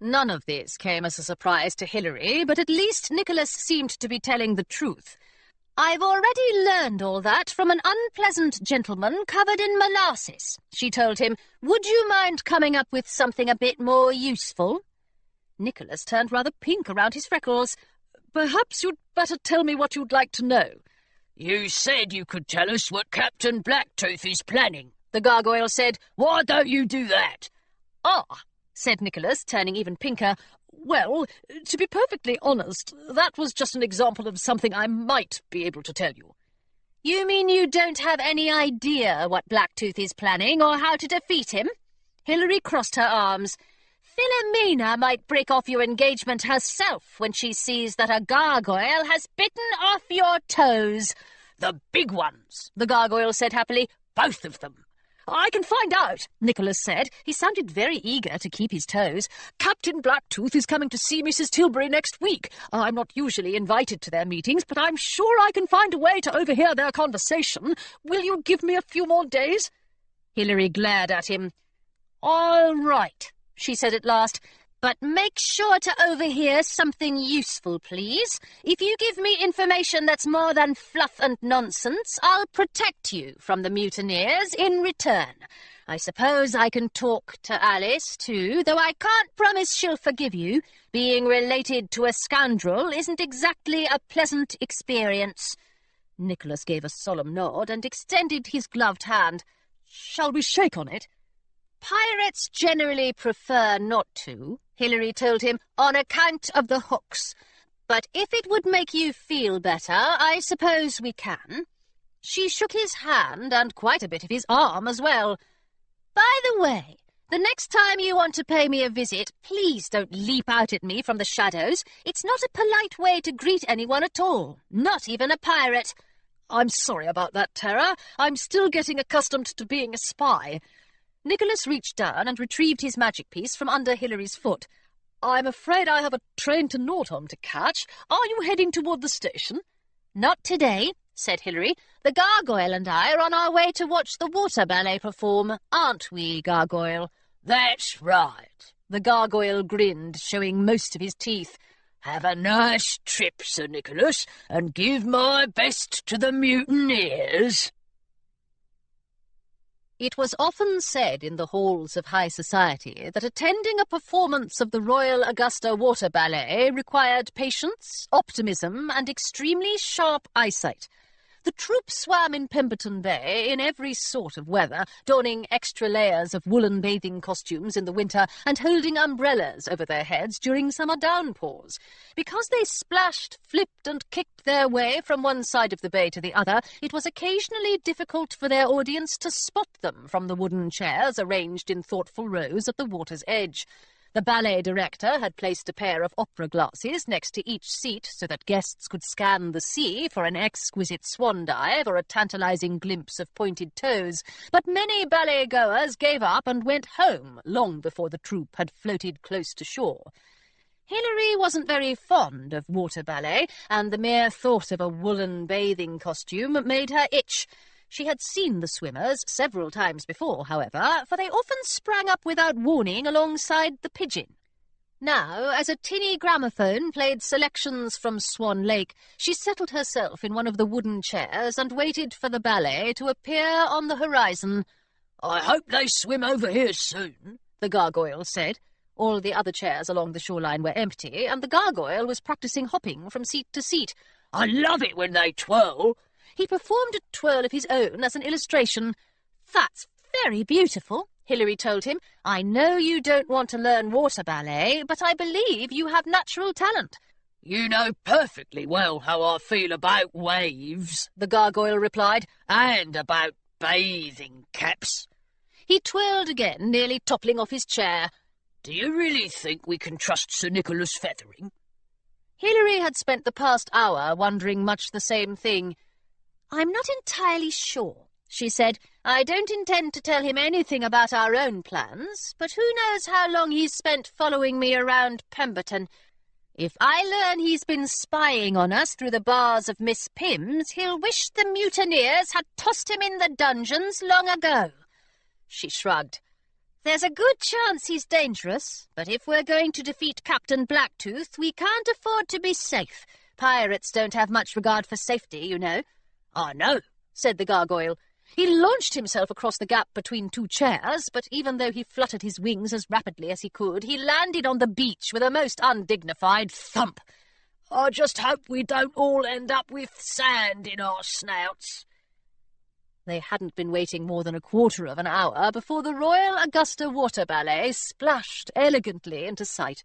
None of this came as a surprise to Hilary, but at least Nicholas seemed to be telling the truth. "I've already learned all that from an unpleasant gentleman covered in molasses," she told him. "Would you mind coming up with something a bit more useful?" Nicholas turned rather pink around his freckles. "Perhaps you'd better tell me what you'd like to know." "You said you could tell us what Captain Blacktooth is planning," the gargoyle said. "Why don't you do that?" "Ah," said Nicholas, turning even pinker. "Well, to be perfectly honest, that was just an example of something I might be able to tell you." "You mean you don't have any idea what Blacktooth is planning or how to defeat him?" Hilary crossed her arms. "Philomena might break off your engagement herself when she sees that a gargoyle has bitten off your toes." "The big ones," the gargoyle said happily. "Both of them. I can find out, Nicholas said. He sounded very eager to keep his toes. Captain Blacktooth is coming to see Mrs. Tilbury next week. I'm not usually invited to their meetings, but I'm sure I can find a way to overhear their conversation. Will you give me a few more days? Hilary glared at him. All right, she said at last. But make sure to overhear something useful, please. If you give me information that's more than fluff and nonsense, I'll protect you from the mutineers in return. I suppose I can talk to Alice, too, though I can't promise she'll forgive you. Being related to a scoundrel isn't exactly a pleasant experience. Nicholas gave a solemn nod and extended his gloved hand. Shall we shake on it? Pirates generally prefer not to, Hilary told him, on account of the hooks. But if it would make you feel better, I suppose we can. She shook his hand and quite a bit of his arm as well. By the way, the next time you want to pay me a visit, please don't leap out at me from the shadows. It's not a polite way to greet anyone at all, not even a pirate. I'm sorry about that, Tara. I'm still getting accustomed to being a spy. Nicholas reached down and retrieved his magic piece from under Hilary's foot. I'm afraid I have a train to Norton to catch. Are you heading toward the station? Not today, said Hilary. The Gargoyle and I are on our way to watch the water ballet perform, aren't we, Gargoyle? That's right. The Gargoyle grinned, showing most of his teeth. Have a nice trip, Sir Nicholas, and give my best to the mutineers. It was often said in the halls of high society that attending a performance of the Royal Augusta Water Ballet required patience, optimism, and extremely sharp eyesight. The troupe swam in Pemberton Bay in every sort of weather, donning extra layers of woolen bathing costumes in the winter and holding umbrellas over their heads during summer downpours. Because they splashed, flipped, and kicked their way from one side of the bay to the other, it was occasionally difficult for their audience to spot them from the wooden chairs arranged in thoughtful rows at the water's edge. The ballet director had placed a pair of opera glasses next to each seat so that guests could scan the sea for an exquisite swan dive or a tantalizing glimpse of pointed toes, but many ballet-goers gave up and went home long before the troupe had floated close to shore. Hilary wasn't very fond of water ballet, and the mere thought of a woolen bathing costume made her itch. She had seen the swimmers several times before, however, for they often sprang up without warning alongside the Pigeon. Now, as a tinny gramophone played selections from Swan Lake, she settled herself in one of the wooden chairs and waited for the ballet to appear on the horizon. I hope they swim over here soon, the Gargoyle said. All the other chairs along the shoreline were empty, and the Gargoyle was practising hopping from seat to seat. I love it when they twirl. He performed a twirl of his own as an illustration. That's very beautiful, Hilary told him. I know you don't want to learn water ballet, but I believe you have natural talent. You know perfectly well how I feel about waves, the Gargoyle replied, and about bathing caps. He twirled again, nearly toppling off his chair. Do you really think we can trust Sir Nicholas Feathering? Hilary had spent the past hour wondering much the same thing. I'm not entirely sure, she said. I don't intend to tell him anything about our own plans, but who knows how long he's spent following me around Pemberton. If I learn he's been spying on us through the bars of Miss Pym's, he'll wish the mutineers had tossed him in the dungeons long ago. She shrugged. There's a good chance he's dangerous, but if we're going to defeat Captain Blacktooth, we can't afford to be safe. Pirates don't have much regard for safety, you know. I know, said the Gargoyle. He launched himself across the gap between two chairs, but even though he fluttered his wings as rapidly as he could, he landed on the beach with a most undignified thump. I just hope we don't all end up with sand in our snouts. They hadn't been waiting more than a quarter of an hour before the Royal Augusta Water Ballet splashed elegantly into sight.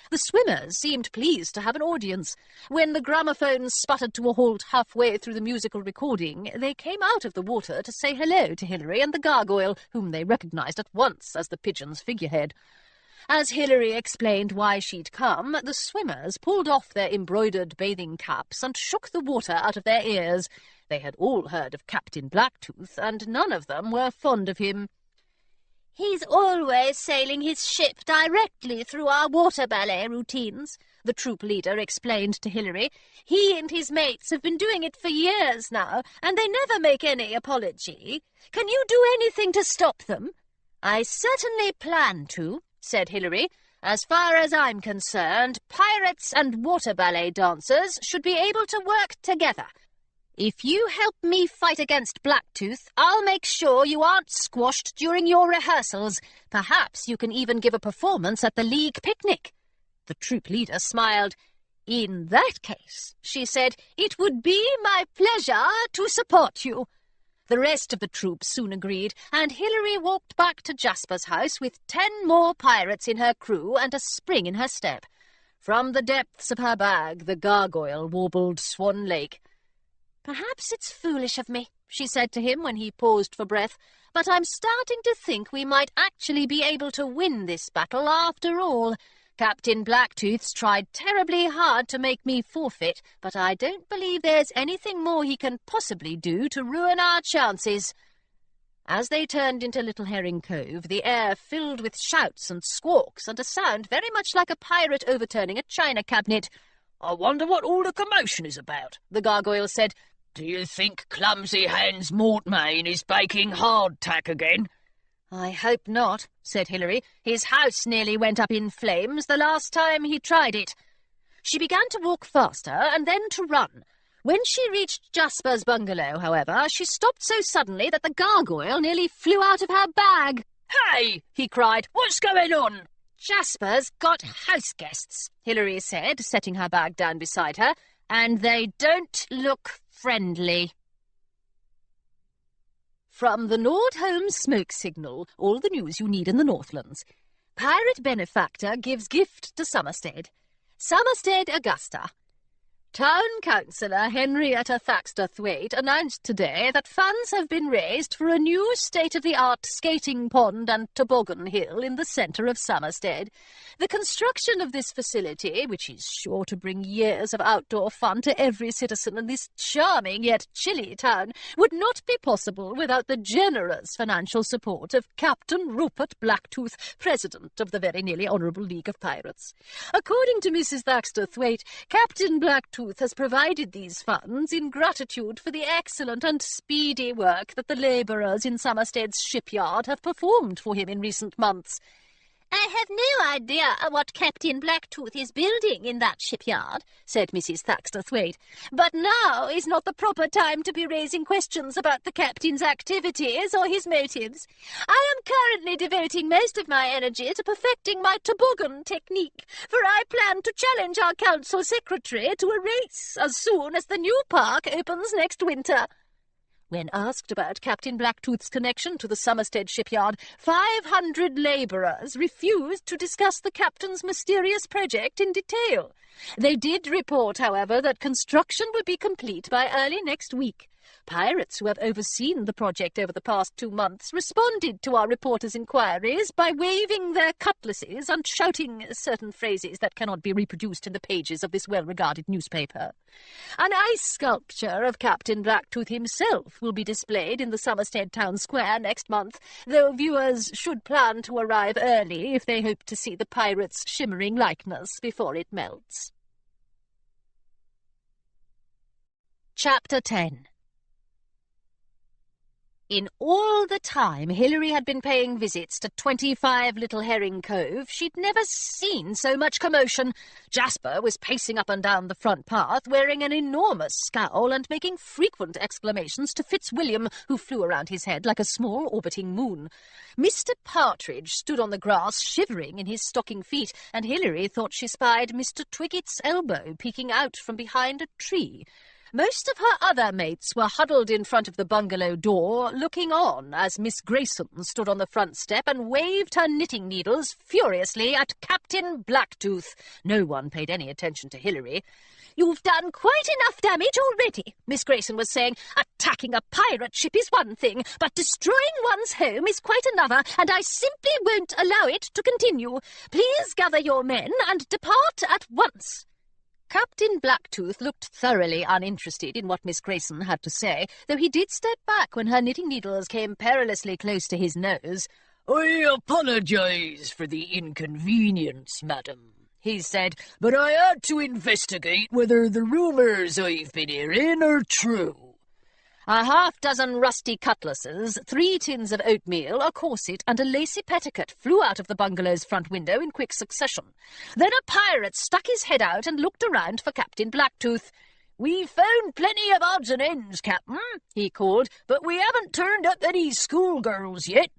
The swimmers seemed pleased to have an audience. When the gramophone sputtered to a halt halfway through the musical recording, they came out of the water to say hello to Hilary and the Gargoyle, whom they recognised at once as the Pigeon's figurehead. As Hilary explained why she'd come, the swimmers pulled off their embroidered bathing caps and shook the water out of their ears. They had all heard of Captain Blacktooth, and none of them were fond of him. "He's always sailing his ship directly through our water ballet routines," the troop leader explained to Hilary. "He and his mates have been doing it for years now, and they never make any apology. Can you do anything to stop them?" "I certainly plan to," said Hilary. "As far as I'm concerned, pirates and water ballet dancers should be able to work together. If you help me fight against Blacktooth, I'll make sure you aren't squashed during your rehearsals. Perhaps you can even give a performance at the League picnic." The troop leader smiled. "In that case," she said, "it would be my pleasure to support you." The rest of the troop soon agreed, and Hilary walked back to Jasper's house with 10 more pirates in her crew and a spring in her step. From the depths of her bag, the gargoyle warbled Swan Lake. "Perhaps it's foolish of me," she said to him when he paused for breath, "but I'm starting to think we might actually be able to win this battle after all. Captain Blacktooth's tried terribly hard to make me forfeit, but I don't believe there's anything more he can possibly do to ruin our chances." As they turned into Little Herring Cove, the air filled with shouts and squawks and a sound very much like a pirate overturning a china cabinet. "I wonder what all the commotion is about," the gargoyle said. "Do you think clumsy Hans Mortmain is baking hardtack again?" "I hope not," said Hilary. "His house nearly went up in flames the last time he tried it." She began to walk faster and then to run. When she reached Jasper's bungalow, however, she stopped so suddenly that the gargoyle nearly flew out of her bag. "Hey!" he cried. "What's going on?" "Jasper's got house guests," Hilary said, setting her bag down beside her, "and they don't look friendly." From the Nordholm smoke signal, all the news you need in the Northlands. Pirate benefactor gives gift to Somerstead. Somerstead, Augusta. Town Councillor Henrietta Thaxter-Thwaite announced today that funds have been raised for a new state-of-the-art skating pond and toboggan hill in the centre of Somerstead. The construction of this facility, which is sure to bring years of outdoor fun to every citizen in this charming yet chilly town, would not be possible without the generous financial support of Captain Rupert Blacktooth, President of the very nearly Honourable League of Pirates. According to Mrs. Thaxter-Thwaite, Captain Blacktooth has provided these funds in gratitude for the excellent and speedy work that the labourers in Somerstead's shipyard have performed for him in recent months. "I have no idea what Captain Blacktooth is building in that shipyard," said Mrs. Thaxter-Thwaite, "but now is not the proper time to be raising questions about the captain's activities or his motives. I am currently devoting most of my energy to perfecting my toboggan technique, for I plan to challenge our council secretary to a race as soon as the new park opens next winter." When asked about Captain Blacktooth's connection to the Somerstead shipyard, 500 labourers refused to discuss the captain's mysterious project in detail. They did report, however, that construction would be complete by early next week. Pirates who have overseen the project over the past 2 months responded to our reporters' inquiries by waving their cutlasses and shouting certain phrases that cannot be reproduced in the pages of this well-regarded newspaper. An ice sculpture of Captain Blacktooth himself will be displayed in the Somerstead Town Square next month, though viewers should plan to arrive early if they hope to see the pirate's shimmering likeness before it melts. Chapter 10. In all the time Hilary had been paying visits to 25 Little Herring Cove, she'd never seen so much commotion. Jasper was pacing up and down the front path, wearing an enormous scowl and making frequent exclamations to Fitzwilliam, who flew around his head like a small orbiting moon. Mr. Partridge stood on the grass, shivering in his stocking feet, and Hilary thought she spied Mr. Twiggett's elbow peeking out from behind a tree. Most of her other mates were huddled in front of the bungalow door, looking on as Miss Grayson stood on the front step and waved her knitting needles furiously at Captain Blacktooth. No one paid any attention to Hilary. "You've done quite enough damage already," Miss Grayson was saying. "Attacking a pirate ship is one thing, but destroying one's home is quite another, and I simply won't allow it to continue. Please gather your men and depart at once." Captain Blacktooth looked thoroughly uninterested in what Miss Grayson had to say, though he did step back when her knitting needles came perilously close to his nose. "I apologise for the inconvenience, madam," he said, "but I had to investigate whether the rumours I've been hearing are true." A half-dozen rusty cutlasses, 3 tins of oatmeal, a corset, and a lacy petticoat flew out of the bungalow's front window in quick succession. Then a pirate stuck his head out and looked around for Captain Blacktooth. "We've found plenty of odds and ends, Captain," he called, "but we haven't turned up any schoolgirls yet."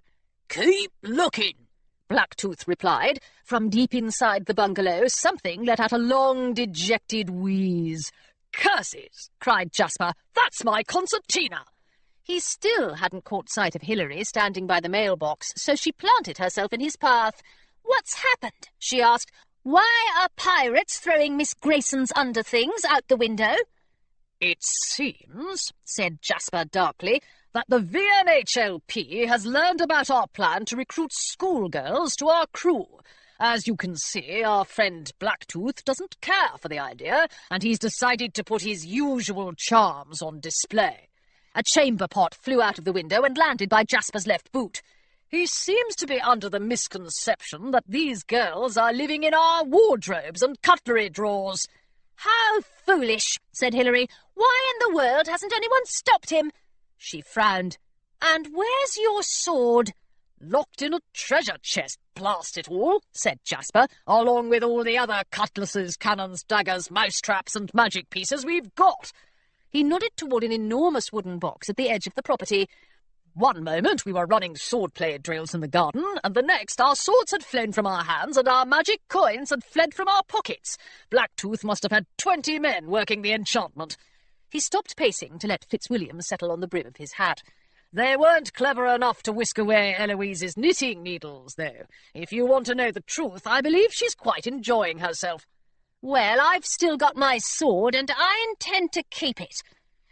"Keep looking," Blacktooth replied. From deep inside the bungalow, something let out a long, dejected wheeze. "Curses!" cried Jasper. "That's my concertina!" He still hadn't caught sight of Hilary standing by the mailbox, so she planted herself in his path. "What's happened?" she asked. "Why are pirates throwing Miss Grayson's underthings out the window?" "It seems," said Jasper darkly, "that the VNHLP has learned about our plan to recruit schoolgirls to our crew. As you can see, our friend Blacktooth doesn't care for the idea, and he's decided to put his usual charms on display." A chamber pot flew out of the window and landed by Jasper's left boot. "He seems to be under the misconception that these girls are living in our wardrobes and cutlery drawers." "How foolish," said Hilary. "Why in the world hasn't anyone stopped him?" She frowned. "And where's your sword?" "Locked in a treasure chest, blast it all," said Jasper, "along with all the other cutlasses, cannons, daggers, mousetraps and magic pieces we've got." He nodded toward an enormous wooden box at the edge of the property. "One moment we were running sword-play drills in the garden, and the next our swords had flown from our hands and our magic coins had fled from our pockets. Blacktooth must have had 20 men working the enchantment." He stopped pacing to let Fitzwilliam settle on the brim of his hat. "They weren't clever enough to whisk away Eloise's knitting needles, though. If you want to know the truth, I believe she's quite enjoying herself." "Well, I've still got my sword, and I intend to keep it."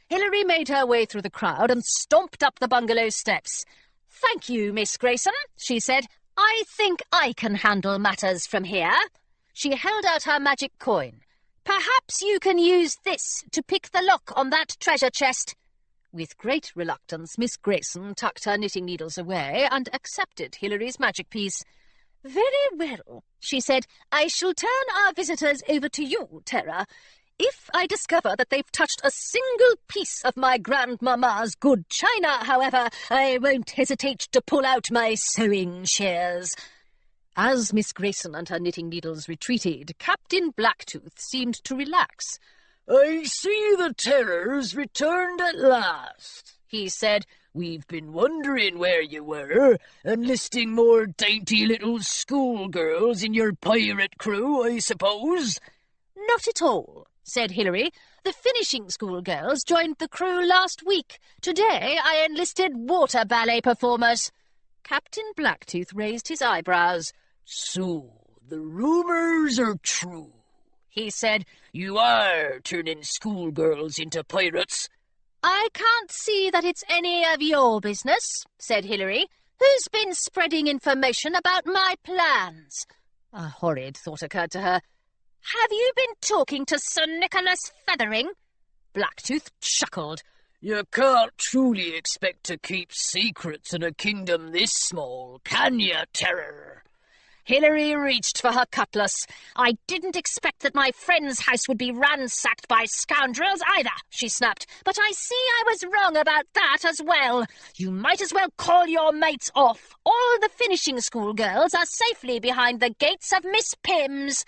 Hilary made her way through the crowd and stomped up the bungalow steps. "Thank you, Miss Grayson," she said. "I think I can handle matters from here." She held out her magic coin. "Perhaps you can use this to pick the lock on that treasure chest." With great reluctance, Miss Grayson tucked her knitting needles away and accepted Hilary's magic piece. "Very well," she said. "I shall turn our visitors over to you, Terra. If I discover that they've touched a single piece of my grandmamma's good china, however, I won't hesitate to pull out my sewing shears." As Miss Grayson and her knitting needles retreated, Captain Blacktooth seemed to relax. "I see the terror's returned at last," he said. "We've been wondering where you were, enlisting more dainty little schoolgirls in your pirate crew, I suppose." "Not at all," said Hilary. "The finishing school girls joined the crew last week. Today I enlisted water ballet performers." Captain Blacktooth raised his eyebrows. "So the rumours are true," he said. "You are turning schoolgirls into pirates." "I can't see that it's any of your business," said Hilary. "Who's been spreading information about my plans?" A horrid thought occurred to her. "Have you been talking to Sir Nicholas Feathering?" Blacktooth chuckled. "You can't truly expect to keep secrets in a kingdom this small, can you, Terror?" Hilary reached for her cutlass. "I didn't expect that my friend's house would be ransacked by scoundrels either," she snapped. "But I see I was wrong about that as well. You might as well call your mates off. All the finishing school girls are safely behind the gates of Miss Pym's."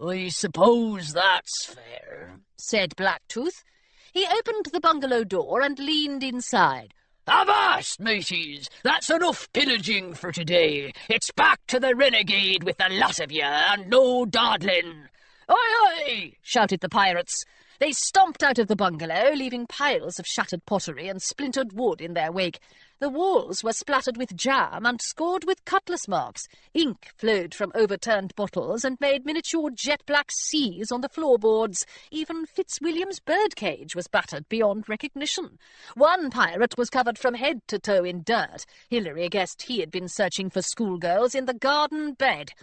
"I suppose that's fair," said Blacktooth. He opened the bungalow door and leaned inside. "Avast, mateys! That's enough pillaging for today. It's back to the renegade with the lot of you, and no dawdling." "Oi, oi!" shouted the pirates. They stomped out of the bungalow, leaving piles of shattered pottery and splintered wood in their wake. The walls were splattered with jam and scored with cutlass marks. Ink flowed from overturned bottles and made miniature jet-black C's on the floorboards. Even Fitzwilliam's birdcage was battered beyond recognition. One pirate was covered from head to toe in dirt. Hilary guessed he had been searching for schoolgirls in the garden bed.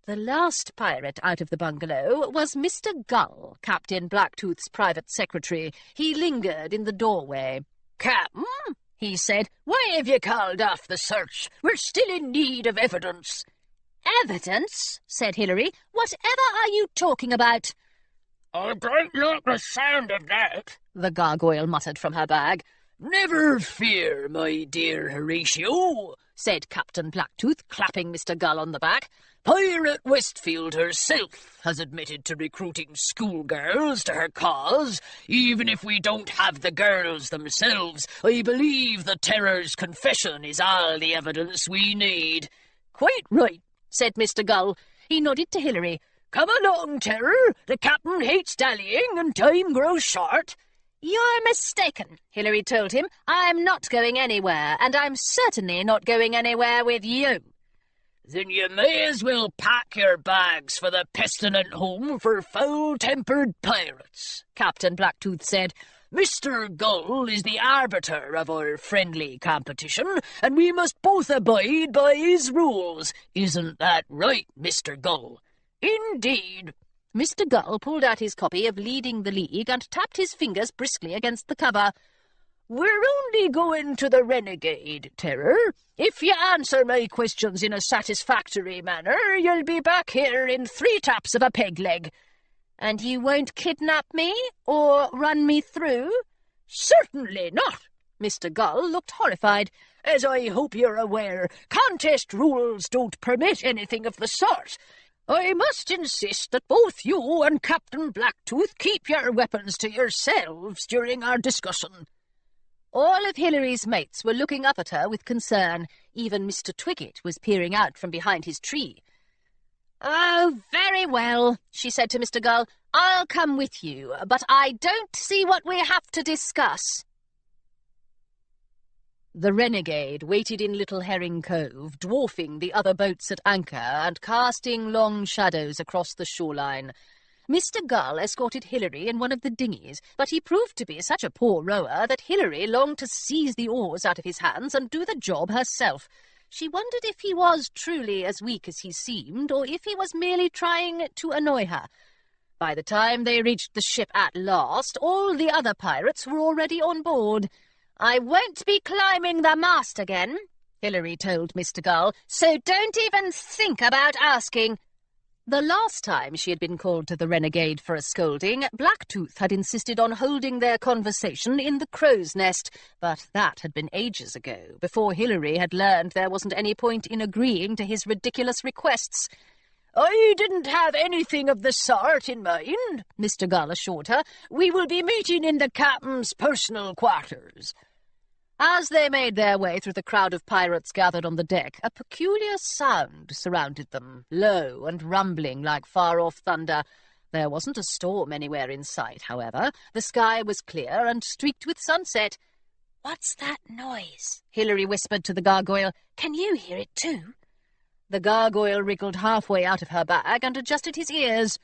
The last pirate out of the bungalow was Mr. Gull, Captain Blacktooth's private secretary. He lingered in the doorway. "Captain," he said, "why have you called off the search? We're still in need of evidence." "Evidence?" said Hilary. "Whatever are you talking about?" "I don't like the sound of that," the gargoyle muttered from her bag. "Never fear, my dear Horatio," said Captain Blacktooth, clapping Mr. Gull on the back. "Pirate Westfield herself has admitted to recruiting schoolgirls to her cause. Even if we don't have the girls themselves, I believe the Terror's confession is all the evidence we need." "Quite right," said Mr. Gull. He nodded to Hilary. "Come along, Terror. The captain hates dallying and time grows short." "You're mistaken," Hilary told him. "I'm not going anywhere, and I'm certainly not going anywhere with you." "Then you may as well pack your bags for the pestilent home for foul-tempered pirates," Captain Blacktooth said. "Mr. Gull is the arbiter of our friendly competition, and we must both abide by his rules. Isn't that right, Mr. Gull?" "Indeed." Mr. Gull pulled out his copy of Leading the League and tapped his fingers briskly against the cover. "We're only going to the Renegade, Terror. If you answer my questions in a satisfactory manner, you'll be back here in 3 taps of a peg leg." "And you won't kidnap me or run me through?" "Certainly not." Mr. Gull looked horrified. "As I hope you're aware, contest rules don't permit anything of the sort. I must insist that both you and Captain Blacktooth keep your weapons to yourselves during our discussion." All of Hilary's mates were looking up at her with concern. Even Mr. Twiggett was peering out from behind his tree. "Oh, very well," she said to Mr. Gull. "I'll come with you, but I don't see what we have to discuss." The Renegade waited in Little Herring Cove, dwarfing the other boats at anchor and casting long shadows across the shoreline. Mr. Gull escorted Hilary in one of the dinghies, but he proved to be such a poor rower that Hilary longed to seize the oars out of his hands and do the job herself. She wondered if he was truly as weak as he seemed, or if he was merely trying to annoy her. By the time they reached the ship at last, all the other pirates were already on board. "I won't be climbing the mast again," Hilary told Mr. Gull, "so don't even think about asking." The last time she had been called to the Renegade for a scolding, Blacktooth had insisted on holding their conversation in the crow's nest, but that had been ages ago, before Hilary had learned there wasn't any point in agreeing to his ridiculous requests. "I didn't have anything of the sort in mind," Mr. Gull assured her. "We will be meeting in the captain's personal quarters." As they made their way through the crowd of pirates gathered on the deck, a peculiar sound surrounded them, low and rumbling like far-off thunder. There wasn't a storm anywhere in sight, however. The sky was clear and streaked with sunset. "What's that noise?" Hilary whispered to the gargoyle. "Can you hear it too?" The gargoyle wriggled halfway out of her bag and adjusted his ears.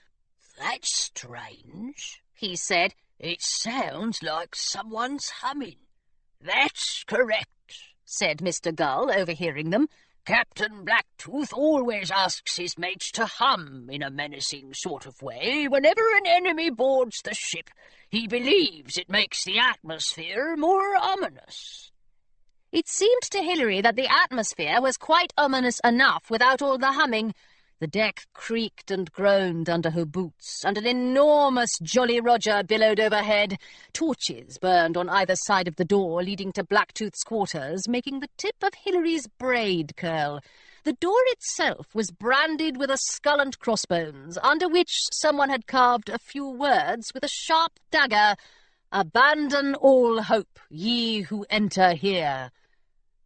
"That's strange," he said. "It sounds like someone's humming." "That's correct," said Mr. Gull, overhearing them. "Captain Blacktooth always asks his mates to hum in a menacing sort of way whenever an enemy boards the ship. He believes it makes the atmosphere more ominous." It seemed to Hilary that the atmosphere was quite ominous enough without all the humming. The deck creaked and groaned under her boots, and an enormous Jolly Roger billowed overhead. Torches burned on either side of the door leading to Blacktooth's quarters, making the tip of Hilary's braid curl. The door itself was branded with a skull and crossbones, under which someone had carved a few words with a sharp dagger. "Abandon all hope, ye who enter here."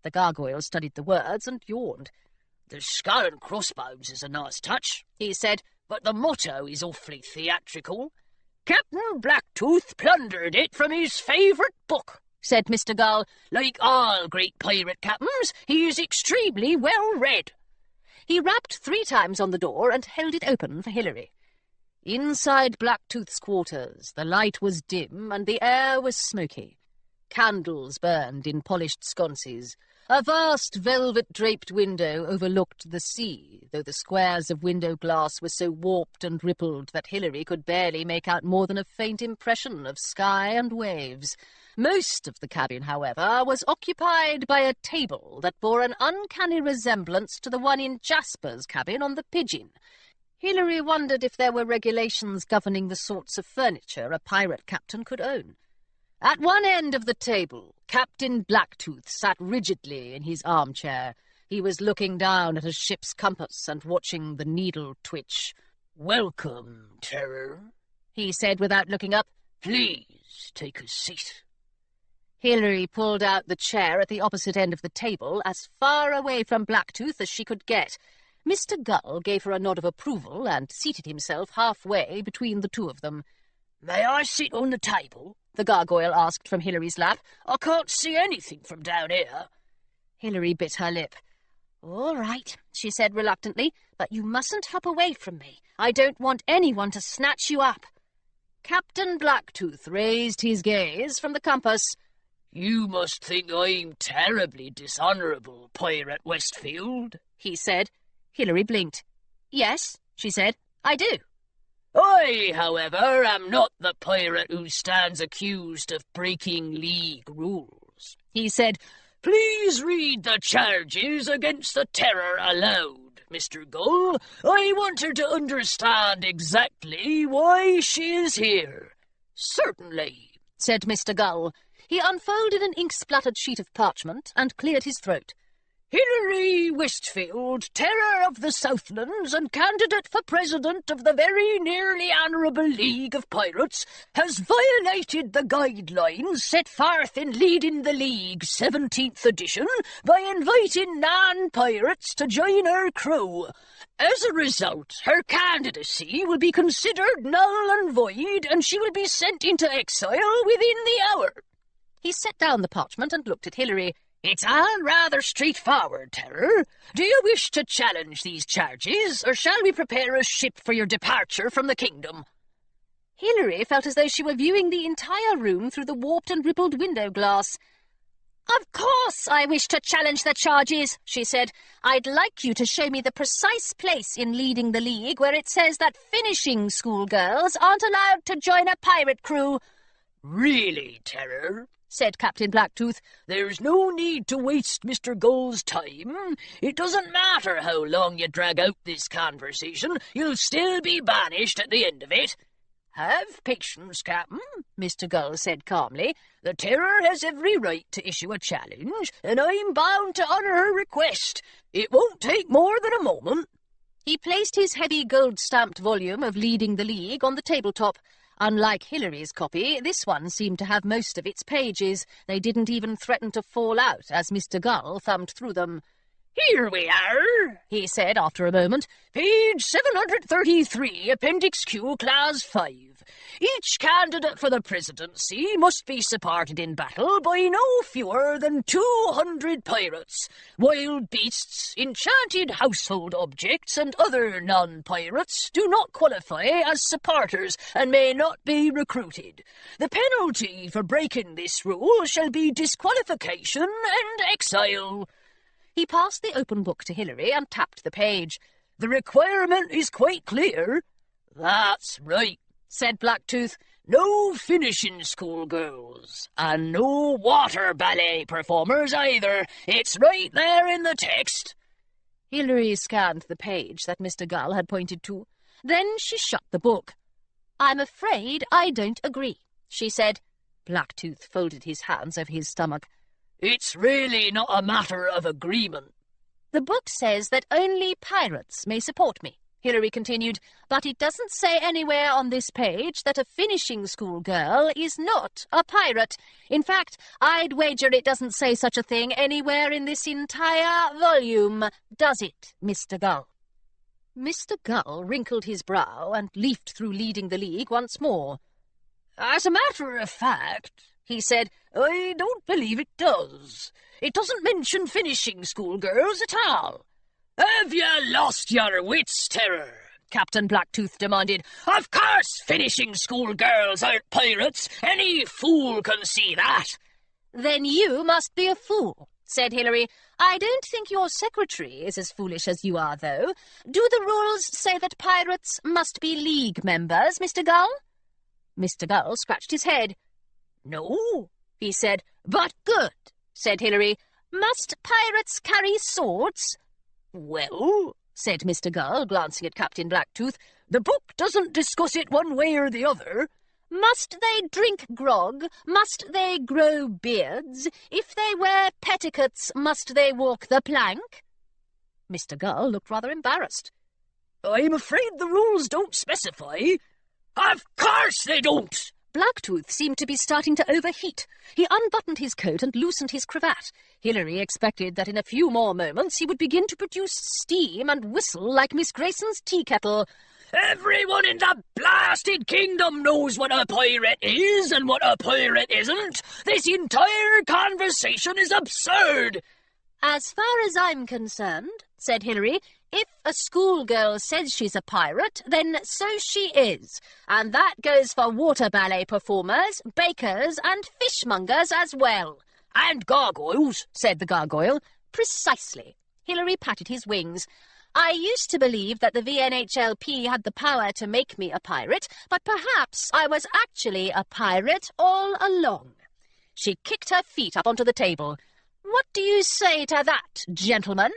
The gargoyle studied the words and yawned. "The skull and crossbones is a nice touch," he said, "but the motto is awfully theatrical." "Captain Blacktooth plundered it from his favourite book," said Mr. Gull. "Like all great pirate captains, he is extremely well read." He rapped 3 times on the door and held it open for Hilary. Inside Blacktooth's quarters, the light was dim and the air was smoky. Candles burned in polished sconces. A vast velvet-draped window overlooked the sea, though the squares of window glass were so warped and rippled that Hilary could barely make out more than a faint impression of sky and waves. Most of the cabin, however, was occupied by a table that bore an uncanny resemblance to the one in Jasper's cabin on the Pigeon. Hilary wondered if there were regulations governing the sorts of furniture a pirate captain could own. At one end of the table, Captain Blacktooth sat rigidly in his armchair. He was looking down at a ship's compass and watching the needle twitch. "Welcome, Terror," he said without looking up. "Please take a seat." Hilary pulled out the chair at the opposite end of the table, as far away from Blacktooth as she could get. Mr. Gull gave her a nod of approval and seated himself halfway between the two of them. "May I sit on the table?" the gargoyle asked from Hilary's lap. "I can't see anything from down here." Hilary bit her lip. "All right," she said reluctantly, "but you mustn't hop away from me. I don't want anyone to snatch you up." Captain Blacktooth raised his gaze from the compass. "You must think I'm terribly dishonourable, Pirate Westfield," he said. Hilary blinked. "Yes," she said, "I do." "I, however, am not the pirate who stands accused of breaking League rules," he said. "Please read the charges against the Terror aloud, Mr. Gull. I want her to understand exactly why she is here." "Certainly," said Mr. Gull. He unfolded an ink-splattered sheet of parchment and cleared his throat. "Hilary Westfield, Terror of the Southlands and candidate for President of the Very Nearly Honourable League of Pirates, has violated the guidelines set forth in Leading the League 17th edition by inviting non-pirates to join her crew. As a result, her candidacy will be considered null and void, and she will be sent into exile within the hour." He set down the parchment and looked at Hilary. "It's all rather straightforward, Terror. Do you wish to challenge these charges, or shall we prepare a ship for your departure from the kingdom?" Hilary felt as though she were viewing the entire room through the warped and rippled window glass. "Of course I wish to challenge the charges," she said. "I'd like you to show me the precise place in Leading the League where it says that finishing school girls aren't allowed to join a pirate crew." "Really, Terror," said Captain Blacktooth, "there's no need to waste Mr. Gull's time. It doesn't matter how long you drag out this conversation, you'll still be banished at the end of it." "Have patience, Captain," Mr. Gull said calmly. "The Terror has every right to issue a challenge, and I'm bound to honour her request. It won't take more than a moment." He placed his heavy gold-stamped volume of Leading the League on the tabletop. Unlike Hilary's copy, this one seemed to have most of its pages. They didn't even threaten to fall out as Mr. Gull thumbed through them. "Here we are," he said after a moment. "Page 733, Appendix Q, Clause 5. Each candidate for the presidency must be supported in battle by no fewer than 200 pirates. Wild beasts, enchanted household objects, and other non-pirates do not qualify as supporters and may not be recruited. The penalty for breaking this rule shall be disqualification and exile." He passed the open book to Hilary and tapped the page. "The requirement is quite clear." "That's right," said Blacktooth. "No finishing school girls, and no water ballet performers either. It's right there in the text." Hilary scanned the page that Mr. Gull had pointed to. Then she shut the book. "I'm afraid I don't agree," she said. Blacktooth folded his hands over his stomach. "It's really not a matter of agreement." "The book says that only pirates may support me," Hilary continued, "but it doesn't say anywhere on this page that a finishing school girl is not a pirate. In fact, I'd wager it doesn't say such a thing anywhere in this entire volume. Does it, Mr. Gull?" Mr. Gull wrinkled his brow and leafed through Leading the League once more. "As a matter of fact," he said, "I don't believe it does. It doesn't mention finishing school girls at all." "Have you lost your wits, Terror?" Captain Blacktooth demanded. "Of course finishing school girls aren't pirates. Any fool can see that." "Then you must be a fool," said Hilary. "I don't think your secretary is as foolish as you are, though. Do the rules say that pirates must be League members, Mr. Gull?" Mr. Gull scratched his head. "No," he said. "But good," said Hilary. "Must pirates carry swords?" "Well," said Mr. Gull, glancing at Captain Blacktooth, "the book doesn't discuss it one way or the other." "Must they drink grog? Must they grow beards? If they wear petticoats, must they walk the plank?" Mr. Gull looked rather embarrassed. "I'm afraid the rules don't specify." "Of course they don't!" Blacktooth seemed to be starting to overheat. He unbuttoned his coat and loosened his cravat. Hilary expected that in a few more moments he would begin to produce steam and whistle like Miss Grayson's tea kettle. "Everyone in the blasted kingdom knows what a pirate is and what a pirate isn't. This entire conversation is absurd." "As far as I'm concerned," said Hilary, "if a schoolgirl says she's a pirate, then so she is. And that goes for water ballet performers, bakers, and fishmongers as well." "And gargoyles," said the gargoyle. "Precisely." Hilary patted his wings. "I used to believe that the VNHLP had the power to make me a pirate, but perhaps I was actually a pirate all along." She kicked her feet up onto the table. "What do you say to that, gentlemen?"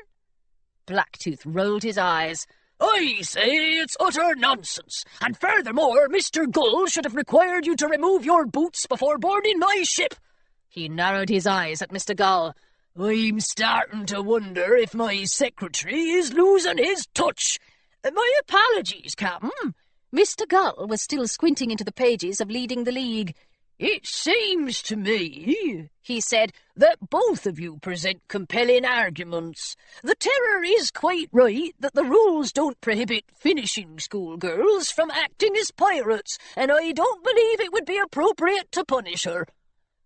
Blacktooth rolled his eyes. "I say it's utter nonsense, and furthermore, Mr. Gull should have required you to remove your boots before boarding my ship." He narrowed his eyes at Mr. Gull. "I'm starting to wonder if my secretary is losing his touch. My apologies, Captain." Mr. Gull was still squinting into the pages of Leading the League. "It seems to me," he said, "that both of you present compelling arguments. The Terror is quite right that the rules don't prohibit finishing schoolgirls from acting as pirates, and I don't believe it would be appropriate to punish her."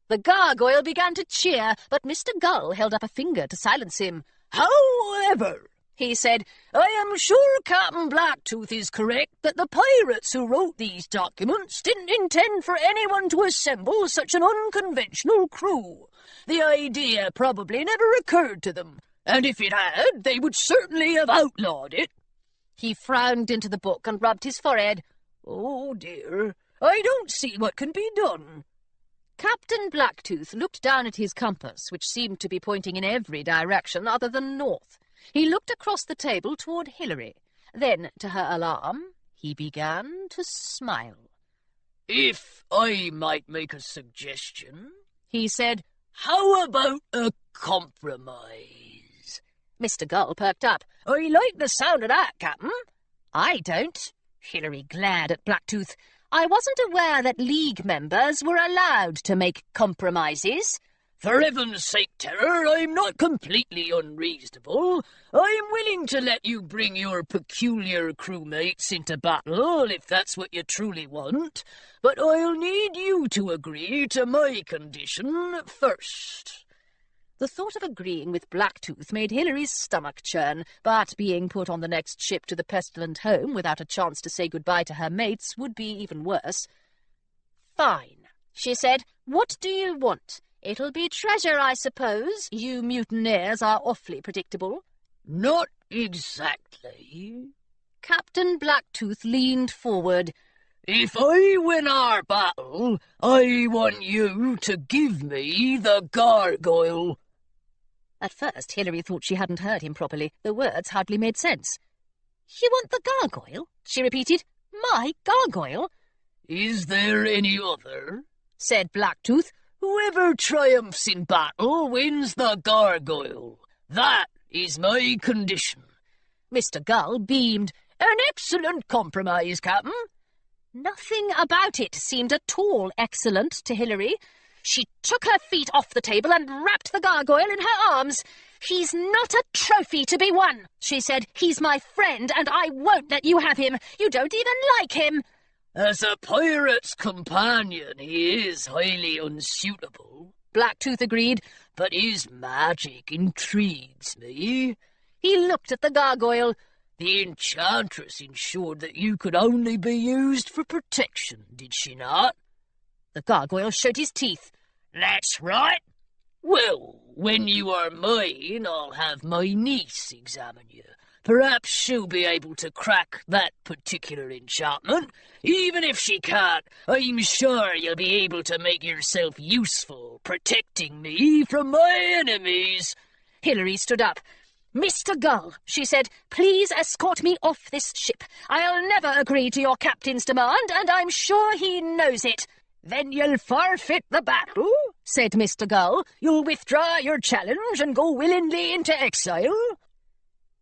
The gargoyle began to cheer, but Mr. Gull held up a finger to silence him. "However," he said, "I am sure Captain Blacktooth is correct that the pirates who wrote these documents didn't intend for anyone to assemble such an unconventional crew. The idea probably never occurred to them, and if it had, they would certainly have outlawed it." He frowned into the book and rubbed his forehead. "Oh dear, I don't see what can be done." Captain Blacktooth looked down at his compass, which seemed to be pointing in every direction other than north. He looked across the table toward Hilary. Then, to her alarm, he began to smile. "If I might make a suggestion," he said, "how about a compromise?" Mr. Gull perked up. "I like the sound of that, Captain." "I don't." Hilary glared at Blacktooth. "I wasn't aware that League members were allowed to make compromises." "For heaven's sake, Terror, I'm not completely unreasonable. I'm willing to let you bring your peculiar crewmates into battle, if that's what you truly want, but I'll need you to agree to my condition first." The thought of agreeing with Blacktooth made Hilary's stomach churn, but being put on the next ship to the pestilent home without a chance to say goodbye to her mates would be even worse. "Fine," she said. "What do you want? It'll be treasure, I suppose. You mutineers are awfully predictable." "Not exactly." Captain Blacktooth leaned forward. "If I win our battle, I want you to give me the gargoyle." At first, Hilary thought she hadn't heard him properly. The words hardly made sense. "You want the gargoyle?" she repeated. "My gargoyle?" "Is there any other?" said Blacktooth. "Whoever triumphs in battle wins the gargoyle. That is my condition." Mr. Gull beamed. "An excellent compromise, Captain." Nothing about it seemed at all excellent to Hilary. She took her feet off the table and wrapped the gargoyle in her arms. "He's not a trophy to be won," she said. "He's my friend, and I won't let you have him. You don't even like him." "As a pirate's companion, he is highly unsuitable," Blacktooth agreed, "but his magic intrigues me." He looked at the gargoyle. "The enchantress ensured that you could only be used for protection, did she not?" The gargoyle showed his teeth. "That's right. Well, when you are mine, I'll have my niece examine you. Perhaps she'll be able to crack that particular enchantment. Even if she can't, I'm sure you'll be able to make yourself useful, protecting me from my enemies." Hilary stood up. "Mr. Gull," she said, "please escort me off this ship. I'll never agree to your captain's demand, and I'm sure he knows it." "Then you'll forfeit the battle," said Mr. Gull. "You'll withdraw your challenge and go willingly into exile."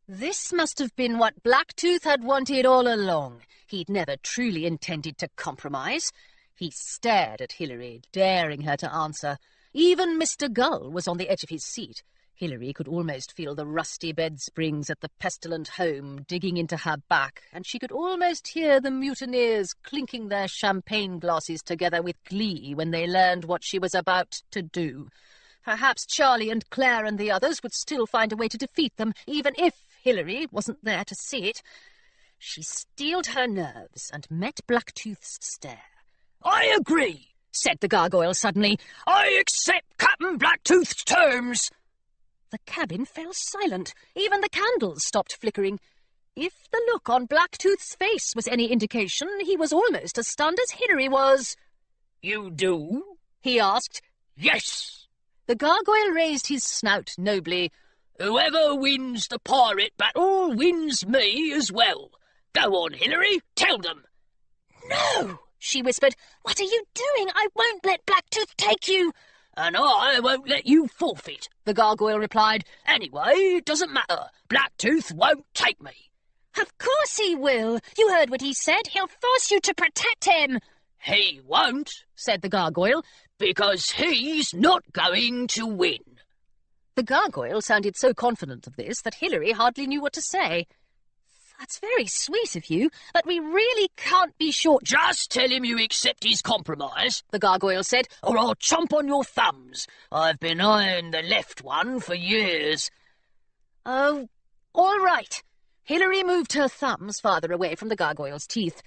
This must have been what Blacktooth had wanted all along. He'd never truly intended to compromise. He stared at Hilary, daring her to answer. Even Mr. Gull was on the edge of his seat. Hilary could almost feel the rusty bed springs at the pestilent home digging into her back, and she could almost hear the mutineers clinking their champagne glasses together with glee when they learned what she was about to do. Perhaps Charlie and Claire and the others would still find a way to defeat them, even if Hilary wasn't there to see it. She steeled her nerves and met Blacktooth's stare. "I agree," said the gargoyle suddenly. "I accept Captain Blacktooth's terms." The cabin fell silent. Even the candles stopped flickering. If the look on Blacktooth's face was any indication, he was almost as stunned as Hilary was. "You do?" he asked. "Yes." The gargoyle raised his snout nobly. "Whoever wins the pirate battle wins me as well. Go on, Hilary, tell them." "No," she whispered. "What are you doing? I won't let Blacktooth take you." "And I won't let you forfeit," the gargoyle replied. "Anyway, it doesn't matter. Blacktooth won't take me." "Of course he will. You heard what he said. He'll force you to protect him." "He won't," said the gargoyle, "because he's not going to win." The gargoyle sounded so confident of this that Hilary hardly knew what to say. "That's very sweet of you, but we really can't be sure—" "Just tell him you accept his compromise," the gargoyle said, "or I'll chomp on your thumbs. I've been eyeing the left one for years." "Oh, all right." Hilary moved her thumbs farther away from the gargoyle's teeth.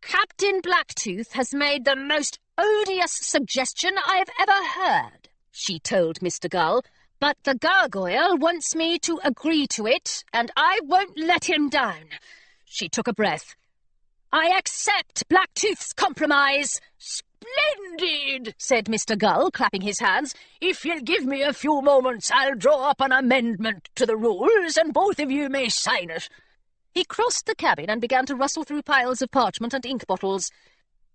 "Captain Blacktooth has made the most odious suggestion I've ever heard," she told Mr. Gull. "But the gargoyle wants me to agree to it, and I won't let him down." She took a breath. "I accept Blacktooth's compromise." "Splendid," said Mr. Gull, clapping his hands. "If you'll give me a few moments, I'll draw up an amendment to the rules, and both of you may sign it." He crossed the cabin and began to rustle through piles of parchment and ink bottles.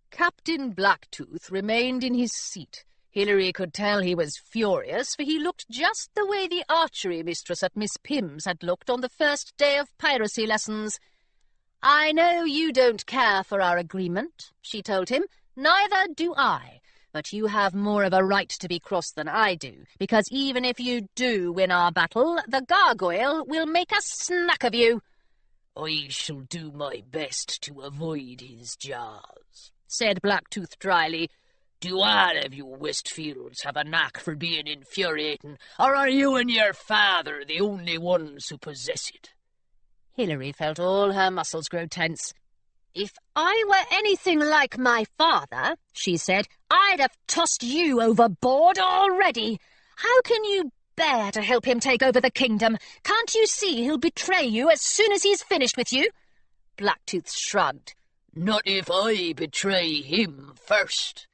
Captain Blacktooth remained in his seat. Hilary could tell he was furious, for he looked just the way the archery mistress at Miss Pym's had looked on the first day of piracy lessons. "I know you don't care for our agreement," she told him. "Neither do I. But you have more of a right to be cross than I do, because even if you do win our battle, the gargoyle will make a snack of you." "I shall do my best to avoid his jaws," said Blacktooth dryly. "Do all of you Westfields have a knack for being infuriating, or are you and your father the only ones who possess it?" Hilary felt all her muscles grow tense. "If I were anything like my father," she said, "I'd have tossed you overboard already. How can you bear to help him take over the kingdom? Can't you see he'll betray you as soon as he's finished with you?" Blacktooth shrugged. "Not if I betray him first."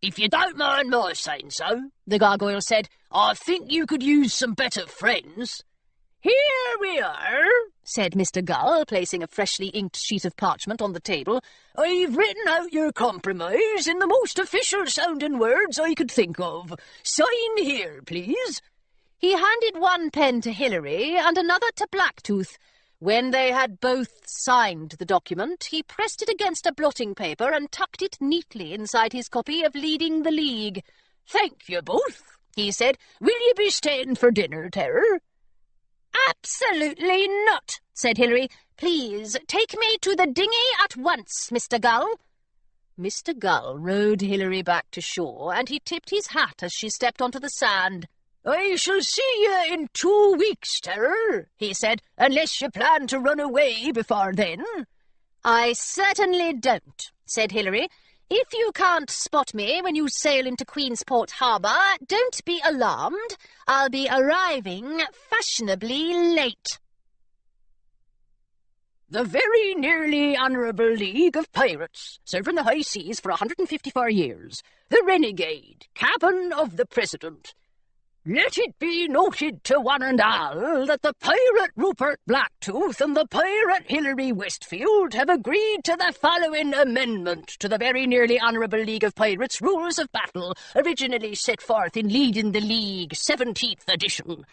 "If you don't mind my saying so," the gargoyle said, "I think you could use some better friends." "Here we are," said Mr. Gull, placing a freshly inked sheet of parchment on the table. "I've written out your compromise in the most official-sounding words I could think of. Sign here, please." He handed one pen to Hilary and another to Blacktooth. When they had both signed the document, he pressed it against a blotting paper and tucked it neatly inside his copy of Leading the League. "Thank you both," he said. "Will you be staying for dinner, Terror?" "Absolutely not," said Hilary. "Please take me to the dinghy at once, Mr. Gull." Mr. Gull rowed Hilary back to shore, and he tipped his hat as she stepped onto the sand. "I shall see you in 2 weeks, Terror," he said, "unless you plan to run away before then." "I certainly don't," said Hilary. If you can't spot me when you sail into Queensport Harbour, don't be alarmed. I'll be arriving fashionably late. The Very Nearly Honourable League of Pirates, serving the high seas for 154 years. The Renegade, Captain of the President. Let it be noted to one and all that the pirate Rupert Blacktooth and the pirate Hilary Westfield have agreed to the following amendment to the Very Nearly Honourable League of Pirates Rules of Battle, originally set forth in Leading the League 17th edition.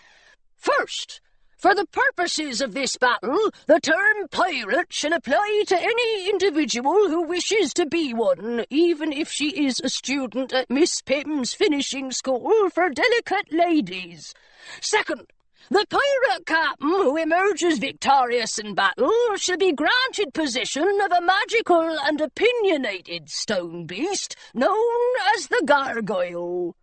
First, for the purposes of this battle, the term pirate shall apply to any individual who wishes to be one, even if she is a student at Miss Pim's finishing school for delicate ladies. Second, the pirate captain who emerges victorious in battle shall be granted possession of a magical and opinionated stone beast known as the gargoyle.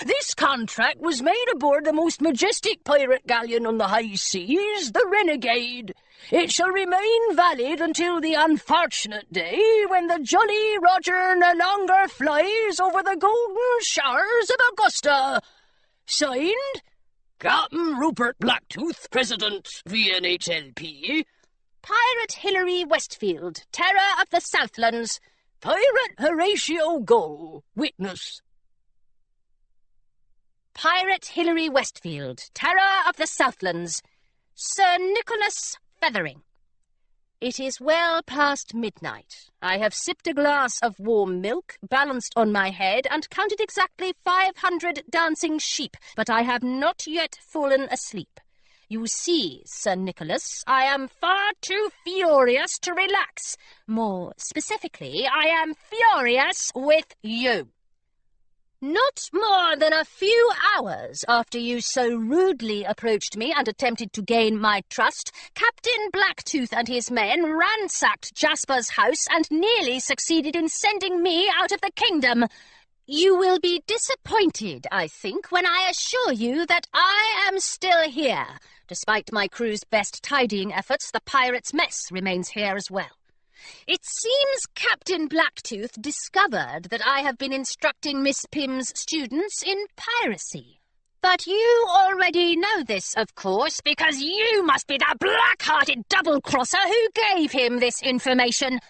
This contract was made aboard the most majestic pirate galleon on the high seas, the Renegade. It shall remain valid until the unfortunate day when the Jolly Roger no longer flies over the golden shores of Augusta. Signed, Captain Rupert Blacktooth, President, VNHLP. Pirate Hilary Westfield, Terror of the Southlands. Pirate Horatio Gull, Witness. Pirate Hilary Westfield, Terror of the Southlands. Sir Nicholas Feathering. It is well past midnight. I have sipped a glass of warm milk, balanced on my head, and counted exactly 500 dancing sheep, but I have not yet fallen asleep. You see, Sir Nicholas, I am far too furious to relax. More specifically, I am furious with you. Not more than a few hours after you so rudely approached me and attempted to gain my trust, Captain Blacktooth and his men ransacked Jasper's house and nearly succeeded in sending me out of the kingdom. You will be disappointed, I think, when I assure you that I am still here. Despite my crew's best tidying efforts, the pirates' mess remains here as well. It seems Captain Blacktooth discovered that I have been instructing Miss Pim's students in piracy. But you already know this, of course, because you must be the black-hearted double-crosser who gave him this information.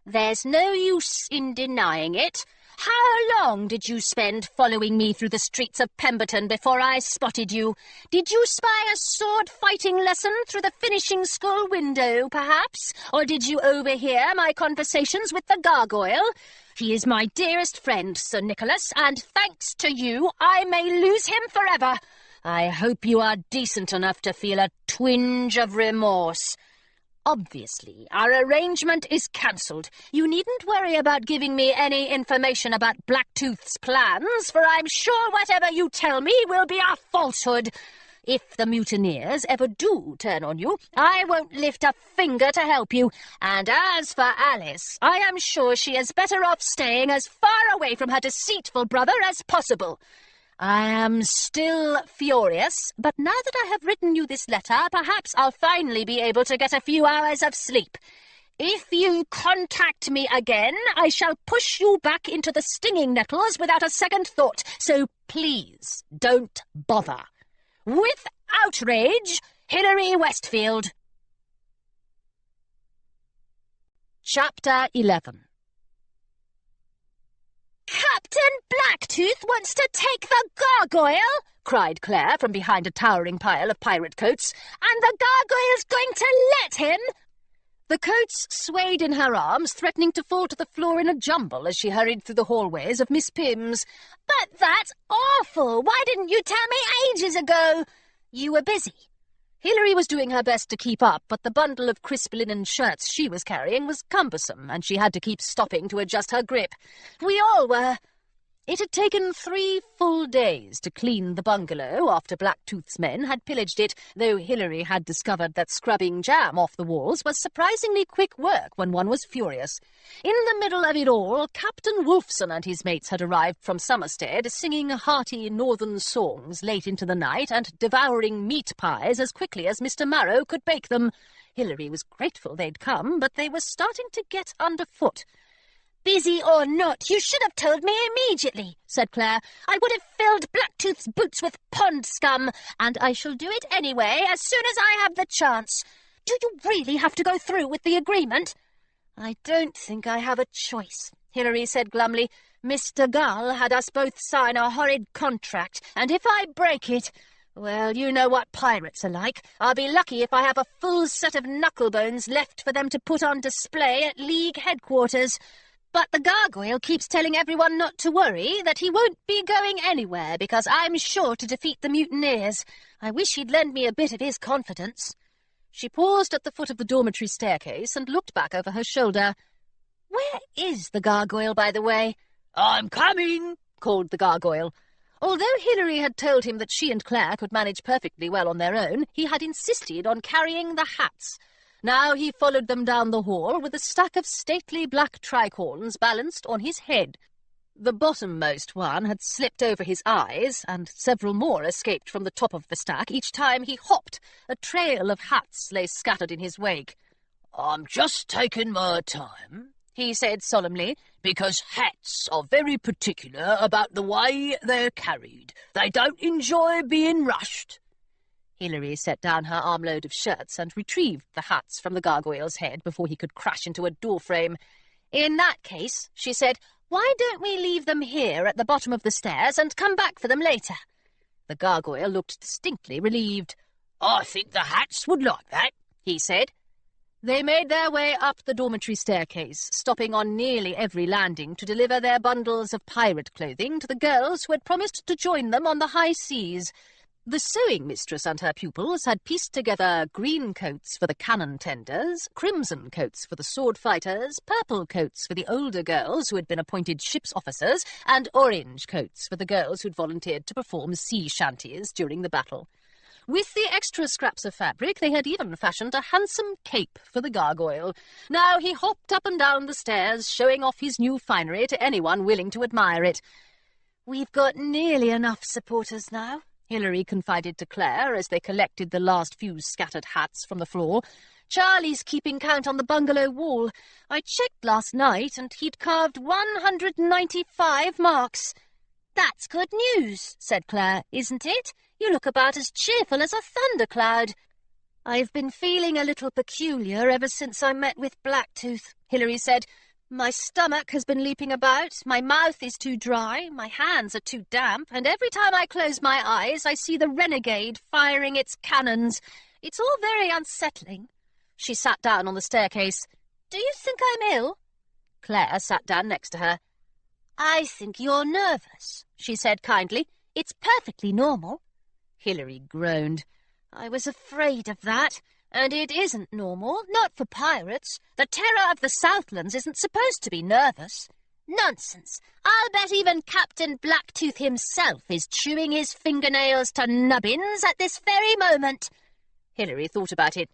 There's no use in denying it. How long did you spend following me through the streets of Pemberton before I spotted you? Did you spy a sword-fighting lesson through the finishing school window, perhaps? Or did you overhear my conversations with the gargoyle? He is my dearest friend, Sir Nicholas, and thanks to you, I may lose him forever. I hope you are decent enough to feel a twinge of remorse. Obviously, our arrangement is cancelled. You needn't worry about giving me any information about Blacktooth's plans, for I'm sure whatever you tell me will be a falsehood. If the mutineers ever do turn on you, I won't lift a finger to help you. And as for Alice, I am sure she is better off staying as far away from her deceitful brother as possible. I am still furious, but now that I have written you this letter, perhaps I'll finally be able to get a few hours of sleep. If you contact me again, I shall push you back into the stinging nettles without a second thought, so please don't bother. With outrage, Hilary Westfield. Chapter 11. Captain Blacktooth wants to take the gargoyle, cried Claire from behind a towering pile of pirate coats. and the gargoyle's going to let him. The coats swayed in her arms, threatening to fall to the floor in a jumble as she hurried through the hallways of Miss Pim's. But that's awful. Why didn't you tell me ages ago? You were busy. Hilary was doing her best to keep up, but the bundle of crisp linen shirts she was carrying was cumbersome, and she had to keep stopping to adjust her grip. We all were. It had taken 3 full days to clean the bungalow after Blacktooth's men had pillaged it, though Hilary had discovered that scrubbing jam off the walls was surprisingly quick work when one was furious. In the middle of it all, Captain Wolfson and his mates had arrived from Somerstead, singing hearty northern songs late into the night and devouring meat pies as quickly as Mr. Marrow could bake them. Hilary was grateful they'd come, but they were starting to get underfoot. Busy or not, you should have told me immediately, said Claire. I would have filled Blacktooth's boots with pond scum, and I shall do it anyway as soon as I have the chance. Do you really have to go through with the agreement? I don't think I have a choice, Hilary said glumly. Mr. Gull had us both sign a horrid contract, and if I break it, well, you know what pirates are like. I'll be lucky if I have a full set of knucklebones left for them to put on display at League headquarters. But the gargoyle keeps telling everyone not to worry, that he won't be going anywhere because I'm sure to defeat the mutineers. I wish he'd lend me a bit of his confidence. She paused at the foot of the dormitory staircase and looked back over her shoulder. Where is the gargoyle, by the way? I'm coming, called the gargoyle. Although Hilary had told him that she and Claire could manage perfectly well on their own, he had insisted on carrying the hats. Now he followed them down the hall with a stack of stately black tricorns balanced on his head. The bottommost one had slipped over his eyes, and several more escaped from the top of the stack each time he hopped. A trail of hats lay scattered in his wake. I'm just taking my time, he said solemnly, because hats are very particular about the way they're carried. They don't enjoy being rushed. Hilary set down her armload of shirts and retrieved the hats from the gargoyle's head before he could crash into a doorframe. In that case, she said, why don't we leave them here at the bottom of the stairs and come back for them later? The gargoyle looked distinctly relieved. I think the hats would like that, he said. They made their way up the dormitory staircase, stopping on nearly every landing to deliver their bundles of pirate clothing to the girls who had promised to join them on the high seas. The sewing mistress and her pupils had pieced together green coats for the cannon tenders, crimson coats for the sword fighters, purple coats for the older girls who had been appointed ship's officers, and orange coats for the girls who'd volunteered to perform sea shanties during the battle. With the extra scraps of fabric, they had even fashioned a handsome cape for the gargoyle. Now he hopped up and down the stairs, showing off his new finery to anyone willing to admire it. We've got nearly enough supporters now, Hilary confided to Claire as they collected the last few scattered hats from the floor. Charlie's keeping count on the bungalow wall. I checked last night, and he'd carved 195 marks. That's good news, said Claire, isn't it? You look about as cheerful as a thundercloud. I've been feeling a little peculiar ever since I met with Blacktooth, Hilary said. My stomach has been leaping about, my mouth is too dry, my hands are too damp, and every time I close my eyes I see the renegade firing its cannons. It's all very unsettling. She sat down on the staircase. Do you think I'm ill? Claire sat down next to her. I think you're nervous, she said kindly. It's perfectly normal. Hilary groaned. I was afraid of that. And it isn't normal, not for pirates. The terror of the Southlands isn't supposed to be nervous. Nonsense. I'll bet even Captain Blacktooth himself is chewing his fingernails to nubbins at this very moment. Hilary thought about it.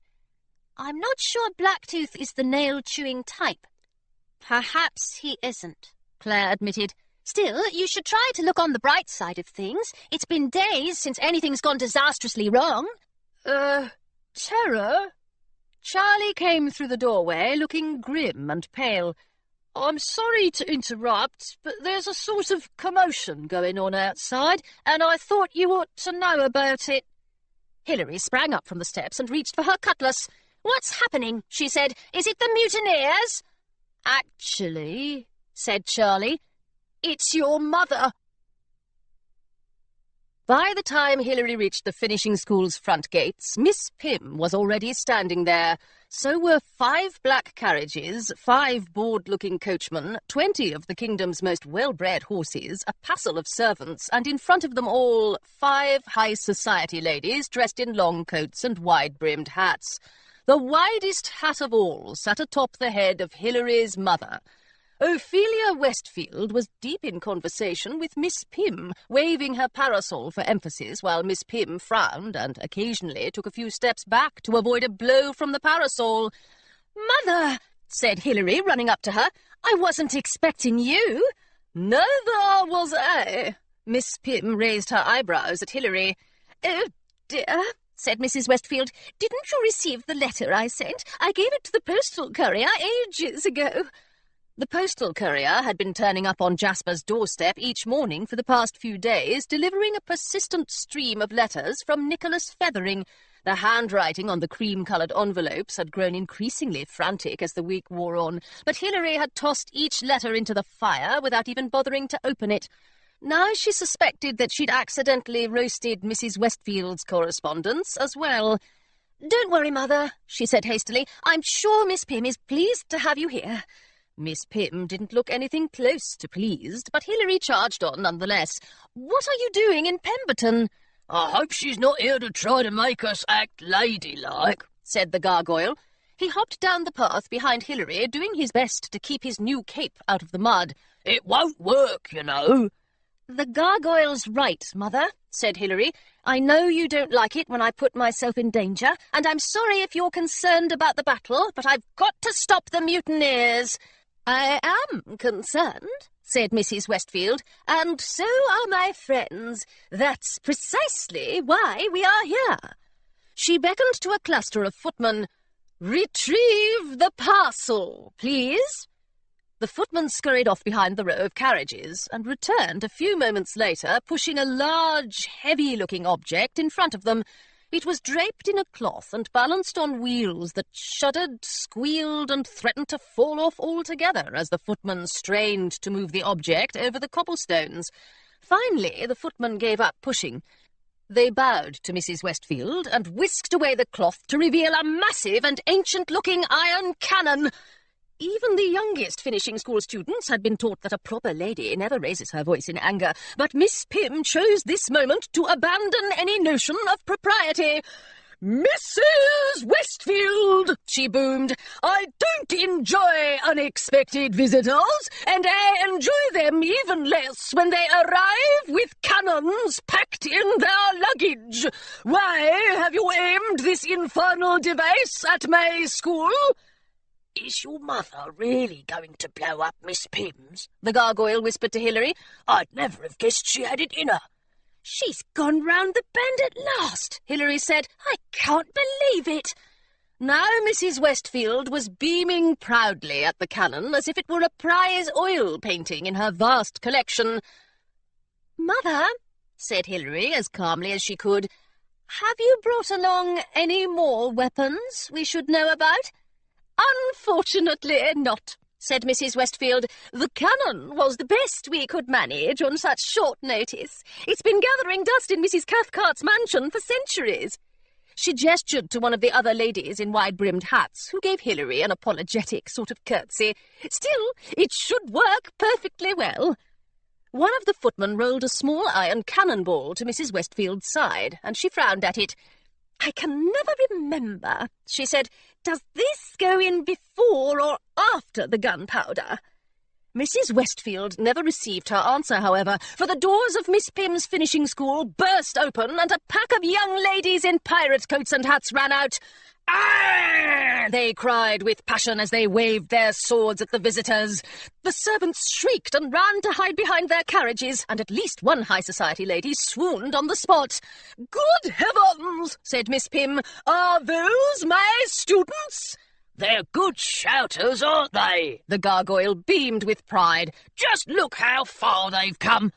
I'm not sure Blacktooth is the nail-chewing type. Perhaps he isn't, Claire admitted. Still, you should try to look on the bright side of things. It's been days since anything's gone disastrously wrong. Terror? Charlie came through the doorway, looking grim and pale. I'm sorry to interrupt, but there's a sort of commotion going on outside, and I thought you ought to know about it. Hilary sprang up from the steps and reached for her cutlass. What's happening? She said. Is it the mutineers? Actually, said Charlie, it's your mother. By the time Hilary reached the finishing school's front gates, Miss Pym was already standing there. So were 5 black carriages, 5 bored-looking coachmen, 20 of the kingdom's most well-bred horses, a passel of servants, and in front of them all 5 high society ladies dressed in long coats and wide-brimmed hats. The widest hat of all sat atop the head of Hilary's mother. Ophelia Westfield was deep in conversation with Miss Pym, waving her parasol for emphasis while Miss Pym frowned and occasionally took a few steps back to avoid a blow from the parasol. "Mother," said Hilary, running up to her, "I wasn't expecting you." "Neither was I." Miss Pym raised her eyebrows at Hilary. "Oh, dear," said Mrs. Westfield. "Didn't you receive the letter I sent? I gave it to the postal courier ages ago." The postal courier had been turning up on Jasper's doorstep each morning for the past few days, delivering a persistent stream of letters from Nicholas Feathering. The handwriting on the cream-coloured envelopes had grown increasingly frantic as the week wore on, but Hilary had tossed each letter into the fire without even bothering to open it. Now she suspected that she'd accidentally roasted Mrs. Westfield's correspondence as well. "Don't worry, Mother," she said hastily. "I'm sure Miss Pym is pleased to have you here." Miss Pym didn't look anything close to pleased, but Hilary charged on nonetheless. "What are you doing in Pemberton?" "I hope she's not here to try to make us act ladylike," said the gargoyle. He hopped down the path behind Hilary, doing his best to keep his new cape out of the mud. "It won't work, you know." "The gargoyle's right, Mother," said Hilary. "I know you don't like it when I put myself in danger, and I'm sorry if you're concerned about the battle, but I've got to stop the mutineers." "I am concerned," said Mrs. Westfield, "and so are my friends. That's precisely why we are here." She beckoned to a cluster of footmen. "Retrieve the parcel, please." The footman scurried off behind the row of carriages and returned a few moments later, pushing a large, heavy-looking object in front of them. It was draped in a cloth and balanced on wheels that shuddered, squealed, and threatened to fall off altogether as the footman strained to move the object over the cobblestones. Finally, the footman gave up pushing. They bowed to Mrs. Westfield and whisked away the cloth to reveal a massive and ancient-looking iron cannon. Even the youngest finishing school students had been taught that a proper lady never raises her voice in anger, but Miss Pym chose this moment to abandon any notion of propriety. "Mrs. Westfield," she boomed, "I don't enjoy unexpected visitors, and I enjoy them even less when they arrive with cannons packed in their luggage. Why have you aimed this infernal device at my school?" "Is your mother really going to blow up Miss Pym's?" the gargoyle whispered to Hilary. "I'd never have guessed she had it in her." "She's gone round the bend at last," Hilary said. "I can't believe it." Now Mrs. Westfield was beaming proudly at the cannon as if it were a prize oil painting in her vast collection. "Mother," said Hilary as calmly as she could, "have you brought along any more weapons we should know about?" "Unfortunately not," said Mrs. Westfield. "The cannon was the best we could manage on such short notice. It's been gathering dust in Mrs. Cathcart's mansion for centuries." She gestured to one of the other ladies in wide-brimmed hats, who gave Hilary an apologetic sort of curtsy. "Still, it should work perfectly well." One of the footmen rolled a small iron cannonball to Mrs. Westfield's side, and she frowned at it. "I can never remember," she said. "Does this go in before or after the gunpowder?" Mrs. Westfield never received her answer, however, for the doors of Miss Pym's finishing school burst open and a pack of young ladies in pirate coats and hats ran out. "Ah!" they cried with passion as they waved their swords at the visitors. The servants shrieked and ran to hide behind their carriages, and at least one high society lady swooned on the spot. "Good heavens!" said Miss Pym. "Are those my students?" "They're good shouters, aren't they?" the gargoyle beamed with pride. "Just look how far they've come."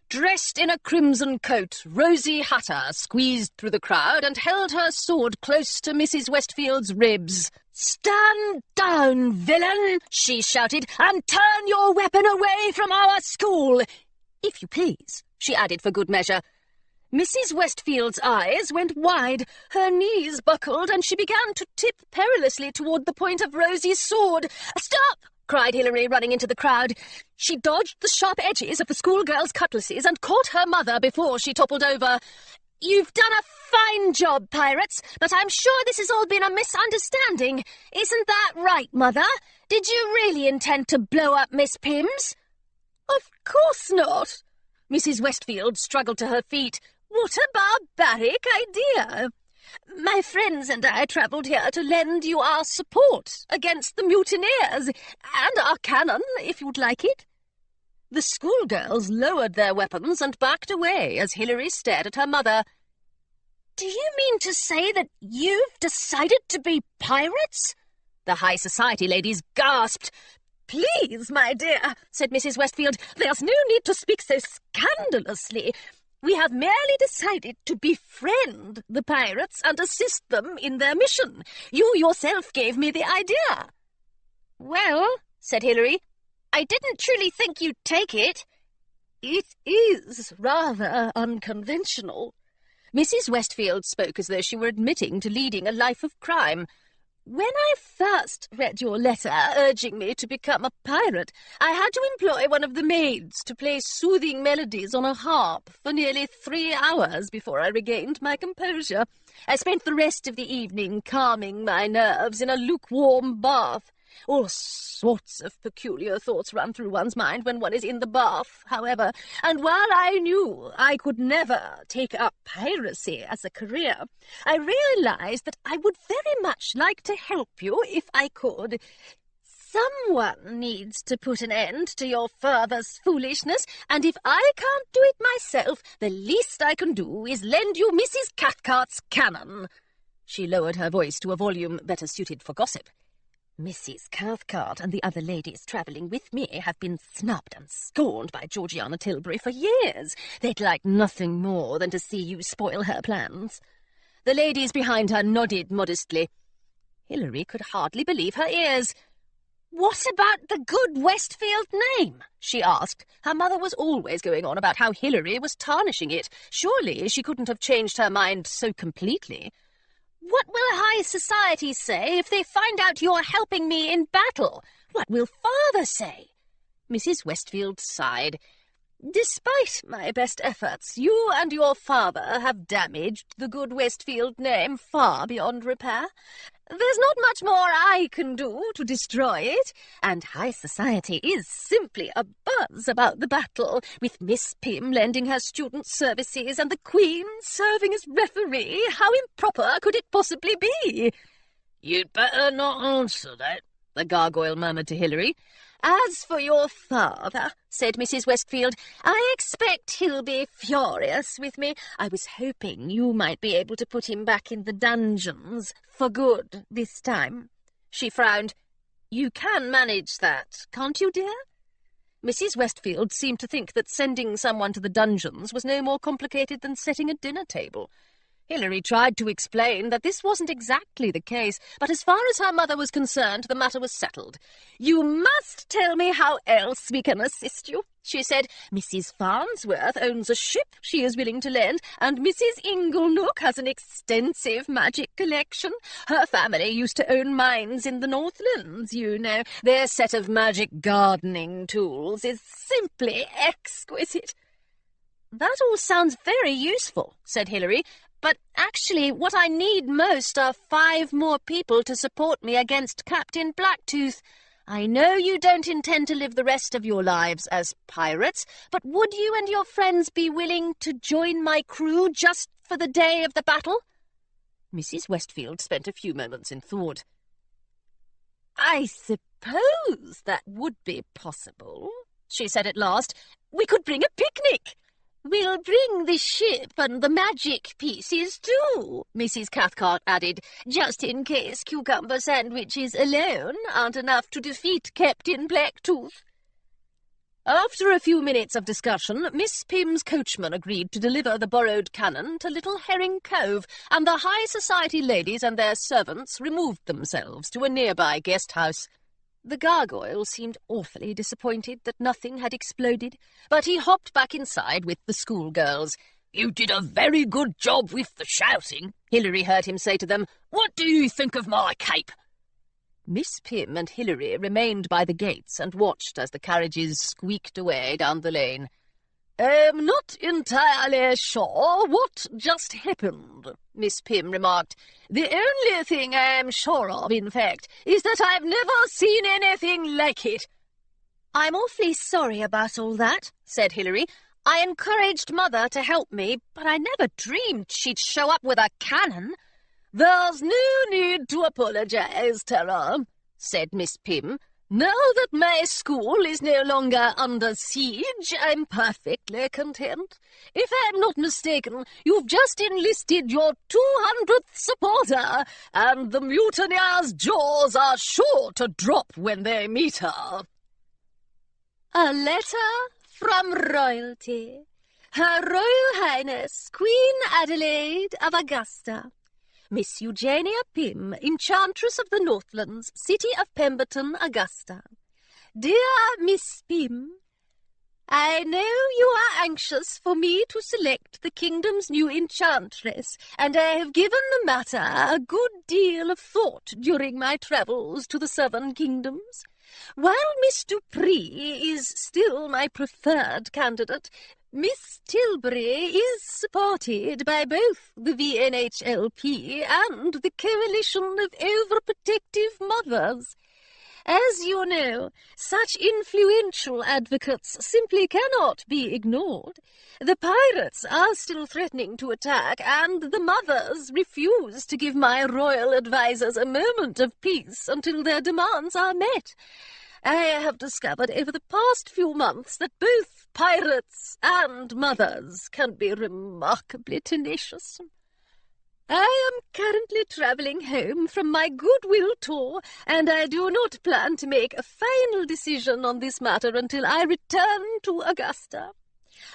Dressed in a crimson coat, Rosie Hatter squeezed through the crowd and held her sword close to Mrs. Westfield's ribs. "Stand down, villain!" she shouted, "and turn your weapon away from our school. If you please," she added for good measure. Mrs. Westfield's eyes went wide, her knees buckled, and she began to tip perilously toward the point of Rosie's sword. "Stop!" cried Hilary, running into the crowd. She dodged the sharp edges of the schoolgirls' cutlasses and caught her mother before she toppled over. "You've done a fine job, pirates, but I'm sure this has all been a misunderstanding. Isn't that right, Mother? Did you really intend to blow up Miss Pym's?" "Of course not." Mrs. Westfield struggled to her feet. "What a barbaric idea! My friends and I travelled here to lend you our support against the mutineers, and our cannon, if you'd like it." The schoolgirls lowered their weapons and backed away as Hilary stared at her mother. "Do you mean to say that you've decided to be pirates?" The high society ladies gasped. please, my dear," said Mrs. Westfield, "there's no need to speak so scandalously. We have merely decided to befriend the pirates and assist them in their mission. You yourself gave me the idea." "Well," said Hilary, "I didn't truly think you'd take it." "It is rather unconventional." Mrs. Westfield spoke as though she were admitting to leading a life of crime. "When I first read your letter urging me to become a pirate, I had to employ one of the maids to play soothing melodies on a harp for nearly 3 hours before I regained my composure. I spent the rest of the evening calming my nerves in a lukewarm bath. All sorts of peculiar thoughts run through one's mind when one is in the bath, however, and while I knew I could never take up piracy as a career, I realized that I would very much like to help you if I could. Someone needs to put an end to your father's foolishness, and if I can't do it myself, the least I can do is lend you Mrs. Cathcart's cannon." She lowered her voice to a volume better suited for gossip. "Mrs. Cathcart and the other ladies travelling with me have been snubbed and scorned by Georgiana Tilbury for years. They'd like nothing more than to see you spoil her plans." The ladies behind her nodded modestly. Hilary could hardly believe her ears. "What about the good Westfield name?" she asked. Her mother was always going on about how Hilary was tarnishing it. Surely she couldn't have changed her mind so completely. "What will high society say if they find out you're helping me in battle? What will father say?" Mrs. Westfield sighed. "Despite my best efforts, you and your father have damaged the good Westfield name far beyond repair. There's not much more I can do to destroy it, and high society is simply abuzz about the battle, with Miss Pym lending her student services and the Queen serving as referee. How improper could it possibly be?" "You'd better not answer that," the gargoyle murmured to Hilary. "As for your father," said Mrs. Westfield, "I expect he'll be furious with me. I was hoping you might be able to put him back in the dungeons for good this time." She frowned. "You can manage that, can't you, dear?" Mrs. Westfield seemed to think that sending someone to the dungeons was no more complicated than setting a dinner table. Hilary tried to explain that this wasn't exactly the case, but as far as her mother was concerned, the matter was settled. "You must tell me how else we can assist you," she said. "Mrs. Farnsworth owns a ship she is willing to lend, and Mrs. Inglenook has an extensive magic collection. Her family used to own mines in the Northlands, you know. Their set of magic gardening tools is simply exquisite." "That all sounds very useful," said Hilary. "But actually what I need most are 5 more people to support me against Captain Blacktooth. I know you don't intend to live the rest of your lives as pirates, but would you and your friends be willing to join my crew just for the day of the battle?" Mrs. Westfield spent a few moments in thought. "I suppose that would be possible," she said at last. "We could bring a picnic." "We'll bring the ship and the magic pieces too," Mrs. Cathcart added, "just in case cucumber sandwiches alone aren't enough to defeat Captain Blacktooth." After a few minutes of discussion, Miss Pym's coachman agreed to deliver the borrowed cannon to Little Herring Cove, and the high society ladies and their servants removed themselves to a nearby guest house. The gargoyle seemed awfully disappointed that nothing had exploded, but he hopped back inside with the schoolgirls. "You did a very good job with the shouting," Hilary heard him say to them. "What do you think of my cape?" Miss Pym and Hilary remained by the gates and watched as the carriages squeaked away down the lane. "I'm not entirely sure what just happened," Miss Pym remarked. "The only thing I'm sure of, in fact, is that I've never seen anything like it." "I'm awfully sorry about all that," said Hilary. "I encouraged Mother to help me, but I never dreamed she'd show up with a cannon." "There's no need to apologise, Tara," said Miss Pym. "Now that my school is no longer under siege, I'm perfectly content. If I'm not mistaken, you've just enlisted your 200th supporter, and the mutineer's jaws are sure to drop when they meet her." A letter from royalty. Her Royal Highness Queen Adelaide of Augusta. Miss Eugenia Pym, Enchantress of the Northlands, City of Pemberton, Augusta. Dear Miss Pym, I know you are anxious for me to select the kingdom's new enchantress, and I have given the matter a good deal of thought during my travels to the southern kingdoms. While Miss Dupree is still my preferred candidate, Miss Tilbury is supported by both the VNHLP and the Coalition of Overprotective Mothers. As you know, such influential advocates simply cannot be ignored. The pirates are still threatening to attack, and the mothers refuse to give my royal advisers a moment of peace until their demands are met. I have discovered over the past few months that both pirates and mothers can be remarkably tenacious. I am currently travelling home from my goodwill tour, and I do not plan to make a final decision on this matter until I return to Augusta.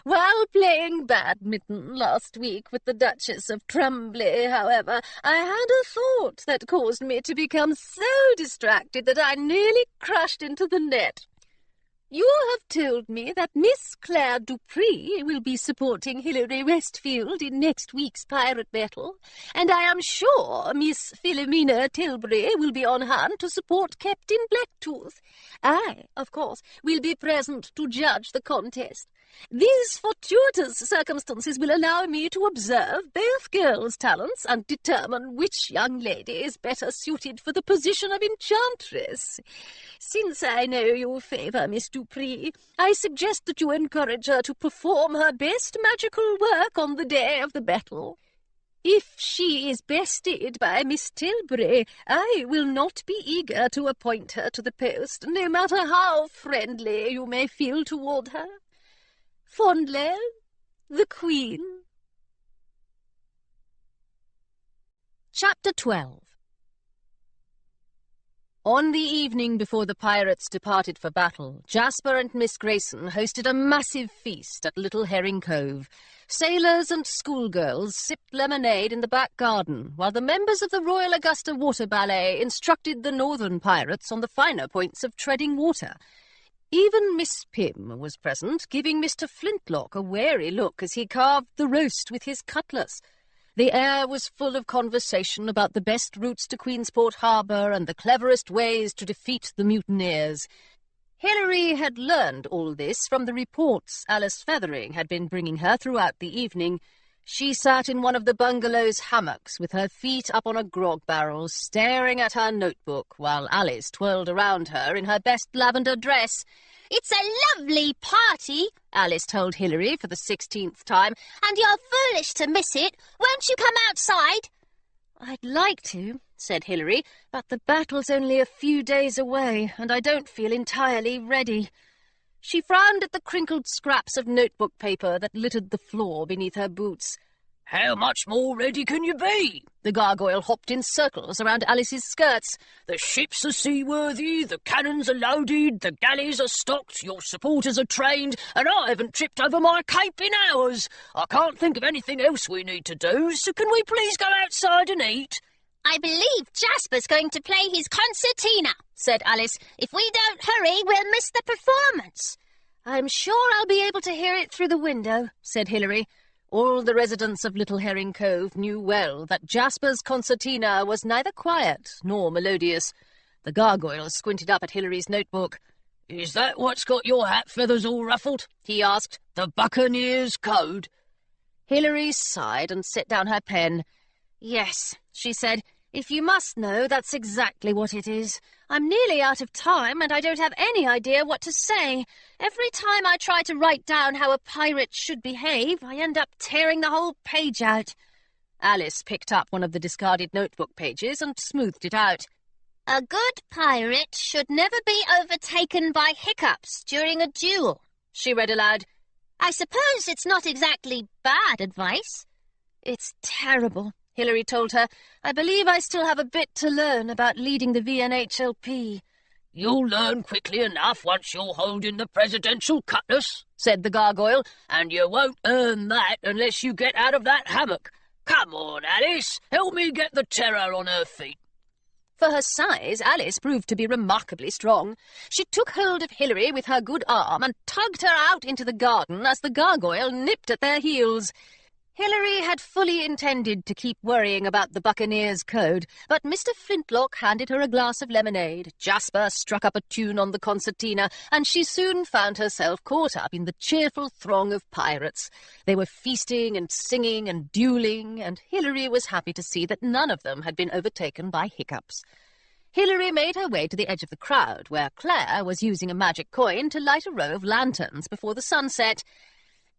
While playing badminton last week with the Duchess of Trumbly, however, I had a thought that caused me to become so distracted that I nearly crashed into the net. You have told me that Miss Claire Dupree will be supporting Hilary Westfield in next week's pirate battle, and I am sure Miss Philomena Tilbury will be on hand to support Captain Blacktooth. I, of course, will be present to judge the contest. These fortuitous circumstances will allow me to observe both girls' talents and determine which young lady is better suited for the position of enchantress. Since I know you favour Miss Dupree, I suggest that you encourage her to perform her best magical work on the day of the battle. If she is bested by Miss Tilbury, I will not be eager to appoint her to the post, no matter how friendly you may feel toward her. Fondly, the Queen. Chapter 12. On the evening before the pirates departed for battle, Jasper and Miss Grayson hosted a massive feast at Little Herring Cove. Sailors and schoolgirls sipped lemonade in the back garden, while the members of the Royal Augusta Water Ballet instructed the northern pirates on the finer points of treading water. Even Miss Pym was present, giving Mr. Flintlock a wary look as he carved the roast with his cutlass. The air was full of conversation about the best routes to Queensport Harbour and the cleverest ways to defeat the mutineers. Hilary had learned all this from the reports Alice Feathering had been bringing her throughout the evening. She sat in one of the bungalow's hammocks with her feet up on a grog barrel, staring at her notebook, while Alice twirled around her in her best lavender dress. It's a lovely party, Alice told Hilary for the 16th time, and you're foolish to miss it. Won't you come outside? I'd like to, said Hilary, but the battle's only a few days away, and I don't feel entirely ready. She frowned at the crinkled scraps of notebook paper that littered the floor beneath her boots. How much more ready can you be? The gargoyle hopped in circles around Alice's skirts. The ships are seaworthy, the cannons are loaded, the galleys are stocked, your supporters are trained, and I haven't tripped over my cape in hours. I can't think of anything else we need to do, so can we please go outside and eat? I believe Jasper's going to play his concertina, said Alice. If we don't hurry, we'll miss the performance. I'm sure I'll be able to hear it through the window, said Hilary. All the residents of Little Herring Cove knew well that Jasper's concertina was neither quiet nor melodious. The gargoyle squinted up at Hilary's notebook. Is that what's got your hat feathers all ruffled? He asked. The Buccaneers code? Hilary sighed and set down her pen. Yes, she said. If you must know, that's exactly what it is. I'm nearly out of time, and I don't have any idea what to say. Every time I try to write down how a pirate should behave, I end up tearing the whole page out. Alice picked up one of the discarded notebook pages and smoothed it out. A good pirate should never be overtaken by hiccups during a duel, she read aloud. I suppose it's not exactly bad advice. It's terrible, Hilary told her. I believe I still have a bit to learn about leading the VNHLP. "You'll learn quickly enough once you're holding the presidential cutlass," said the gargoyle, "and you won't earn that unless you get out of that hammock. Come on, Alice, help me get the Terror on her feet." For her size, Alice proved to be remarkably strong. She took hold of Hilary with her good arm and tugged her out into the garden as the gargoyle nipped at their heels. Hilary had fully intended to keep worrying about the Buccaneers' code, but Mr. Flintlock handed her a glass of lemonade, Jasper struck up a tune on the concertina, and she soon found herself caught up in the cheerful throng of pirates. They were feasting and singing and duelling, and Hilary was happy to see that none of them had been overtaken by hiccups. Hilary made her way to the edge of the crowd, where Claire was using a magic coin to light a row of lanterns before the sun set.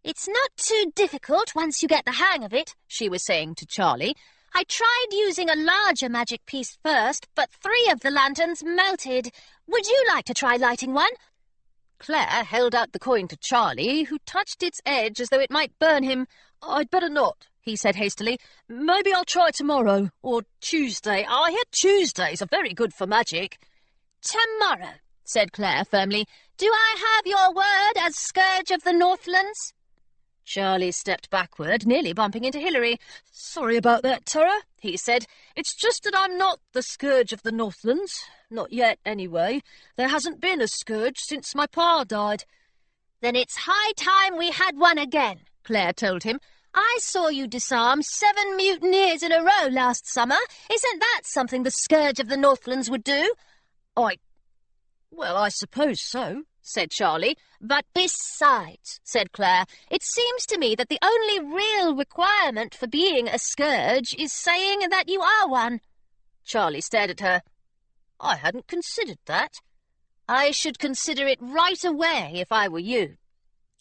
"It's not too difficult once you get the hang of it," she was saying to Charlie. "I tried using a larger magic piece first, but 3 of the lanterns melted. Would you like to try lighting one?" Claire held out the coin to Charlie, who touched its edge as though it might burn him. "I'd better not," he said hastily. "Maybe I'll try tomorrow, or Tuesday. I hear Tuesdays are very good for magic." "Tomorrow," said Claire firmly. "Do I have your word as Scourge of the Northlands?" Charlie stepped backward, nearly bumping into Hilary. "Sorry about that, Terror," he said. "It's just that I'm not the Scourge of the Northlands. Not yet, anyway. There hasn't been a Scourge since my pa died." "Then it's high time we had one again," Claire told him. "I saw you disarm 7 mutineers in a row last summer. Isn't that something the Scourge of the Northlands would do?" Well, I suppose so," said Charlie. "But besides," said Claire, "it seems to me that the only real requirement for being a scourge is saying that you are one." Charlie stared at her. "I hadn't considered that." "I should consider it right away if I were you."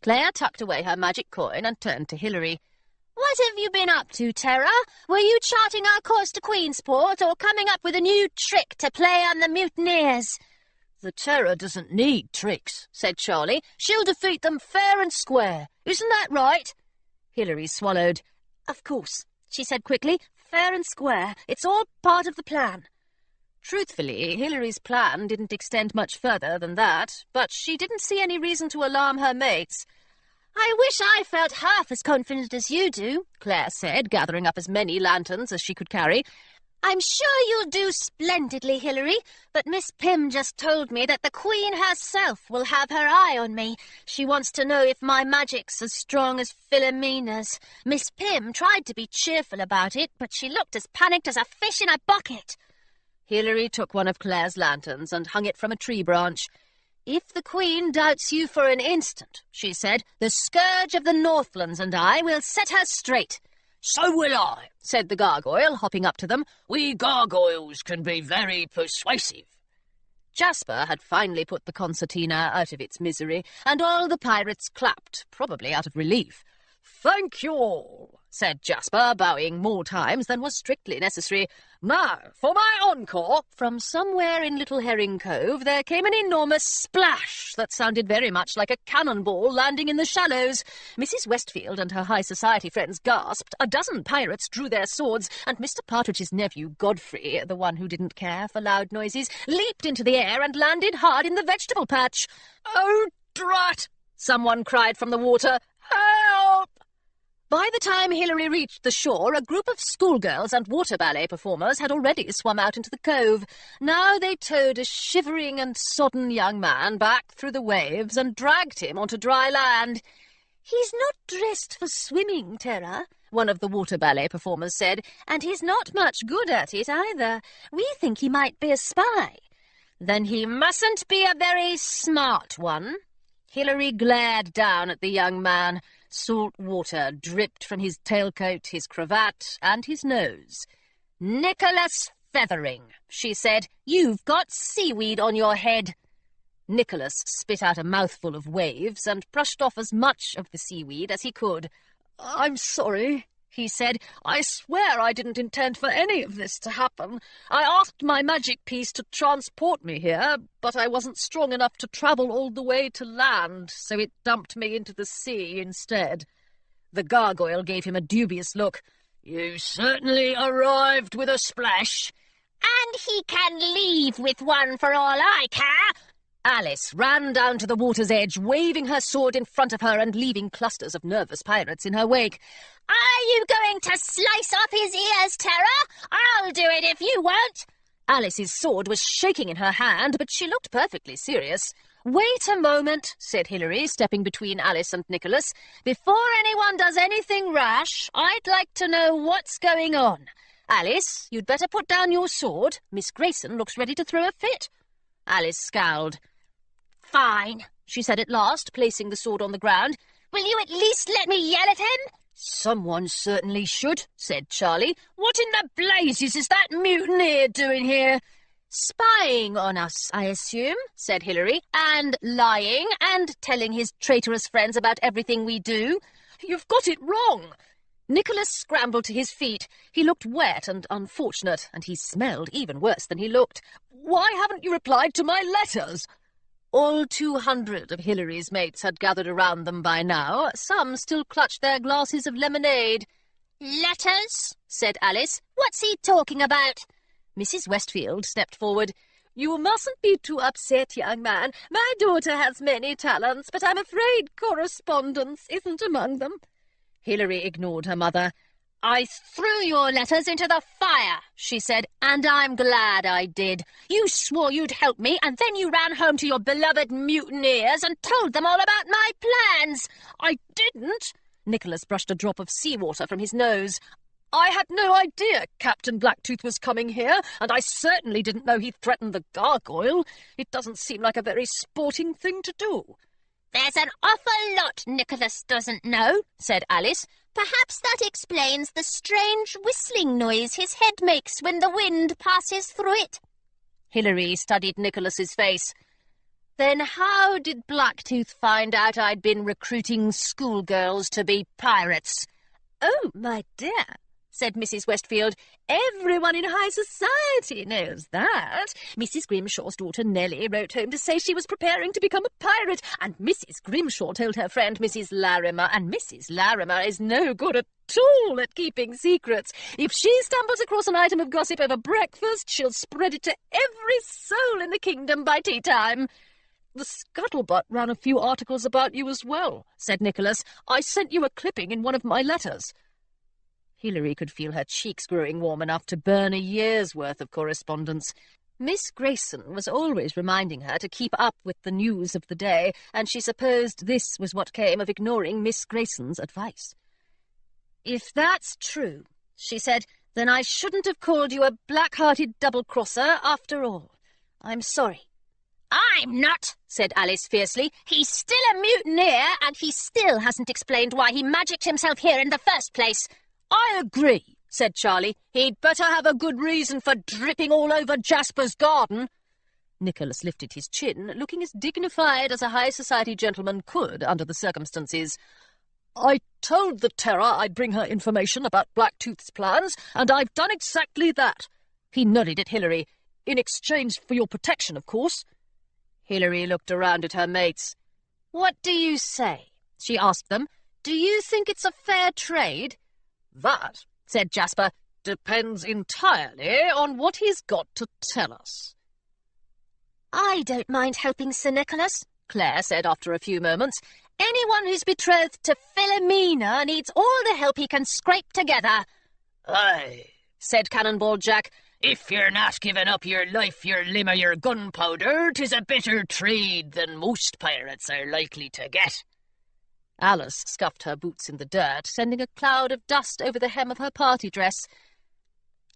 Claire tucked away her magic coin and turned to Hilary. "What have you been up to, Terra? Were you charting our course to Queensport or coming up with a new trick to play on the mutineers?" "The Terror doesn't need tricks," said Charlie. "She'll defeat them fair and square. Isn't that right?" Hilary swallowed. "Of course," she said quickly. "Fair and square. It's all part of the plan." Truthfully, Hilary's plan didn't extend much further than that, but she didn't see any reason to alarm her mates. "I wish I felt half as confident as you do," Claire said, gathering up as many lanterns as she could carry. "I'm sure you'll do splendidly, Hilary, but Miss Pym just told me that the Queen herself will have her eye on me. She wants to know if my magic's as strong as Philomena's. Miss Pym tried to be cheerful about it, but she looked as panicked as a fish in a bucket." Hilary took one of Claire's lanterns and hung it from a tree branch. "If the Queen doubts you for an instant," she said, "the Scourge of the Northlands and I will set her straight." "So will I," said the gargoyle, hopping up to them. "We gargoyles can be very persuasive." Jasper had finally put the concertina out of its misery, and all the pirates clapped, probably out of relief. "Thank you all," said Jasper, bowing more times than was strictly necessary. "Now, for my encore." From somewhere in Little Herring Cove there came an enormous splash that sounded very much like a cannonball landing in the shallows. Mrs. Westfield and her high society friends gasped, a dozen pirates drew their swords, and Mr. Partridge's nephew, Godfrey, the one who didn't care for loud noises, leaped into the air and landed hard in the vegetable patch. "Oh, drat!" someone cried from the water. "Help!" By the time Hilary reached the shore, a group of schoolgirls and water ballet performers had already swum out into the cove. Now they towed a shivering and sodden young man back through the waves and dragged him onto dry land. "He's not dressed for swimming, Terra," one of the water ballet performers said, "and he's not much good at it either. We think he might be a spy." "Then he mustn't be a very smart one." Hilary glared down at the young man. Salt water dripped from his tailcoat, his cravat, and his nose. "Nicholas Feathering," she said, "you've got seaweed on your head." Nicholas spit out a mouthful of waves and brushed off as much of the seaweed as he could. "I'm sorry," he said. "I swear I didn't intend for any of this to happen. I asked my magic piece to transport me here, but I wasn't strong enough to travel all the way to land, so it dumped me into the sea instead." The gargoyle gave him a dubious look. "You certainly arrived with a splash." And he can leave with one for all I care. Alice ran down to the water's edge, waving her sword in front of her and leaving clusters of nervous pirates in her wake. Are you going to slice off his ears, Terra? I'll do it if you won't. Alice's sword was shaking in her hand, but she looked perfectly serious. "Wait a moment," said Hilary, stepping between Alice and Nicholas. "Before anyone does anything rash, I'd like to know what's going on. Alice, you'd better put down your sword. Miss Grayson looks ready to throw a fit." Alice scowled. Fine, she said at last, placing the sword on the ground. Will you at least let me yell at him? "Someone certainly should," said Charlie. "What in the blazes is that mutineer doing here?" "Spying on us, I assume," said Hilary, "and lying, and telling his traitorous friends about everything we do." "You've got it wrong." Nicholas scrambled to his feet. He looked wet and unfortunate, and he smelled even worse than he looked. "Why haven't you replied to my letters?" All 200 of Hilary's mates had gathered around them by now. Some still clutched their glasses of lemonade. "Letters?" said Alice. "What's he talking about?" Mrs. Westfield stepped forward. "You mustn't be too upset, young man. My daughter has many talents, but I'm afraid correspondence isn't among them." Hilary ignored her mother. "I threw your letters into the fire," she said, "and I'm glad I did. You swore you'd help me, and then you ran home to your beloved mutineers and told them all about my plans." "I didn't." Nicholas brushed a drop of seawater from his nose. "I had no idea Captain Blacktooth was coming here, and I certainly didn't know he threatened the gargoyle. It doesn't seem like a very sporting thing to do." "There's an awful lot Nicholas doesn't know," said Alice. "Perhaps that explains the strange whistling noise his head makes when the wind passes through it." Hilary studied Nicholas's face. "Then how did Blacktooth find out I'd been recruiting schoolgirls to be pirates?" "Oh, my dear," said Mrs. Westfield, "everyone in high society knows that. Mrs. Grimshaw's daughter Nellie wrote home to say she was preparing to become a pirate, and Mrs. Grimshaw told her friend Mrs. Larimer, and Mrs. Larimer is no good at all at keeping secrets. If she stumbles across an item of gossip over breakfast, she'll spread it to every soul in the kingdom by tea-time." "The Scuttlebutt ran a few articles about you as well," said Nicholas. "I sent you a clipping in one of my letters." Hilary could feel her cheeks growing warm enough to burn a year's worth of correspondence. Miss Grayson was always reminding her to keep up with the news of the day, and she supposed this was what came of ignoring Miss Grayson's advice. "If that's true," she said, "then I shouldn't have called you a black-hearted double-crosser after all. I'm sorry." "I'm not," said Alice fiercely. "He's still a mutineer, and he still hasn't explained why he magicked himself here in the first place." "I agree," said Charlie. "He'd better have a good reason for dripping all over Jasper's garden." Nicholas lifted his chin, looking as dignified as a high society gentleman could under the circumstances. "I told the Terror I'd bring her information about Blacktooth's plans, and I've done exactly that." He nodded at Hilary. "In exchange for your protection, of course." Hilary looked around at her mates. "What do you say?" she asked them. "Do you think it's a fair trade?" "That," said Jasper, "depends entirely on what he's got to tell us." "I don't mind helping Sir Nicholas," Claire said after a few moments. "Anyone who's betrothed to Philomena needs all the help he can scrape together." "Aye," said Cannonball Jack. "If you're not giving up your life, your limb, or your gunpowder, 'tis a better trade than most pirates are likely to get." Alice scuffed her boots in the dirt, sending a cloud of dust over the hem of her party dress.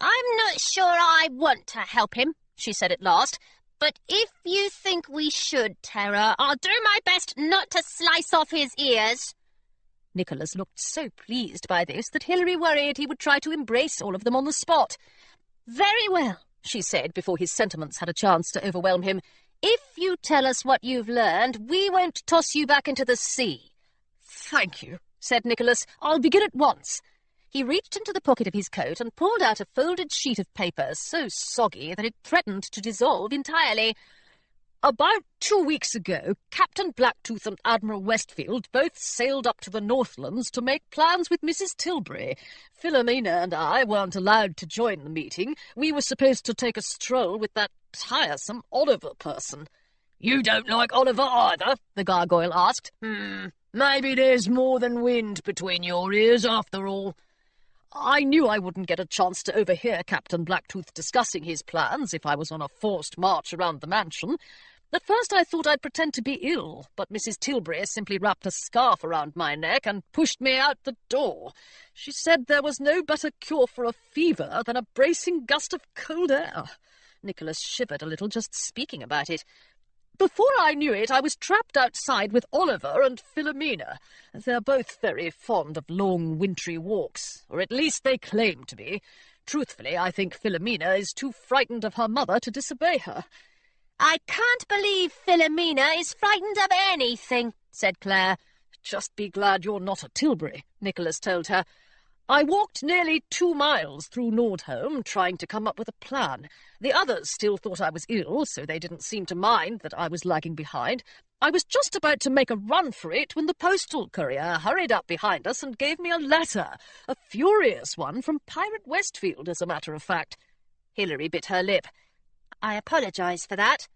"I'm not sure I want to help him," she said at last, "but if you think we should, Terra, I'll do my best not to slice off his ears." Nicholas looked so pleased by this that Hilary worried he would try to embrace all of them on the spot. "Very well," she said before his sentiments had a chance to overwhelm him. "If you tell us what you've learned, we won't toss you back into the sea." "Thank you," said Nicholas. "I'll begin at once." He reached into the pocket of his coat and pulled out a folded sheet of paper so soggy that it threatened to dissolve entirely. About 2 weeks ago, Captain Blacktooth and Admiral Westfield both sailed up to the Northlands to make plans with Mrs. Tilbury. Philomena and I weren't allowed to join the meeting. We were supposed to take a stroll with that tiresome Oliver person. "You don't like Oliver either?" the gargoyle asked. Maybe there's more than wind between your ears after all." I knew I wouldn't get a chance to overhear Captain Blacktooth discussing his plans if I was on a forced march around the mansion. At first I thought I'd pretend to be ill, but Mrs. Tilbury simply wrapped a scarf around my neck and pushed me out the door. She said there was no better cure for a fever than a bracing gust of cold air. Nicholas shivered a little just speaking about it. Before I knew it, I was trapped outside with Oliver and Philomena. They're both very fond of long, wintry walks, or at least they claim to be. Truthfully, I think Philomena is too frightened of her mother to disobey her. "I can't believe Philomena is frightened of anything," said Claire. "Just be glad you're not a Tilbury," Nicholas told her. I walked nearly 2 miles through Nordholm, trying to come up with a plan. The others still thought I was ill, so they didn't seem to mind that I was lagging behind. I was just about to make a run for it when the postal courier hurried up behind us and gave me a letter, a furious one from Pirate Westfield, as a matter of fact. Hilary bit her lip. "I apologise for that."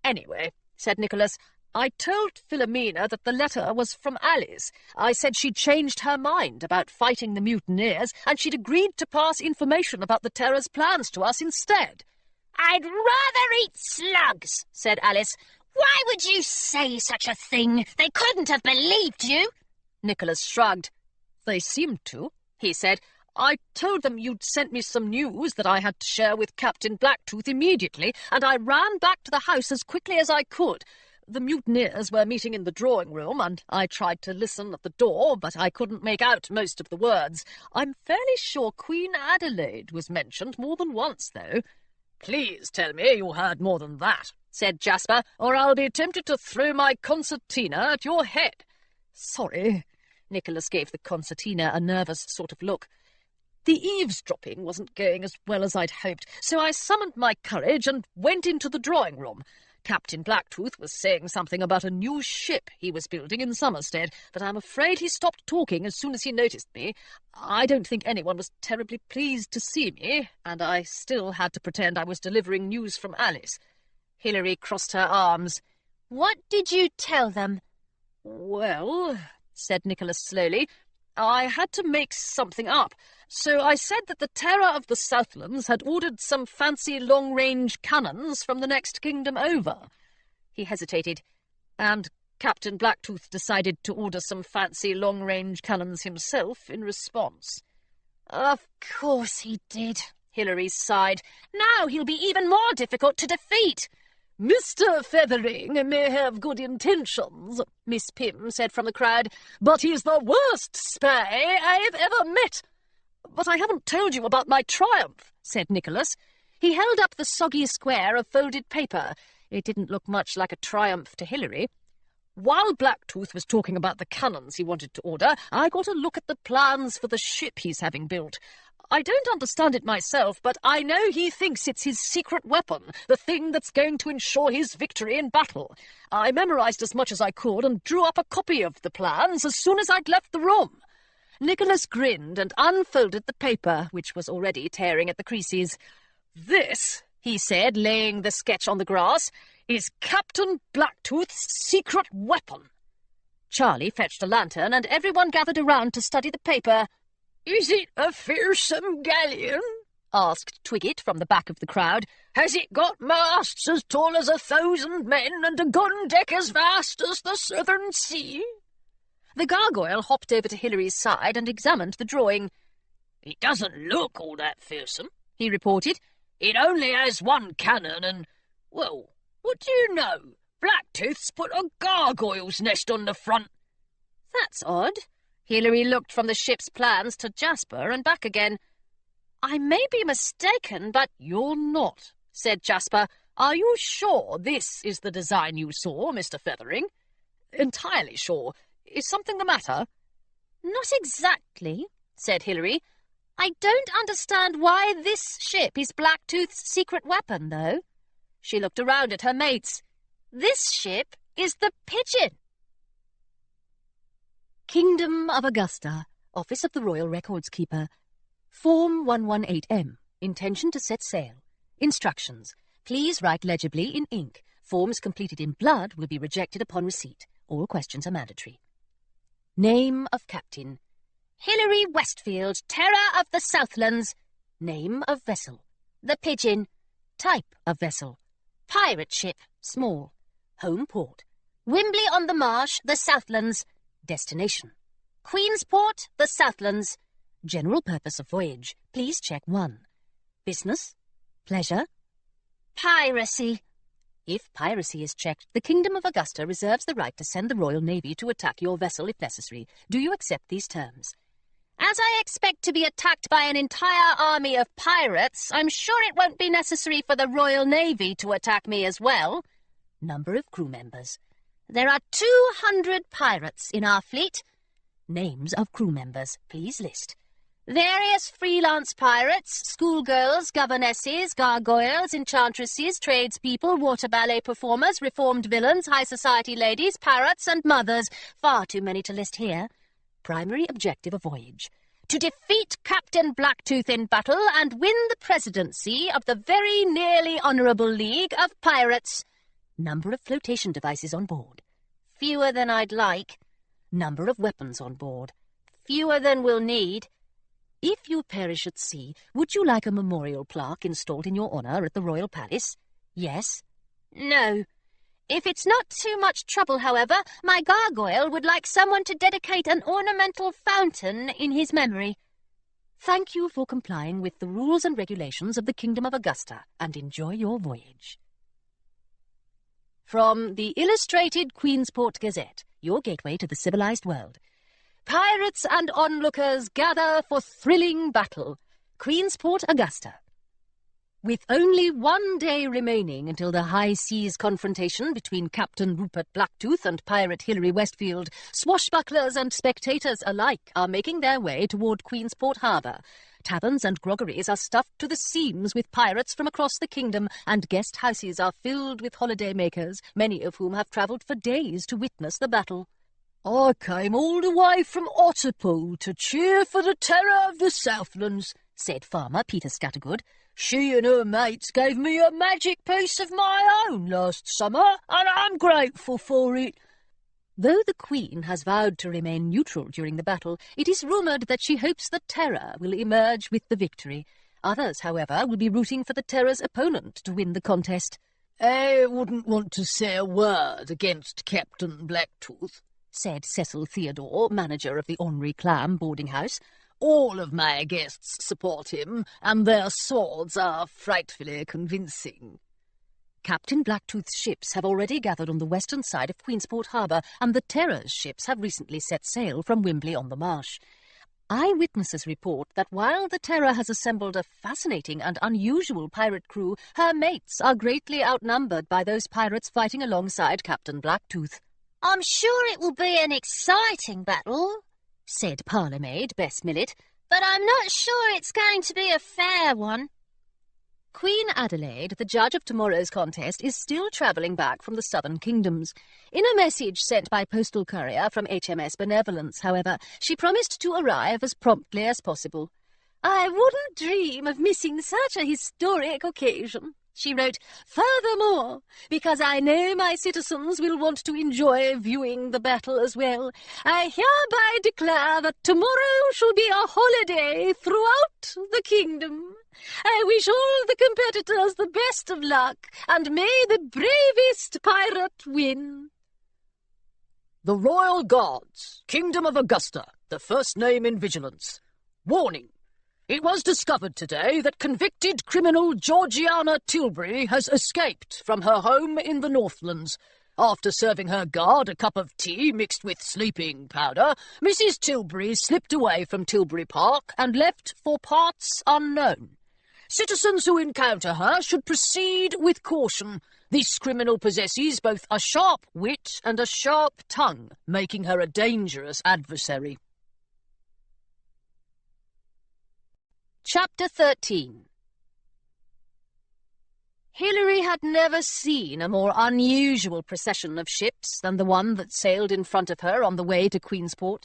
"Anyway," said Nicholas, "I told Philomena that the letter was from Alice. I said she'd changed her mind about fighting the mutineers, and she'd agreed to pass information about the Terror's plans to us instead." "I'd rather eat slugs," said Alice. "Why would you say such a thing? They couldn't have believed you." Nicholas shrugged. "They seemed to," he said. "I told them you'd sent me some news that I had to share with Captain Blacktooth immediately, and I ran back to the house as quickly as I could. The mutineers were meeting in the drawing-room, and I tried to listen at the door, but I couldn't make out most of the words. I'm fairly sure Queen Adelaide was mentioned more than once, though." "Please tell me you heard more than that," said Jasper, "or I'll be tempted to throw my concertina at your head." "Sorry." Nicholas gave the concertina a nervous sort of look. "The eavesdropping wasn't going as well as I'd hoped, so I summoned my courage and went into the drawing-room. Captain Blacktooth was saying something about a new ship he was building in Somerstead, but I'm afraid he stopped talking as soon as he noticed me. I don't think anyone was terribly pleased to see me, and I still had to pretend I was delivering news from Alice." Hilary crossed her arms. "What did you tell them?" "Well," said Nicholas slowly, "I had to make something up. So I said that the Terror of the Southlands had ordered some fancy long-range cannons from the next kingdom over." He hesitated. "And Captain Blacktooth decided to order some fancy long-range cannons himself in response." "Of course he did," Hilary sighed. "Now he'll be even more difficult to defeat." "Mr. Feathering may have good intentions," Miss Pym said from the crowd, "but he's the worst spy I've ever met." "But I haven't told you about my triumph," said Nicholas. He held up the soggy square of folded paper. It didn't look much like a triumph to Hilary. "While Blacktooth was talking about the cannons he wanted to order, I got a look at the plans for the ship he's having built. I don't understand it myself, but I know he thinks it's his secret weapon, the thing that's going to ensure his victory in battle. I memorised as much as I could and drew up a copy of the plans as soon as I'd left the room." Nicholas grinned and unfolded the paper, which was already tearing at the creases. "This," he said, laying the sketch on the grass, "is Captain Blacktooth's secret weapon." Charlie fetched a lantern, and everyone gathered around to study the paper. "Is it a fearsome galleon?" asked Twiggett from the back of the crowd. "Has it got masts as tall as 1,000 men and a gun deck as vast as the Southern Sea?" The gargoyle hopped over to Hilary's side and examined the drawing. "It doesn't look all that fearsome," he reported. "It only has one cannon and, well, what do you know? Blacktooth's put a gargoyle's nest on the front." "That's odd." Hilary looked from the ship's plans to Jasper and back again. "I may be mistaken, but—" "You're not," said Jasper. "Are you sure this is the design you saw, Mr. Feathering?" "Entirely sure. Is something the matter?" "Not exactly," said Hilary. "I don't understand why this ship is Blacktooth's secret weapon, though." She looked around at her mates. This ship is the Pigeon. Kingdom of Augusta, Office of the Royal Records Keeper. Form 118M. Intention to set sail. Instructions. Please write legibly in ink. Forms completed in blood will be rejected upon receipt. All questions are mandatory. Name of Captain. Hilary Westfield, Terror of the Southlands. Name of vessel. The Pigeon. Type of vessel. Pirate ship. Small. Home port. Wimbley on the Marsh, the Southlands. Destination. Queensport, the Southlands. General purpose of voyage. Please check 1. Business. Pleasure. Piracy. If piracy is checked, the Kingdom of Augusta reserves the right to send the Royal Navy to attack your vessel if necessary. Do you accept these terms? As I expect to be attacked by an entire army of pirates, I'm sure it won't be necessary for the Royal Navy to attack me as well. Number of crew members. There are 200 pirates in our fleet. Names of crew members. Please list. Various freelance pirates, schoolgirls, governesses, gargoyles, enchantresses, tradespeople, water ballet performers, reformed villains, high society ladies, parrots and mothers. Far too many to list here. Primary objective of voyage. To defeat Captain Blacktooth in battle and win the presidency of the very nearly Honourable League of Pirates. Number of flotation devices on board. Fewer than I'd like. Number of weapons on board. Fewer than we'll need. If you perish at sea, would you like a memorial plaque installed in your honour at the Royal Palace? Yes? No. If it's not too much trouble, however, my gargoyle would like someone to dedicate an ornamental fountain in his memory. Thank you for complying with the rules and regulations of the Kingdom of Augusta, and enjoy your voyage. From the Illustrated Queensport Gazette, your gateway to the civilized world. Pirates and onlookers gather for thrilling battle. Queensport, Augusta. With only 1 day remaining until the high seas confrontation between Captain Rupert Blacktooth and Pirate Hilary Westfield, swashbucklers and spectators alike are making their way toward Queensport Harbour. Taverns and groggeries are stuffed to the seams with pirates from across the kingdom, and guest houses are filled with holiday-makers, many of whom have travelled for days to witness the battle. I came all the way from Otterpool to cheer for the Terror of the Southlands, said Farmer Peter Scattergood. She and her mates gave me a magic piece of my own last summer, and I'm grateful for it. Though the Queen has vowed to remain neutral during the battle, it is rumoured that she hopes the Terror will emerge with the victory. Others, however, will be rooting for the Terror's opponent to win the contest. I wouldn't want to say a word against Captain Blacktooth, said Cecil Theodore, manager of the Ornery Clam boarding house. All of my guests support him, and their swords are frightfully convincing. Captain Blacktooth's ships have already gathered on the western side of Queensport Harbour, and the Terror's ships have recently set sail from Wimbley on the Marsh. Eyewitnesses report that while the Terror has assembled a fascinating and unusual pirate crew, her mates are greatly outnumbered by those pirates fighting alongside Captain Blacktooth. I'm sure it will be an exciting battle, said parlour-maid Bess Millet, but I'm not sure it's going to be a fair one. Queen Adelaide, the judge of tomorrow's contest, is still travelling back from the southern kingdoms. In a message sent by postal courier from HMS Benevolence, however, she promised to arrive as promptly as possible. I wouldn't dream of missing such a historic occasion, she wrote. Furthermore, because I know my citizens will want to enjoy viewing the battle as well, I hereby declare that tomorrow shall be a holiday throughout the kingdom. I wish all the competitors the best of luck, and may the bravest pirate win. The Royal Guards, Kingdom of Augusta, the first name in vigilance. Warning! It was discovered today that convicted criminal Georgiana Tilbury has escaped from her home in the Northlands. After serving her guard a cup of tea mixed with sleeping powder, Mrs. Tilbury slipped away from Tilbury Park and left for parts unknown. Citizens who encounter her should proceed with caution. This criminal possesses both a sharp wit and a sharp tongue, making her a dangerous adversary. Chapter 13. Hilary had never seen a more unusual procession of ships than the one that sailed in front of her on the way to Queensport.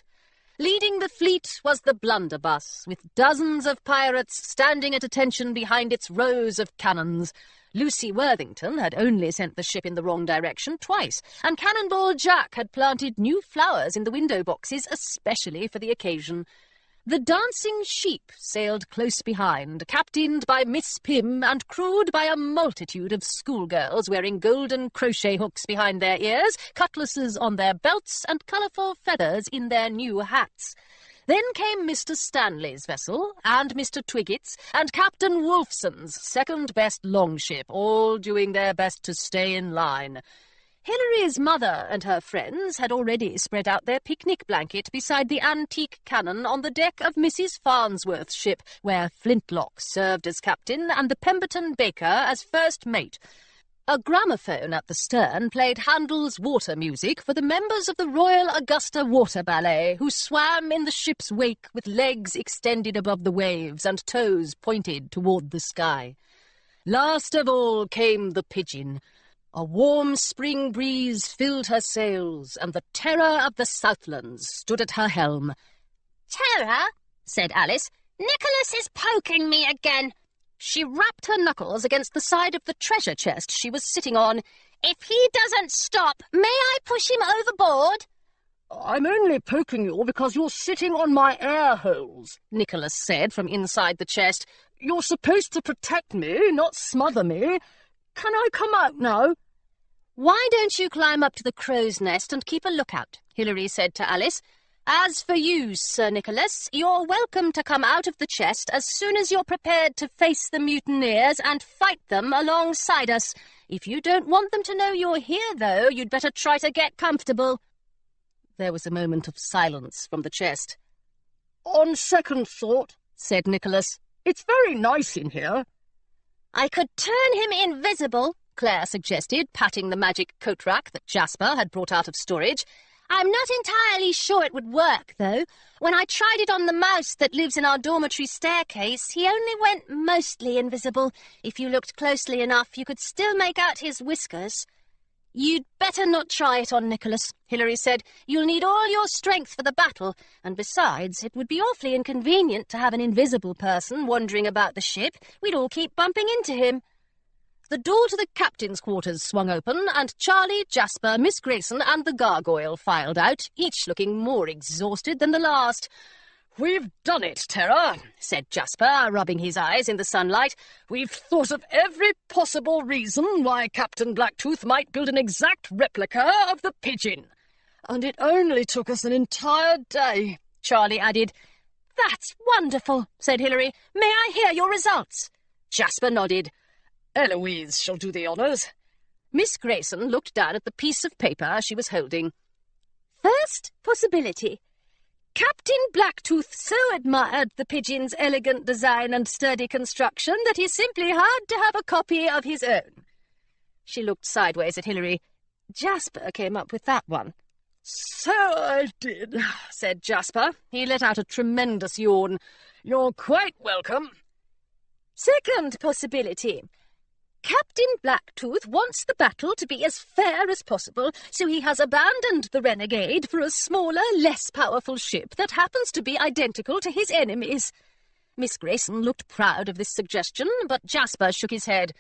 Leading the fleet was the blunderbuss, with dozens of pirates standing at attention behind its rows of cannons. Lucy Worthington had only sent the ship in the wrong direction twice, and Cannonball Jack had planted new flowers in the window boxes especially for the occasion. The Dancing Sheep sailed close behind, captained by Miss Pym and crewed by a multitude of schoolgirls wearing golden crochet hooks behind their ears, cutlasses on their belts, and colourful feathers in their new hats. Then came Mr. Stanley's vessel, and Mr. Twiggett's, and Captain Wolfson's second-best longship, all doing their best to stay in line. Hilary's mother and her friends had already spread out their picnic blanket beside the antique cannon on the deck of Mrs. Farnsworth's ship, where Flintlock served as captain and the Pemberton Baker as first mate. A gramophone at the stern played Handel's water music for the members of the Royal Augusta Water Ballet, who swam in the ship's wake with legs extended above the waves and toes pointed toward the sky. Last of all came the Pigeon. A warm spring breeze filled her sails, and the Terror of the Southlands stood at her helm. "Terror," said Alice. "Nicholas is poking me again." She rapped her knuckles against the side of the treasure chest she was sitting on. "If he doesn't stop, may I push him overboard?" "I'm only poking you because you're sitting on my air holes," Nicholas said from inside the chest. "You're supposed to protect me, not smother me. Can I come out now?" "Why don't you climb up to the crow's nest and keep a lookout?" Hilary said to Alice. "As for you, Sir Nicholas, you're welcome to come out of the chest as soon as you're prepared to face the mutineers and fight them alongside us. If you don't want them to know you're here, though, you'd better try to get comfortable." There was a moment of silence from the chest. "On second thought," said Nicholas, "it's very nice in here." "I could turn him invisible," Claire suggested, patting the magic coat rack that Jasper had brought out of storage. "I'm not entirely sure it would work, though. When I tried it on the mouse that lives in our dormitory staircase, he only went mostly invisible. If you looked closely enough, you could still make out his whiskers." "You'd better not try it on Nicholas," Hilary said. "You'll need all your strength for the battle, and besides, it would be awfully inconvenient to have an invisible person wandering about the ship. We'd all keep bumping into him." The door to the captain's quarters swung open, and Charlie, Jasper, Miss Grayson, and the gargoyle filed out, each looking more exhausted than the last. "We've done it, Terror," said Jasper, rubbing his eyes in the sunlight. "We've thought of every possible reason why Captain Blacktooth might build an exact replica of the Pigeon. And it only took us an entire day," Charlie added. "That's wonderful," said Hilary. "May I hear your results?" Jasper nodded. "Eloise shall do the honours." Miss Grayson looked down at the piece of paper she was holding. "First possibility. Captain Blacktooth so admired the Pigeon's elegant design and sturdy construction that he simply had to have a copy of his own." She looked sideways at Hilary. "Jasper came up with that one." "So I did," said Jasper. He let out a tremendous yawn. "You're quite welcome." "Second possibility. Captain Blacktooth wants the battle to be as fair as possible, so he has abandoned the Renegade for a smaller, less powerful ship that happens to be identical to his enemies." Miss Grayson looked proud of this suggestion, but Jasper shook his head.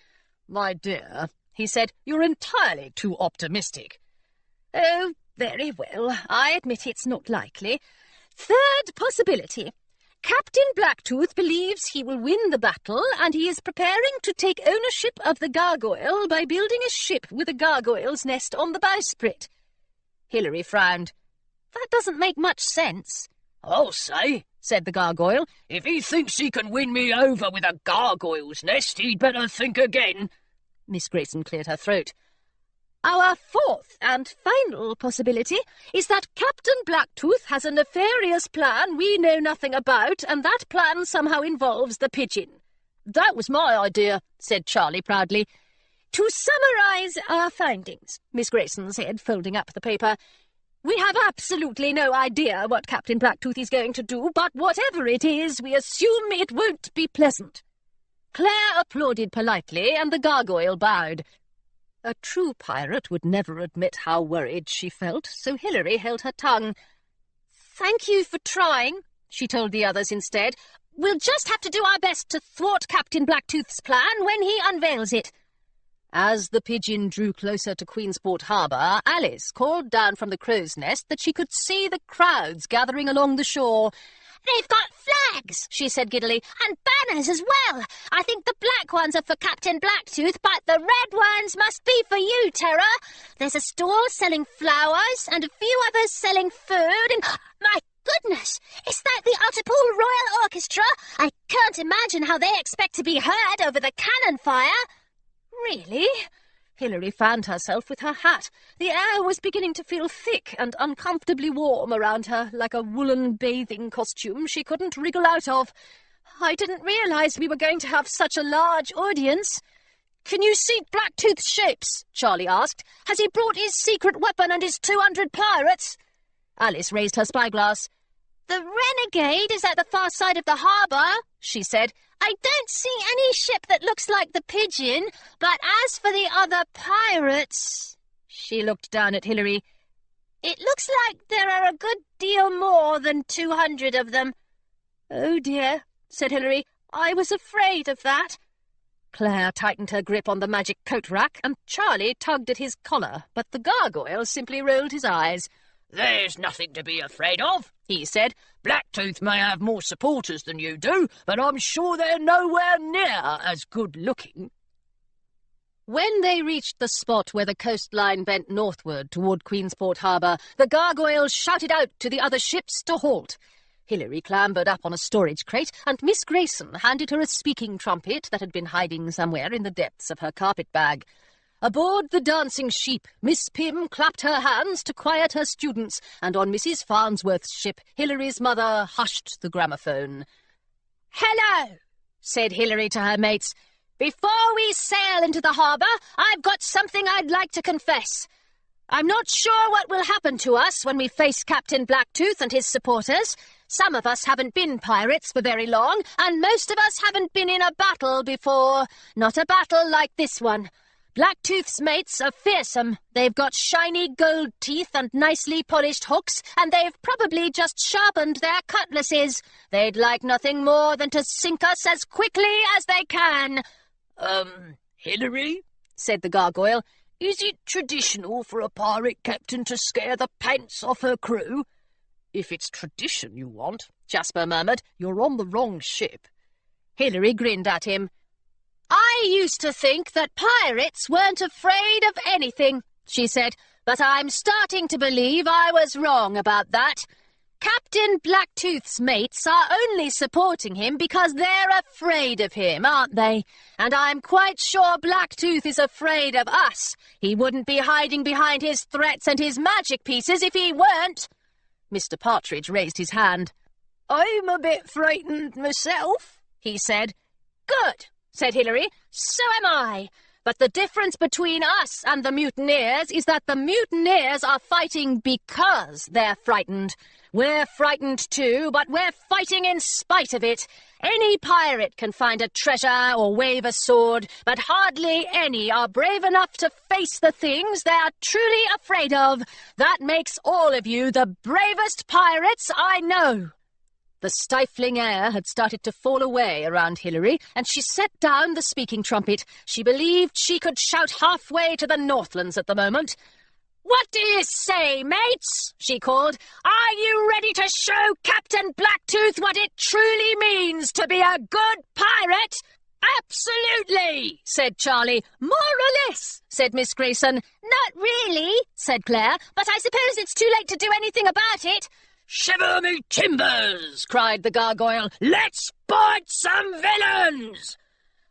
"My dear," he said, "you're entirely too optimistic." "Oh, very well. I admit it's not likely. Third possibility. Captain Blacktooth believes he will win the battle, and he is preparing to take ownership of the gargoyle by building a ship with a gargoyle's nest on the bowsprit." Hilary frowned. "That doesn't make much sense." "I'll say," said the gargoyle, "if he thinks he can win me over with a gargoyle's nest, he'd better think again." Miss Grayson cleared her throat. "Our fourth and final possibility is that Captain Blacktooth has a nefarious plan we know nothing about, and that plan somehow involves the Pigeon." "That was my idea," said Charlie proudly. "To summarise our findings," Miss Grayson said, folding up the paper, "we have absolutely no idea what Captain Blacktooth is going to do, but whatever it is, we assume it won't be pleasant." Claire applauded politely, and the gargoyle bowed. A true pirate would never admit how worried she felt, so Hilary held her tongue. "Thank you for trying," she told the others instead. "We'll just have to do our best to thwart Captain Blacktooth's plan when he unveils it." As the Pigeon drew closer to Queensport Harbour, Alice called down from the crow's nest that she could see the crowds gathering along the shore. "They've got flags," she said giddily, "and banners as well. I think the black ones are for Captain Blacktooth, but the red ones must be for you, Terra. There's a stall selling flowers and a few others selling food, and my goodness, is that the Otterpool Royal Orchestra? I can't imagine how they expect to be heard over the cannon fire." "Really?" Hilary fanned herself with her hat. The air was beginning to feel thick and uncomfortably warm around her, like a woolen bathing costume she couldn't wriggle out of. "I didn't realise we were going to have such a large audience." "Can you see Blacktooth's shapes?" Charlie asked. "Has he brought his secret weapon and his 200 pirates?" Alice raised her spyglass. "The Renegade is at the far side of the harbour," she said. "I don't see any ship that looks like the Pigeon, but as for the other pirates—" She looked down at Hilary. "It looks like there are a good deal more than 200 of them." "Oh dear," said Hilary. "I was afraid of that." Claire tightened her grip on the magic coat rack, and Charlie tugged at his collar, but the gargoyle simply rolled his eyes. "There's nothing to be afraid of," he said. "Blacktooth may have more supporters than you do, but I'm sure they're nowhere near as good-looking." When they reached the spot where the coastline bent northward toward Queensport Harbour, the gargoyle shouted out to the other ships to halt. Hilary clambered up on a storage crate, and Miss Grayson handed her a speaking trumpet that had been hiding somewhere in the depths of her carpet-bag. Aboard the Dancing Sheep, Miss Pym clapped her hands to quiet her students, and on Mrs. Farnsworth's ship, Hilary's mother hushed the gramophone. "Hello," said Hilary to her mates. "Before we sail into the harbour, I've got something I'd like to confess. I'm not sure what will happen to us when we face Captain Blacktooth and his supporters. Some of us haven't been pirates for very long, and most of us haven't been in a battle before. Not a battle like this one. Blacktooth's mates are fearsome. They've got shiny gold teeth and nicely polished hooks, and they've probably just sharpened their cutlasses. They'd like nothing more than to sink us as quickly as they can." Hilary, said the gargoyle. is it traditional for a pirate captain to scare the pants off her crew? "If it's tradition you want," Jasper murmured, "you're on the wrong ship." Hilary grinned at him. "I used to think that pirates weren't afraid of anything," she said, "but I'm starting to believe I was wrong about that. Captain Blacktooth's mates are only supporting him because they're afraid of him, aren't they? And I'm quite sure Blacktooth is afraid of us. He wouldn't be hiding behind his threats and his magic pieces if he weren't." Mr. Partridge raised his hand. "I'm a bit frightened myself," he said. "Good," said Hilary. "So am I. But the difference between us and the mutineers is that the mutineers are fighting because they're frightened. We're frightened too, but we're fighting in spite of it. Any pirate can find a treasure or wave a sword, but hardly any are brave enough to face the things they're truly afraid of. That makes all of you the bravest pirates I know." The stifling air had started to fall away around Hilary, and she set down the speaking trumpet. She believed she could shout halfway to the Northlands at the moment. "What do you say, mates?" she called. "Are you ready to show Captain Blacktooth what it truly means to be a good pirate?" "Absolutely," said Charlie. "More or less," said Miss Grayson. "Not really," said Claire, "but I suppose it's too late to do anything about it." "Shiver me timbers!" cried the gargoyle. "Let's bite some villains!"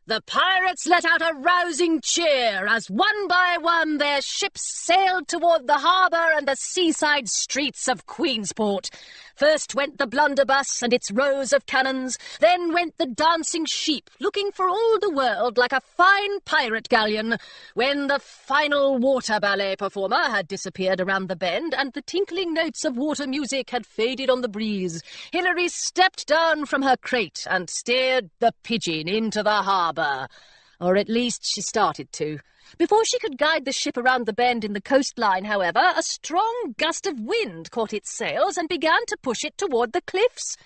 The pirates let out a rousing cheer as one by one their ships sailed toward the harbour and the seaside streets of Queensport. First went the blunderbuss and its rows of cannons, then went the Dancing Sheep, looking for all the world like a fine pirate galleon. When the final water ballet performer had disappeared around the bend and the tinkling notes of water music had faded on the breeze, Hilary stepped down from her crate and steered the Pigeon into the harbour. harbour. Or at least she started to. Before she could guide the ship around the bend in the coastline, however, a strong gust of wind caught its sails and began to push it toward the cliffs.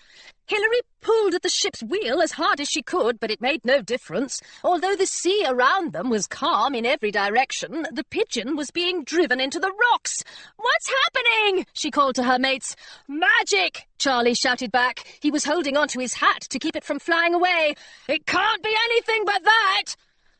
Hilary pulled at the ship's wheel as hard as she could, but it made no difference. Although the sea around them was calm in every direction, the pigeon was being driven into the rocks. "What's happening?" she called to her mates. "Magic!" Charlie shouted back. He was holding onto his hat to keep it from flying away. "It can't be anything but that!"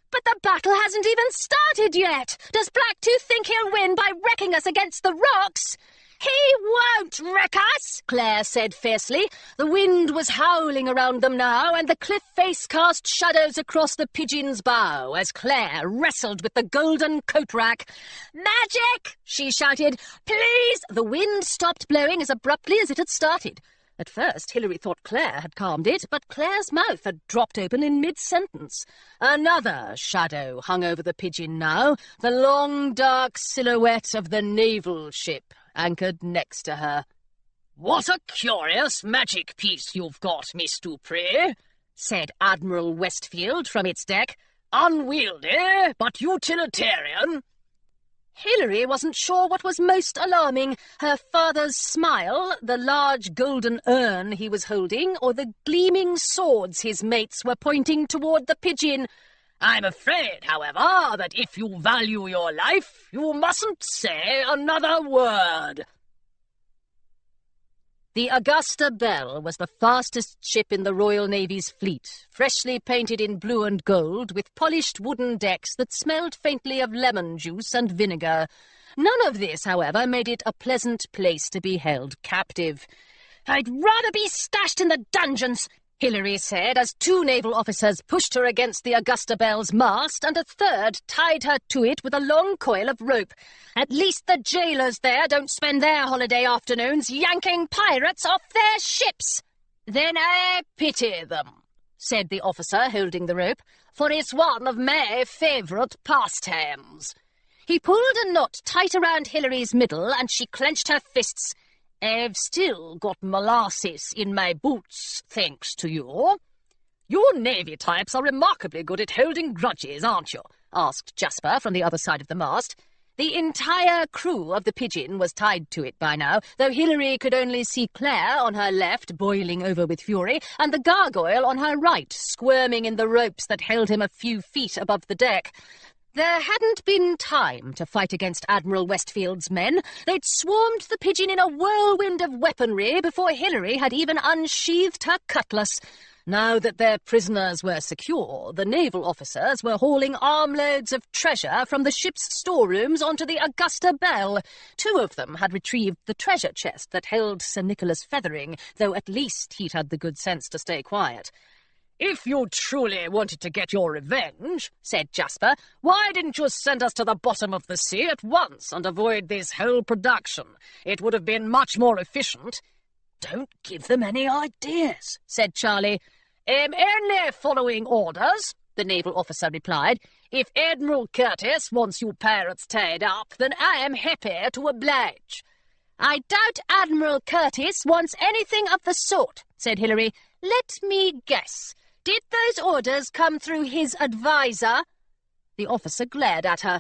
"But the battle hasn't even started yet. Does Blacktooth think he'll win by wrecking us against the rocks?" "He won't wreck us," Claire said fiercely. The wind was howling around them now, and the cliff face cast shadows across the pigeon's bow as Claire wrestled with the golden coat rack. "Magic!" she shouted. "Please!" The wind stopped blowing as abruptly as it had started. At first, Hilary thought Claire had calmed it, but Claire's mouth had dropped open in mid-sentence. Another shadow hung over the pigeon now, the long, dark silhouette of the naval ship, anchored next to her. "What a curious magic piece you've got, Miss Dupree," said Admiral Westfield from its deck. "Unwieldy, but utilitarian." Hilary wasn't sure what was most alarming, her father's smile, the large golden urn he was holding, or the gleaming swords his mates were pointing toward the pigeon. "I'm afraid, however, that if you value your life, you mustn't say another word." The Augusta Belle was the fastest ship in the Royal Navy's fleet, freshly painted in blue and gold, with polished wooden decks that smelled faintly of lemon juice and vinegar. None of this, however, made it a pleasant place to be held captive. "I'd rather be stashed in the dungeons," Hilary said, as two naval officers pushed her against the Augusta Belle's mast, and a third tied her to it with a long coil of rope. "At least the jailers there don't spend their holiday afternoons yanking pirates off their ships." "Then I pity them," said the officer holding the rope, "for it's one of my favourite pastimes." He pulled a knot tight around Hilary's middle, and she clenched her fists. "I've still got molasses in my boots, thanks to you." "You navy types are remarkably good at holding grudges, aren't you?" asked Jasper from the other side of the mast. The entire crew of the pigeon was tied to it by now, though Hilary could only see Claire on her left, boiling over with fury, and the gargoyle on her right, squirming in the ropes that held him a few feet above the deck. There hadn't been time to fight against Admiral Westfield's men. They'd swarmed the pigeon in a whirlwind of weaponry before Hilary had even unsheathed her cutlass. Now that their prisoners were secure, the naval officers were hauling armloads of treasure from the ship's storerooms onto the Augusta Belle. Two of them had retrieved the treasure chest that held Sir Nicholas Feathering, though at least he'd had the good sense to stay quiet. "If you truly wanted to get your revenge," said Jasper, "why didn't you send us to the bottom of the sea at once and avoid this whole production? It would have been much more efficient." "Don't give them any ideas," said Charlie. "I'm only following orders," the naval officer replied. "If Admiral Curtis wants you pirates tied up, then I am happy to oblige." "I doubt Admiral Curtis wants anything of the sort," said Hilary. "Let me guess. Did those orders come through his adviser?" The officer glared at her.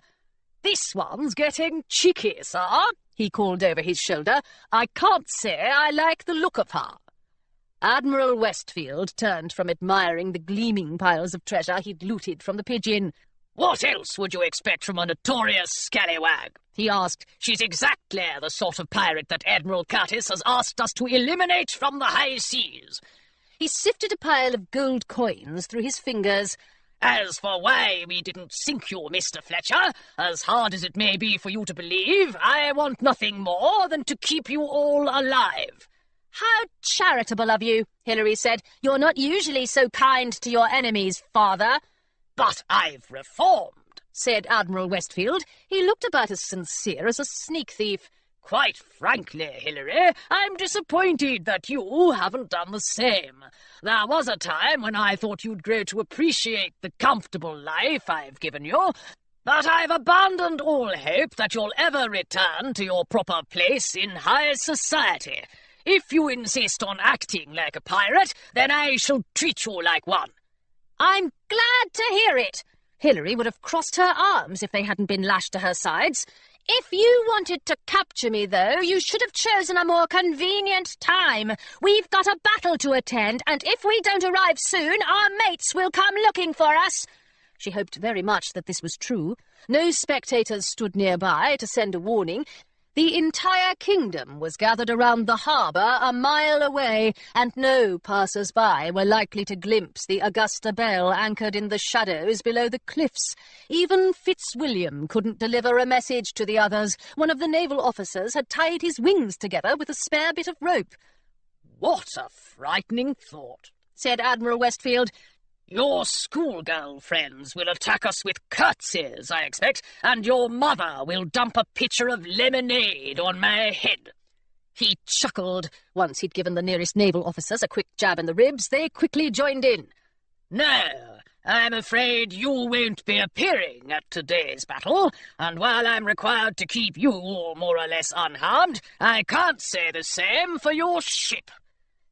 "This one's getting cheeky, sir," he called over his shoulder. "I can't say I like the look of her." Admiral Westfield turned from admiring the gleaming piles of treasure he'd looted from the pigeon. "What else would you expect from a notorious scallywag?" he asked. "She's exactly the sort of pirate that Admiral Curtis has asked us to eliminate from the high seas." He sifted a pile of gold coins through his fingers. "As for why we didn't sink you, Mr. Fletcher, as hard as it may be for you to believe, I want nothing more than to keep you all alive." "How charitable of you," Hilary said. "You're not usually so kind to your enemies, father." "But I've reformed," said Admiral Westfield. He looked about as sincere as a sneak thief. "Quite frankly, Hilary, I'm disappointed that you haven't done the same. There was a time when I thought you'd grow to appreciate the comfortable life I've given you, but I've abandoned all hope that you'll ever return to your proper place in high society. If you insist on acting like a pirate, then I shall treat you like one." I'm glad to hear it. Hilary would have crossed her arms if they hadn't been lashed to her sides. If you wanted to capture me, though, you should have chosen a more convenient time. We've got a battle to attend, and if we don't arrive soon, our mates will come looking for us. She hoped very much that this was true. No spectators stood nearby to send a warning. The entire kingdom was gathered around the harbour a mile away, and no passers-by were likely to glimpse the Augusta Belle anchored in the shadows below the cliffs. Even Fitzwilliam couldn't deliver a message to the others. One of the naval officers had tied his wings together with a spare bit of rope. "What a frightening thought," said Admiral Westfield. "Your schoolgirl friends will attack us with curtsies, I expect, and your mother will dump a pitcher of lemonade on my head." He chuckled. Once he'd given the nearest naval officers a quick jab in the ribs, they quickly joined in. "No, I'm afraid you won't be appearing at today's battle, and while I'm required to keep you all more or less unharmed, I can't say the same for your ship."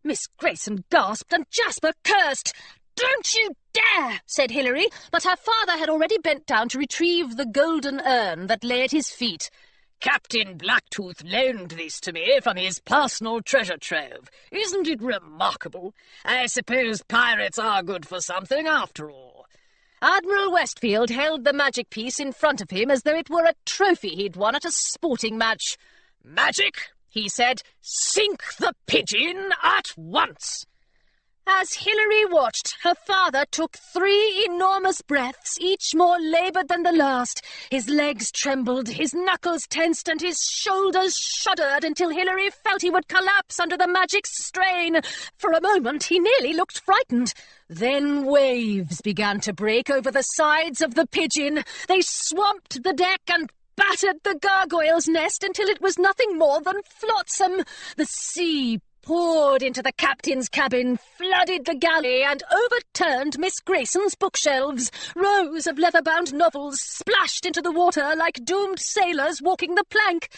Miss Grayson gasped, and Jasper cursed. "Don't you dare!" said Hilary, but her father had already bent down to retrieve the golden urn that lay at his feet. "Captain Blacktooth loaned this to me from his personal treasure trove. Isn't it remarkable? I suppose pirates are good for something after all." Admiral Westfield held the magic piece in front of him as though it were a trophy he'd won at a sporting match. "Magic," he said. "Sink the pigeon at once." As Hilary watched, her father took 3 enormous breaths, each more laboured than the last. His legs trembled, his knuckles tensed, and his shoulders shuddered until Hilary felt he would collapse under the magic strain. For a moment he nearly looked frightened. Then waves began to break over the sides of the pigeon. They swamped the deck and battered the gargoyle's nest until it was nothing more than flotsam. The sea poured into the captain's cabin, flooded the galley, and overturned Miss Grayson's bookshelves. Rows of leather-bound novels splashed into the water like doomed sailors walking the plank.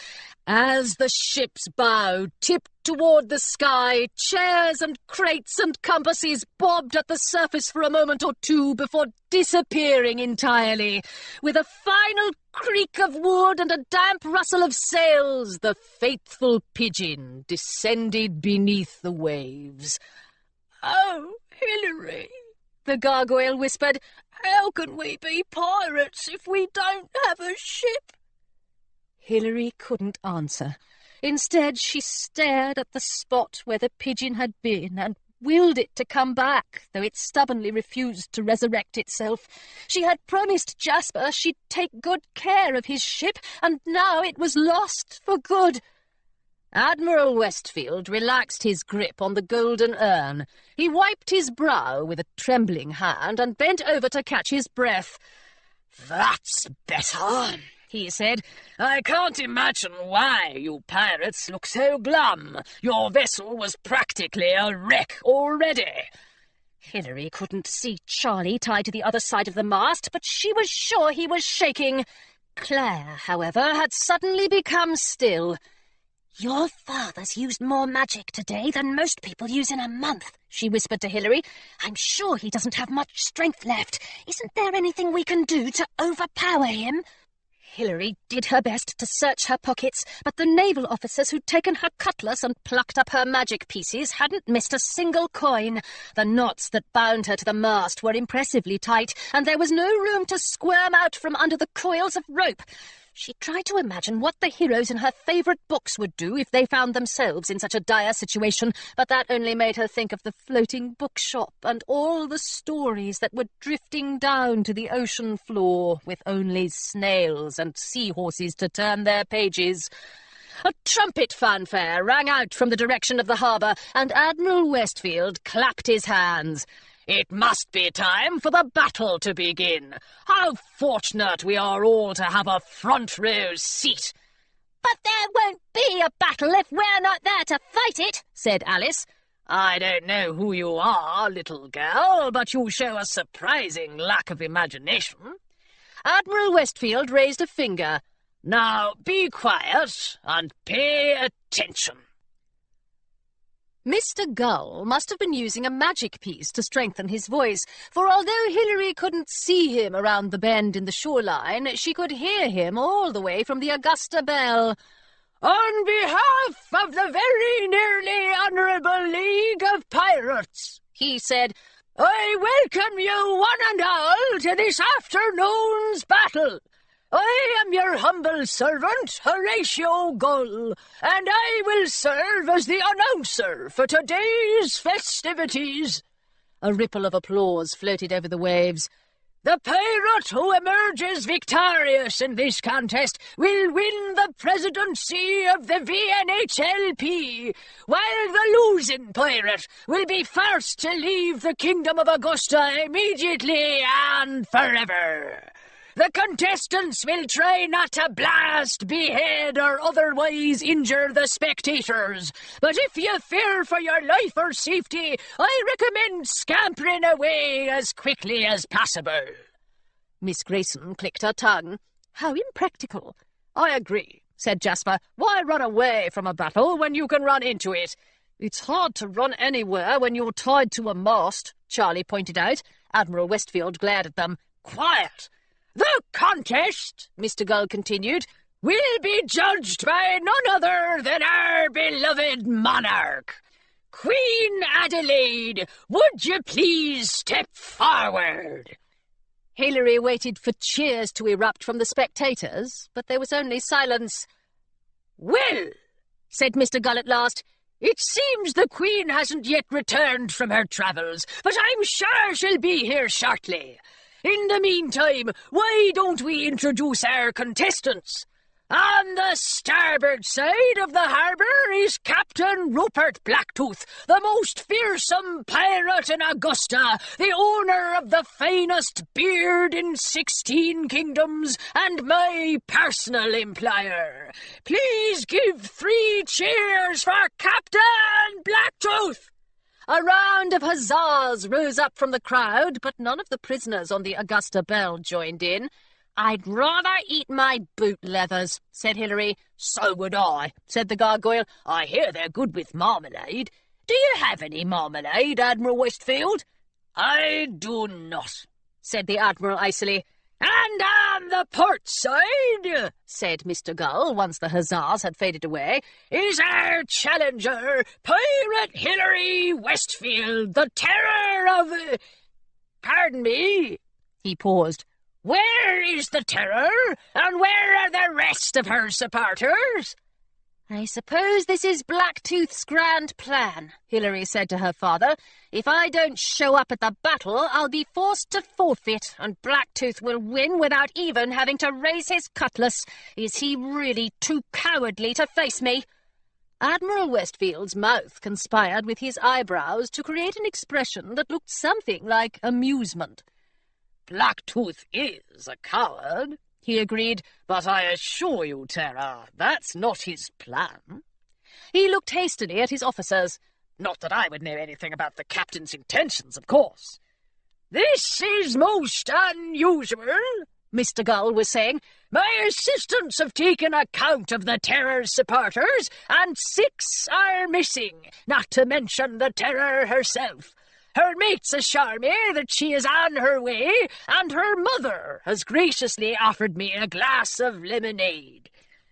As the ship's bow tipped toward the sky, chairs and crates and compasses bobbed at the surface for a moment or two before disappearing entirely. With a final creak of wood and a damp rustle of sails, the faithful pigeon descended beneath the waves. "Oh, Hilary," the gargoyle whispered, "how can we be pirates if we don't have a ship?" Hilary couldn't answer. Instead, she stared at the spot where the pigeon had been and willed it to come back, though it stubbornly refused to resurrect itself. She had promised Jasper she'd take good care of his ship, and now it was lost for good. Admiral Westfield relaxed his grip on the golden urn. He wiped his brow with a trembling hand and bent over to catch his breath. "That's better," he said. "I can't imagine why you pirates look so glum. Your vessel was practically a wreck already." Hilary couldn't see Charlie tied to the other side of the mast, but she was sure he was shaking. Claire, however, had suddenly become still. "Your father's used more magic today than most people use in a month," she whispered to Hilary. "I'm sure he doesn't have much strength left. Isn't there anything we can do to overpower him?" Hilary did her best to search her pockets, but the naval officers who'd taken her cutlass and plucked up her magic pieces hadn't missed a single coin. The knots that bound her to the mast were impressively tight, and there was no room to squirm out from under the coils of rope. She tried to imagine what the heroes in her favourite books would do if they found themselves in such a dire situation, but that only made her think of the floating bookshop and all the stories that were drifting down to the ocean floor with only snails and seahorses to turn their pages. A trumpet fanfare rang out from the direction of the harbour, and Admiral Westfield clapped his hands. "It must be time for the battle to begin. How fortunate we are all to have a front row seat." "But there won't be a battle if we're not there to fight it," said Alice. "I don't know who you are, little girl, but you show a surprising lack of imagination." Admiral Westfield raised a finger. "Now be quiet and pay attention." Mr. Gull must have been using a magic piece to strengthen his voice, for although Hilary couldn't see him around the bend in the shoreline, she could hear him all the way from the Augusta Bell. "On behalf of the very nearly Honourable League of Pirates," he said, "I welcome you one and all to this afternoon's battle. I am your humble servant, Horatio Gull, and I will serve as the announcer for today's festivities." A ripple of applause floated over the waves. "The pirate who emerges victorious in this contest will win the presidency of the VNHLP, while the losing pirate will be forced to leave the Kingdom of Augusta immediately and forever. The contestants will try not to blast, behead, or otherwise injure the spectators, but if you fear for your life or safety, I recommend scampering away as quickly as possible." Miss Grayson clicked her tongue. How impractical. "I agree," said Jasper. "Why run away from a battle when you can run into it?" "It's hard to run anywhere when you're tied to a mast," Charlie pointed out. Admiral Westfield glared at them. "Quiet! The contest," Mr. Gull continued, "will be judged by none other than our beloved monarch. Queen Adelaide, would you please step forward?" Hilary waited for cheers to erupt from the spectators, but there was only silence. "Well," said Mr. Gull at last, "it seems the Queen hasn't yet returned from her travels, but I'm sure she'll be here shortly. In the meantime, why don't we introduce our contestants? On the starboard side of the harbour is Captain Rupert Blacktooth, the most fearsome pirate in Augusta, the owner of the finest beard in 16 kingdoms, and my personal employer. Please give 3 cheers for Captain Blacktooth." A round of huzzas rose up from the crowd, but none of the prisoners on the Augusta Bell joined in. "I'd rather eat my boot leathers," said Hilary. "So would I," said the gargoyle. "I hear they're good with marmalade. Do you have any marmalade, Admiral Westfield?" "I do not," said the Admiral icily. "And on the port side," said Mr. Gull, once the huzzas had faded away, "is our challenger, Pirate Hilary Westfield, the terror of... Pardon me." He paused. "Where is the terror, and where are the rest of her supporters?" "I suppose this is Blacktooth's grand plan," Hilary said to her father. "If I don't show up at the battle, I'll be forced to forfeit, and Blacktooth will win without even having to raise his cutlass. Is he really too cowardly to face me?" Admiral Westfield's mouth conspired with his eyebrows to create an expression that looked something like amusement. "Blacktooth is a coward," he agreed, "but I assure you, Tara, that's not his plan." He looked hastily at his officers. "Not that I would know anything about the captain's intentions, of course." "This is most unusual," Mr. Gull was saying. "My assistants have taken account of the Terror's supporters, and 6 are missing, not to mention the Terror herself. Her mates assure me that she is on her way, and her mother has graciously offered me a glass of lemonade.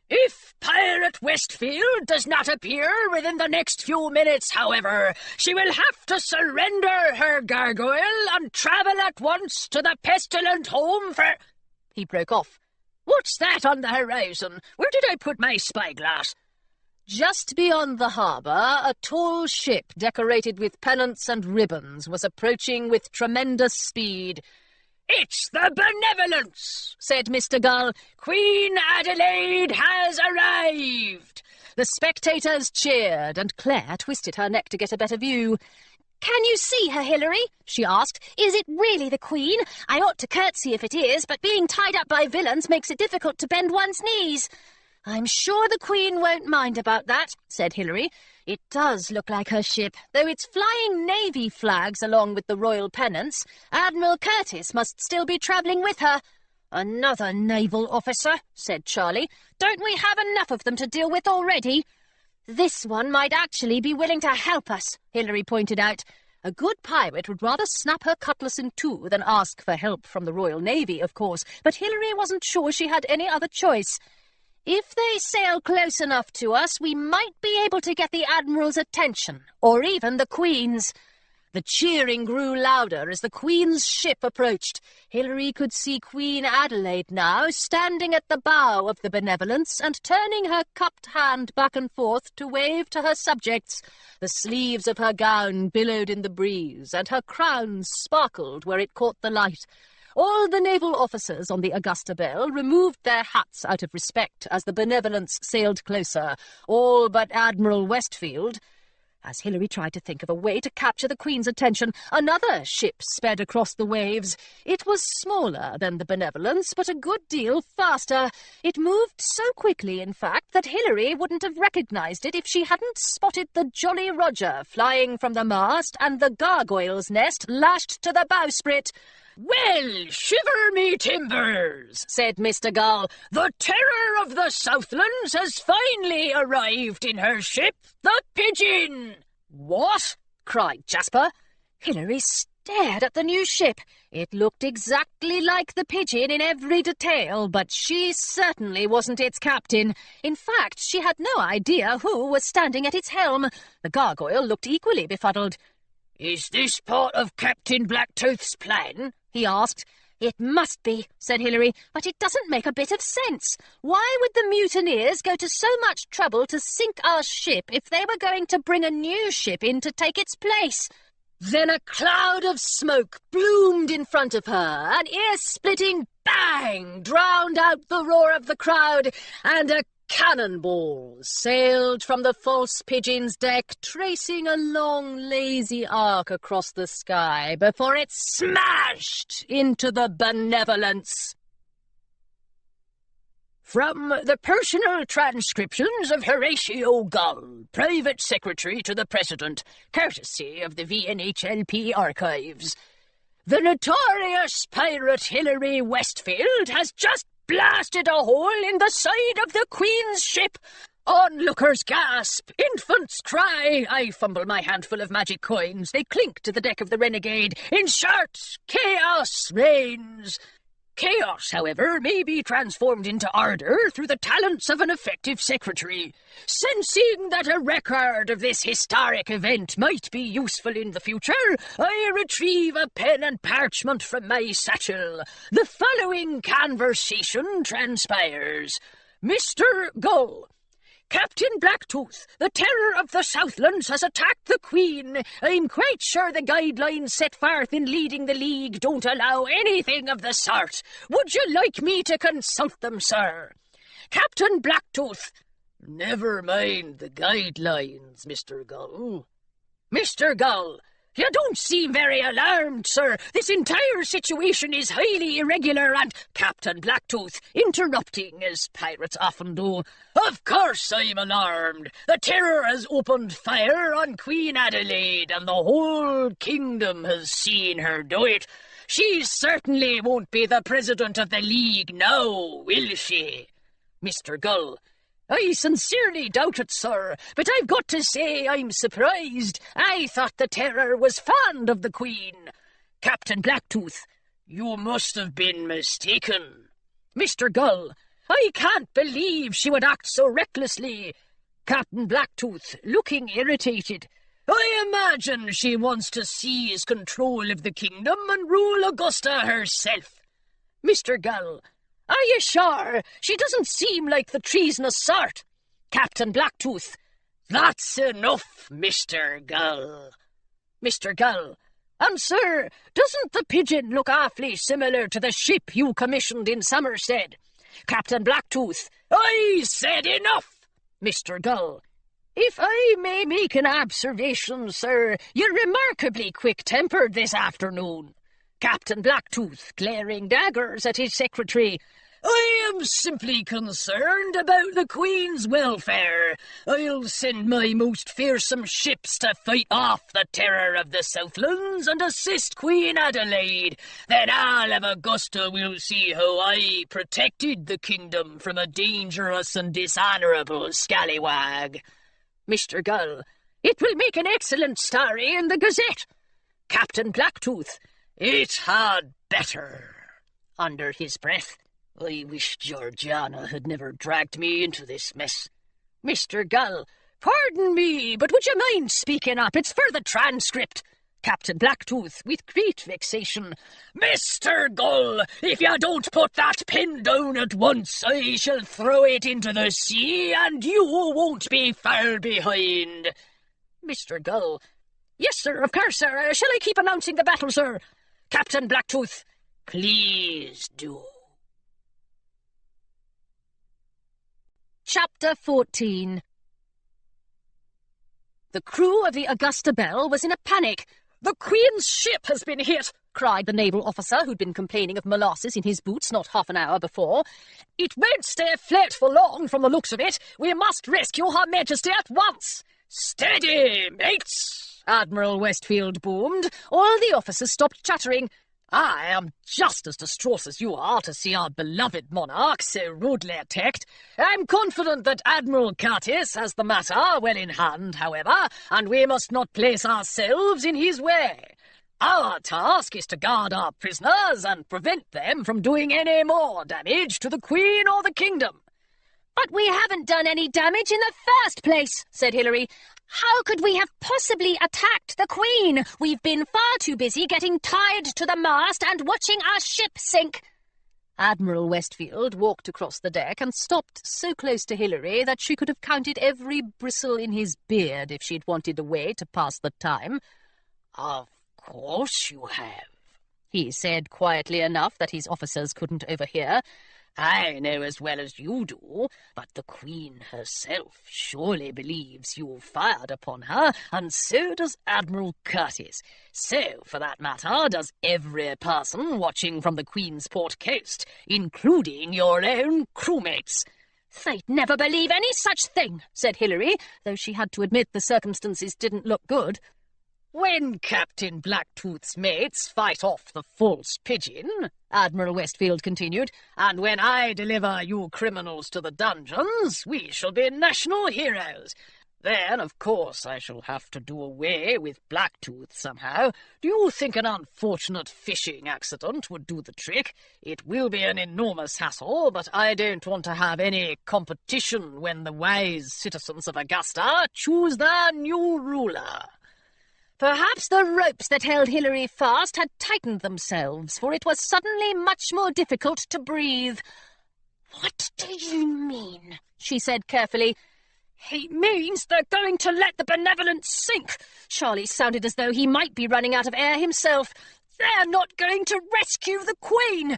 If Pirate Westfield does not appear within the next few minutes, however, she will have to surrender her gargoyle and travel at once to the pestilent home for—" He broke off. "What's that on the horizon? Where did I put my spyglass?" Just beyond the harbour, a tall ship decorated with pennants and ribbons was approaching with tremendous speed. "It's the Benevolence," said Mr. Gull. "Queen Adelaide has arrived." The spectators cheered, and Claire twisted her neck to get a better view. "Can you see her, Hilary?" she asked. "Is it really the Queen? I ought to curtsy if it is, but being tied up by villains makes it difficult to bend one's knees." "I'm sure the Queen won't mind about that," said Hilary. "It does look like her ship, though it's flying Navy flags along with the royal pennants. Admiral Curtis must still be travelling with her." "Another naval officer," said Charlie. "Don't we have enough of them to deal with already?" "This one might actually be willing to help us," Hilary pointed out. A good pirate would rather snap her cutlass in two than ask for help from the Royal Navy, of course, but Hilary wasn't sure she had any other choice. "If they sail close enough to us, we might be able to get the Admiral's attention, or even the Queen's." The cheering grew louder as the Queen's ship approached. Hilary could see Queen Adelaide now, standing at the bow of the Benevolence and turning her cupped hand back and forth to wave to her subjects. The sleeves of her gown billowed in the breeze, and her crown sparkled where it caught the light. All the naval officers on the Augusta Belle removed their hats out of respect as the Benevolence sailed closer, all but Admiral Westfield. As Hilary tried to think of a way to capture the Queen's attention, another ship sped across the waves. It was smaller than the Benevolence, but a good deal faster. It moved so quickly, in fact, that Hilary wouldn't have recognised it if she hadn't spotted the Jolly Roger flying from the mast and the Gargoyle's nest lashed to the bowsprit. "Well, shiver me timbers," said Mr. Gull. "The Terror of the Southlands has finally arrived in her ship, the Pigeon." "What?" cried Jasper. Hilary stared at the new ship. It looked exactly like the Pigeon in every detail, but she certainly wasn't its captain. In fact, she had no idea who was standing at its helm. The Gargoyle looked equally befuddled. "Is this part of Captain Blacktooth's plan?" he asked. "It must be," said Hilary, "but it doesn't make a bit of sense. Why would the mutineers go to so much trouble to sink our ship if they were going to bring a new ship in to take its place?" Then a cloud of smoke bloomed in front of her. An ear-splitting bang drowned out the roar of the crowd, and a cannonball sailed from the false Pigeon's deck, tracing a long, lazy arc across the sky before it smashed into the Benevolence. From the personal transcriptions of Horatio Gull, Private Secretary to the President, courtesy of the VNHLP archives. The notorious pirate Hilary Westfield has just blasted a hole in the side of the Queen's ship. Onlookers gasp, infants cry. I fumble my handful of magic coins. They clink to the deck of the Renegade. In short, chaos reigns. Chaos, however, may be transformed into ardour through the talents of an effective secretary. Sensing that a record of this historic event might be useful in the future, I retrieve a pen and parchment from my satchel. The following conversation transpires. Mr. Gull. Captain Blacktooth, the Terror of the Southlands, has attacked the Queen. I'm quite sure the guidelines set forth in leading the League don't allow anything of the sort. Would you like me to consult them, sir? Captain Blacktooth. Never mind the guidelines, Mr. Gull. Mr. Gull. You don't seem very alarmed, sir. This entire situation is highly irregular and— Captain Blacktooth, interrupting, as pirates often do. Of course I'm alarmed. The Terror has opened fire on Queen Adelaide, and the whole kingdom has seen her do it. She certainly won't be the President of the League now, will she? Mr. Gull. I sincerely doubt it, sir, but I've got to say I'm surprised. I thought the Terror was fond of the Queen. Captain Blacktooth, you must have been mistaken. Mr. Gull, I can't believe she would act so recklessly. Captain Blacktooth, looking irritated. I imagine she wants to seize control of the kingdom and rule Augusta herself. Mr. Gull, are you sure? She doesn't seem like the treasonous sort. Captain Blacktooth. That's enough, Mr. Gull. Mr. Gull. And, sir, doesn't the Pigeon look awfully similar to the ship you commissioned in Somerset? Captain Blacktooth. I said enough, Mr. Gull. If I may make an observation, sir, you're remarkably quick-tempered this afternoon. Captain Blacktooth, glaring daggers at his secretary. I am simply concerned about the Queen's welfare. I'll send my most fearsome ships to fight off the Terror of the Southlands and assist Queen Adelaide. Then all of Augusta will see how I protected the kingdom from a dangerous and dishonourable scallywag. Mr. Gull. "It will make an excellent story in the Gazette. Captain Blacktooth, it had better," under his breath. "I wish Georgiana had never dragged me into this mess." Mr. Gull. "Pardon me, but would you mind speaking up? It's for the transcript." Captain Blacktooth, with great vexation. "Mr. Gull, if you don't put that pen down at once, I shall throw it into the sea, and you won't be far behind." Mr. Gull. "Yes, sir, of course, sir. Shall I keep announcing the battle, sir?" Captain Blacktooth. "Please do." Chapter 14. The crew of the Augusta Belle was in a panic. "The Queen's ship has been hit!" cried the naval officer who'd been complaining of molasses in his boots not half an hour before. "It won't stay afloat for long from the looks of it. We must rescue Her Majesty at once." "Steady, mates!" Admiral Westfield boomed. All the officers stopped chattering. "I am just as distraught as you are to see our beloved monarch so rudely attacked. I'm confident that Admiral Curtis has the matter well in hand, however, and we must not place ourselves in his way. Our task is to guard our prisoners and prevent them from doing any more damage to the Queen or the kingdom." "But we haven't done any damage in the first place," said Hilary. "How could we have possibly attacked the Queen? We've been far too busy getting tied to the mast and watching our ship sink." Admiral Westfield walked across the deck and stopped so close to Hilary that she could have counted every bristle in his beard if she'd wanted a way to pass the time. "Of course you have," he said quietly enough that his officers couldn't overhear. "I know as well as you do, but the Queen herself surely believes you fired upon her, and so does Admiral Curtis. So, for that matter, does every person watching from the Queen's Port coast, including your own crewmates." "They'd never believe any such thing," said Hilary, though she had to admit the circumstances didn't look good. "When Captain Blacktooth's mates fight off the false pigeon," Admiral Westfield continued, "and when I deliver you criminals to the dungeons, we shall be national heroes. Then, of course, I shall have to do away with Blacktooth somehow. Do you think an unfortunate fishing accident would do the trick? It will be an enormous hassle, but I don't want to have any competition when the wise citizens of Augusta choose their new ruler." Perhaps the ropes that held Hilary fast had tightened themselves, for it was suddenly much more difficult to breathe. "What do you mean?" she said carefully. "He means they're going to let the Benevolent sink." Charlie sounded as though he might be running out of air himself. "They're not going to rescue the Queen."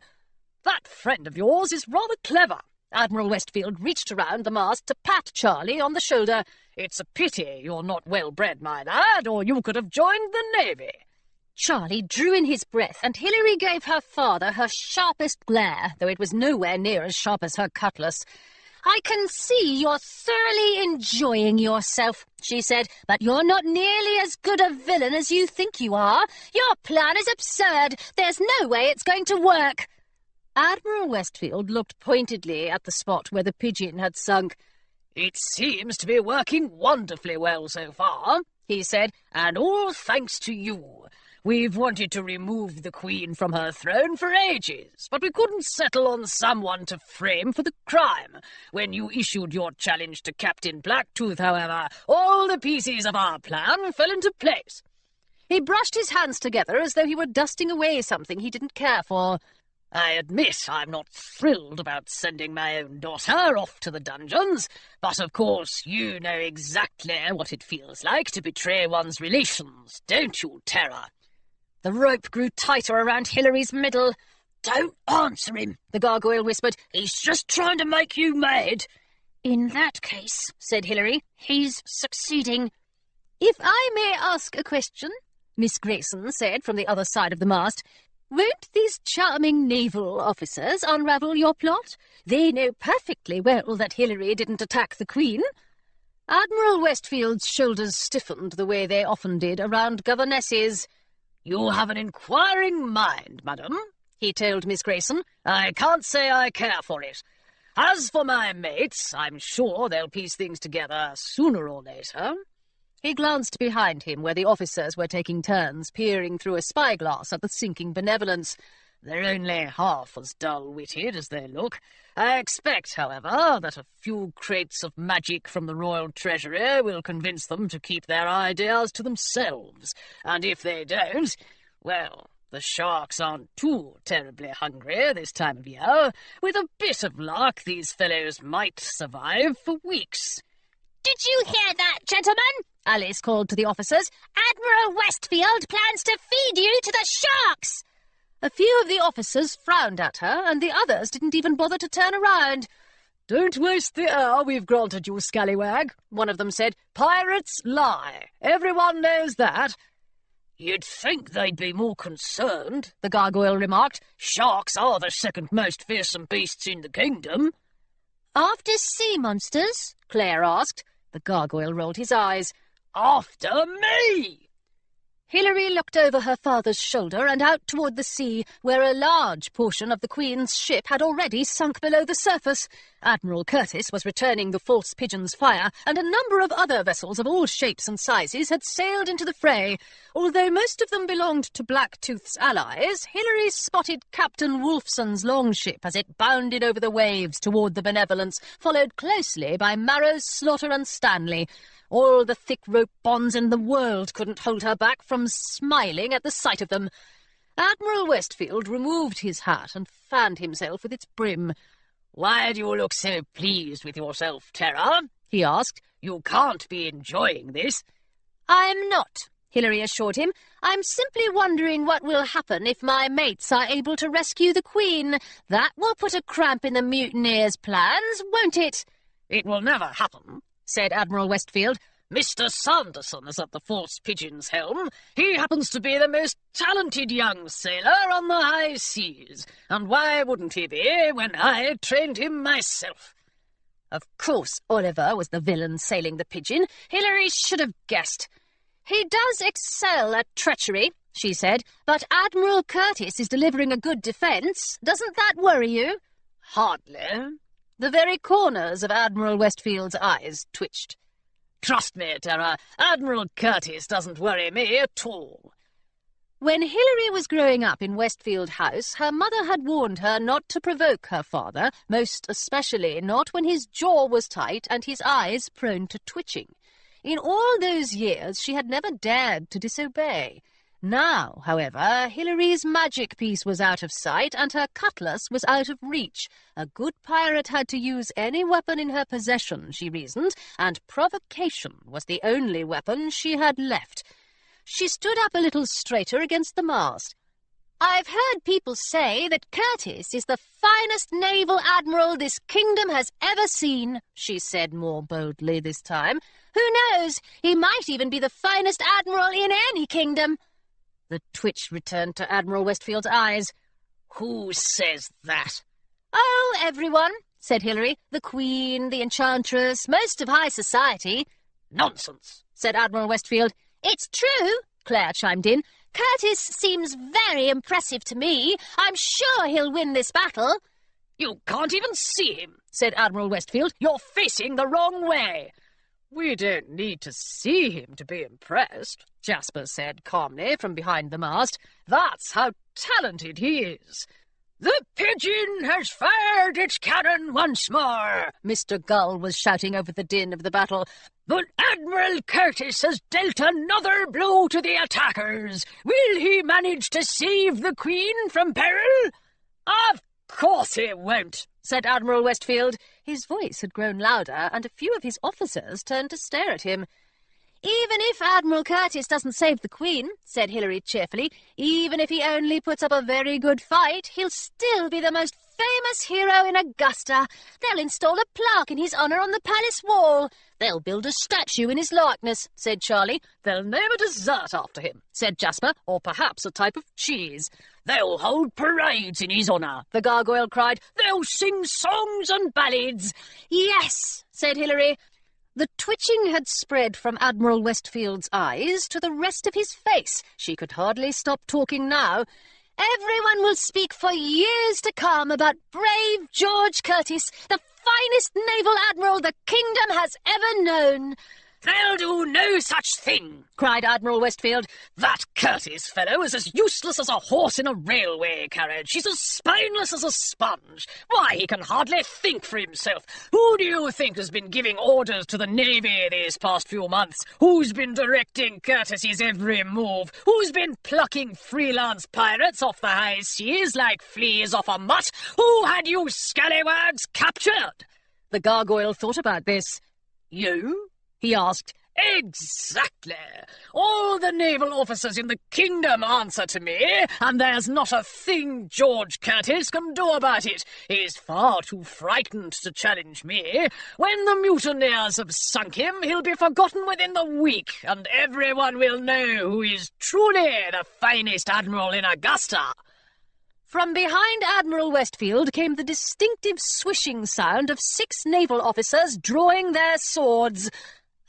"That friend of yours is rather clever." Admiral Westfield reached around the mast to pat Charlie on the shoulder. "It's a pity you're not well-bred, my lad, or you could have joined the Navy." Charlie drew in his breath, and Hilary gave her father her sharpest glare, though it was nowhere near as sharp as her cutlass. "I can see you're thoroughly enjoying yourself," she said, "but you're not nearly as good a villain as you think you are. Your plan is absurd. There's no way it's going to work." Admiral Westfield looked pointedly at the spot where the pigeon had sunk. "It seems to be working wonderfully well so far," he said, "and all thanks to you. We've wanted to remove the Queen from her throne for ages, but we couldn't settle on someone to frame for the crime. When you issued your challenge to Captain Blacktooth, however, all the pieces of our plan fell into place." He brushed his hands together as though he were dusting away something he didn't care for. "I admit I'm not thrilled about sending my own daughter off to the dungeons, but of course you know exactly what it feels like to betray one's relations, don't you, Tara?" The rope grew tighter around Hilary's middle. "Don't answer him," the gargoyle whispered. "He's just trying to make you mad." "In that case," said Hilary, "he's succeeding." "If I may ask a question," Miss Grayson said from the other side of the mast, "won't these charming naval officers unravel your plot? They know perfectly well that Hilary didn't attack the Queen." Admiral Westfield's shoulders stiffened the way they often did around governesses. "You have an inquiring mind, madam," he told Miss Grayson. "I can't say I care for it. As for my mates, I'm sure they'll piece things together sooner or later. He glanced behind him where the officers were taking turns peering through a spyglass at the sinking Benevolence. They're only half as dull-witted as they look. I expect, however, that a few crates of magic from the royal treasury will convince them to keep their ideas to themselves. And if they don't, well, the sharks aren't too terribly hungry this time of year. With a bit of luck, these fellows might survive for weeks. Did you hear that, gentlemen? Alice called to the officers. Admiral Westfield plans to feed you to the sharks. A few of the officers frowned at her, and the others didn't even bother to turn around. "Don't waste the air we've granted you, scallywag," one of them said. "Pirates lie. Everyone knows that." "You'd think they'd be more concerned," the gargoyle remarked. "Sharks are the second most fearsome beasts in the kingdom." "After sea monsters?" Claire asked. The gargoyle rolled his eyes. "After me!" Hilary looked over her father's shoulder and out toward the sea, where a large portion of the Queen's ship had already sunk below the surface. Admiral Curtis was returning the false pigeon's fire, and a number of other vessels of all shapes and sizes had sailed into the fray. Although most of them belonged to Blacktooth's allies, Hilary spotted Captain Wolfson's longship as it bounded over the waves toward the Benevolence, followed closely by Marrow, Slaughter and Stanley. All the thick rope bonds in the world couldn't hold her back from smiling at the sight of them. Admiral Westfield removed his hat and fanned himself with its brim. "Why do you look so pleased with yourself, Terra?" he asked. "You can't be enjoying this." "I'm not," Hilary assured him. "I'm simply wondering what will happen if my mates are able to rescue the Queen. That will put a cramp in the mutineers' plans, won't it?" "It will never happen," said Admiral Westfield. "Mr. Sanderson is at the False Pigeon's helm. He happens to be the most talented young sailor on the high seas, and why wouldn't he be when I trained him myself?" Of course Oliver was the villain sailing the Pigeon. Hilary should have guessed. "He does excel at treachery," she said, "but Admiral Curtis is delivering a good defence. Doesn't that worry you?" "Hardly." The very corners of Admiral Westfield's eyes twitched. "Trust me, Terra, Admiral Curtis doesn't worry me at all." When Hilary was growing up in Westfield House, her mother had warned her not to provoke her father, most especially not when his jaw was tight and his eyes prone to twitching. In all those years she had never dared to disobey. Now, however, Hilary's magic piece was out of sight and her cutlass was out of reach. A good pirate had to use any weapon in her possession, she reasoned, and provocation was the only weapon she had left. She stood up a little straighter against the mast. "I've heard people say that Curtis is the finest naval admiral this kingdom has ever seen," she said more boldly this time. "Who knows? He might even be the finest admiral in any kingdom." The twitch returned to Admiral Westfield's eyes. "Who says that?" "Oh, everyone," said Hilary. "The Queen, the Enchantress, most of high society." "Nonsense," said Admiral Westfield. "It's true," Claire chimed in. "Curtis seems very impressive to me. I'm sure he'll win this battle." "You can't even see him," said Admiral Westfield. "You're facing the wrong way." "We don't need to see him to be impressed," Jasper said calmly from behind the mast. "That's how talented he is." "The Pigeon has fired its cannon once more," Mr. Gull was shouting over the din of the battle. "But Admiral Curtis has dealt another blow to the attackers. Will he manage to save the Queen from peril?" "Of course he won't," said Admiral Westfield. His voice had grown louder, and a few of his officers turned to stare at him. "Even if Admiral Curtis doesn't save the Queen," said Hilary cheerfully, "even if he only puts up a very good fight, he'll still be the most famous hero in Augusta. They'll install a plaque in his honour on the palace wall. They'll build a statue in his likeness," said Charlie. "They'll name a dessert after him," said Jasper, "or perhaps a type of cheese." "They'll hold parades in his honour," the gargoyle cried. "They'll sing songs and ballads." "Yes," said Hilary. The twitching had spread from Admiral Westfield's eyes to the rest of his face. She could hardly stop talking now. Everyone will speak for years to come about brave George Curtis, the finest naval admiral the kingdom has ever known." "They'll do no such thing," cried Admiral Westfield. "That Curtis fellow is as useless as a horse in a railway carriage. He's as spineless as a sponge. Why, he can hardly think for himself. Who do you think has been giving orders to the Navy these past few months? Who's been directing Curtis's every move? Who's been plucking freelance pirates off the high seas like fleas off a mutt? Who had you scallywags captured?" The gargoyle thought about this. "You?" he asked. "Exactly. All the naval officers in the kingdom answer to me, and there's not a thing George Curtis can do about it. He's far too frightened to challenge me. When the mutineers have sunk him, he'll be forgotten within the week, and everyone will know who is truly the finest admiral in Augusta." From behind Admiral Westfield came the distinctive swishing sound of 6 naval officers drawing their swords.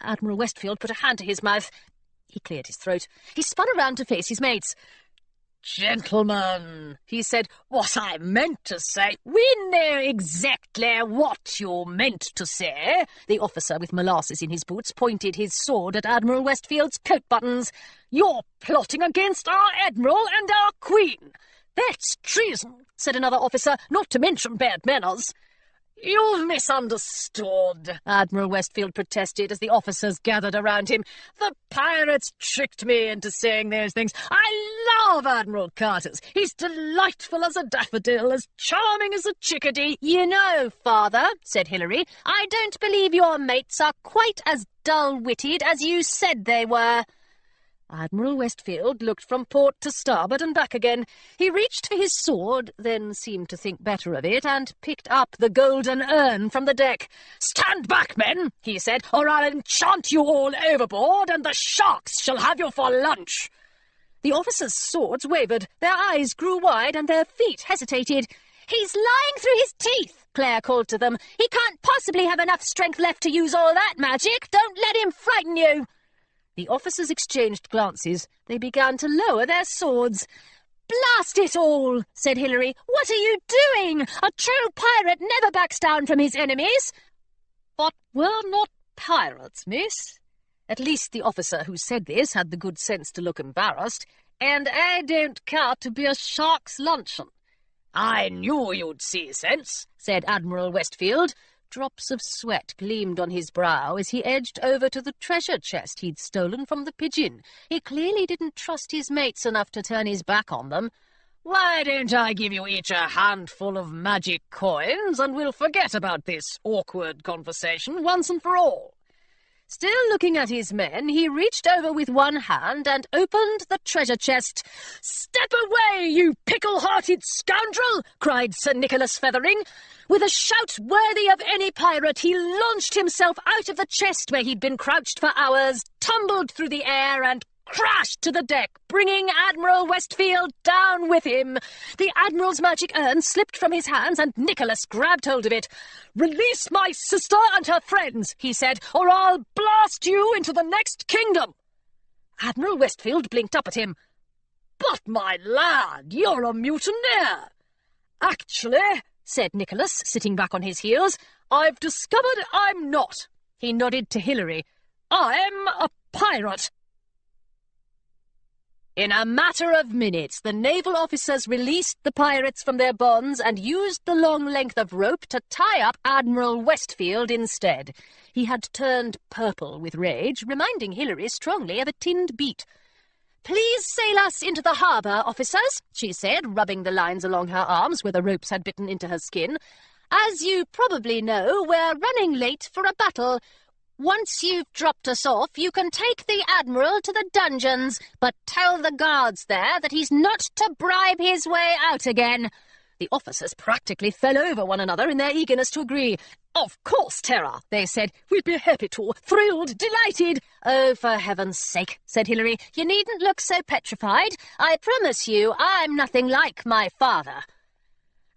Admiral Westfield put a hand to his mouth. He cleared his throat. He spun around to face his mates. "Gentlemen," he said, "what I meant to say—" "We know exactly what you meant to say." The officer with molasses in his boots pointed his sword at Admiral Westfield's coat buttons. "You're plotting against our admiral and our queen." "That's treason," said another officer, "not to mention bad manners." "You've misunderstood," Admiral Westfield protested as the officers gathered around him. "The pirates tricked me into saying those things. I love Admiral Curtis. He's delightful as a daffodil, as charming as a chickadee." "You know, Father," said Hilary, "I don't believe your mates are quite as dull-witted as you said they were." Admiral Westfield looked from port to starboard and back again. He reached for his sword, then seemed to think better of it, and picked up the golden urn from the deck. "Stand back, men," he said, "or I'll enchant you all overboard, and the sharks shall have you for lunch." The officers' swords wavered, their eyes grew wide, and their feet hesitated. "He's lying through his teeth," Claire called to them. "He can't possibly have enough strength left to use all that magic. Don't let him frighten you." The officers exchanged glances. They began to lower their swords. "Blast it all," said Hilary. "What are you doing? A true pirate never backs down from his enemies." "But we're not pirates, miss." At least the officer who said this had the good sense to look embarrassed. "And I don't care to be a shark's luncheon." "I knew you'd see sense," said Admiral Westfield. Drops of sweat gleamed on his brow as he edged over to the treasure chest he'd stolen from the Pigeon. He clearly didn't trust his mates enough to turn his back on them. "Why don't I give you each a handful of magic coins, and we'll forget about this awkward conversation once and for all?" Still looking at his men, he reached over with one hand and opened the treasure chest. "Step away, you pickle-hearted scoundrel!" cried Sir Nicholas Feathering. With a shout worthy of any pirate, he launched himself out of the chest where he'd been crouched for hours, tumbled through the air, and crashed to the deck, bringing Admiral Westfield down with him. The Admiral's magic urn slipped from his hands, and Nicholas grabbed hold of it. "Release my sister and her friends," he said, "or I'll blast you into the next kingdom." Admiral Westfield blinked up at him. "But, my lad, you're a mutineer." "Actually," said Nicholas, sitting back on his heels, "I've discovered I'm not." He nodded to Hilary. "I'm a pirate." In a matter of minutes, the naval officers released the pirates from their bonds and used the long length of rope to tie up Admiral Westfield instead. He had turned purple with rage, reminding Hilary strongly of a tinned beet. "Please sail us into the harbour, officers," she said, rubbing the lines along her arms where the ropes had bitten into her skin. "As you probably know, we're running late for a battle. Once you've dropped us off, you can take the Admiral to the dungeons, but tell the guards there that he's not to bribe his way out again." The officers practically fell over one another in their eagerness to agree. "Of course, Terra," they said. "We'd be happy to. Thrilled, delighted." "Oh, for heaven's sake," said Hilary, "you needn't look so petrified. I promise you I'm nothing like my father."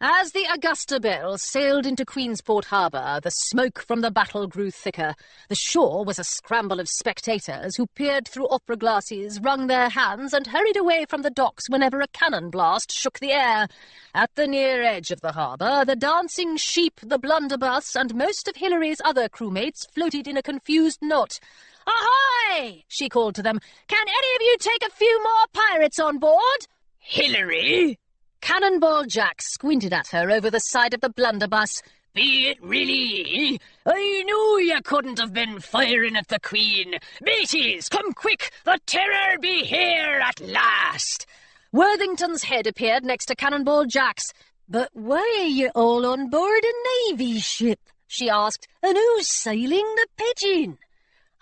As the Augusta Belle sailed into Queensport Harbour, the smoke from the battle grew thicker. The shore was a scramble of spectators who peered through opera glasses, wrung their hands, and hurried away from the docks whenever a cannon blast shook the air. At the near edge of the harbour, the Dancing Sheep, the blunderbuss, and most of Hilary's other crewmates floated in a confused knot. "Ahoy!" she called to them. "Can any of you take a few more pirates on board?" Hilary? Cannonball Jack squinted at her over the side of the blunderbuss. Be it really? I knew you couldn't have been firing at the Queen. Mateys, come quick, the Terror be here at last. Worthington's head appeared next to Cannonball Jack's. "But why are you all on board a navy ship?" she asked. "And who's sailing the Pigeon?"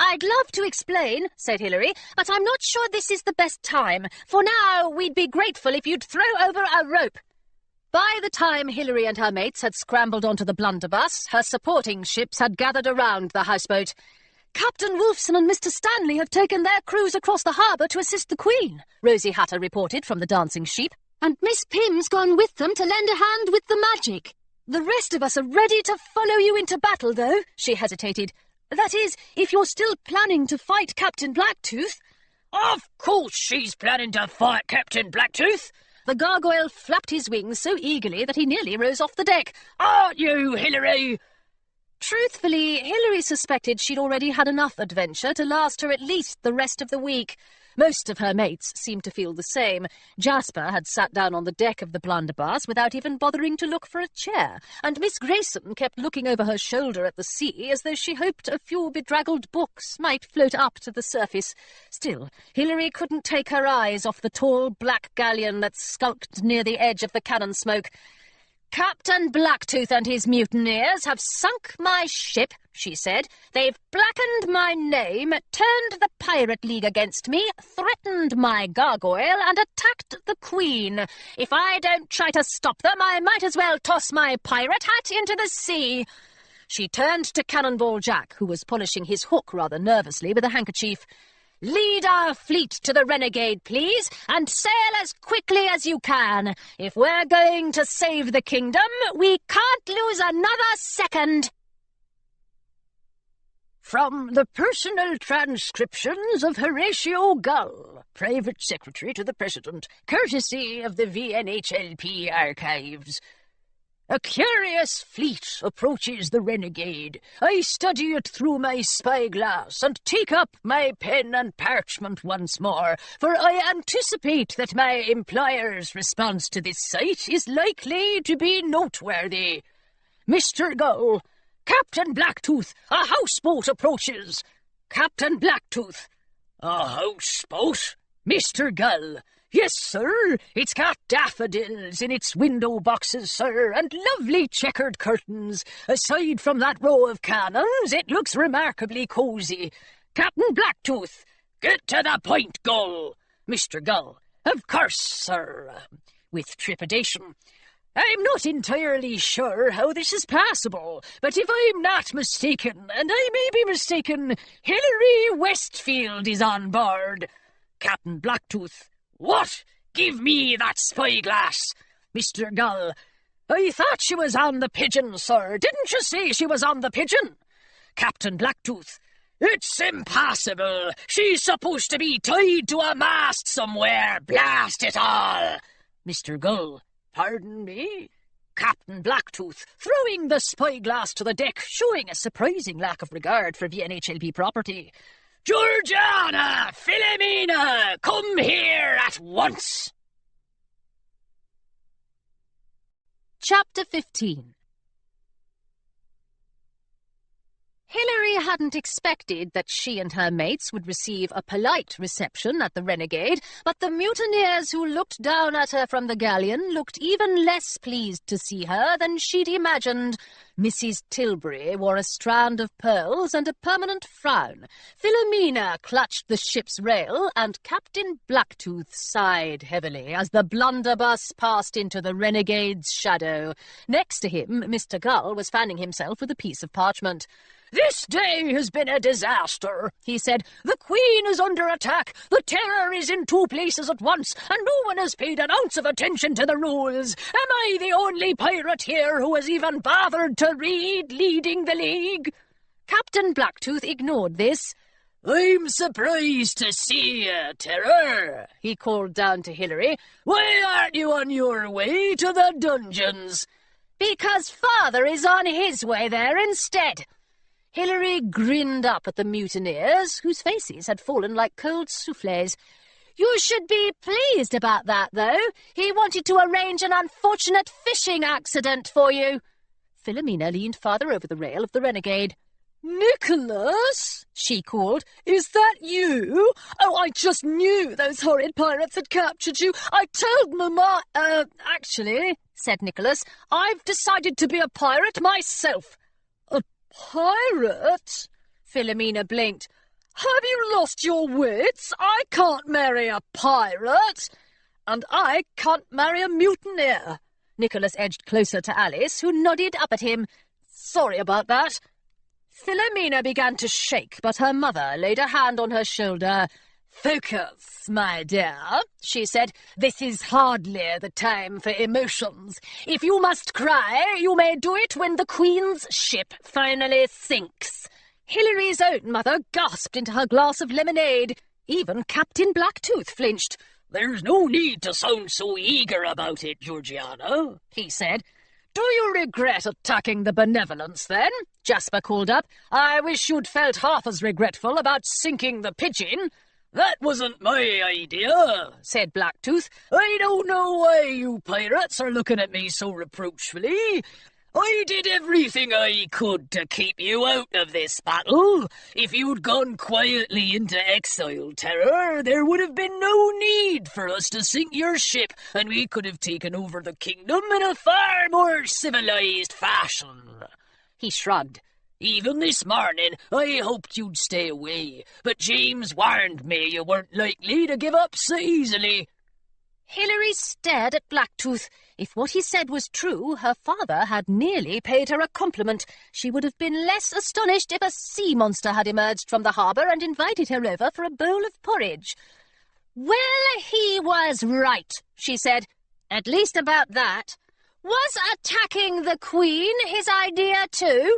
"I'd love to explain," said Hilary, "but I'm not sure this is the best time. For now, we'd be grateful if you'd throw over a rope." By the time Hilary and her mates had scrambled onto the blunderbuss, her supporting ships had gathered around the houseboat. "Captain Wolfson and Mr. Stanley have taken their crews across the harbour to assist the Queen," Rosie Hatter reported from the Dancing Sheep, "and Miss Pym's gone with them to lend a hand with the magic. The rest of us are ready to follow you into battle, though," she hesitated. "That is, if you're still planning to fight Captain Blacktooth." Of course she's planning to fight Captain Blacktooth. The gargoyle flapped his wings so eagerly that he nearly rose off the deck. Aren't you, Hilary? Truthfully, Hilary suspected she'd already had enough adventure to last her at least the rest of the week. Most of her mates seemed to feel the same. Jasper had sat down on the deck of the blunderbuss without even bothering to look for a chair, and Miss Grayson kept looking over her shoulder at the sea as though she hoped a few bedraggled books might float up to the surface. Still, Hilary couldn't take her eyes off the tall black galleon that skulked near the edge of the cannon smoke. "Captain Blacktooth and his mutineers have sunk my ship," she said. "They've blackened my name, turned the Pirate League against me, threatened my gargoyle, and attacked the Queen. If I don't try to stop them, I might as well toss my pirate hat into the sea." She turned to Cannonball Jack, who was polishing his hook rather nervously with a handkerchief. "Lead our fleet to the Renegade, please, and sail as quickly as you can. If we're going to save the kingdom, we can't lose another second." From the personal transcriptions of Horatio Gull, Private Secretary to the President, courtesy of the VNHLP archives. A curious fleet approaches the Renegade. I study it through my spyglass and take up my pen and parchment once more, for I anticipate that my employer's response to this sight is likely to be noteworthy. Mr. Gull, Captain Blacktooth, a houseboat approaches. Captain Blacktooth, a houseboat? Mr. Gull, yes, sir. It's got daffodils in its window boxes, sir, and lovely checkered curtains. Aside from that row of cannons, it looks remarkably cosy. Captain Blacktooth, get to the point, Gull. Mr. Gull, of course, sir. With trepidation. I'm not entirely sure how this is possible, but if I'm not mistaken, and I may be mistaken, Hilary Westfield is on board. Captain Blacktooth, what? Give me that spyglass. Mr. Gull, I thought she was on the Pigeon, sir. Didn't you say she was on the Pigeon? Captain Blacktooth, it's impossible. She's supposed to be tied to a mast somewhere. Blast it all. Mr. Gull, pardon me? Captain Blacktooth, throwing the spyglass to the deck, showing a surprising lack of regard for VNHLP property. Georgiana! Philomena! Come here at once! Chapter 15. Hilary hadn't expected that she and her mates would receive a polite reception at the Renegade, but the mutineers who looked down at her from the galleon looked even less pleased to see her than she'd imagined. Mrs. Tilbury wore a strand of pearls and a permanent frown. Philomena clutched the ship's rail, and Captain Blacktooth sighed heavily as the blunderbuss passed into the Renegade's shadow. Next to him, Mr. Gull was fanning himself with a piece of parchment. "This day has been a disaster," he said. "The Queen is under attack, the Terror is in two places at once, and no one has paid an ounce of attention to the rules. Am I the only pirate here who has even bothered to read Leading the League?" Captain Blacktooth ignored this. "I'm surprised to see you, Terror," he called down to Hilary. "Why aren't you on your way to the dungeons?" "Because Father is on his way there instead." Hilary grinned up at the mutineers, whose faces had fallen like cold soufflés. "You should be pleased about that, though. He wanted to arrange an unfortunate fishing accident for you." Philomena leaned farther over the rail of the Renegade. "Nicholas," she called, "is that you? Oh, I just knew those horrid pirates had captured you. I told Mamma—" Actually," said Nicholas, "I've decided to be a pirate myself." "A pirate?" Philomena blinked. "Have you lost your wits? I can't marry a pirate. And I can't marry a mutineer." Nicholas edged closer to Alice, who nodded up at him. "Sorry about that." Philomena began to shake, but her mother laid a hand on her shoulder. "Focus, my dear," she said. "This is hardly the time for emotions. If you must cry, you may do it when the Queen's ship finally sinks." Hilary's own mother gasped into her glass of lemonade. Even Captain Blacktooth flinched. "There's no need to sound so eager about it, Georgiana," he said. "Do you regret attacking the Benevolence, then?" Jasper called up. "I wish you'd felt half as regretful about sinking the Pigeon." "That wasn't my idea," said Blacktooth. "I don't know why you pirates are looking at me so reproachfully. I did everything I could to keep you out of this battle. If you'd gone quietly into exile, Terror, there would have been no need for us to sink your ship, and we could have taken over the kingdom in a far more civilized fashion." He shrugged. "Even this morning, I hoped you'd stay away, but James warned me you weren't likely to give up so easily." Hilary stared at Blacktooth. If what he said was true, her father had nearly paid her a compliment. She would have been less astonished if a sea monster had emerged from the harbour and invited her over for a bowl of porridge. "Well, he was right," she said. "At least about that. Was attacking the Queen his idea too?"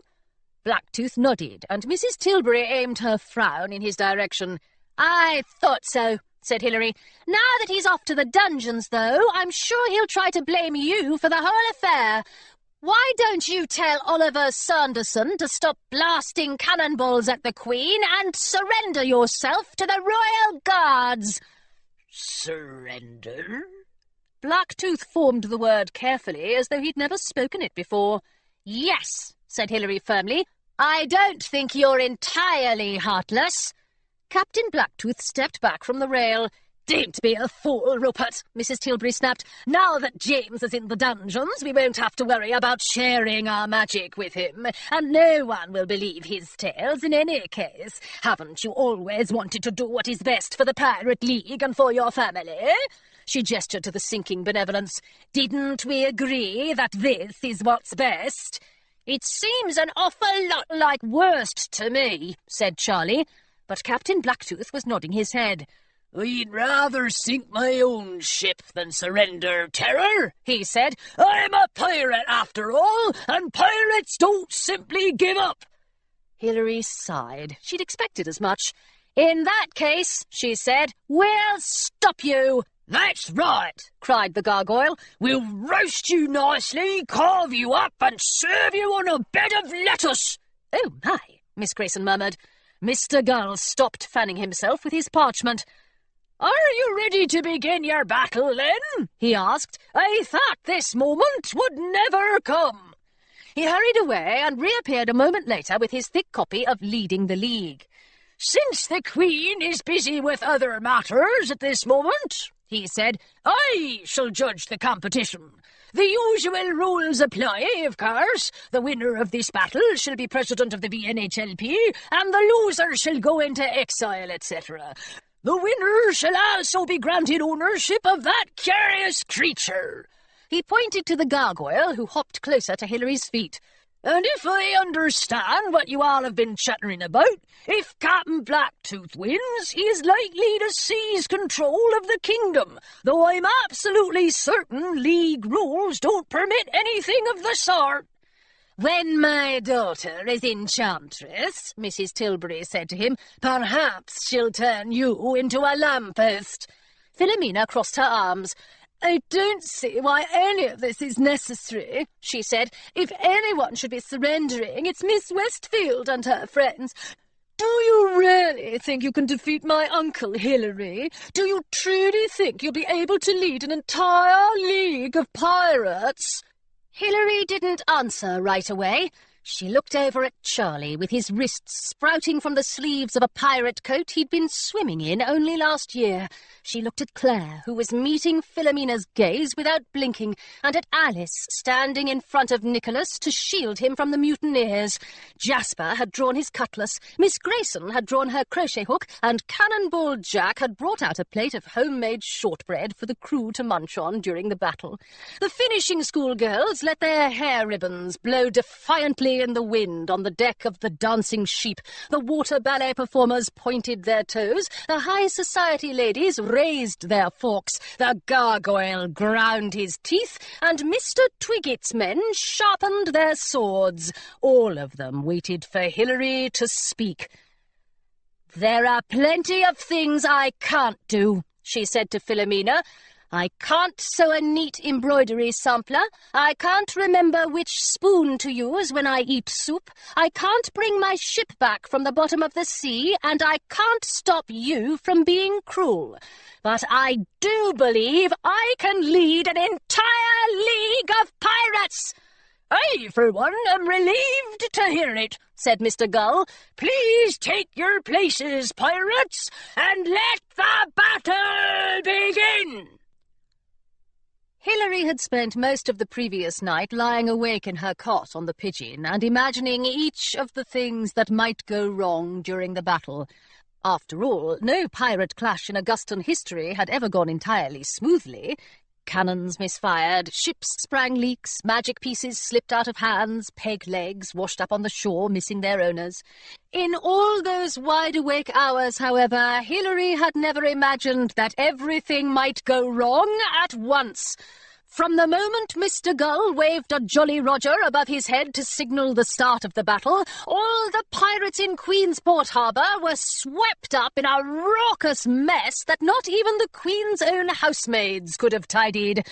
Blacktooth nodded, and Mrs. Tilbury aimed her frown in his direction. "I thought so," said Hilary. "Now that he's off to the dungeons, though, I'm sure he'll try to blame you for the whole affair. Why don't you tell Oliver Sanderson to stop blasting cannonballs at the Queen and surrender yourself to the Royal Guards?" "Surrender?" Blacktooth formed the word carefully, as though he'd never spoken it before. "Yes," said Hilary firmly. "I don't think you're entirely heartless." Captain Blacktooth stepped back from the rail. "Don't be a fool, Rupert," Mrs. Tilbury snapped. "Now that James is in the dungeons, we won't have to worry about sharing our magic with him, and no one will believe his tales in any case. Haven't you always wanted to do what is best for the Pirate League and for your family?" She gestured to the sinking Benevolence. "Didn't we agree that this is what's best?" "It seems an awful lot like worst to me," said Charlie, but Captain Blacktooth was nodding his head. "I'd rather sink my own ship than surrender, Terror," he said. "I'm a pirate after all, and pirates don't simply give up." Hilary sighed. She'd expected as much. "In that case," she said, "we'll stop you." "That's right," cried the gargoyle. "We'll roast you nicely, carve you up, and serve you on a bed of lettuce." "Oh, my," Miss Grayson murmured. Mr. Gull stopped fanning himself with his parchment. "Are you ready to begin your battle, then?" he asked. "I thought this moment would never come." He hurried away and reappeared a moment later with his thick copy of Leading the League. "Since the Queen is busy with other matters at this moment," he said, "I shall judge the competition. The usual rules apply, of course. The winner of this battle shall be president of the VNHLP, and the loser shall go into exile, etc. The winner shall also be granted ownership of that curious creature." He pointed to the gargoyle, who hopped closer to Hilary's feet. And if I understand what you all have been chattering about, if Captain Blacktooth wins, he is likely to seize control of the kingdom, though I'm absolutely certain League rules don't permit anything of the sort. When my daughter is enchantress, Mrs. Tilbury said to him, perhaps she'll turn you into a lamppost. Philomena crossed her arms. I don't see why any of this is necessary, she said. If anyone should be surrendering, it's Miss Westfield and her friends. Do you really think you can defeat my uncle, Hilary? Do you truly think you'll be able to lead an entire league of pirates? Hilary didn't answer right away. She looked over at Charlie, with his wrists sprouting from the sleeves of a pirate coat he'd been swimming in only last year. She looked at Claire, who was meeting Philomena's gaze without blinking, and at Alice, standing in front of Nicholas to shield him from the mutineers. Jasper had drawn his cutlass, Miss Grayson had drawn her crochet hook, and Cannonball Jack had brought out a plate of homemade shortbread for the crew to munch on during the battle. The finishing school girls let their hair ribbons blow defiantly in the wind on the deck of the Dancing Sheep. The water ballet performers pointed their toes, the high society ladies raised their forks, the gargoyle ground his teeth, and Mr. Twiggett's men sharpened their swords. All of them waited for Hilary to speak. There are plenty of things I can't do, she said to Philomena. I can't sew a neat embroidery sampler. I can't remember which spoon to use when I eat soup. I can't bring my ship back from the bottom of the sea, and I can't stop you from being cruel. But I do believe I can lead an entire league of pirates. I, for one, am relieved to hear it, said Mr. Gull. Please take your places, pirates, and let the battle begin. Hilary had spent most of the previous night lying awake in her cot on the Pigeon and imagining each of the things that might go wrong during the battle. After all, no pirate clash in Augustan history had ever gone entirely smoothly. Cannons misfired, ships sprang leaks, magic pieces slipped out of hands, peg legs washed up on the shore, missing their owners. In all those wide-awake hours, however, Hilary had never imagined that everything might go wrong at once. From the moment Mr. Gull waved a Jolly Roger above his head to signal the start of the battle, all the pirates in Queensport Harbour were swept up in a raucous mess that not even the Queen's own housemaids could have tidied.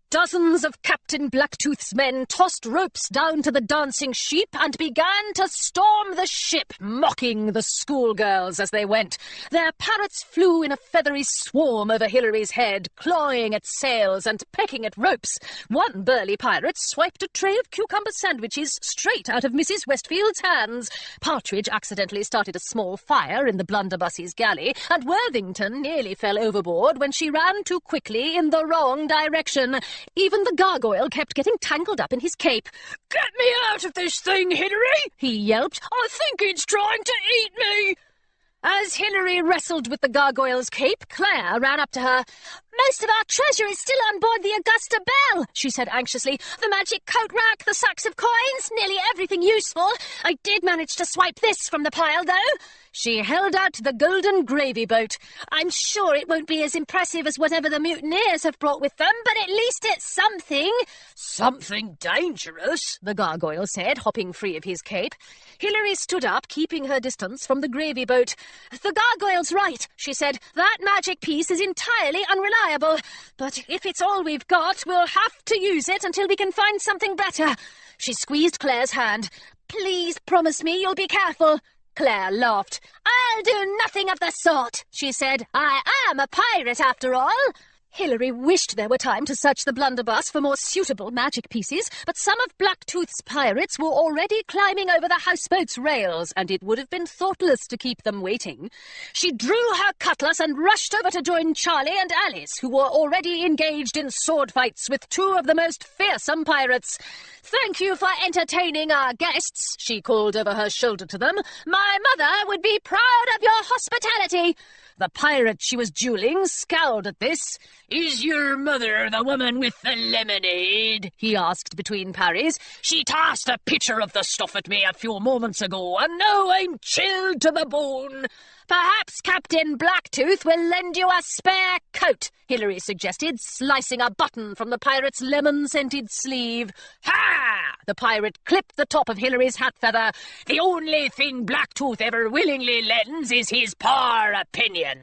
Dozens of Captain Blacktooth's men tossed ropes down to the Dancing Sheep and began to storm the ship, mocking the schoolgirls as they went. Their parrots flew in a feathery swarm over Hilary's head, clawing at sails and pecking at ropes. One burly pirate swiped a tray of cucumber sandwiches straight out of Mrs. Westfield's hands. Partridge accidentally started a small fire in the blunderbuss's galley, and Worthington nearly fell overboard when she ran too quickly in the wrong direction. Even the gargoyle kept getting tangled up in his cape. Get me out of this thing, Hilary, he yelped. I think it's trying to eat me. As Hilary wrestled with the gargoyle's cape, Claire ran up to her. Most of our treasure is still on board the Augusta Belle, she said anxiously. The magic coat rack, the sacks of coins, nearly everything useful. I did manage to swipe this from the pile, though. She held out the golden gravy boat. I'm sure it won't be as impressive as whatever the mutineers have brought with them, but at least it's something. Something dangerous, the gargoyle said, hopping free of his cape. Hilary stood up, keeping her distance from the gravy boat. The gargoyle's right, she said. That magic piece is entirely unreliable. But if it's all we've got, we'll have to use it until we can find something better. She squeezed Claire's hand. Please promise me you'll be careful. Claire laughed. I'll do nothing of the sort, she said. I am a pirate, after all. Hilary wished there were time to search the blunderbuss for more suitable magic pieces, but some of Blacktooth's pirates were already climbing over the houseboat's rails, and it would have been thoughtless to keep them waiting. She drew her cutlass and rushed over to join Charlie and Alice, who were already engaged in sword fights with two of the most fearsome pirates. Thank you for entertaining our guests, she called over her shoulder to them. My mother would be proud of your hospitality. The pirate she was duelling scowled at this. "Is your mother the woman with the lemonade?" he asked between parries. "She tossed a pitcher of the stuff at me a few moments ago, and now I'm chilled to the bone." "Perhaps Captain Blacktooth will lend you a spare coat," Hilary suggested, slicing a button from the pirate's lemon-scented sleeve. "Ha!" The pirate clipped the top of Hilary's hat feather. "The only thing Blacktooth ever willingly lends is his poor opinion."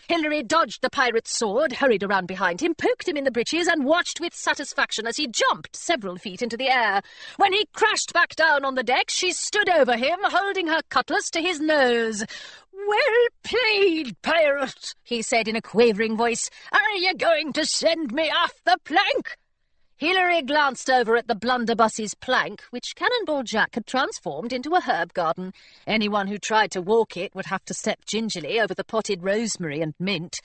Hilary dodged the pirate's sword, hurried around behind him, poked him in the breeches, and watched with satisfaction as he jumped several feet into the air. When he crashed back down on the deck, she stood over him, holding her cutlass to his nose. "Well played, pirate," he said in a quavering voice. "Are you going to send me off the plank?" Hilary glanced over at the blunderbuss's plank, which Cannonball Jack had transformed into a herb garden. Anyone who tried to walk it would have to step gingerly over the potted rosemary and mint.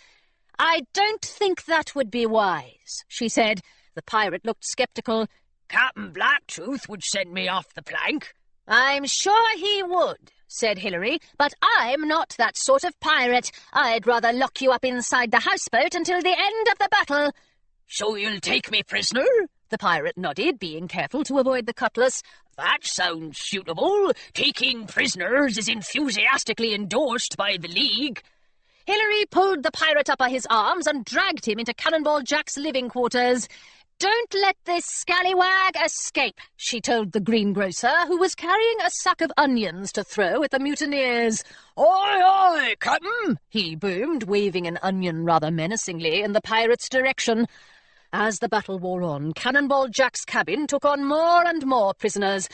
"I don't think that would be wise," she said. The pirate looked sceptical. "Captain Blacktooth would send me off the plank." "I'm sure he would," said Hilary, "but I'm not that sort of pirate. I'd rather lock you up inside the houseboat until the end of the battle." "So you'll take me prisoner?" The pirate nodded, being careful to avoid the cutlass. "That sounds suitable. Taking prisoners is enthusiastically endorsed by the League." Hilary pulled the pirate up by his arms and dragged him into Cannonball Jack's living quarters. "Don't let this scallywag escape," she told the greengrocer, who was carrying a sack of onions to throw at the mutineers. "Aye, aye, Captain," he boomed, waving an onion rather menacingly in the pirate's direction. As the battle wore on, Cannonball Jack's cabin took on more and more prisoners.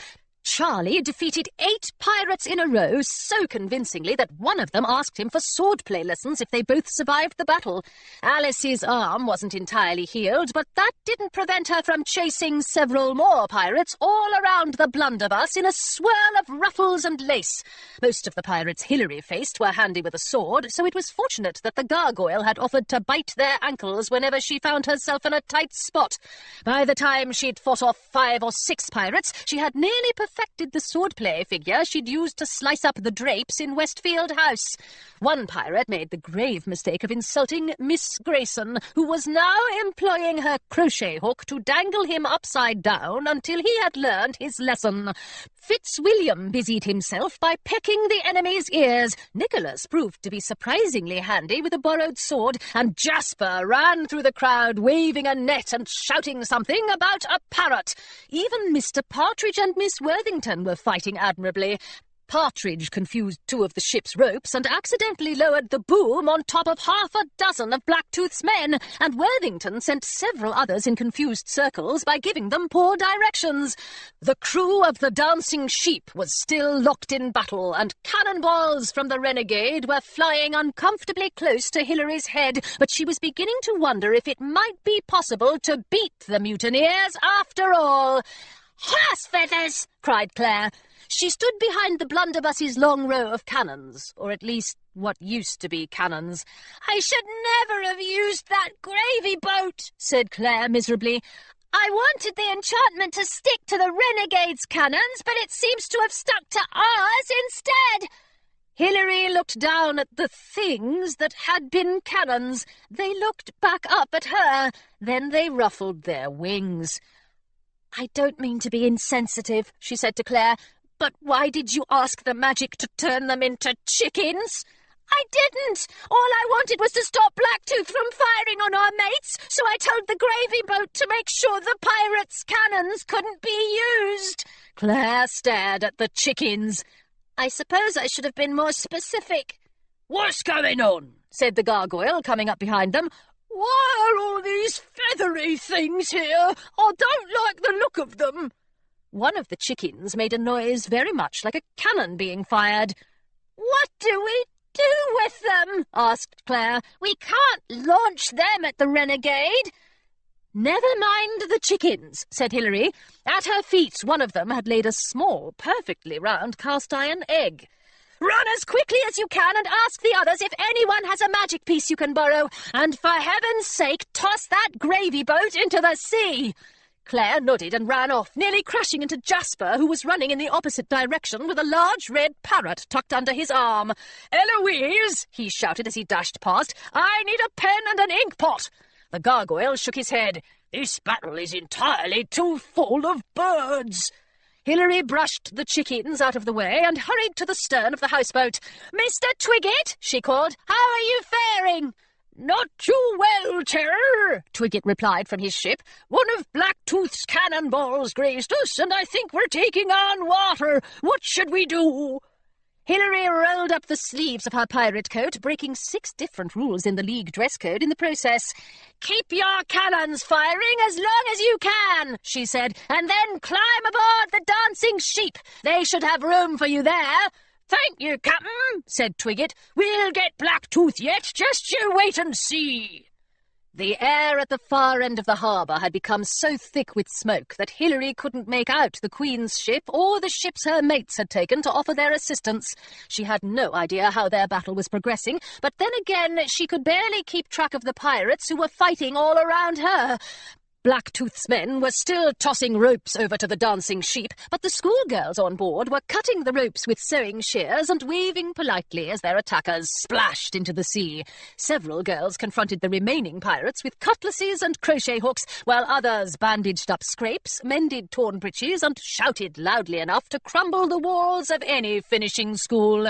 Charlie defeated 8 pirates in a row so convincingly that one of them asked him for swordplay lessons if they both survived the battle. Alice's arm wasn't entirely healed, but that didn't prevent her from chasing several more pirates all around the blunderbuss in a swirl of ruffles and lace. Most of the pirates Hilary faced were handy with a sword, so it was fortunate that the gargoyle had offered to bite their ankles whenever she found herself in a tight spot. By the time she'd fought off 5 or 6 pirates, she had nearly perfected the swordplay figure she'd used to slice up the drapes in Westfield House. One pirate made the grave mistake of insulting Miss Grayson, who was now employing her crochet hook to dangle him upside down until he had learned his lesson. Fitzwilliam busied himself by pecking the enemy's ears. Nicholas proved to be surprisingly handy with a borrowed sword, and Jasper ran through the crowd waving a net and shouting something about a parrot. Even Mr. Partridge and Miss Worthington were fighting admirably. Partridge confused 2 of the ship's ropes and accidentally lowered the boom on top of 6 of Blacktooth's men, and Worthington sent several others in confused circles by giving them poor directions. The crew of the Dancing Sheep was still locked in battle, and cannonballs from the Renegade were flying uncomfortably close to Hilary's head, but she was beginning to wonder if it might be possible to beat the mutineers after all. "Horse feathers!" cried Claire. She stood behind the blunderbuss's long row of cannons, or at least what used to be cannons. "I should never have used that gravy boat," said Claire miserably. "I wanted the enchantment to stick to the Renegade's cannons, but it seems to have stuck to ours instead." Hilary looked down at the things that had been cannons. They looked back up at her. Then they ruffled their wings. "I don't mean to be insensitive," she said to Claire, "but why did you ask the magic to turn them into chickens?" "I didn't. All I wanted was to stop Blacktooth from firing on our mates, so I told the gravy boat to make sure the pirates' cannons couldn't be used." Claire stared at the chickens. "I suppose I should have been more specific." "What's going on?" said the gargoyle, coming up behind them. "Why are all these feathery things here? I don't like the look of them." One of the chickens made a noise very much like a cannon being fired. "What do we do with them?" asked Claire. "We can't launch them at the Renegade." "Never mind the chickens," said Hilary. At her feet, one of them had laid a small, perfectly round cast-iron egg. "Run as quickly as you can and ask the others if anyone has a magic piece you can borrow. And for heaven's sake, toss that gravy boat into the sea." Claire nodded and ran off, nearly crashing into Jasper, who was running in the opposite direction with a large red parrot tucked under his arm. "Eloise," he shouted as he dashed past, "I need a pen and an ink pot." The gargoyle shook his head. "This battle is entirely too full of birds." Hilary brushed the chickens out of the way and hurried to the stern of the houseboat. "Mr. Twiggett," she called, "how are you faring?" "Not too well, Terror," Twiggett replied from his ship. "One of Blacktooth's cannonballs grazed us, and I think we're taking on water. What should we do?" Hilary rolled up the sleeves of her pirate coat, breaking 6 different rules in the League dress code in the process. "Keep your cannons firing as long as you can," she said, "and then climb aboard the Dancing Sheep. They should have room for you there." "Thank you, Captain," said Twiggett. "We'll get Blacktooth yet. Just you wait and see." The air at the far end of the harbour had become so thick with smoke that Hilary couldn't make out the Queen's ship or the ships her mates had taken to offer their assistance. She had no idea how their battle was progressing, but then again she could barely keep track of the pirates who were fighting all around her. Blacktooth's men were still tossing ropes over to the Dancing Sheep, but the schoolgirls on board were cutting the ropes with sewing shears and waving politely as their attackers splashed into the sea. Several girls confronted the remaining pirates with cutlasses and crochet hooks, while others bandaged up scrapes, mended torn breeches, and shouted loudly enough to crumble the walls of any finishing school.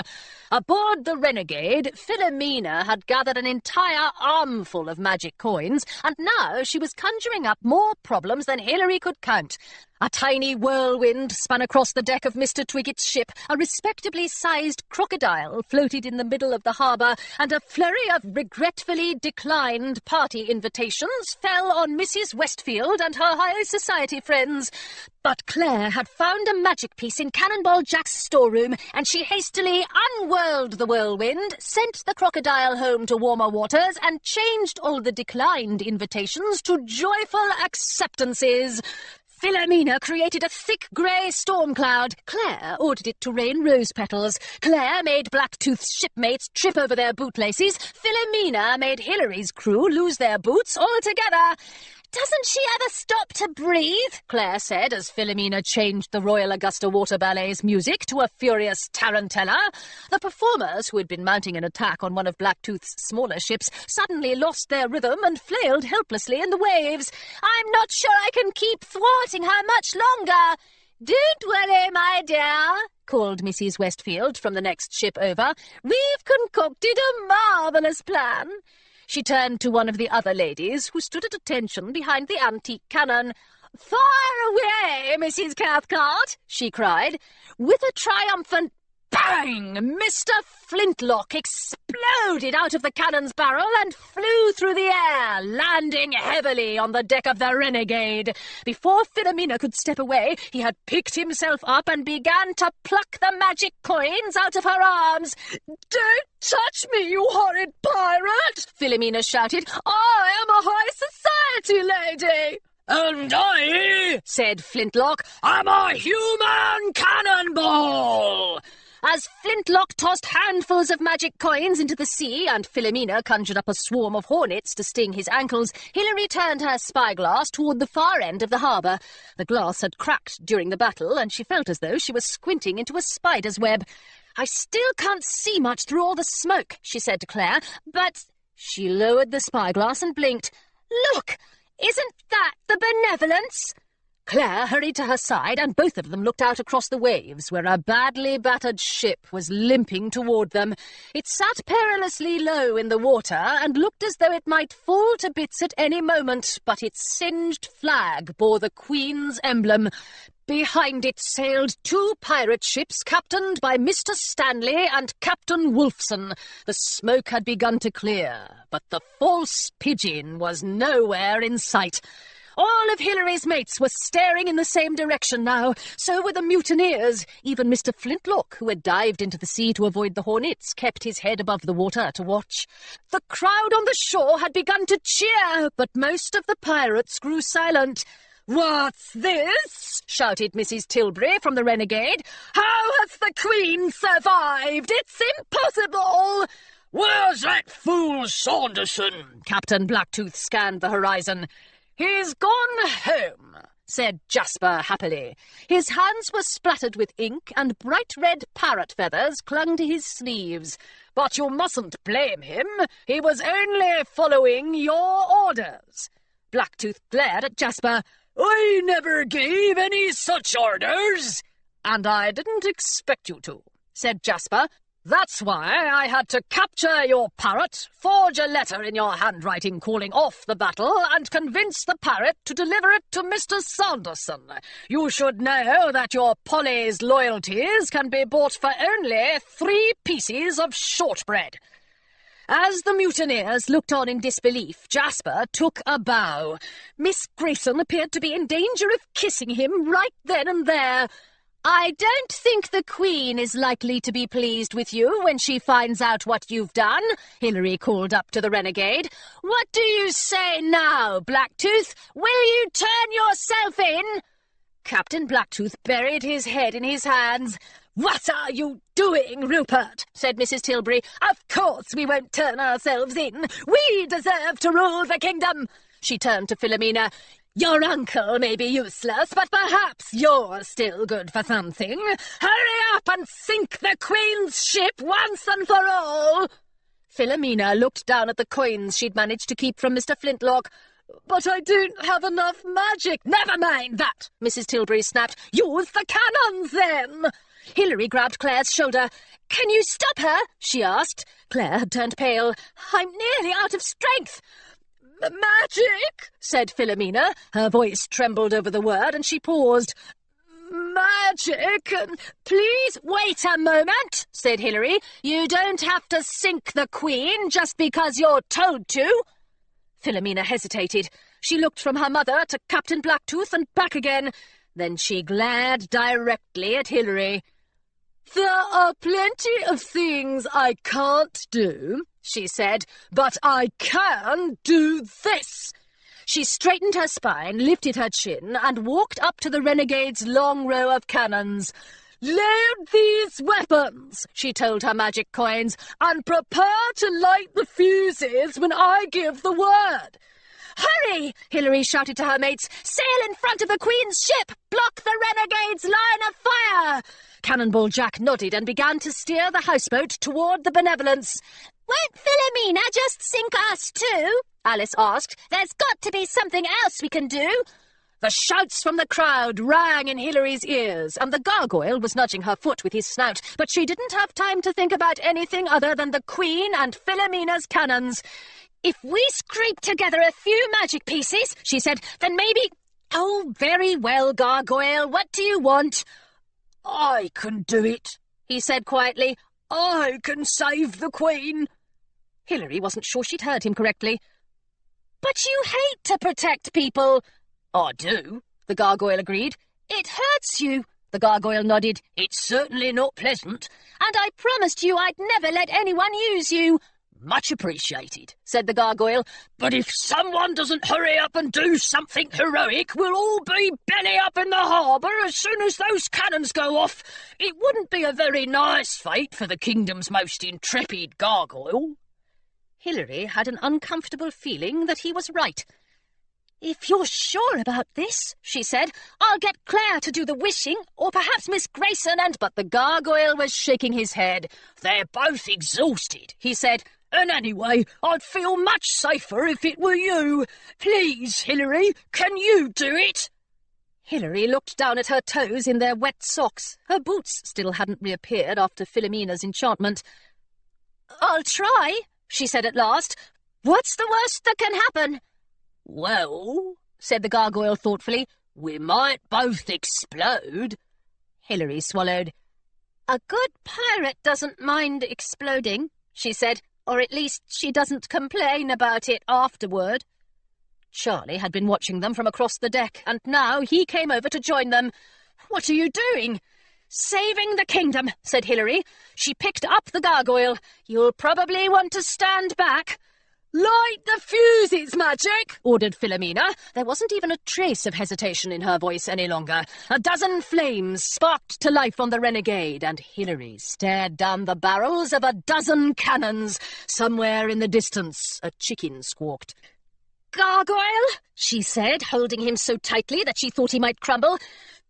Aboard the Renegade, Philomena had gathered an entire armful of magic coins, and now she was conjuring up more problems than Hilary could count. A tiny whirlwind spun across the deck of Mr. Twiggett's ship, a respectably sized crocodile floated in the middle of the harbour, and a flurry of regretfully declined party invitations fell on Mrs. Westfield and her high society friends. But Claire had found a magic piece in Cannonball Jack's storeroom, and she hastily unwhirled the whirlwind, sent the crocodile home to warmer waters, and changed all the declined invitations to joyful acceptances. Philomena created a thick grey storm cloud. Claire ordered it to rain rose petals. Claire made Blacktooth's shipmates trip over their bootlaces. Philomena made Hilary's crew lose their boots altogether. "Doesn't she ever stop to breathe?" Claire said as Philomena changed the Royal Augusta Water Ballet's music to a furious tarantella. The performers, who had been mounting an attack on one of Blacktooth's smaller ships, suddenly lost their rhythm and flailed helplessly in the waves. "I'm not sure I can keep thwarting her much longer." "Don't worry, my dear," called Mrs. Westfield from the next ship over. "We've concocted a marvellous plan." She turned to one of the other ladies, who stood at attention behind the antique cannon. "Fire away, Mrs. Cathcart!" she cried. With a triumphant bang, Mr. Flintlock exploded out of the cannon's barrel and flew through the air, landing heavily on the deck of the Renegade. Before Philomena could step away, he had picked himself up and began to pluck the magic coins out of her arms. "Don't touch me, you horrid pirate!" Philomena shouted. "I am a high society lady." "And I," said Flintlock, "am a human cannonball." As Flintlock tossed handfuls of magic coins into the sea and Philomena conjured up a swarm of hornets to sting his ankles, Hilary turned her spyglass toward the far end of the harbour. The glass had cracked during the battle, and she felt as though she was squinting into a spider's web. "I still can't see much through all the smoke," she said to Claire, "but—" She lowered the spyglass and blinked. "Look! Isn't that the Benevolence?" Claire hurried to her side, and both of them looked out across the waves, where a badly battered ship was limping toward them. It sat perilously low in the water, and looked as though it might fall to bits at any moment, but its singed flag bore the Queen's emblem. Behind it sailed 2 pirate ships captained by Mr. Stanley and Captain Wolfson. The smoke had begun to clear, but the false pigeon was nowhere in sight. All of Hilary's mates were staring in the same direction now. So were the mutineers. Even Mr. Flintlock, who had dived into the sea to avoid the hornets, kept his head above the water to watch. The crowd on the shore had begun to cheer, but most of the pirates grew silent. "What's this?" shouted Mrs. Tilbury from the Renegade. "How has the Queen survived? It's impossible!" "Where's that fool Saunderson?" Captain Blacktooth scanned the horizon. "He's gone home," said Jasper happily. His hands were splattered with ink, and bright red parrot feathers clung to his sleeves. "But you mustn't blame him. He was only following your orders." Blacktooth glared at Jasper. "I never gave any such orders." "And I didn't expect you to," said Jasper. "That's why I had to capture your parrot, forge a letter in your handwriting calling off the battle, and convince the parrot to deliver it to Mr. Sanderson. You should know that your Polly's loyalties can be bought for only 3 pieces of shortbread." As the mutineers looked on in disbelief, Jasper took a bow. Miss Grayson appeared to be in danger of kissing him right then and there. "I don't think the Queen is likely to be pleased with you when she finds out what you've done," Hilary called up to the renegade. "What do you say now, Blacktooth? Will you turn yourself in?" Captain Blacktooth buried his head in his hands. "What are you doing, Rupert?" said Mrs. Tilbury. "Of course we won't turn ourselves in. We deserve to rule the kingdom." She turned to Philomena. "Your uncle may be useless, but perhaps you're still good for something. Hurry up and sink the Queen's ship once and for all." Philomena looked down at the coins she'd managed to keep from Mr. Flintlock. "But I don't have enough magic." "Never mind that," Mrs. Tilbury snapped. "Use the cannons, then." Hilary grabbed Claire's shoulder. "Can you stop her?" she asked. Claire had turned pale. "I'm nearly out of strength." "Magic," said Philomena. Her voice trembled over the word, and she paused. "Magic. Please wait a moment," said Hilary. "You don't have to sink the Queen just because you're told to." Philomena hesitated. She looked from her mother to Captain Blacktooth and back again. Then she glared directly at Hilary. "There are plenty of things I can't do," she said, "but I can do this." She straightened her spine, lifted her chin, and walked up to the renegade's long row of cannons. "Load these weapons," she told her magic coins, "and prepare to light the fuses when I give the word." "Hurry!" Hilary shouted to her mates. "Sail in front of the Queen's ship! Block the renegade's line of fire!" Cannonball Jack nodded and began to steer the houseboat toward the Benevolence. Won't Philomena just sink us too? Alice asked. There's got to be something else we can do. The shouts from the crowd rang in Hilary's ears, and the gargoyle was nudging her foot with his snout, but she didn't have time to think about anything other than the Queen and Philomena's cannons. "If we scrape together a few magic pieces," she said, "then maybe—" "Oh, very well, gargoyle. What do you want?" "I can do it," he said quietly. "I can save the Queen." Hilary wasn't sure she'd heard him correctly. "But you hate to protect people." "I do," the gargoyle agreed. "It hurts you." The gargoyle nodded. "It's certainly not pleasant." "And I promised you I'd never let anyone use you." "Much appreciated," said the gargoyle. "But if someone doesn't hurry up and do something heroic, we'll all be belly up in the harbour as soon as those cannons go off. It wouldn't be a very nice fate for the kingdom's most intrepid gargoyle." Hilary had an uncomfortable feeling that he was right. "If you're sure about this," she said, "I'll get Claire to do the wishing, or perhaps Miss Grayson and—" But the gargoyle was shaking his head. "They're both exhausted," he said. "And anyway, I'd feel much safer if it were you. Please, Hilary, can you do it?" Hilary looked down at her toes in their wet socks. Her boots still hadn't reappeared after Philomena's enchantment. "I'll try," she said at last. "What's the worst that can happen?" "Well," said the gargoyle thoughtfully, "we might both explode." Hilary swallowed. "A good pirate doesn't mind exploding," she said, "or at least she doesn't complain about it afterward." Charlie had been watching them from across the deck, and now he came over to join them. "What are you doing?" "Saving the kingdom," said Hilary. She picked up the gargoyle. "You'll probably want to stand back." "Light the fuses, Magic!" ordered Philomena. There wasn't even a trace of hesitation in her voice any longer. A dozen flames sparked to life on the renegade, and Hilary stared down the barrels of a dozen cannons. Somewhere in the distance, a chicken squawked. gargoyle," she said, holding him so tightly that she thought he might crumble.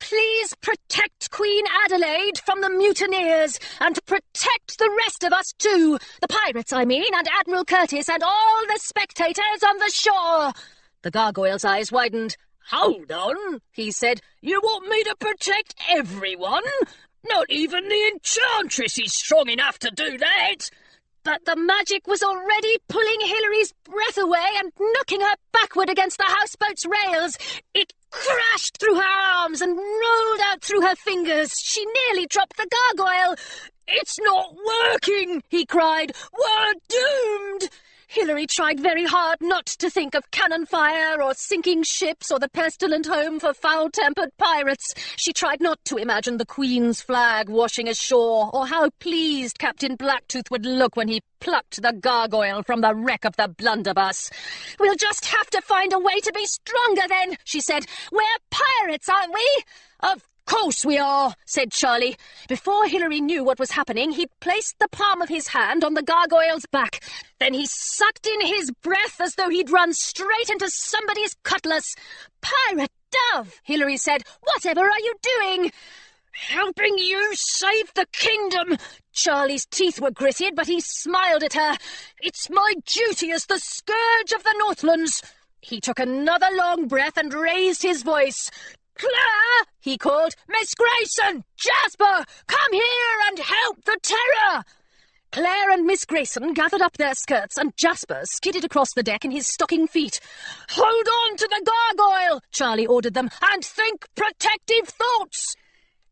"Please protect Queen Adelaide from the mutineers, and protect the rest of us too. The pirates, I mean, and Admiral Curtis, and all the spectators on the shore." The gargoyle's eyes widened. "Hold on," he said. "You want me to protect everyone? Not even the Enchantress is strong enough to do that." But the magic was already pulling Hilary's breath away and knocking her backward against the houseboat's rails. It crashed through her arms and rolled out through her fingers. She nearly dropped the gargoyle. "It's not working," he cried. "We're doomed." Hilary tried very hard not to think of cannon fire or sinking ships or the pestilent home for foul-tempered pirates. She tried not to imagine the Queen's flag washing ashore, or how pleased Captain Blacktooth would look when he plucked the gargoyle from the wreck of the blunderbuss. "We'll just have to find a way to be stronger then," she said. "We're pirates, aren't we?" "Of course we are," said Charlie. Before Hilary knew what was happening, he'd placed the palm of his hand on the gargoyle's back. Then he sucked in his breath as though he'd run straight into somebody's cutlass. "Pirate Dove," Hilary said, "whatever are you doing?" "Helping you save the kingdom." Charlie's teeth were gritted, but he smiled at her. "It's my duty as the scourge of the Northlands." He took another long breath and raised his voice. "Claire," he called, "Miss Grayson, Jasper, come here and help the Terror." Claire and Miss Grayson gathered up their skirts, and Jasper skidded across the deck in his stocking feet. "Hold on to the gargoyle," Charlie ordered them, "and think protective thoughts."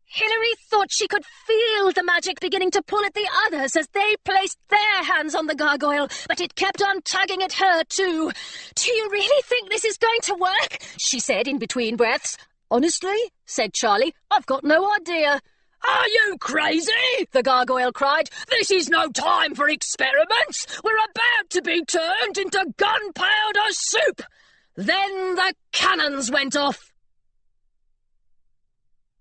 Hilary thought she could feel the magic beginning to pull at the others as they placed their hands on the gargoyle, but it kept on tugging at her too. "Do you really think this is going to work?" she said in between breaths. "Honestly," said Charlie, "I've got no idea." "Are you crazy?" the gargoyle cried. "This is no time for experiments. We're about to be turned into gunpowder soup." Then the cannons went off.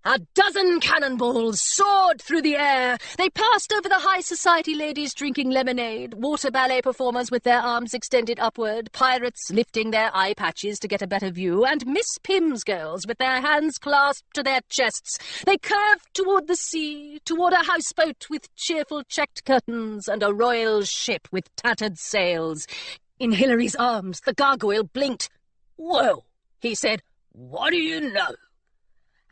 A dozen cannonballs soared through the air. They passed over the high society ladies drinking lemonade, water ballet performers with their arms extended upward, pirates lifting their eye patches to get a better view, and Miss Pym's girls with their hands clasped to their chests. They curved toward the sea, toward a houseboat with cheerful checked curtains and a royal ship with tattered sails. In Hilary's arms, the gargoyle blinked. "Well," he said, "what do you know?"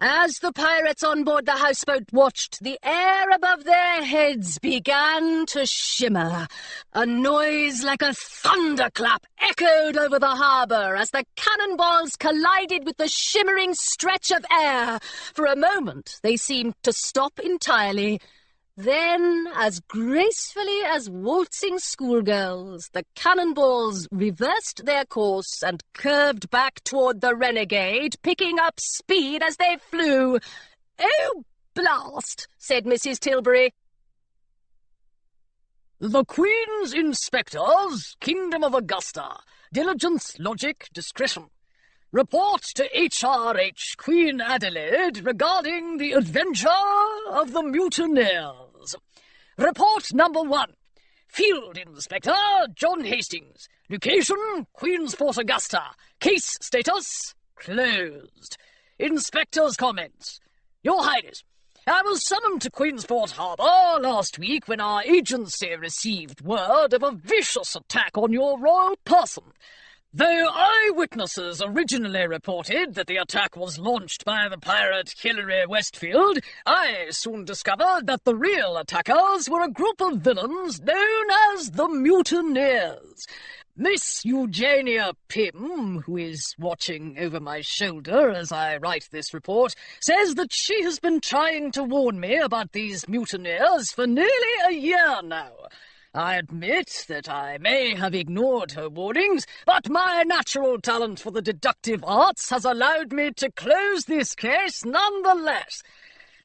As the pirates on board the houseboat watched, the air above their heads began to shimmer. A noise like a thunderclap echoed over the harbour as the cannonballs collided with the shimmering stretch of air. For a moment they seemed to stop entirely. Then, as gracefully as waltzing schoolgirls, the cannonballs reversed their course and curved back toward the renegade, picking up speed as they flew. "Oh, blast!" said Mrs. Tilbury. "The Queen's inspectors, Kingdom of Augusta, diligence, logic, discretion. Report to HRH Queen Adelaide regarding the adventure of the mutineers. Report number 1. Field Inspector John Hastings. Location, Queensport, Augusta. Case status, closed. Inspector's comments. Your Highness, I was summoned to Queensport Harbour last week when our agency received word of a vicious attack on your royal person. Though eyewitnesses originally reported that the attack was launched by the pirate Hilary Westfield, I soon discovered that the real attackers were a group of villains known as the Mutineers. Miss Eugenia Pym, who is watching over my shoulder as I write this report, says that she has been trying to warn me about these mutineers for nearly a year now. I admit that I may have ignored her warnings, but my natural talent for the deductive arts has allowed me to close this case nonetheless.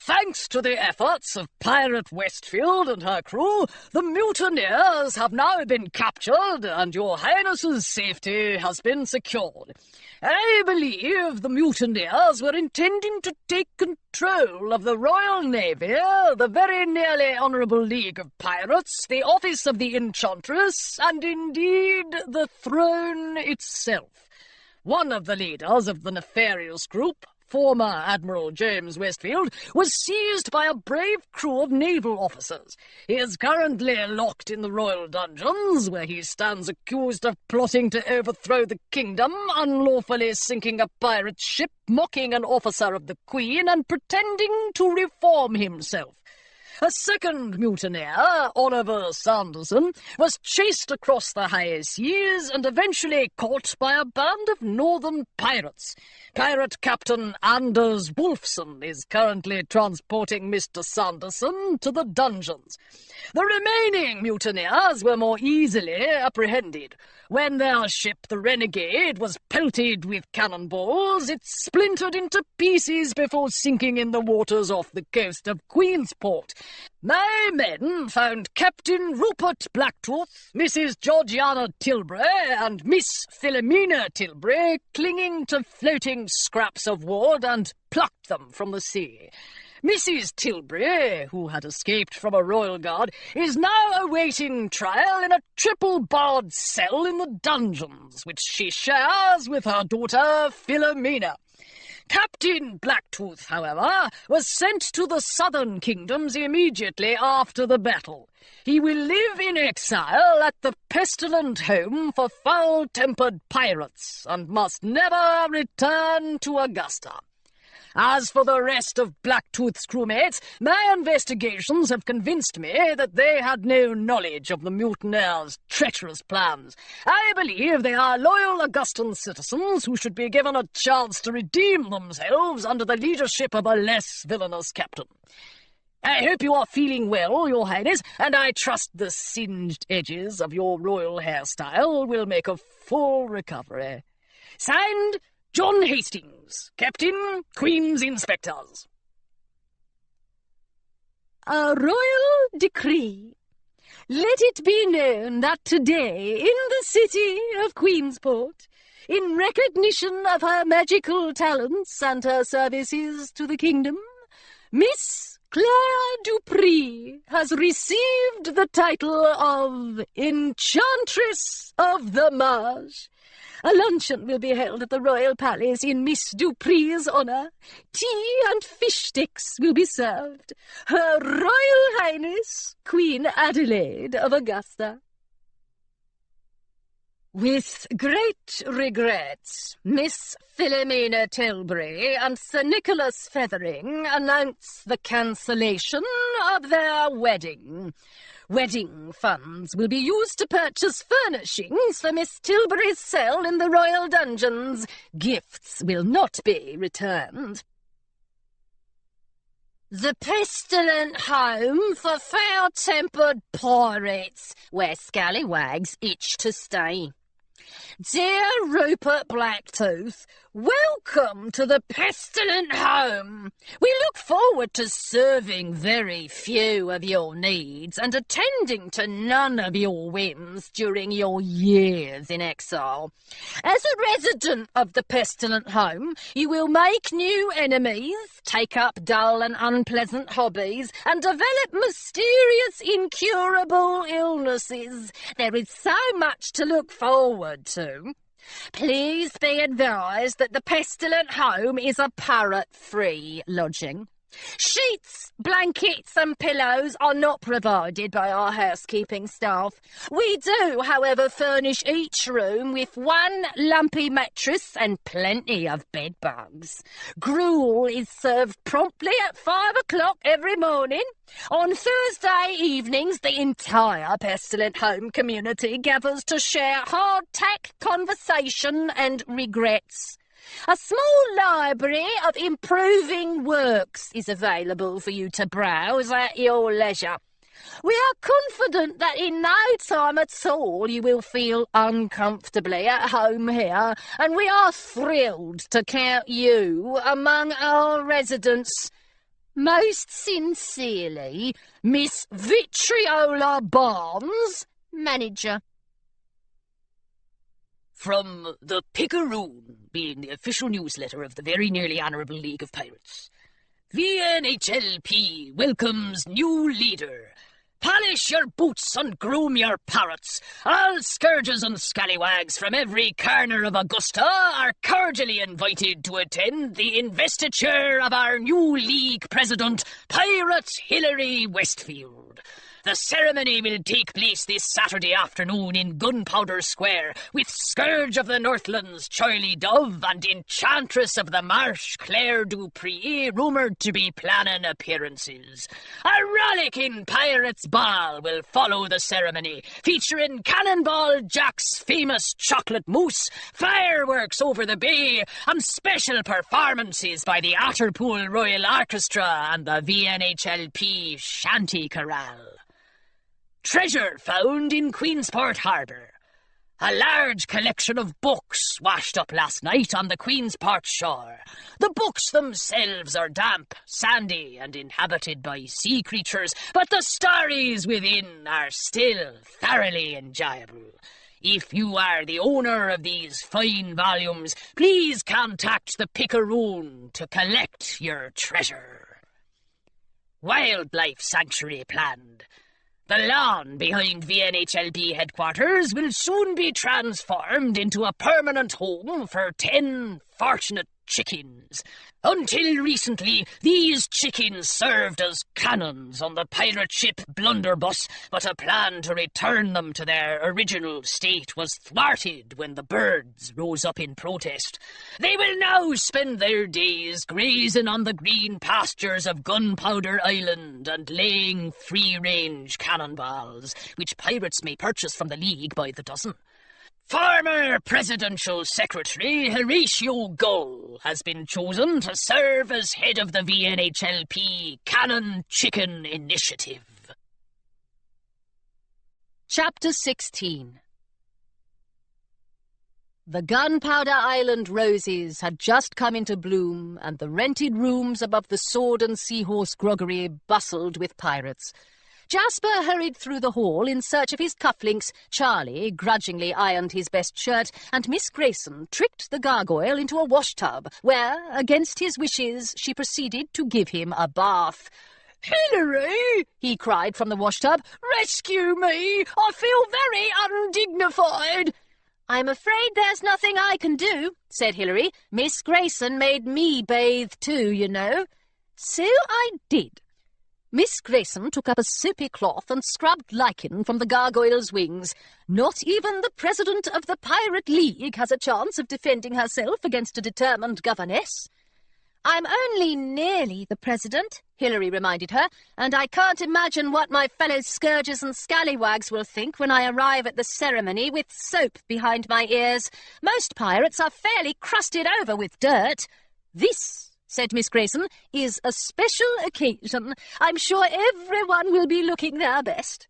Thanks to the efforts of Pirate Westfield and her crew, the mutineers have now been captured and your Highness's safety has been secured. I believe the mutineers were intending to take control of the Royal Navy, the Very Nearly Honourable League of Pirates, the Office of the Enchantress, and indeed the throne itself. One of the leaders of the nefarious group, former Admiral James Westfield, was seized by a brave crew of naval officers. He is currently locked in the royal dungeons, where he stands accused of plotting to overthrow the kingdom, unlawfully sinking a pirate ship, mocking an officer of the Queen, and pretending to reform himself. A second mutineer, Oliver Sanderson, was chased across the high seas and eventually caught by a band of northern pirates. Pirate Captain Anders Wolfson is currently transporting Mr. Sanderson to the dungeons. The remaining mutineers were more easily apprehended. When their ship, the Renegade, was pelted with cannonballs, it splintered into pieces before sinking in the waters off the coast of Queensport. My men found Captain Rupert Blacktooth, Mrs. Georgiana Tilbury, and Miss Philomena Tilbury clinging to floating scraps of wood and plucked them from the sea. Mrs. Tilbury, who had escaped from a royal guard, is now awaiting trial in a triple-barred cell in the dungeons, which she shares with her daughter Philomena. Captain Blacktooth, however, was sent to the southern kingdoms immediately after the battle. He will live in exile at the pestilent home for foul-tempered pirates, and must never return to Augusta. As for the rest of Blacktooth's crewmates, my investigations have convinced me that they had no knowledge of the mutineers' treacherous plans. I believe they are loyal Augustan citizens who should be given a chance to redeem themselves under the leadership of a less villainous captain. I hope you are feeling well, Your Highness, and I trust the singed edges of your royal hairstyle will make a full recovery. Signed, John Hastings, Captain, Queen's Inspectors. A royal decree. Let it be known that today, in the city of Queensport, in recognition of her magical talents and her services to the kingdom, Miss Claire Dupree has received the title of Enchantress of the Marsh. A luncheon will be held at the Royal Palace in Miss Dupree's honour. Tea and fish sticks will be served. Her Royal Highness, Queen Adelaide of Augusta. With great regrets, Miss Philomena Tilbury and Sir Nicholas Feathering announce the cancellation of their wedding. Wedding funds will be used to purchase furnishings for Miss Tilbury's cell in the royal dungeons. Gifts will not be returned. The pestilent home for foul-tempered pirates, where scallywags itch to stay. Dear Rupert Blacktooth, welcome to the pestilent home. We look forward to serving very few of your needs and attending to none of your whims during your years in exile. As a resident of the pestilent home, you will make new enemies, take up dull and unpleasant hobbies, and develop mysterious, incurable illnesses. There is so much to look forward to. Please be advised that the pestilent home is a parrot-free lodging. Sheets, blankets and pillows are not provided by our housekeeping staff. We do, however, furnish each room with one lumpy mattress and plenty of bed bugs. Gruel is served promptly at 5 o'clock every morning. On Thursday evenings, the entire pestilent home community gathers to share hardtack conversation and regrets. A small library of improving works is available for you to browse at your leisure. We are confident that in no time at all you will feel uncomfortably at home here, and we are thrilled to count you among our residents. Most sincerely, Miss Vitriola Barnes, Manager. From the Picaroon, being the official newsletter of the Very Nearly Honourable League of Pirates. VNHLP welcomes new leader. Polish your boots and groom your parrots. All scourges and scallywags from every corner of Augusta are cordially invited to attend the investiture of our new league president, Pirate Hilary Westfield. The ceremony will take place this Saturday afternoon in Gunpowder Square, with Scourge of the Northlands, Charlie Dove, and Enchantress of the Marsh, Claire Dupree, rumoured to be planning appearances. A rollicking Pirates' Ball will follow the ceremony, featuring Cannonball Jack's famous chocolate mousse, fireworks over the bay, and special performances by the Otterpool Royal Orchestra and the VNHLP Shanty Chorale. Treasure found in Queensport Harbour. A large collection of books washed up last night on the Queensport shore. The books themselves are damp, sandy, and inhabited by sea creatures, but the stories within are still thoroughly enjoyable. If you are the owner of these fine volumes, please contact the Picaroon to collect your treasure. Wildlife Sanctuary planned. The lawn behind VNHLP headquarters will soon be transformed into a permanent home for 10 fortunate chickens. Until recently, these chickens served as cannons on the pirate ship Blunderbuss, but a plan to return them to their original state was thwarted when the birds rose up in protest. They will now spend their days grazing on the green pastures of Gunpowder Island and laying free-range cannonballs, which pirates may purchase from the League by the dozen. Former Presidential Secretary Horatio Gull has been chosen to serve as head of the VNHLP Cannon Chicken Initiative. Chapter 16. The Gunpowder Island roses had just come into bloom, and the rented rooms above the Sword and Seahorse groggery bustled with pirates. Jasper hurried through the hall in search of his cufflinks, Charlie grudgingly ironed his best shirt, and Miss Grayson tricked the gargoyle into a washtub, where, against his wishes, she proceeded to give him a bath. "Hilary!" he cried from the washtub. "Rescue me! I feel very undignified." "I'm afraid there's nothing I can do," said Hilary. "Miss Grayson made me bathe too, you know." "So I did." Miss Grayson took up a soapy cloth and scrubbed lichen from the gargoyle's wings. Not even the president of the Pirate League has a chance of defending herself against a determined governess. "I'm only nearly the president," Hilary reminded her, "and I can't imagine what my fellow scourges and scallywags will think when I arrive at the ceremony with soap behind my ears. Most pirates are fairly crusted over with dirt. This," said Miss Grayson, "is a special occasion. I'm sure everyone will be looking their best."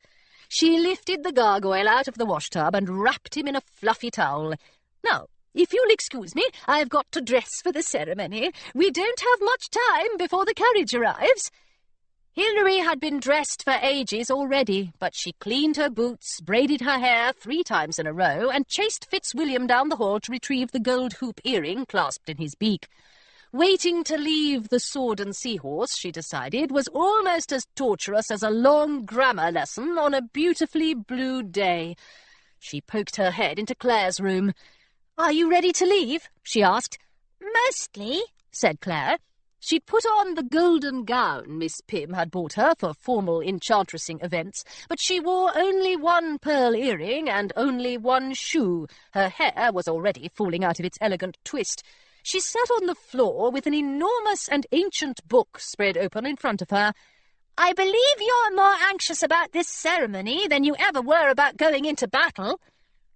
She lifted the gargoyle out of the washtub and wrapped him in a fluffy towel. "Now, if you'll excuse me, I've got to dress for the ceremony. We don't have much time before the carriage arrives." Hilary had been dressed for ages already, but she cleaned her boots, braided her hair 3 times in a row, and chased Fitzwilliam down the hall to retrieve the gold hoop earring clasped in his beak. Waiting to leave the Sword and Seahorse, she decided, was almost as torturous as a long grammar lesson on a beautifully blue day. She poked her head into Claire's room. "Are you ready to leave?" she asked. Mostly, said Claire. She'd put on the golden gown Miss Pym had bought her for formal enchantressing events, but she wore only 1 pearl earring and only 1 shoe. Her hair was already falling out of its elegant twist. She sat on the floor with an enormous and ancient book spread open in front of her. "I believe you're more anxious about this ceremony than you ever were about going into battle."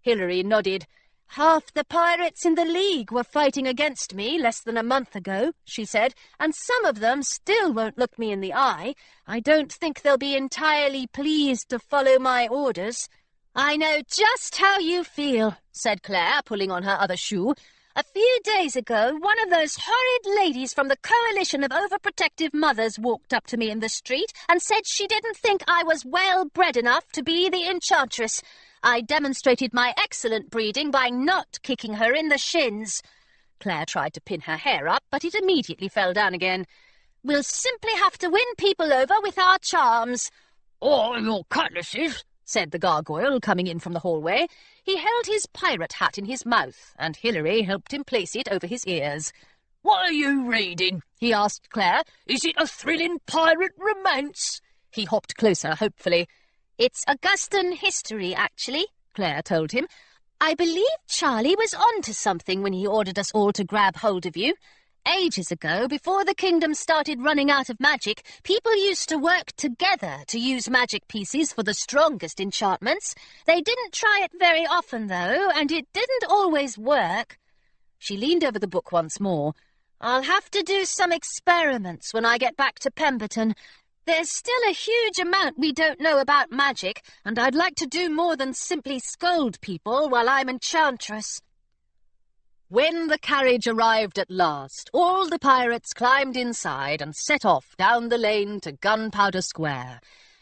Hilary nodded. "Half the pirates in the League were fighting against me less than a month ago," she said, "and some of them still won't look me in the eye. I don't think they'll be entirely pleased to follow my orders." "I know just how you feel," said Claire, pulling on her other shoe. A few days ago, one of those horrid ladies from the Coalition of Overprotective Mothers walked up to me in the street and said she didn't think I was well bred enough to be the enchantress. I demonstrated my excellent breeding by not kicking her in the shins. Claire tried to pin her hair up, but it immediately fell down again. We'll simply have to win people over with our charms. Or your cutlasses, said the gargoyle, coming in from the hallway. He held his pirate hat in his mouth, and Hilary helped him place it over his ears. What are you reading? He asked Claire. Is it a thrilling pirate romance? He hopped closer, hopefully. It's Augustan history, actually, Claire told him. I believe Charlie was on to something when he ordered us all to grab hold of you. Ages ago, before the kingdom started running out of magic, people used to work together to use magic pieces for the strongest enchantments. They didn't try it very often, though, and it didn't always work. She leaned over the book once more. I'll have to do some experiments when I get back to Pemberton. There's still a huge amount we don't know about magic, and I'd like to do more than simply scold people while I'm enchantress. When the carriage arrived at last, all the pirates climbed inside and set off down the lane to Gunpowder Square.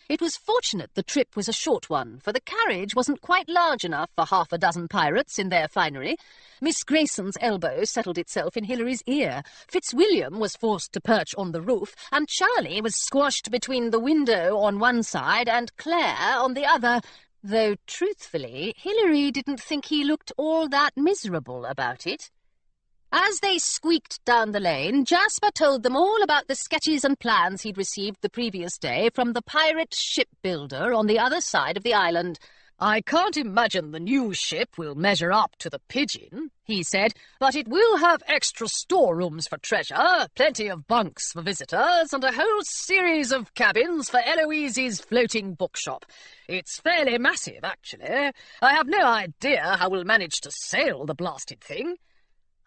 It was fortunate the trip was a short one, for the carriage wasn't quite large enough for half a dozen pirates in their finery. Miss Grayson's elbow settled itself in Hilary's ear. Fitzwilliam was forced to perch on the roof, and Charlie was squashed between the window on one side and Claire on the other, though, truthfully, Hilary didn't think he looked all that miserable about it. As they squeaked down the lane, Jasper told them all about the sketches and plans he'd received the previous day from the pirate shipbuilder on the other side of the island. I can't imagine the new ship will measure up to the Pigeon, he said, but it will have extra storerooms for treasure, plenty of bunks for visitors, and a whole series of cabins for Eloise's floating bookshop. It's fairly massive, actually. I have no idea how we'll manage to sail the blasted thing.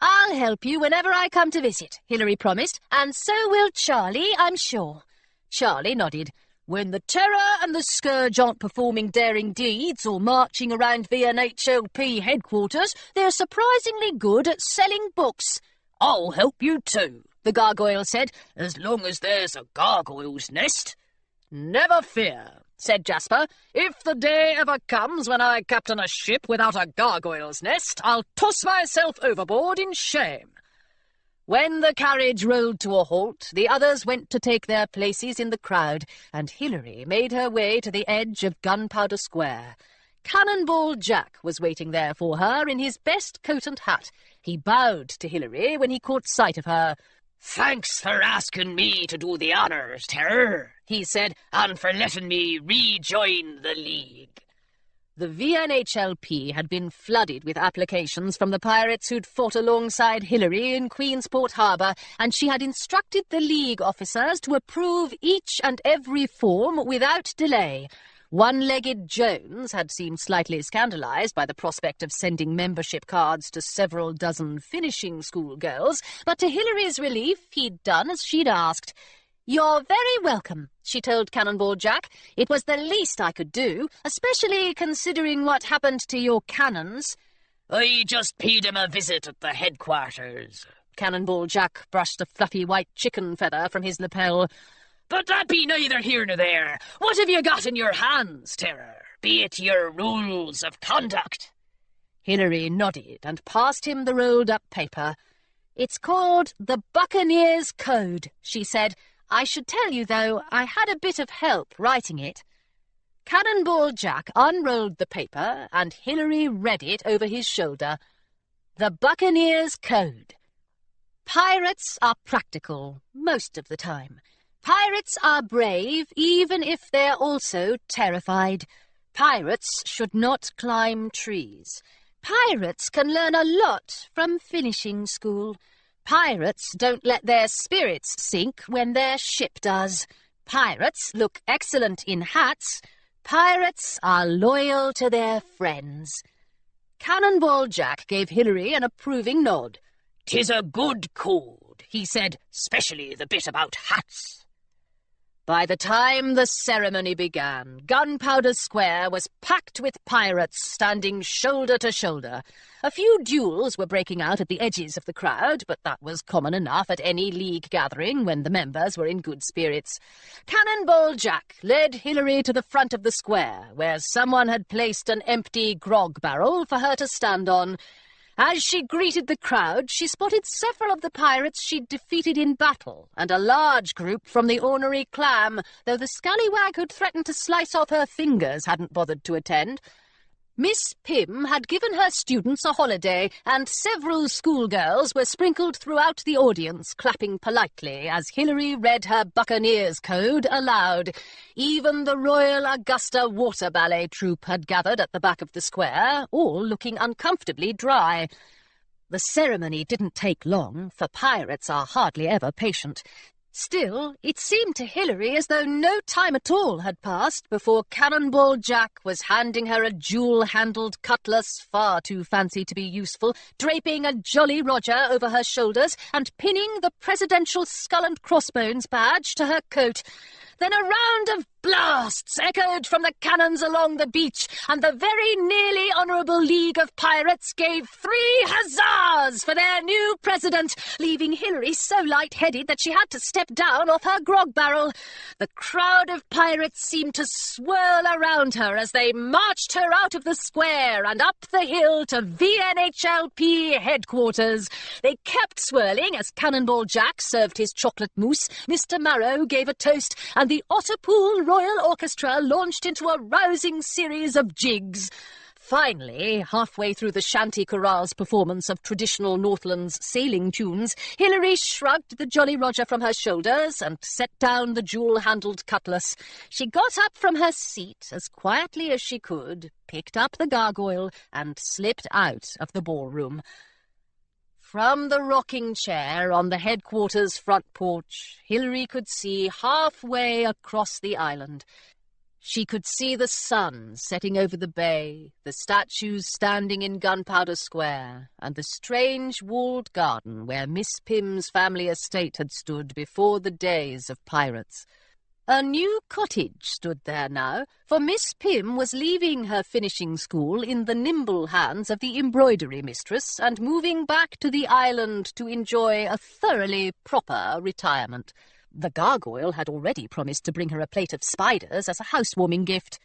I'll help you whenever I come to visit, Hilary promised, and so will Charlie, I'm sure. Charlie nodded. When the Terror and the Scourge aren't performing daring deeds or marching around VNHLP headquarters, they're surprisingly good at selling books. I'll help you too, the gargoyle said, as long as there's a gargoyle's nest. Never fear, said Jasper. If the day ever comes when I captain a ship without a gargoyle's nest, I'll toss myself overboard in shame. When the carriage rolled to a halt, the others went to take their places in the crowd, and Hilary made her way to the edge of Gunpowder Square. Cannonball Jack was waiting there for her in his best coat and hat. He bowed to Hilary when he caught sight of her. "Thanks for asking me to do the honours, Terror," he said, "and for letting me rejoin the League." The VNHLP had been flooded with applications from the pirates who'd fought alongside Hilary in Queensport Harbour, and she had instructed the League officers to approve each and every form without delay. One-legged Jones had seemed slightly scandalised by the prospect of sending membership cards to several dozen finishing school girls, but to Hilary's relief he'd done as she'd asked. "You're very welcome," she told Cannonball Jack. "It was the least I could do, especially considering what happened to your cannons." "I just paid him a visit at the headquarters." Cannonball Jack brushed a fluffy white chicken feather from his lapel. "But that be neither here nor there. What have you got in your hands, Terror? Be it your rules of conduct?" Hilary nodded and passed him the rolled-up paper. "It's called the Buccaneers Code," she said. "I should tell you, though, I had a bit of help writing it." Cannonball Jack unrolled the paper, and Hilary read it over his shoulder. The Buccaneers Code. Pirates are practical, most of the time. Pirates are brave, even if they're also terrified. Pirates should not climb trees. Pirates can learn a lot from finishing school. Pirates don't let their spirits sink when their ship does. Pirates look excellent in hats. Pirates are loyal to their friends. Cannonball Jack gave Hilary an approving nod. "'Tis a good code," he said, "'specially the bit about hats." By the time the ceremony began, Gunpowder Square was packed with pirates standing shoulder to shoulder. A few duels were breaking out at the edges of the crowd, but that was common enough at any league gathering when the members were in good spirits. Cannonball Jack led Hilary to the front of the square, where someone had placed an empty grog barrel for her to stand on. As she greeted the crowd, she spotted several of the pirates she'd defeated in battle, and a large group from the Ornery Clam, though the scallywag who'd threatened to slice off her fingers hadn't bothered to attend. Miss Pym had given her students a holiday, and several schoolgirls were sprinkled throughout the audience, clapping politely as Hilary read her Buccaneers code aloud. Even the Royal Augusta Water Ballet troupe had gathered at the back of the square, all looking uncomfortably dry. The ceremony didn't take long, for pirates are hardly ever patient. Still, it seemed to Hilary as though no time at all had passed before Cannonball Jack was handing her a jewel-handled cutlass far too fancy to be useful, draping a Jolly Roger over her shoulders, and pinning the presidential skull and crossbones badge to her coat. Then a round of blasts echoed from the cannons along the beach, and the very nearly Honourable League of Pirates gave 3 huzzas for their new president, leaving Hilary so light-headed that she had to step down off her grog barrel. The crowd of pirates seemed to swirl around her as they marched her out of the square and up the hill to VNHLP headquarters. They kept swirling as Cannonball Jack served his chocolate mousse, Mr. Marrow gave a toast, and the Otterpool Royal Orchestra launched into a rousing series of jigs. Finally, halfway through the shanty chorale's performance of traditional Northland's sailing tunes, Hilary shrugged the Jolly Roger from her shoulders and set down the jewel-handled cutlass. She got up from her seat as quietly as she could, picked up the gargoyle, and slipped out of the ballroom. From the rocking chair on the headquarters front porch, Hilary could see halfway across the island. She could see the sun setting over the bay, the statues standing in Gunpowder Square, and the strange walled garden where Miss Pym's family estate had stood before the days of pirates. A new cottage stood there now, for Miss Pym was leaving her finishing school in the nimble hands of the embroidery mistress and moving back to the island to enjoy a thoroughly proper retirement. The gargoyle had already promised to bring her a plate of spiders as a housewarming gift.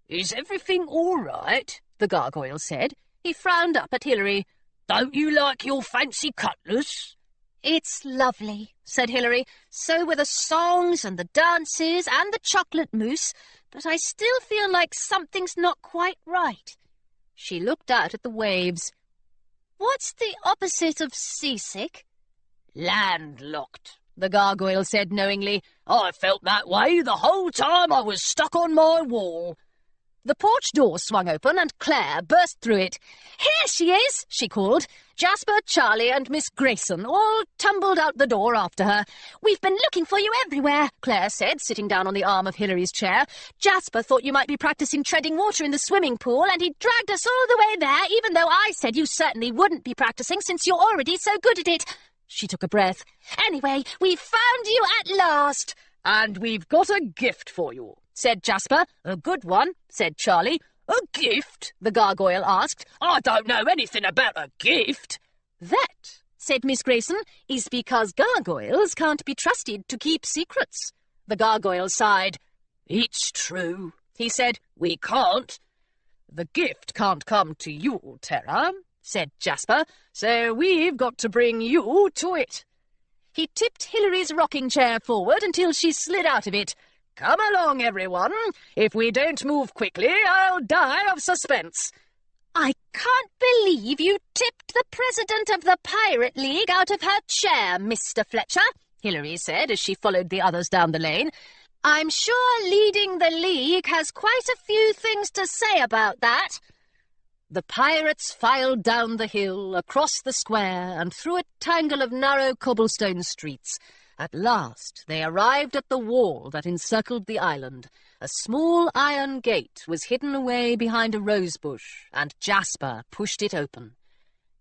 "Is everything all right?" the gargoyle said. He frowned up at Hilary. "Don't you like your fancy cutlass?" "It's lovely," said Hilary. "So were the songs and the dances and the chocolate mousse, but I still feel like something's not quite right." She looked out at the waves. "What's the opposite of seasick?" "Landlocked," the gargoyle said knowingly. "I felt that way the whole time I was stuck on my wall." The porch door swung open and Claire burst through it. "Here she is!" she called. Jasper, Charlie and Miss Grayson all tumbled out the door after her. "We've been looking for you everywhere," Claire said, sitting down on the arm of Hilary's chair. "Jasper thought you might be practising treading water in the swimming pool, and he dragged us all the way there, even though I said you certainly wouldn't be practising since you're already so good at it." She took a breath. "Anyway, we've found you at last." "And we've got a gift for you," said Jasper. "A good one," said Charlie. "A gift?" the gargoyle asked. "I don't know anything about a gift." "That," said Miss Grayson, "is because gargoyles can't be trusted to keep secrets." The gargoyle sighed. "It's true," he said. "We can't." "The gift can't come to you, Terra," said Jasper, "so we've got to bring you to it." He tipped Hilary's rocking chair forward until she slid out of it. "Come along, everyone. If we don't move quickly, I'll die of suspense." "I can't believe you tipped the president of the Pirate League out of her chair, Mr. Fletcher," Hilary said as she followed the others down the lane. "I'm sure leading the league has quite a few things to say about that." The pirates filed down the hill, across the square, and through a tangle of narrow cobblestone streets. At last they arrived at the wall that encircled the island. A small iron gate was hidden away behind a rose bush, and Jasper pushed it open.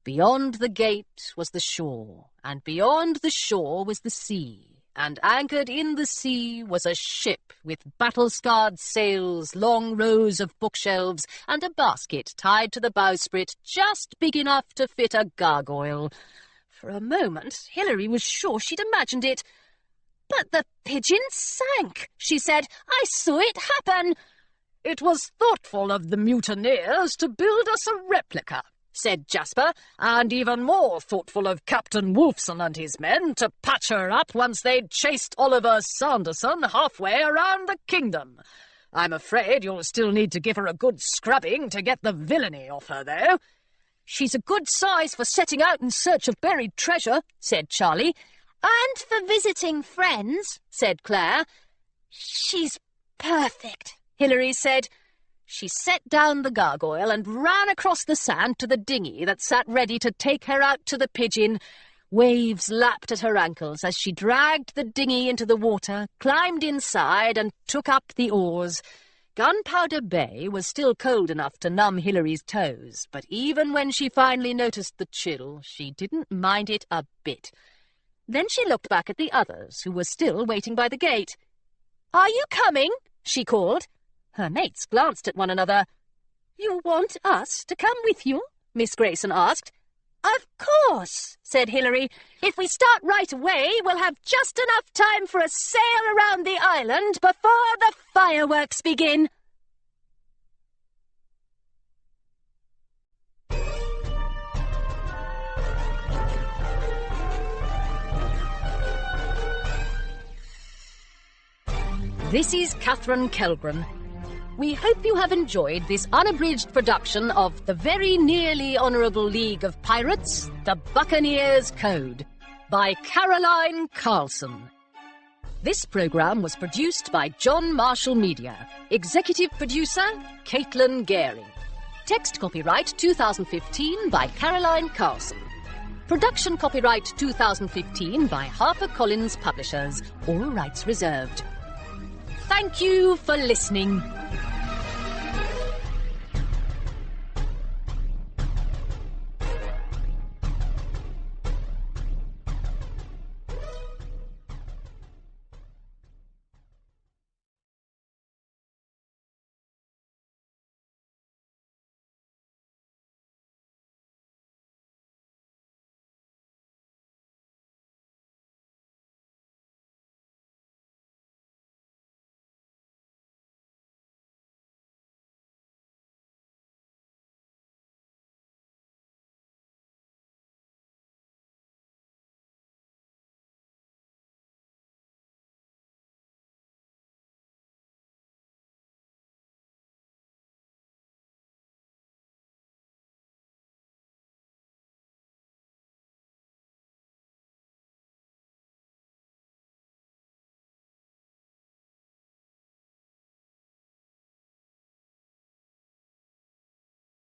Beyond the gate was the shore, and beyond the shore was the sea, and anchored in the sea was a ship with battle-scarred sails, long rows of bookshelves, and a basket tied to the bowsprit just big enough to fit a gargoyle. For a moment, Hilary was sure she'd imagined it. "But the pigeon sank," she said. "I saw it happen." "It was thoughtful of the mutineers to build us a replica," said Jasper, "and even more thoughtful of Captain Wolfson and his men to patch her up once they'd chased Oliver Sanderson halfway around the kingdom. I'm afraid you'll still need to give her a good scrubbing to get the villainy off her, though." "She's a good size for setting out in search of buried treasure," said Charlie. "And for visiting friends," said Claire. "She's perfect," Hilary said. She set down the gargoyle and ran across the sand to the dinghy that sat ready to take her out to the pigeon. Waves lapped at her ankles as she dragged the dinghy into the water, climbed inside and took up the oars. Gunpowder Bay was still cold enough to numb Hilary's toes, but even when she finally noticed the chill, she didn't mind it a bit. Then she looked back at the others, who were still waiting by the gate. "Are you coming?" she called. Her mates glanced at one another. "You want us to come with you?" Miss Grayson asked. "Of course," said Hilary. "If we start right away, we'll have just enough time for a sail around the island before the fireworks begin." This is Catherine Kelgren. We hope you have enjoyed this unabridged production of the very nearly Honourable League of Pirates, The Buccaneers Code, by Caroline Carlson. This programme was produced by John Marshall Media. Executive producer, Caitlin Gary. Text copyright 2015 by Caroline Carlson. Production copyright 2015 by HarperCollins Publishers. All rights reserved. Thank you for listening.